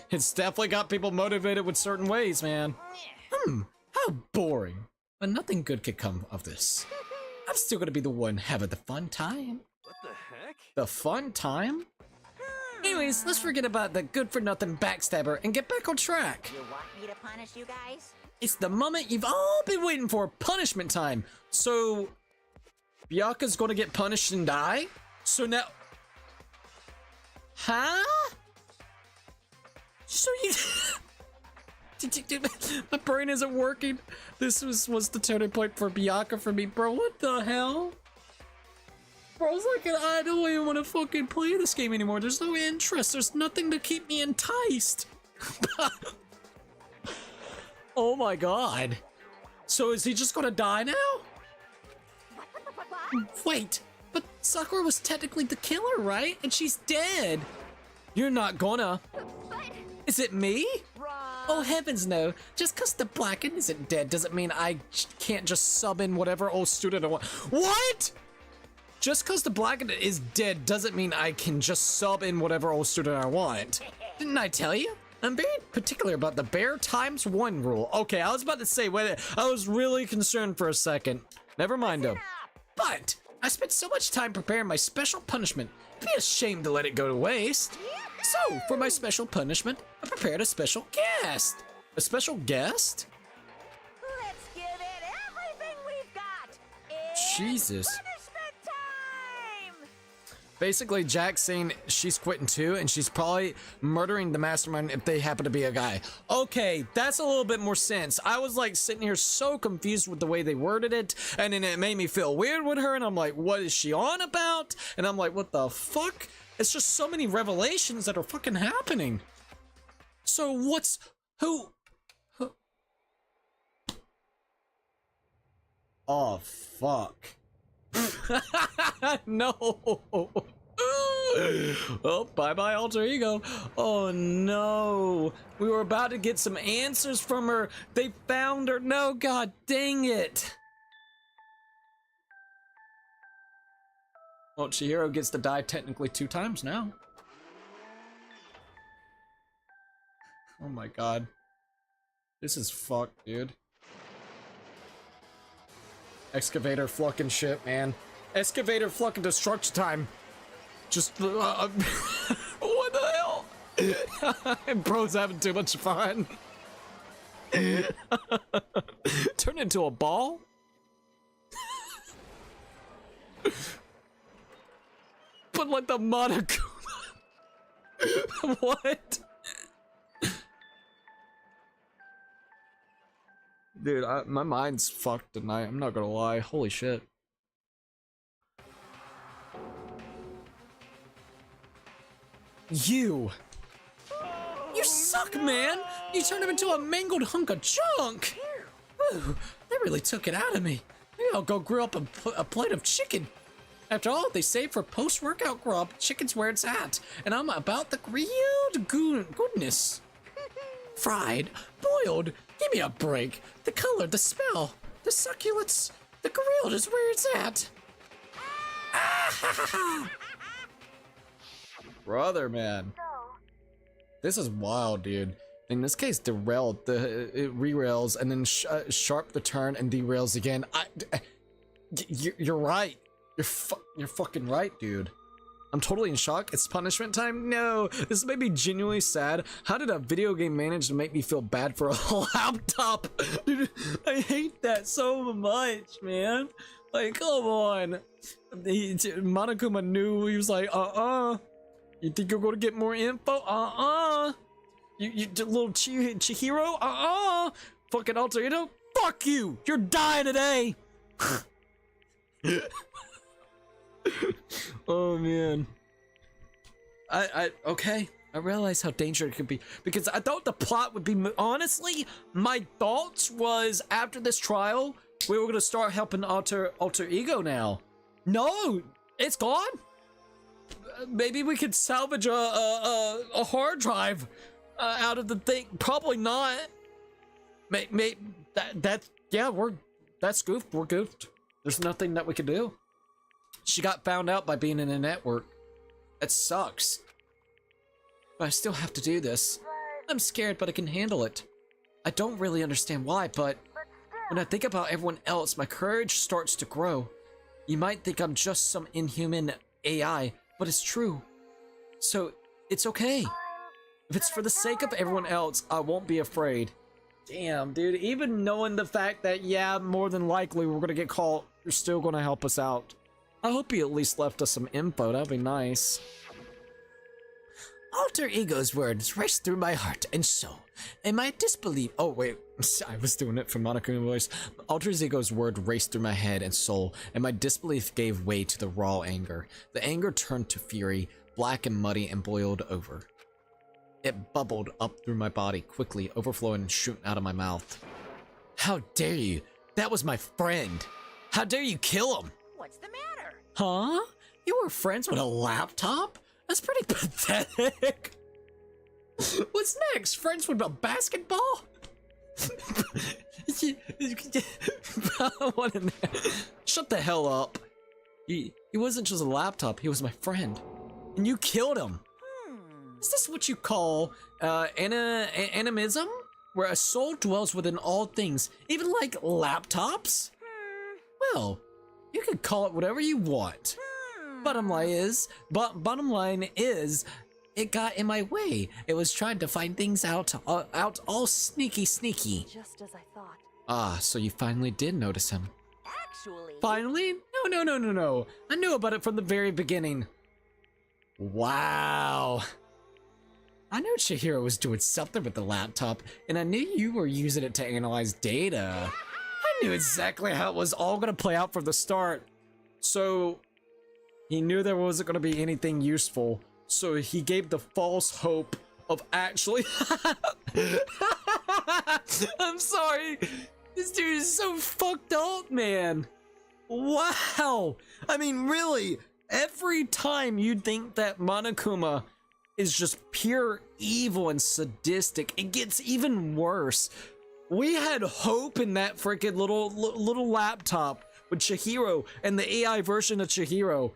It's definitely got people motivated with certain ways, man. How boring. But nothing good could come of this. I'm still gonna be the one having the fun time. What the heck? The fun time? Anyways, let's forget about the good-for-nothing backstabber and get back on track. You want me to punish you guys? It's the moment you've all been waiting for, punishment time. So, Bianca's gonna get punished and die? So now... Huh? So you... My brain isn't working. This was the turning point for Bianca for me, bro. What the hell? Bro, I was like, I don't even want to fucking play this game anymore. There's no interest. There's nothing to keep me enticed. Oh my god. So is he just gonna die now? Wait, but Sakura was technically the killer, right? And she's dead. You're not gonna. Is it me? Oh heavens no. Just cause the Blacken isn't dead doesn't mean I can't just sub in whatever old student I want. What? Just cause the Blacken is dead doesn't mean I can just sub in whatever old student I want. Didn't I tell you? I'm very particular about the bear times 1 rule. Okay, I was about to say, wait, I was really concerned for a second. Never mind though. But I spent so much time preparing my special punishment. It'd be a shame to let it go to waste. So, for my special punishment, I prepared a special guest. A special guest? Let's give it everything we've got. It's Jesus. punishment time! Basically, Jack's saying she's quitting too, and she's probably murdering the mastermind if they happen to be a guy. Okay, that's a little bit more sense. I was like sitting here so confused with the way they worded it, and then it made me feel weird with her, and I'm like, what is she on about? And I'm like, what the fuck? It's just so many revelations that are fucking happening. So what's... Who... Oh, fuck. No. Oh, bye-bye alter ego. Oh no. We were about to get some answers from her. They found her. No, god dang it. Well, Chihiro gets to die technically 2 times now. Oh my god. This is fucked, dude. Excavator fucking shit, man. Excavator fucking destruction time. Just, what the hell? Bro's having too much fun. Turn into a ball? But like the Monokuma. What? Dude, my mind's fucked tonight. I'm not gonna lie. Holy shit. You suck, man! You turned him into a mangled hunk of junk! Whew, that really took it out of me. Maybe I'll go grill up a plate of chicken. After all, they say for post-workout grub, chicken's where it's at. And I'm about the grilled goodness. Fried, boiled, give me a break. The color, the smell, the succulence, the grilled is where it's at. Brother, man. This is wild, dude. In this case, derailed. It re-rails and then sharp the turn and derails again. You're right. You're fucking right, dude. I'm totally in shock. It's punishment time? No, this made me genuinely sad. How did a video game manage to make me feel bad for a laptop? Dude, I hate that so much, man. Like, come on. Monokuma knew. He was like, You think you're gonna get more info? You little Chihiro? Fucking alter ego? Fuck you! You're dying today! Oh man. Okay. I realize how dangerous it could be because I thought the plot would be, honestly, my thoughts was after this trial, we were gonna start helping alter ego now. No, it's gone. Maybe we could salvage a hard drive out of the thing. Probably not. That's goofed. We're goofed. There's nothing that we can do. She got found out by being in a network. It sucks. But I still have to do this. I'm scared, but I can handle it. I don't really understand why, but when I think about everyone else, my courage starts to grow. You might think I'm just some inhuman AI, but it's true. So, it's okay. If it's for the sake of everyone else, I won't be afraid. Damn, dude. Even knowing the fact that, yeah, more than likely we're gonna get caught, you're still gonna help us out. I hope you at least left us some info. That'd be nice. Alter ego's words race through my heart and soul, and my disbelief. Oh wait, I was doing it from Monokuma voice. Alter ego's word raced through my head and soul, and my disbelief gave way to the raw anger. The anger turned to fury, black and muddy, and boiled over. It bubbled up through my body, quickly overflowing and shooting out of my mouth. How dare you? That was my friend. How dare you kill him? What's the matter? Huh? You were friends with a laptop? That's pretty pathetic. What's next? Friends with a basketball? Shut the hell up. He wasn't just a laptop, he was my friend. And you killed him. Is this what you call animism? Where a soul dwells within all things, even like laptops? Well, you could call it whatever you want. Bottom line is, it got in my way. It was trying to find things out all sneaky. Just as I thought. Ah, so you finally did notice him. Actually... Finally? No. I knew about it from the very beginning. Wow. I knew Chihiro was doing something with the laptop, and I knew you were using it to analyze data. I knew exactly how it was all gonna play out from the start. So, he knew there wasn't gonna be anything useful, so he gave the false hope of actually... I'm sorry. This dude is so fucked up, man. Wow. I mean, really, every time you'd think that Monokuma is just pure evil and sadistic, it gets even worse. We had hope in that freaking little laptop with Chihiro and the AI version of Chihiro.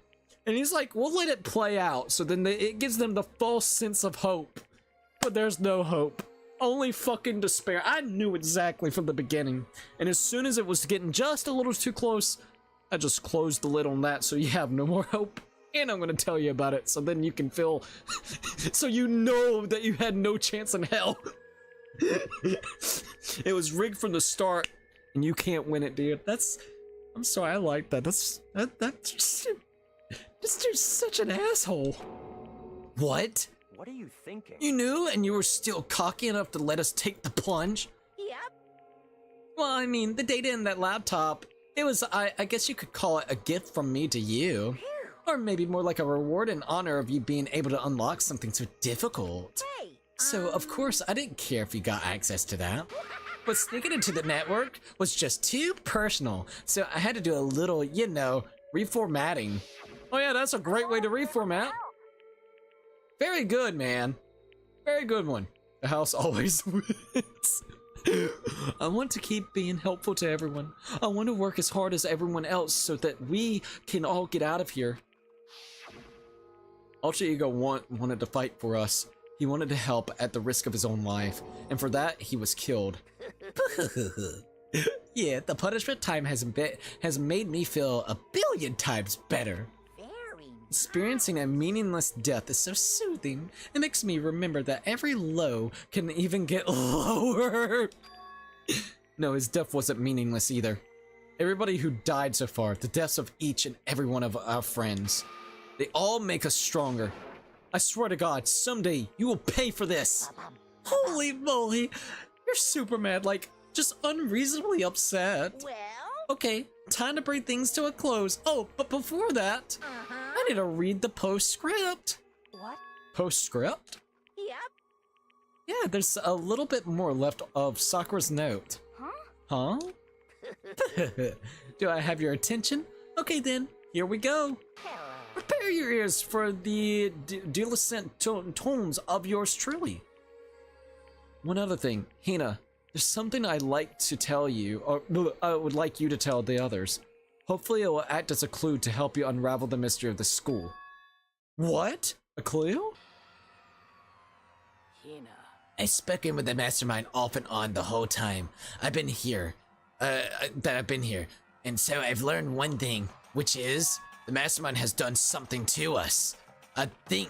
And he's like, we'll let it play out. So then it gives them the false sense of hope. But there's no hope. Only fucking despair. I knew exactly from the beginning. And as soon as it was getting just a little too close, I just closed the lid on that so you have no more hope. And I'm gonna tell you about it so then you can feel... so you know that you had no chance in hell. It was rigged from the start. And you can't win it, dude. I'm sorry, I like that. That's just... This dude's such an asshole. What? What are you thinking? You knew and you were still cocky enough to let us take the plunge? Yep. Well, I mean, the data in that laptop, it was, I guess you could call it a gift from me to you. Or maybe more like a reward in honor of you being able to unlock something so difficult. Hey, So, of course, I didn't care if you got access to that. But sneaking into the network was just too personal, so I had to do a little, you know, reformatting. Oh yeah, that's a great way to reformat. Very good, man. Very good one. The house always wins. I want to keep being helpful to everyone. I want to work as hard as everyone else so that we can all get out of here. Ultra Ego wanted to fight for us. He wanted to help at the risk of his own life, and for that, he was killed. Yeah, the punishment time has made me feel a billion times better. very Experiencing a meaningless death is so soothing. It makes me remember that every low can even get lower. No, his death wasn't meaningless either. Everybody who died so far, the deaths of each and every one of our friends, they all make us stronger. I swear to God, someday you will pay for this. Holy moly, you're super mad, like, just unreasonably upset. well. Okay, time to bring things to a close. Oh, but before that, I need to read the postscript. What? Postscript? Yep. Yeah, there's a little bit more left of Sakura's note. Huh? Do I have your attention? Okay then, here we go. Hello. Prepare your ears for the dualiscent tones of yours truly. One other thing, Hina, there's something I'd like to tell you, or I would like you to tell the others. Hopefully it will act as a clue to help you unravel the mystery of the school. What? A clue? Hina. I've spoken with the mastermind off and on the whole time I've been here, and so I've learned one thing, which is the mastermind has done something to us. I think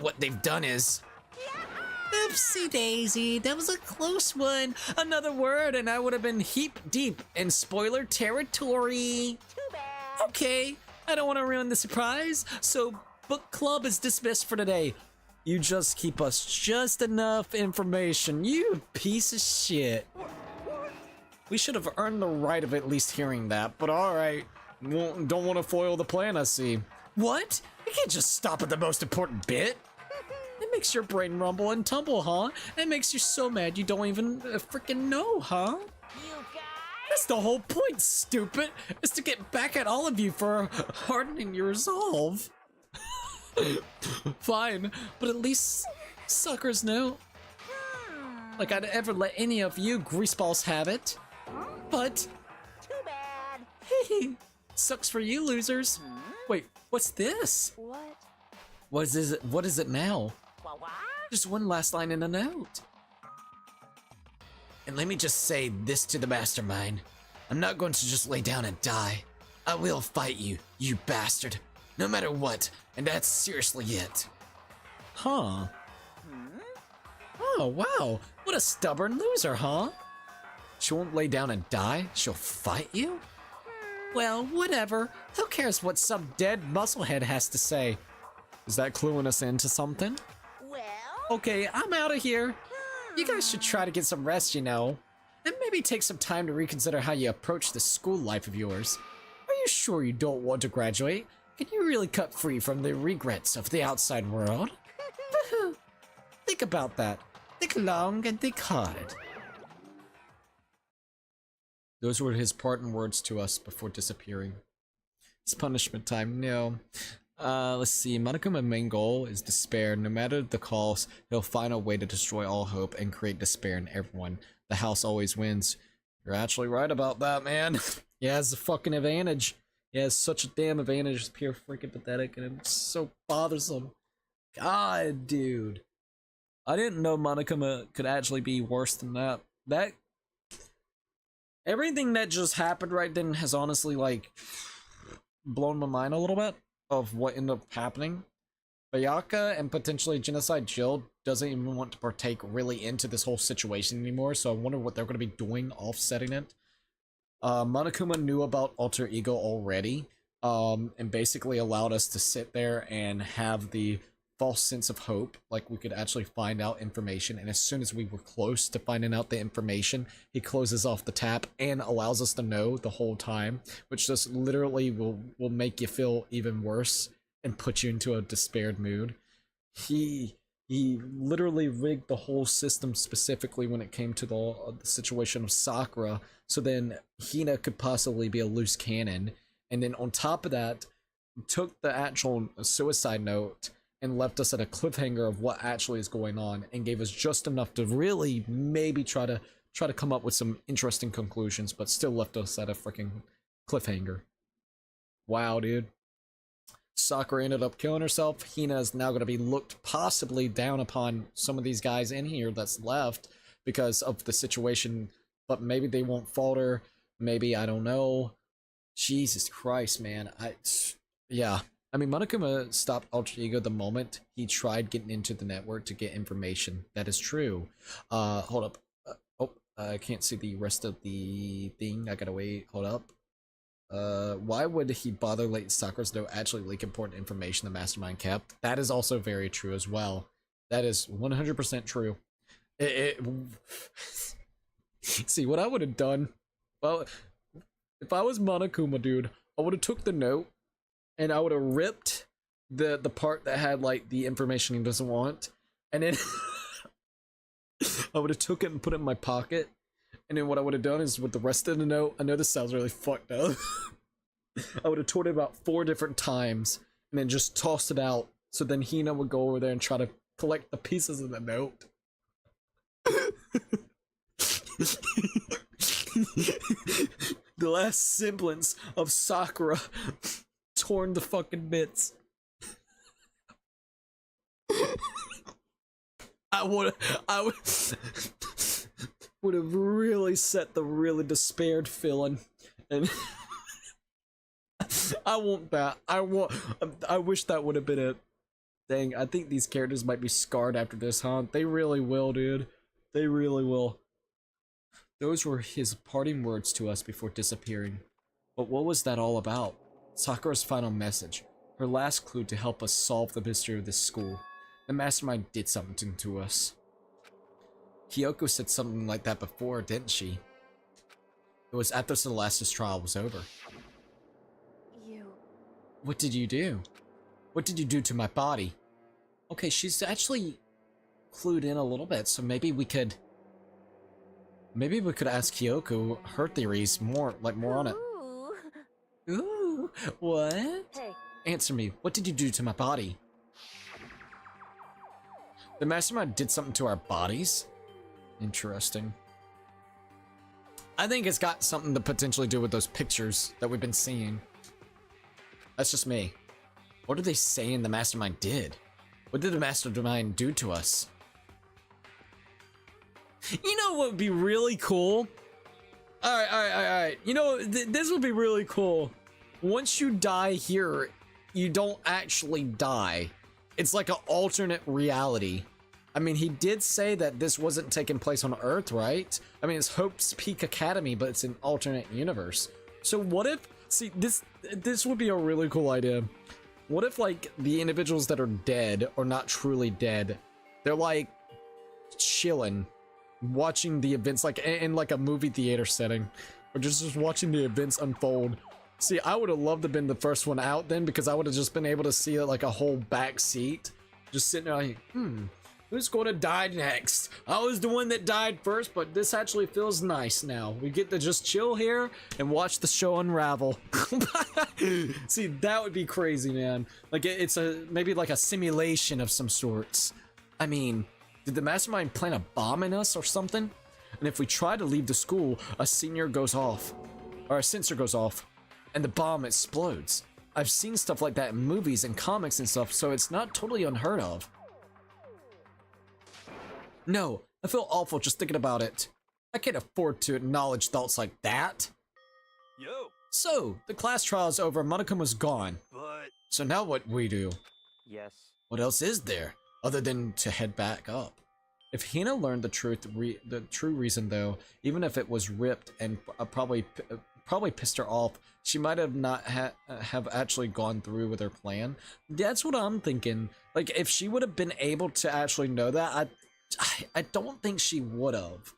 what they've done is... Oopsie daisy, that was a close one. Another word and I would have been heap deep in spoiler territory. Too bad. Okay, I don't want to ruin the surprise, so book club is dismissed for today. You just keep us just enough information, you piece of shit. We should have earned the right of at least hearing that, but alright. Don't want to foil the plan, I see. What? You can't just stop at the most important bit. It makes your brain rumble and tumble, huh? It makes you so mad you don't even freaking know, huh? You guys. That's the whole point, stupid, is to get back at all of you for hardening your resolve. Fine, but at least suckers know. Like I'd ever let any of you greaseballs have it. But, Too bad. hey, sucks for you losers. Wait, what's this? What? What is it now? What? Just one last line in the note. And let me just say this to the mastermind. I'm not going to just lay down and die. I will fight you, you bastard. No matter what, and that's seriously it. Huh. Oh, wow. What a stubborn loser, huh? She won't lay down and die? She'll fight you? Well, whatever. Who cares what some dead musclehead has to say? Is that cluing us into something? Well. Okay, I'm out of here. You guys should try to get some rest, you know. And maybe take some time to reconsider how you approach this school life of yours. Are you sure you don't want to graduate? Can you really cut free from the regrets of the outside world? Think about that. Think long and think hard. Those were his parting words to us before disappearing. It's punishment time. No. Let's see. Monokuma's main goal is despair. No matter the cost, he'll find a way to destroy all hope and create despair in everyone. The house always wins. You're actually right about that, man. He has a fucking advantage. He has such a damn advantage. It's pure freaking pathetic, and it's so bothersome. God, dude. I didn't know Monokuma could actually be worse than that. Everything that just happened right then has honestly, like, blown my mind a little bit of what ended up happening. Bayaka and potentially Genocide Jill doesn't even want to partake really into this whole situation anymore, so I wonder what they're going to be doing offsetting it. Monokuma knew about Alter Ego already, and basically allowed us to sit there and have the false sense of hope, like we could actually find out information, and as soon as we were close to finding out the information, he closes off the tap and allows us to know the whole time, which just literally will make you feel even worse and put you into a despaired mood. He literally rigged the whole system specifically when it came to the situation of Sakura, so then Hina could possibly be a loose cannon, and then on top of that, took the actual suicide note and left us at a cliffhanger of what actually is going on, and gave us just enough to really maybe try to come up with some interesting conclusions, but still left us at a freaking cliffhanger. Wow, dude. Sakura ended up killing herself. Hina is now going to be looked possibly down upon some of these guys in here that's left because of the situation, but maybe they won't falter. Maybe, I don't know. Jesus Christ, man. Yeah. I mean, Monokuma stopped Alter Ego the moment he tried getting into the network to get information. That is true. Hold up. I can't see the rest of the thing. I gotta wait. Hold up. Why would he bother letting Sakura's note actually leak important information the mastermind kept? That is also very true as well. That is 100% true. See, what I would have done, well, if I was Monokuma, dude, I would have took the note and I would have ripped the part that had like the information he doesn't want, and then I would have took it and put it in my pocket. And then what I would have done is with the rest of the note, I know this sounds really fucked up, I would have torn it about 4 different times and then just tossed it out. So then Hina would go over there and try to collect the pieces of the note. The last semblance of Sakura torn to fucking bits. I would have really set the really despaired feeling, and I want that. I wish that would have been it. Dang, I think these characters might be scarred after this, huh? They really will, dude. They really will. Those were his parting words to us before disappearing. But what was that all about? Sakura's final message, her last clue to help us solve the mystery of this school. The mastermind did something to us. Kyoko said something like that before, didn't she? It was after Celeste's trial was over. What did you do? What did you do to my body? Okay, she's actually clued in a little bit, so maybe we could ask Kyoko her theories more on it. Ooh, what? Hey. Answer me, what did you do to my body? The mastermind did something to our bodies? Interesting. I think it's got something to potentially do with those pictures that we've been seeing. That's just me. What are they saying the mastermind did? What did the mastermind do to us? You know what would be really cool? Alright. You know, this would be really cool. Once you die here, you don't actually die. It's like an alternate reality. I mean, he did say that this wasn't taking place on Earth, right? I mean, it's Hope's Peak Academy, but it's an alternate universe. So what if, see, this would be a really cool idea. What if, like, the individuals that are dead or not truly dead, they're like chilling, watching the events, like in like a movie theater setting, or just watching the events unfold. See, I would have loved to have been the first one out then, because I would have just been able to see like a whole back seat, just sitting there like, who's going to die next? I was the one that died first, but this actually feels nice now. We get to just chill here and watch the show unravel. See, that would be crazy, man. Like, it's maybe like a simulation of some sorts. I mean, did the mastermind plant a bomb in us or something? And if we try to leave the school, a sensor goes off, and the bomb explodes. I've seen stuff like that in movies and comics and stuff, so it's not totally unheard of. No, I feel awful just thinking about it. I can't afford to acknowledge thoughts like that. Yo. So, the class trial is over, Monokuma's gone. But... So now what we do? Yes. What else is there, other than to head back up? If Hina learned the true reason though, even if it was ripped and probably probably pissed her off. She might have not have actually gone through with her plan. That's what I'm thinking. Like, if she would have been able to actually know that, I don't think she would have.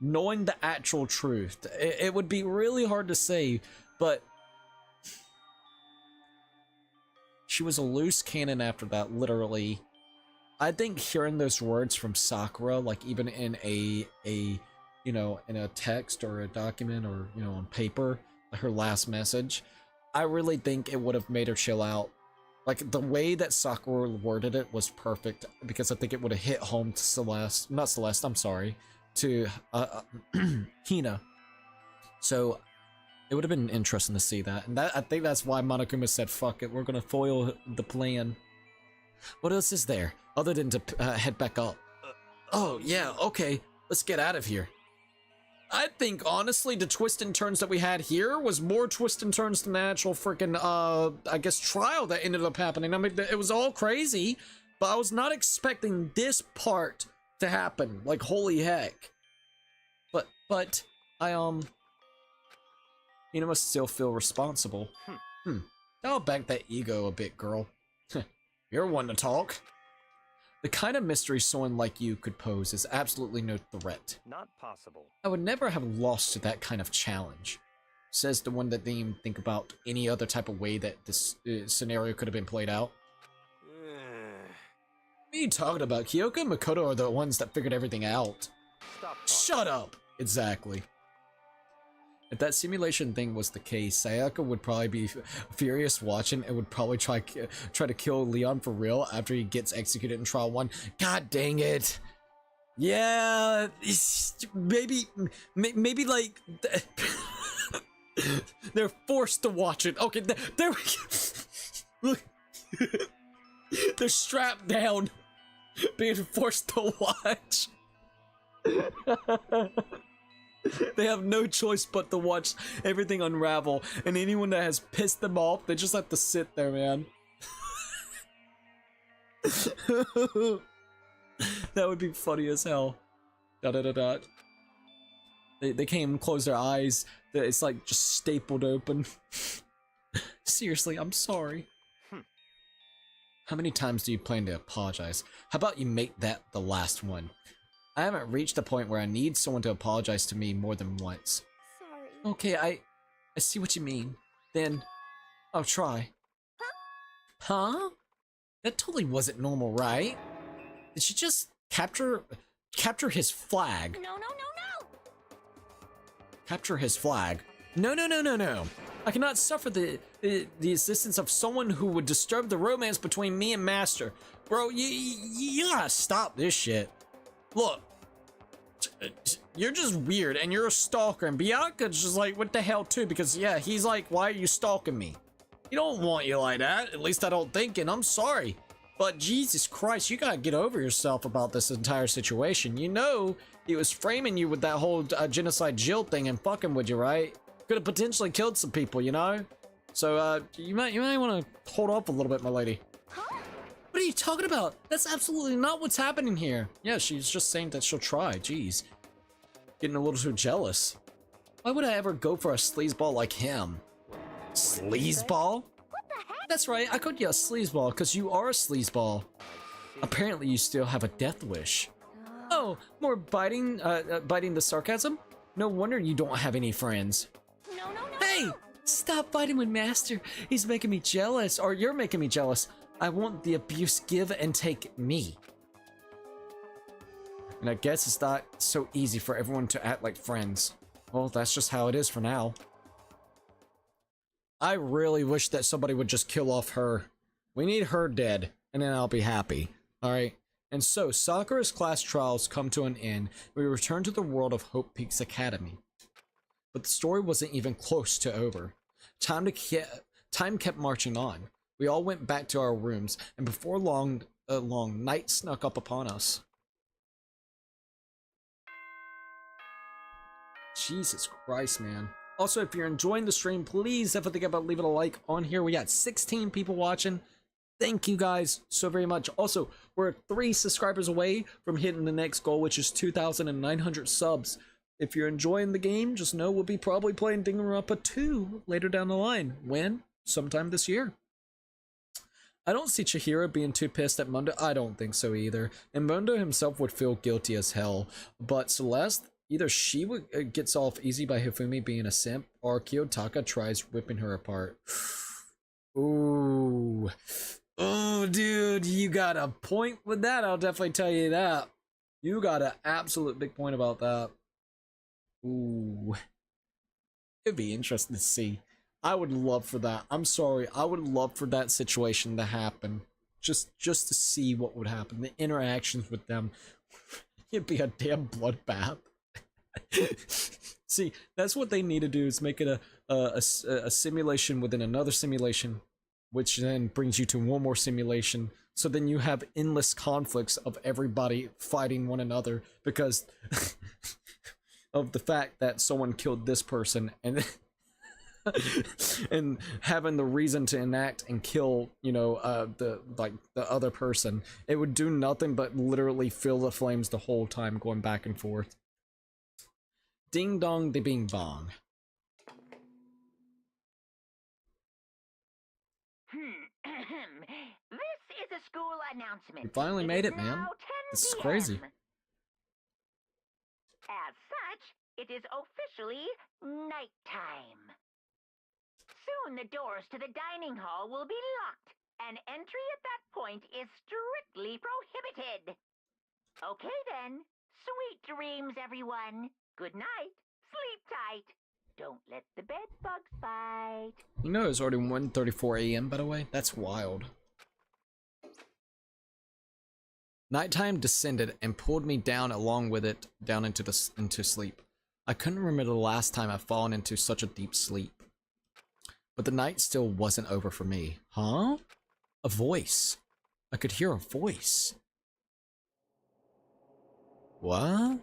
Knowing the actual truth, it would be really hard to say, but she was a loose cannon after that, literally. I think hearing those words from Sakura, like even in a you know, in a text or a document or, you know, on paper, her last message, I really think it would have made her chill out. Like, the way that Sakura worded it was perfect, because I think it would have hit home to Celeste, not Celeste, I'm sorry, to Hina. So it would have been interesting to see that, and I think that's why Monokuma said, fuck it, we're gonna foil the plan. What else is there other than to head back up? Oh yeah, okay, let's get out of here. I think, honestly, the twists and turns that we had here was more twists and turns than the actual freaking, I guess, trial that ended up happening. I mean, it was all crazy, but I was not expecting this part to happen. Like, holy heck. But, I, you know, must still feel responsible. I'll back that ego a bit, girl. You're one to talk. The kind of mystery someone like you could pose is absolutely no threat. Not possible. I would never have lost to that kind of challenge. Says the one that didn't even think about any other type of way that this scenario could have been played out. What are you talking about? Kyoko and Makoto are the ones that figured everything out. Stop. Shut up! Exactly. If that simulation thing was the case, Sayaka would probably be furious watching and would probably try to kill Leon for real after he gets executed in trial 1. God dang it! Yeah, maybe like they're forced to watch it. Okay, there we go. They're strapped down, being forced to watch. They have no choice but to watch everything unravel, and anyone that has pissed them off, they just have to sit there, man. That would be funny as hell. They can't even close their eyes. It's like just stapled open. Seriously, I'm sorry. How many times do you plan to apologize? How about you make that the last one? I haven't reached the point where I need someone to apologize to me more than once. Sorry. Okay, I see what you mean. Then, I'll try. Huh? That totally wasn't normal, right? Did she just capture his flag? No. Capture his flag? No. I cannot suffer the existence of someone who would disturb the romance between me and Master. Bro, you gotta stop this shit. Look, you're just weird, and you're a stalker, and Bianca's just like, what the hell, too, because, yeah, he's like, why are you stalking me? He don't want you like that, at least I don't think, and I'm sorry. But, Jesus Christ, you gotta get over yourself about this entire situation. You know he was framing you with that whole genocide Jill thing and fucking with you, right? Could have potentially killed some people, you know? So, you might want to hold off a little bit, my lady. What are you talking about? That's absolutely not what's happening here. Yeah, she's just saying that she'll try. Jeez. Getting a little too jealous. Why would I ever go for a sleazeball like him? Sleazeball? What the heck? That's right, I called you a sleazeball because you are a sleazeball. Apparently you still have a death wish. Oh, more biting the sarcasm? No wonder you don't have any friends. No. Hey! Stop fighting with Master. He's making me jealous, or you're making me jealous. I want the abuse give and take me. And I guess it's not so easy for everyone to act like friends. Well, that's just how it is for now. I really wish that somebody would just kill off her. We need her dead, and then I'll be happy. Alright? And so, Sakura's class trials come to an end. We return to the world of Hope Peaks Academy. But the story wasn't even close to over. Time kept marching on. We all went back to our rooms, and before long, night snuck up upon us. Jesus Christ, man. Also, if you're enjoying the stream, please definitely think about leaving a like on here. We got 16 people watching. Thank you guys so very much. Also, we're 3 subscribers away from hitting the next goal, which is 2,900 subs. if you're enjoying the game, just know we'll be probably playing Danganronpa 2 later down the line. When? Sometime this year. I don't see Chihiro being too pissed at Mundo. I don't think so either. And Mundo himself would feel guilty as hell. But Celeste, either she gets off easy by Hifumi being a simp, or Kiyotaka tries ripping her apart. Ooh. Oh, dude, you got a point with that. I'll definitely tell you that. You got an absolute big point about that. Ooh. It'd be interesting to see. I would love for that. I'm sorry. I would love for that situation to happen. Just to see what would happen. The interactions with them. It'd be a damn bloodbath. See, that's what they need to do, is make it a simulation within another simulation, which then brings you to one more simulation. So then you have endless conflicts of everybody fighting one another because of the fact that someone killed this person, and and having the reason to enact and kill, you know, the other person. It would do nothing but literally fill the flames the whole time, going back and forth. Ding dong de bing bong. This is a school announcement. You finally made it, man. Now 10 This is PM. crazy. As such, it is officially nighttime. Soon the doors to the dining hall will be locked, and entry at that point is strictly prohibited. Okay then, sweet dreams, everyone. Good night, sleep tight. Don't let the bed bugs bite. You know it's already 1:34 a.m. by the way? That's wild. Nighttime descended and pulled me down along with it down into sleep. I couldn't remember the last time I've fallen into such a deep sleep. But the night still wasn't over for me. Huh? A voice. I could hear a voice. What?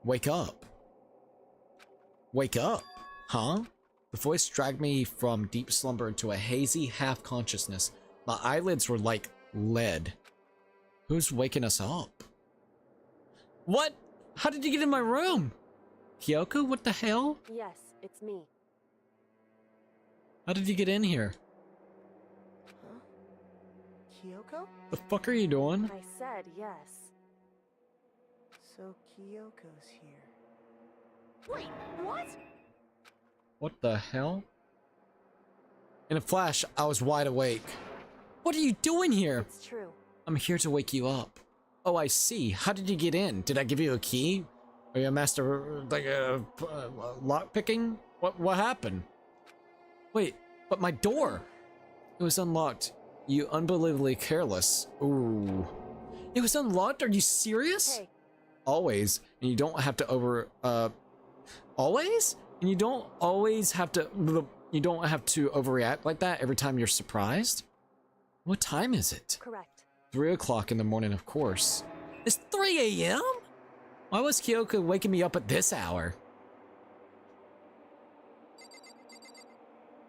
Wake up. Wake up. Huh? The voice dragged me from deep slumber into a hazy half-consciousness. My eyelids were like lead. Who's waking us up? What? How did you get in my room? Kyoko, what the hell? Yes, it's me. How did you get in here? Huh? Kyoko? The fuck are you doing? I said yes. So Kyoko's here. Wait, what? What the hell? In a flash, I was wide awake. What are you doing here? It's true. I'm here to wake you up. Oh, I see. How did you get in? Did I give you a key? Are you a master, like, lock picking? What happened? Wait, but my door! It was unlocked. You unbelievably careless. Ooh. It was unlocked? Are you serious? Hey. Always. And you don't have to always? And you don't always have to, you don't have to overreact like that every time you're surprised? What time is it? Correct. 3 o'clock in the morning, of course. It's 3 a.m.? Why was Kyoko waking me up at this hour?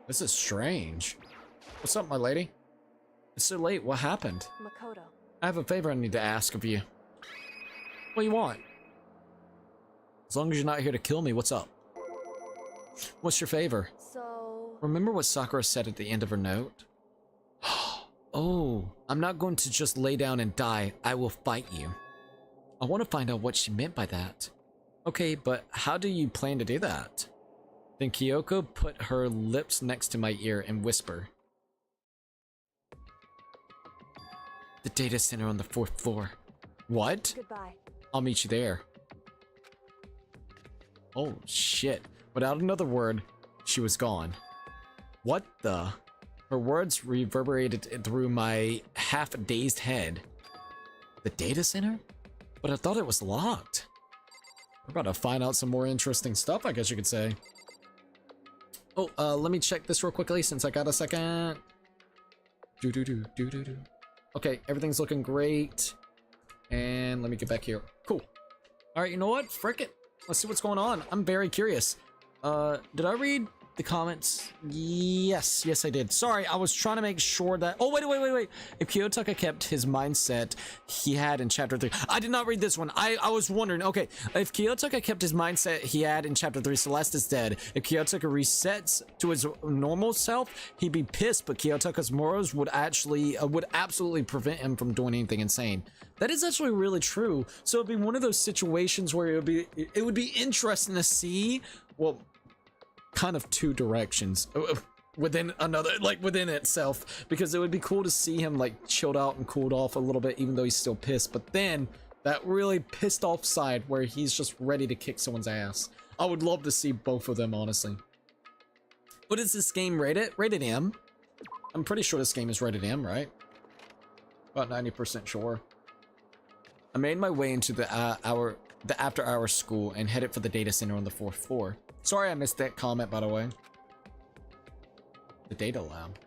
This is strange. What's up, my lady? It's so late, what happened? Makoto. I have a favor I need to ask of you. What do you want? As long as you're not here to kill me, what's up? What's your favor? So... Remember what Sakura said at the end of her note? Oh, I'm not going to just lay down and die. I will fight you. I want to find out what she meant by that. Okay, but how do you plan to do that? Then Kyoko put her lips next to my ear and whisper. The data center on the 4th floor. What? Goodbye. I'll meet you there. Oh, shit. Without another word, she was gone. What the? Her words reverberated through my half-dazed head. The data center? But I thought it was locked. We're about to find out some more interesting stuff, I guess you could say. Oh, let me check this real quickly since I got a second. Okay, everything's looking great. And let me get back here. Cool. Alright, you know what? Frick it. Let's see what's going on. I'm very curious. Did I read the comments? Yes, I did. Sorry, I was trying to make sure that... Oh, wait. If Kiyotaka kept his mindset he had in chapter 3... I did not read this one. I was wondering, okay, if Kiyotaka kept his mindset he had in chapter 3, Celeste is dead. If Kiyotaka resets to his normal self, he'd be pissed, but Kiyotaka's morals would absolutely prevent him from doing anything insane. That is actually really true. So it'd be one of those situations where it would be interesting to see, well, kind of two directions within another, like within itself, because it would be cool to see him like chilled out and cooled off a little bit, even though he's still pissed. But then that really pissed off side where he's just ready to kick someone's ass. I would love to see both of them, honestly. What is this game rated? Rated M. I'm pretty sure this game is rated M, right? About 90% sure. I made my way into the after-hour school and headed for the data center on the 4th floor. Sorry I missed that comment, by the way. The data lab.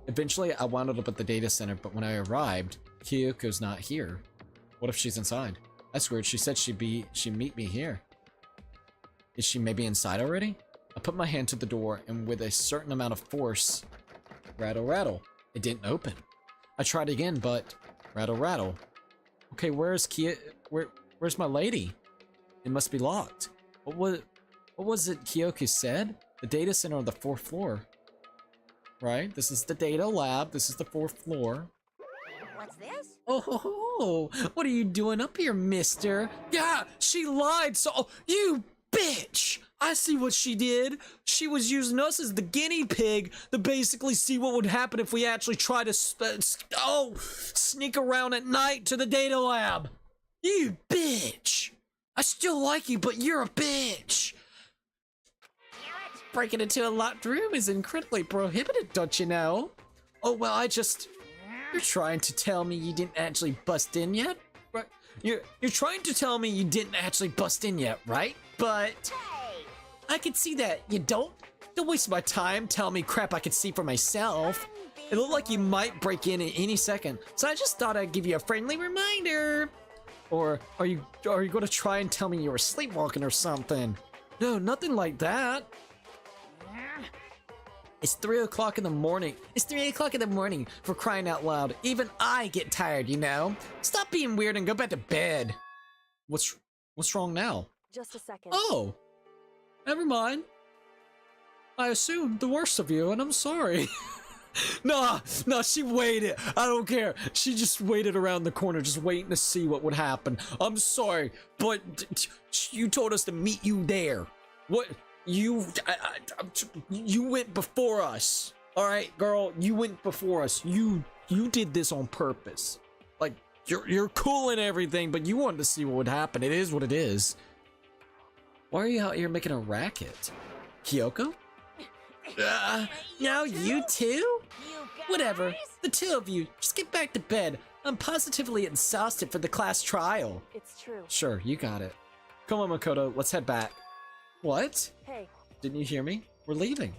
Eventually, I wound up at the data center, but when I arrived, Kyoko's not here. What if she's inside? That's weird. She said she'd meet me here. Is she maybe inside already? I put my hand to the door, and with a certain amount of force, rattle, rattle. It didn't open. I tried again, but rattle, rattle. Okay, where's my lady? It must be locked. What was it Kyoko said? The data center on the 4th floor. Right? This is the data lab. This is the 4th floor. What's this? Oh, what are you doing up here, mister? Yeah, she lied, so... Oh, you bitch! I see what she did. She was using us as the guinea pig to basically see what would happen if we actually try to sneak around at night to the data lab. You bitch! I still like you, but you're a bitch. Breaking into a locked room is incredibly prohibited, don't you know? Oh, well, you're trying to tell me you didn't actually bust in yet? Right? You're trying to tell me you didn't actually bust in yet, right? But... I can see that. You don't? Don't waste my time telling me crap I can see for myself. It looked like you might break in at any second, so I just thought I'd give you a friendly reminder. Or are you going to try and tell me you were sleepwalking or something? No, nothing like that. It's 3 o'clock in the morning. It's 3 o'clock in the morning, for crying out loud. Even I get tired, you know? Stop being weird and go back to bed. What's wrong now? Just a second. Oh! Never mind. I assumed the worst of you, and I'm sorry. Nah, she waited. I don't care. She just waited around the corner, just waiting to see what would happen. I'm sorry, but you told us to meet you there. What? You went before us. All right, girl, you went before us. You did this on purpose. Like, you're cool and everything, but you wanted to see what would happen. It is what it is. Why are you out here making a racket? Kyoko? Now you too? Whatever. The two of you, just get back to bed. I'm positively exhausted for the class trial. It's true. Sure, you got it. Come on, Makoto, let's head back. What? Hey. Didn't you hear me? We're leaving.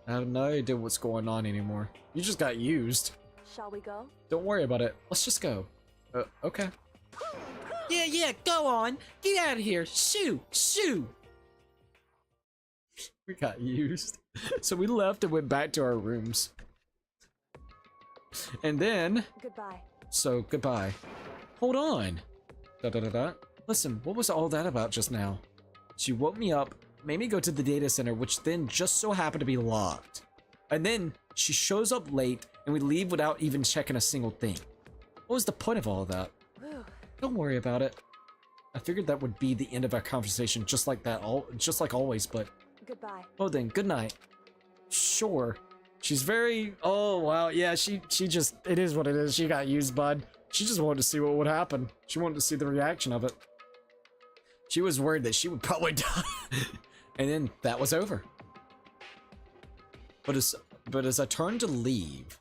I have no idea what's going on anymore. You just got used. Shall we go? Don't worry about it. Let's just go. Okay. Yeah, go on. Get out of here. Shoo. We got used. So we left and went back to our rooms. And then... Goodbye. So, goodbye. Hold on. Listen, what was all that about just now? She woke me up, made me go to the data center, which then just so happened to be locked. And then she shows up late and we leave without even checking a single thing. What was the point of all of that? Whew. Don't worry about it. I figured that would be the end of our conversation, just like always, but... Goodbye. Oh then, good night. Sure. She's very... Oh, wow, yeah, she just... It is what it is. She got used, bud. She just wanted to see what would happen. She wanted to see the reaction of it. She was worried that she would probably die. And then that was over. But as I turned to leave...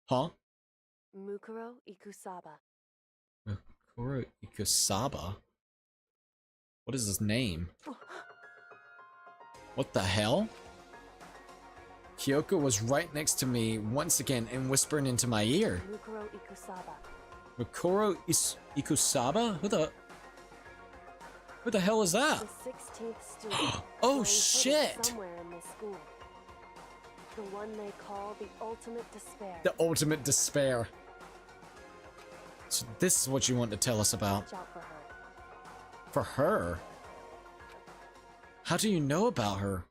Huh? Mukuro Ikusaba. Mukuro Ikusaba? What is his name? What the hell? Kyoko was right next to me once again and whispering into my ear. Mukuro Ikusaba. Mukuro Ikusaba? Who the hell is that? The 16th student. Oh was hidden shit! Somewhere in this school. The one they call the ultimate despair. The ultimate despair. So this is what you want to tell us about. Watch out for her. For her? How do you know about her?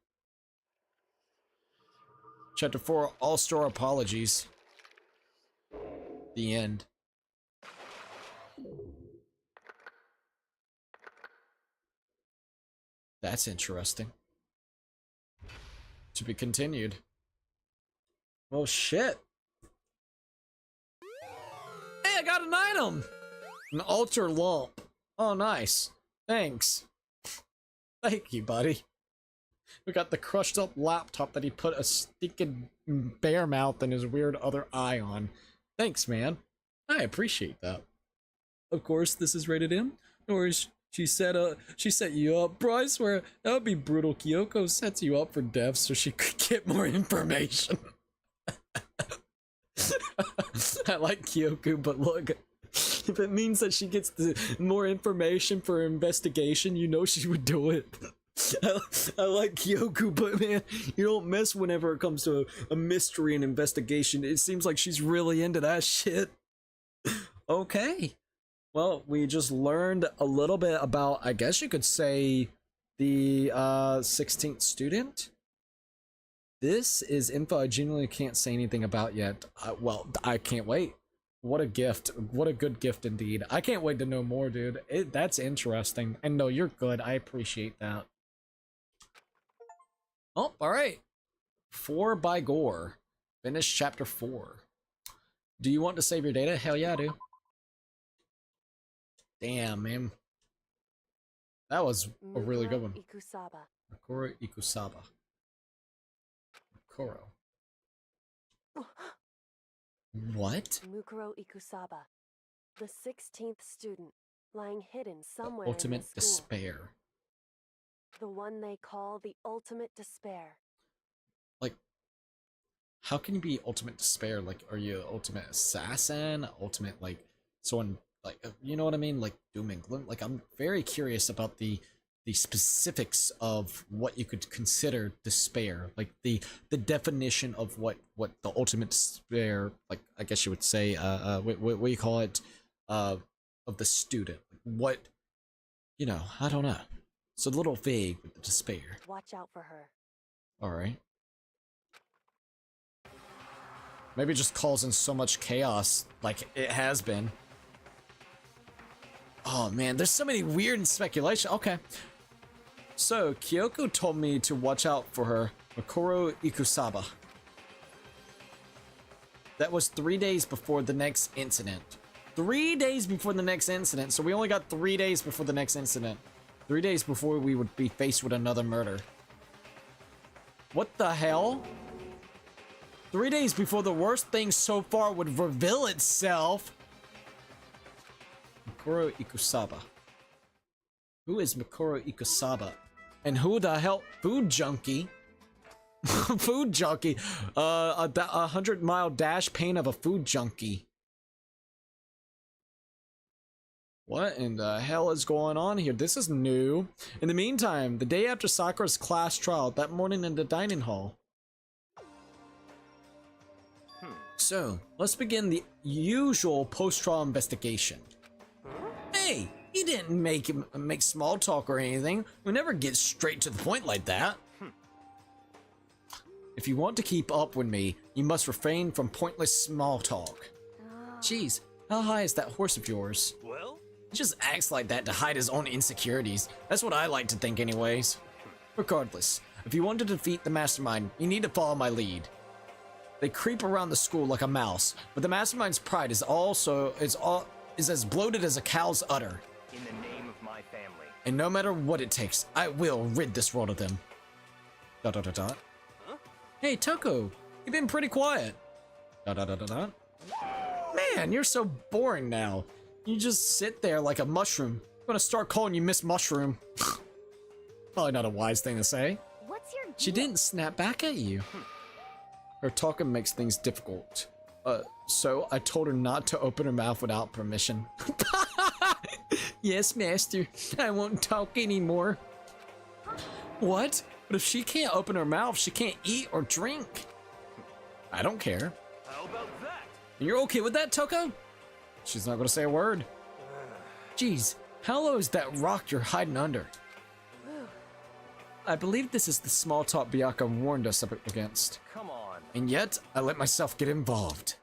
Chapter 4, All-Star Apologies. The end. That's interesting. To be continued. Well, shit. Hey, I got an item! An altar lump. Oh, nice. Thanks. Thank you, buddy. We got the crushed up laptop that he put a stinking bear mouth and his weird other eye on. Thanks, man. I appreciate that. Of course, this is rated M. Or she set you up. Bro, I swear, that would be brutal. Kyoko sets you up for death so she could get more information. I like Kyoko, but look, if it means that she gets more information for her investigation, you know she would do it. I like Kyoko, but man, you don't mess whenever it comes to a mystery and investigation. It seems like she's really into that shit. Okay. Well, we just learned a little bit about, I guess you could say, the 16th student. This is info I genuinely can't say anything about yet. Well, I can't wait. What a gift. What a good gift indeed. I can't wait to know more, dude. That's interesting. And no, you're good. I appreciate that. Oh, alright. 4 by Gore. Finish chapter 4. Do you want to save your data? Hell yeah, I do. Damn, man. That was a really good one. Ikusaba. Makoro Ikusaba. Makoro. What? Mukuro Ikusaba. The 16th student, lying hidden somewhere Ultimate in the school. despair. The one they call the ultimate despair. Like, how can you be ultimate despair? Like, are you ultimate assassin? Ultimate, like, someone, like, you know what I mean? Like, doom and gloom? Like, I'm very curious about the specifics of what you could consider despair. Like, the definition of what the ultimate despair, like, I guess you would say, what do you call it? Of the student. What, you know, I don't know. It's a little vague with the despair. Watch out for her. Alright. Maybe it just causing so much chaos, like it has been. Oh man, there's so many weird speculation. Okay. So, Kyoko told me to watch out for her. Makoro Ikusaba. That was 3 days before the next incident. 3 days before the next incident, so we only got 3 days before the next incident. 3 days before we would be faced with another murder. What the hell? 3 days before the worst thing so far would reveal itself. Makoro Ikusaba. Who is Makoro Ikusaba? And who the hell? Food junkie? Food junkie. A 100-mile dash pain of a food junkie. What in the hell is going on here? This is new. In the meantime, the day after Sakura's class trial, that morning in the dining hall. So, let's begin the usual post-trial investigation. Hey, he didn't make small talk or anything. We never get straight to the point like that. If you want to keep up with me, you must refrain from pointless small talk. Jeez, how high is that horse of yours? Well? He just acts like that to hide his own insecurities. That's what I like to think anyways. Regardless, if you want to defeat the mastermind, you need to follow my lead. They creep around the school like a mouse, but the mastermind's pride is as bloated as a cow's udder. In the name of my family. And no matter what it takes, I will rid this world of them. ... Huh? Hey, Toko, you've been pretty quiet. ... Man, you're so boring now. You just sit there like a mushroom. I'm gonna start calling you Miss Mushroom. Probably not a wise thing to say. What's your deal? She didn't snap back at you. Her talking makes things difficult. So I told her not to open her mouth without permission. Yes, master. I won't talk anymore. What? But if she can't open her mouth, she can't eat or drink. I don't care. How about that? And you're okay with that, Toko? She's not gonna say a word. Jeez, how low is that rock you're hiding under? I believe this is the small talk Byakuya warned us up against. Come on. And yet, I let myself get involved.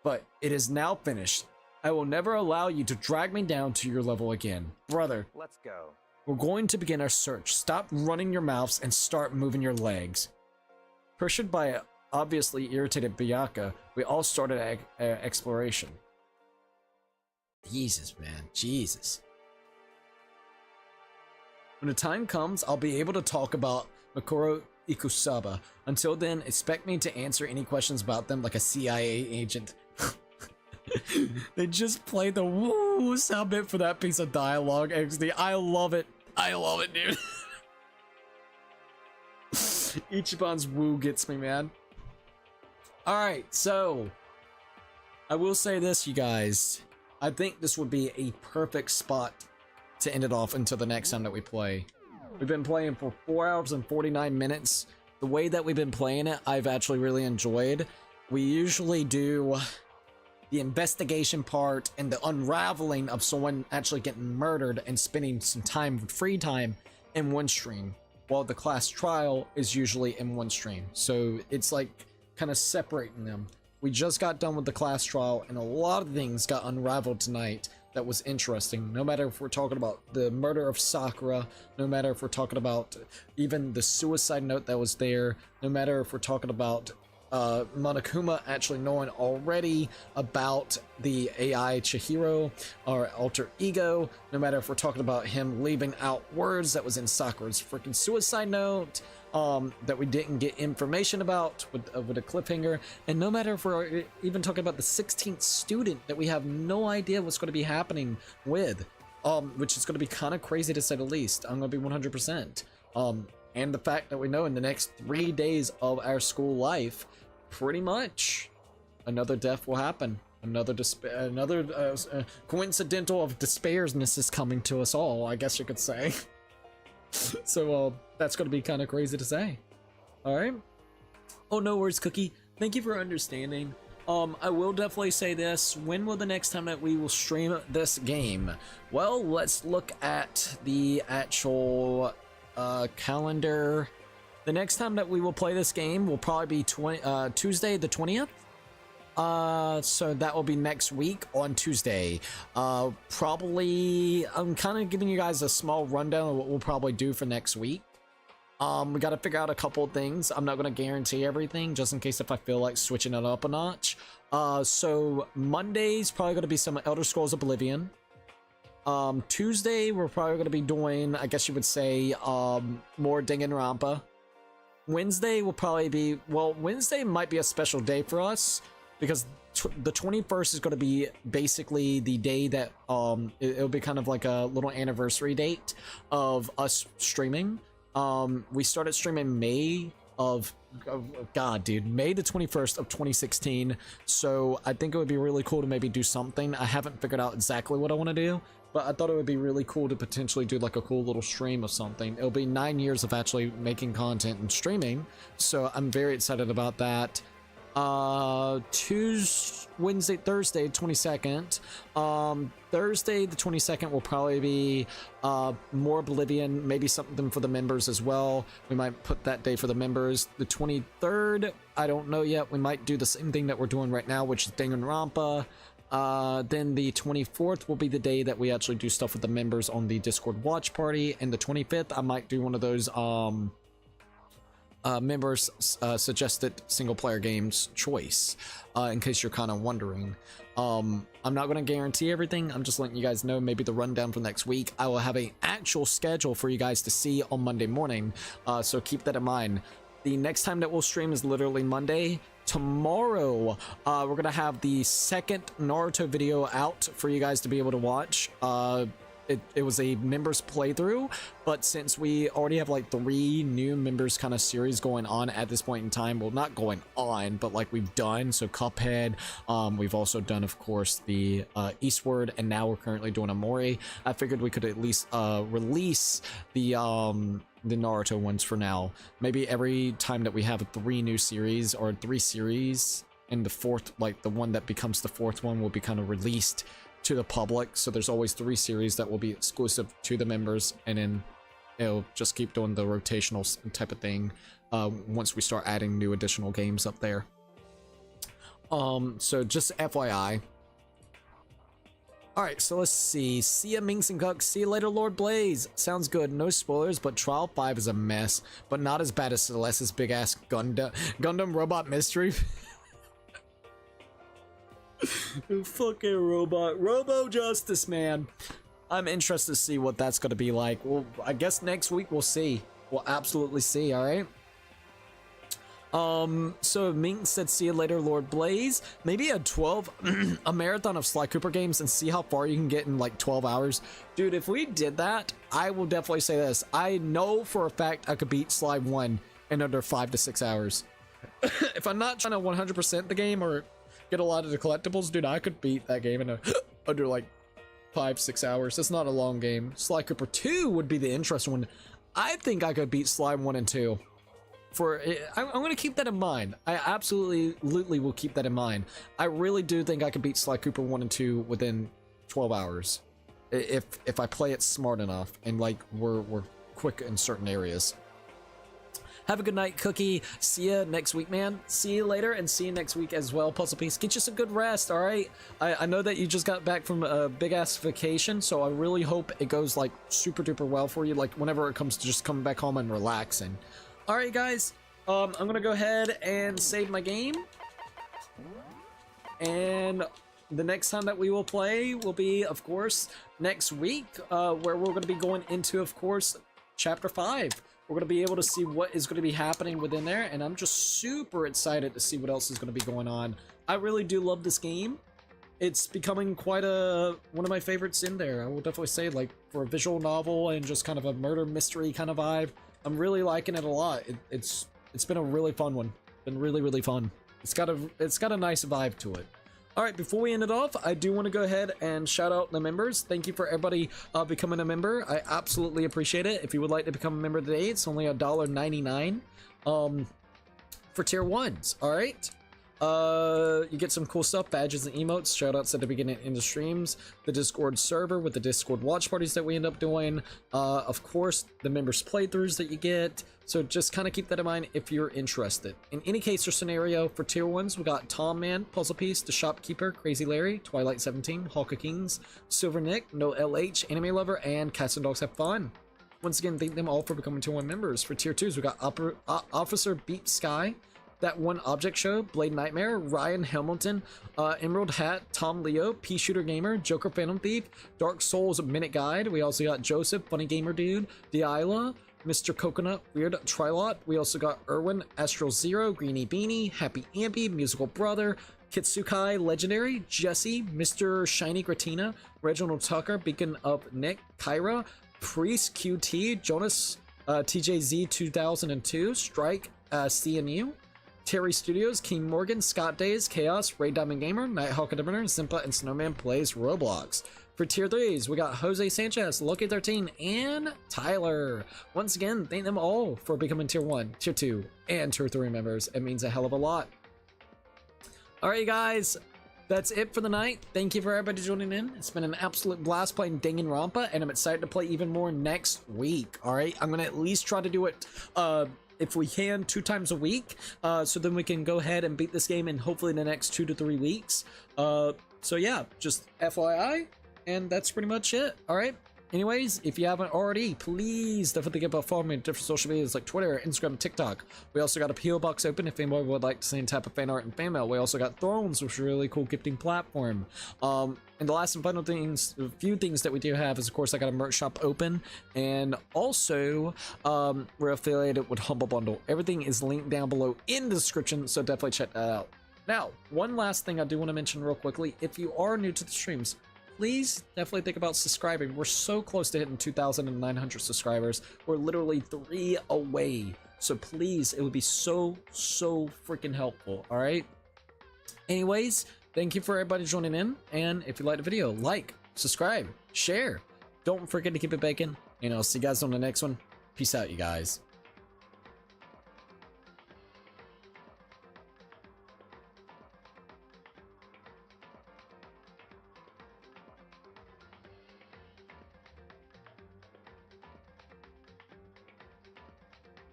But it is now finished. I will never allow you to drag me down to your level again. Brother, Let's go. we're going to begin our search. Stop running your mouths and start moving your legs. Pressured by an obviously irritated Byakuya, we all started exploration. Jesus, man. Jesus. When the time comes, I'll be able to talk about Makoro Ikusaba. Until then, expect me to answer any questions about them like a CIA agent. They just played the woo sound bit for that piece of dialogue, XD. I love it. I love it, dude. Ichiban's woo gets me, man. Alright, so I will say this, you guys. I think this would be a perfect spot to end it off until the next time that we play. We've been playing for 4 hours and 49 minutes. The way that we've been playing it, I've actually really enjoyed. We usually do the investigation part and the unraveling of someone actually getting murdered and spending some time, free time, in one stream, while the class trial is usually in one stream. So it's like kind of separating them. We just got done with the class trial, and a lot of things got unraveled tonight that was interesting. No matter if we're talking about the murder of Sakura, no matter if we're talking about even the suicide note that was there, no matter if we're talking about Monokuma actually knowing already about the AI Chihiro, our alter ego, no matter if we're talking about him leaving out words that was in Sakura's freaking suicide note, that we didn't get information about with a cliffhanger, and no matter if we're even talking about the 16th student that we have no idea what's going to be happening with, which is going to be kind of crazy to say the least. I'm going to be 100%. And the fact that we know in the next 3 days of our school life, pretty much another death will happen. Another coincidental of despairsness is coming to us all, I guess you could say. So that's going to be kind of crazy to say. All right. Oh, no worries, Cookie. Thank you for understanding. I will definitely say this. When will the next time that we will stream this game? Well, let's look at the actual calendar. The next time that we will play this game will probably be Tuesday the 20th. So that will be next week on Tuesday. Probably, I'm kind of giving you guys a small rundown of what we'll probably do for next week. We got to figure out a couple of things. I'm not going to guarantee everything, just in case if I feel like switching it up a notch. So Monday's probably going to be some Elder Scrolls Oblivion. Tuesday, we're probably going to be doing, I guess you would say, more Danganronpa. Wednesday will probably be, well, Wednesday might be a special day for us, because the 21st is going to be basically the day that it'll be kind of like a little anniversary date of us streaming. We started streaming May of God, dude, May the 21st of 2016. So I think it would be really cool to maybe do something. I haven't figured out exactly what I want to do, but I thought it would be really cool to potentially do like a cool little stream of something. It'll be 9 years of actually making content and streaming, so I'm very excited about that. Wednesday, Thursday, 22nd. Thursday, the 22nd will probably be more Oblivion, maybe something for the members as well. We might put that day for the members. The 23rd, I don't know yet. We might do the same thing that we're doing right now, which is Danganronpa. Then the 24th will be the day that we actually do stuff with the members on the Discord watch party, and the 25th I might do one of those members suggested single player games choice, in case you're kind of wondering. I'm not going to guarantee everything. I'm just letting you guys know maybe the rundown for next week. I will have an actual schedule for you guys to see on Monday morning, so keep that in mind. The next time that we'll stream is literally Monday. Tomorrow, we're going to have the second Naruto video out for you guys to be able to watch. it was a members playthrough, but since we already have like 3 new members kind of series going on at this point in time, well, not going on, but like we've done, so Cuphead, we've also done, of course, the Eastward, and now we're currently doing Amori. I figured we could at least release the Naruto ones for now. Maybe every time that we have 3 new series or 3 series, and the 4th, like the one that becomes the 4th one, will be kind of released to the public. So there's always 3 series that will be exclusive to the members, and then it'll just keep doing the rotational type of thing once we start adding new additional games up there. So just FYI. Alright, so let's see. See ya, Minx and Cuck. See you later, Lord Blaze. Sounds good. No spoilers, but Trial 5 is a mess, but not as bad as Celeste's big-ass Gundam Robot Mystery. Fucking Robo Justice, man. I'm interested to see what that's gonna be like. Well, I guess next week we'll see. We'll absolutely see, alright? So Mink said, see you later, Lord Blaze. Maybe a marathon of Sly Cooper games and see how far you can get in like 12 hours. Dude, if we did that, I will definitely say this. I know for a fact I could beat Sly 1 in under 5 to 6 hours. If I'm not trying to 100% the game or get a lot of the collectibles, dude, I could beat that game in under like 5-6 hours. It's not a long game. Sly Cooper 2 would be the interesting one. I think I could beat Sly 1 and 2. I'm gonna keep that in mind. I absolutely will keep that in mind. I really do think I could beat Sly Cooper 1 and 2 within 12 hours. If I play it smart enough and like we're quick in certain areas. Have a good night, Cookie. See ya next week, man. See you later, and see you next week as well, Puzzle Piece. Get you some good rest, all right? I know that you just got back from a big-ass vacation, so I really hope it goes, like, super-duper well for you, like, whenever it comes to just coming back home and relaxing. All right, guys. I'm gonna go ahead and save my game. And the next time that we will play will be, of course, next week, where we're going to be going into, of course, Chapter 5. We're going to be able to see what is going to be happening within there, and I'm just super excited to see what else is going to be going on. I really do love this game. It's becoming quite one of my favorites in there. I will definitely say, like, for a visual novel and just kind of a murder mystery kind of vibe, I'm really liking it a lot. It's been a really fun one. Been really fun. It's got a nice vibe to it. All right, before we end it off, I do want to go ahead and shout out the members. Thank you for everybody becoming a member. I absolutely appreciate it. If you would like to become a member today, it's only $1.99 for tier 1s. All right. You get some cool stuff, badges and emotes, shoutouts at the beginning in the streams, the Discord server with the Discord watch parties that we end up doing, of course, the members playthroughs that you get. So just kind of keep that in mind if you're interested. In any case or scenario, for tier 1s, we got Tom Man, Puzzle Piece, The Shopkeeper, Crazy Larry, Twilight 17, Hawk of Kings, Silver Nick, No LH, Anime Lover, and Cats and Dogs Have Fun. Once again, thank them all for becoming tier 1 members. For tier 2s, we got Officer Beat Sky, That One Object Show, Blade Nightmare, Ryan Hamilton, Emerald Hat, Tom Leo, Pea Shooter Gamer, Joker Phantom Thief, Dark Souls Minute Guide. We also got Joseph, Funny Gamer Dude, Deila, Mr. Coconut, Weird Trilot. We also got Erwin, Astral Zero, Greenie Beanie, Happy Ampy, Musical Brother, Kitsukai Legendary, Jesse, Mr. Shiny Gratina, Reginald Tucker, Beacon of Nick, Kyra, Priest QT, Jonas, TJZ 2002, Strike, CNU, Terry Studios, King Morgan, Scott Days, Chaos, Ray Diamond Gamer, Nighthawk Adventure, Simpa, and Snowman Plays Roblox. For tier 3s, we got Jose Sanchez, Loki13, and Tyler. Once again, thank them all for becoming tier 1, tier 2, and tier 3 members. It means a hell of a lot. Alright, guys, that's it for the night. Thank you for everybody joining in. It's been an absolute blast playing Danganronpa, and I'm excited to play even more next week. Alright, I'm gonna at least try to do it if we can 2 times a week, so then we can go ahead and beat this game in hopefully the next 2 to 3 weeks. So yeah, just FYI, and that's pretty much it. All right, anyways, if you haven't already, please definitely give a follow me on different social medias like Twitter, Instagram, TikTok. We also got a PO box open if anyone would like to see any type of fan art and fan mail. We also got Thrones, which is a really cool gifting platform. And the last and final things, a few things that we do have is, of course, I got a merch shop open, and also we're affiliated with Humble Bundle. Everything is linked down below in the description, so definitely check that out. Now, one last thing I do want to mention real quickly: if you are new to the streams, please definitely think about subscribing. We're so close to hitting 2,900 subscribers. We're literally 3 away. So please, it would be so freaking helpful, all right? Anyways, thank you for everybody joining in. And if you liked the video, like, subscribe, share. Don't forget to keep it baking. And I'll see you guys on the next one. Peace out, you guys.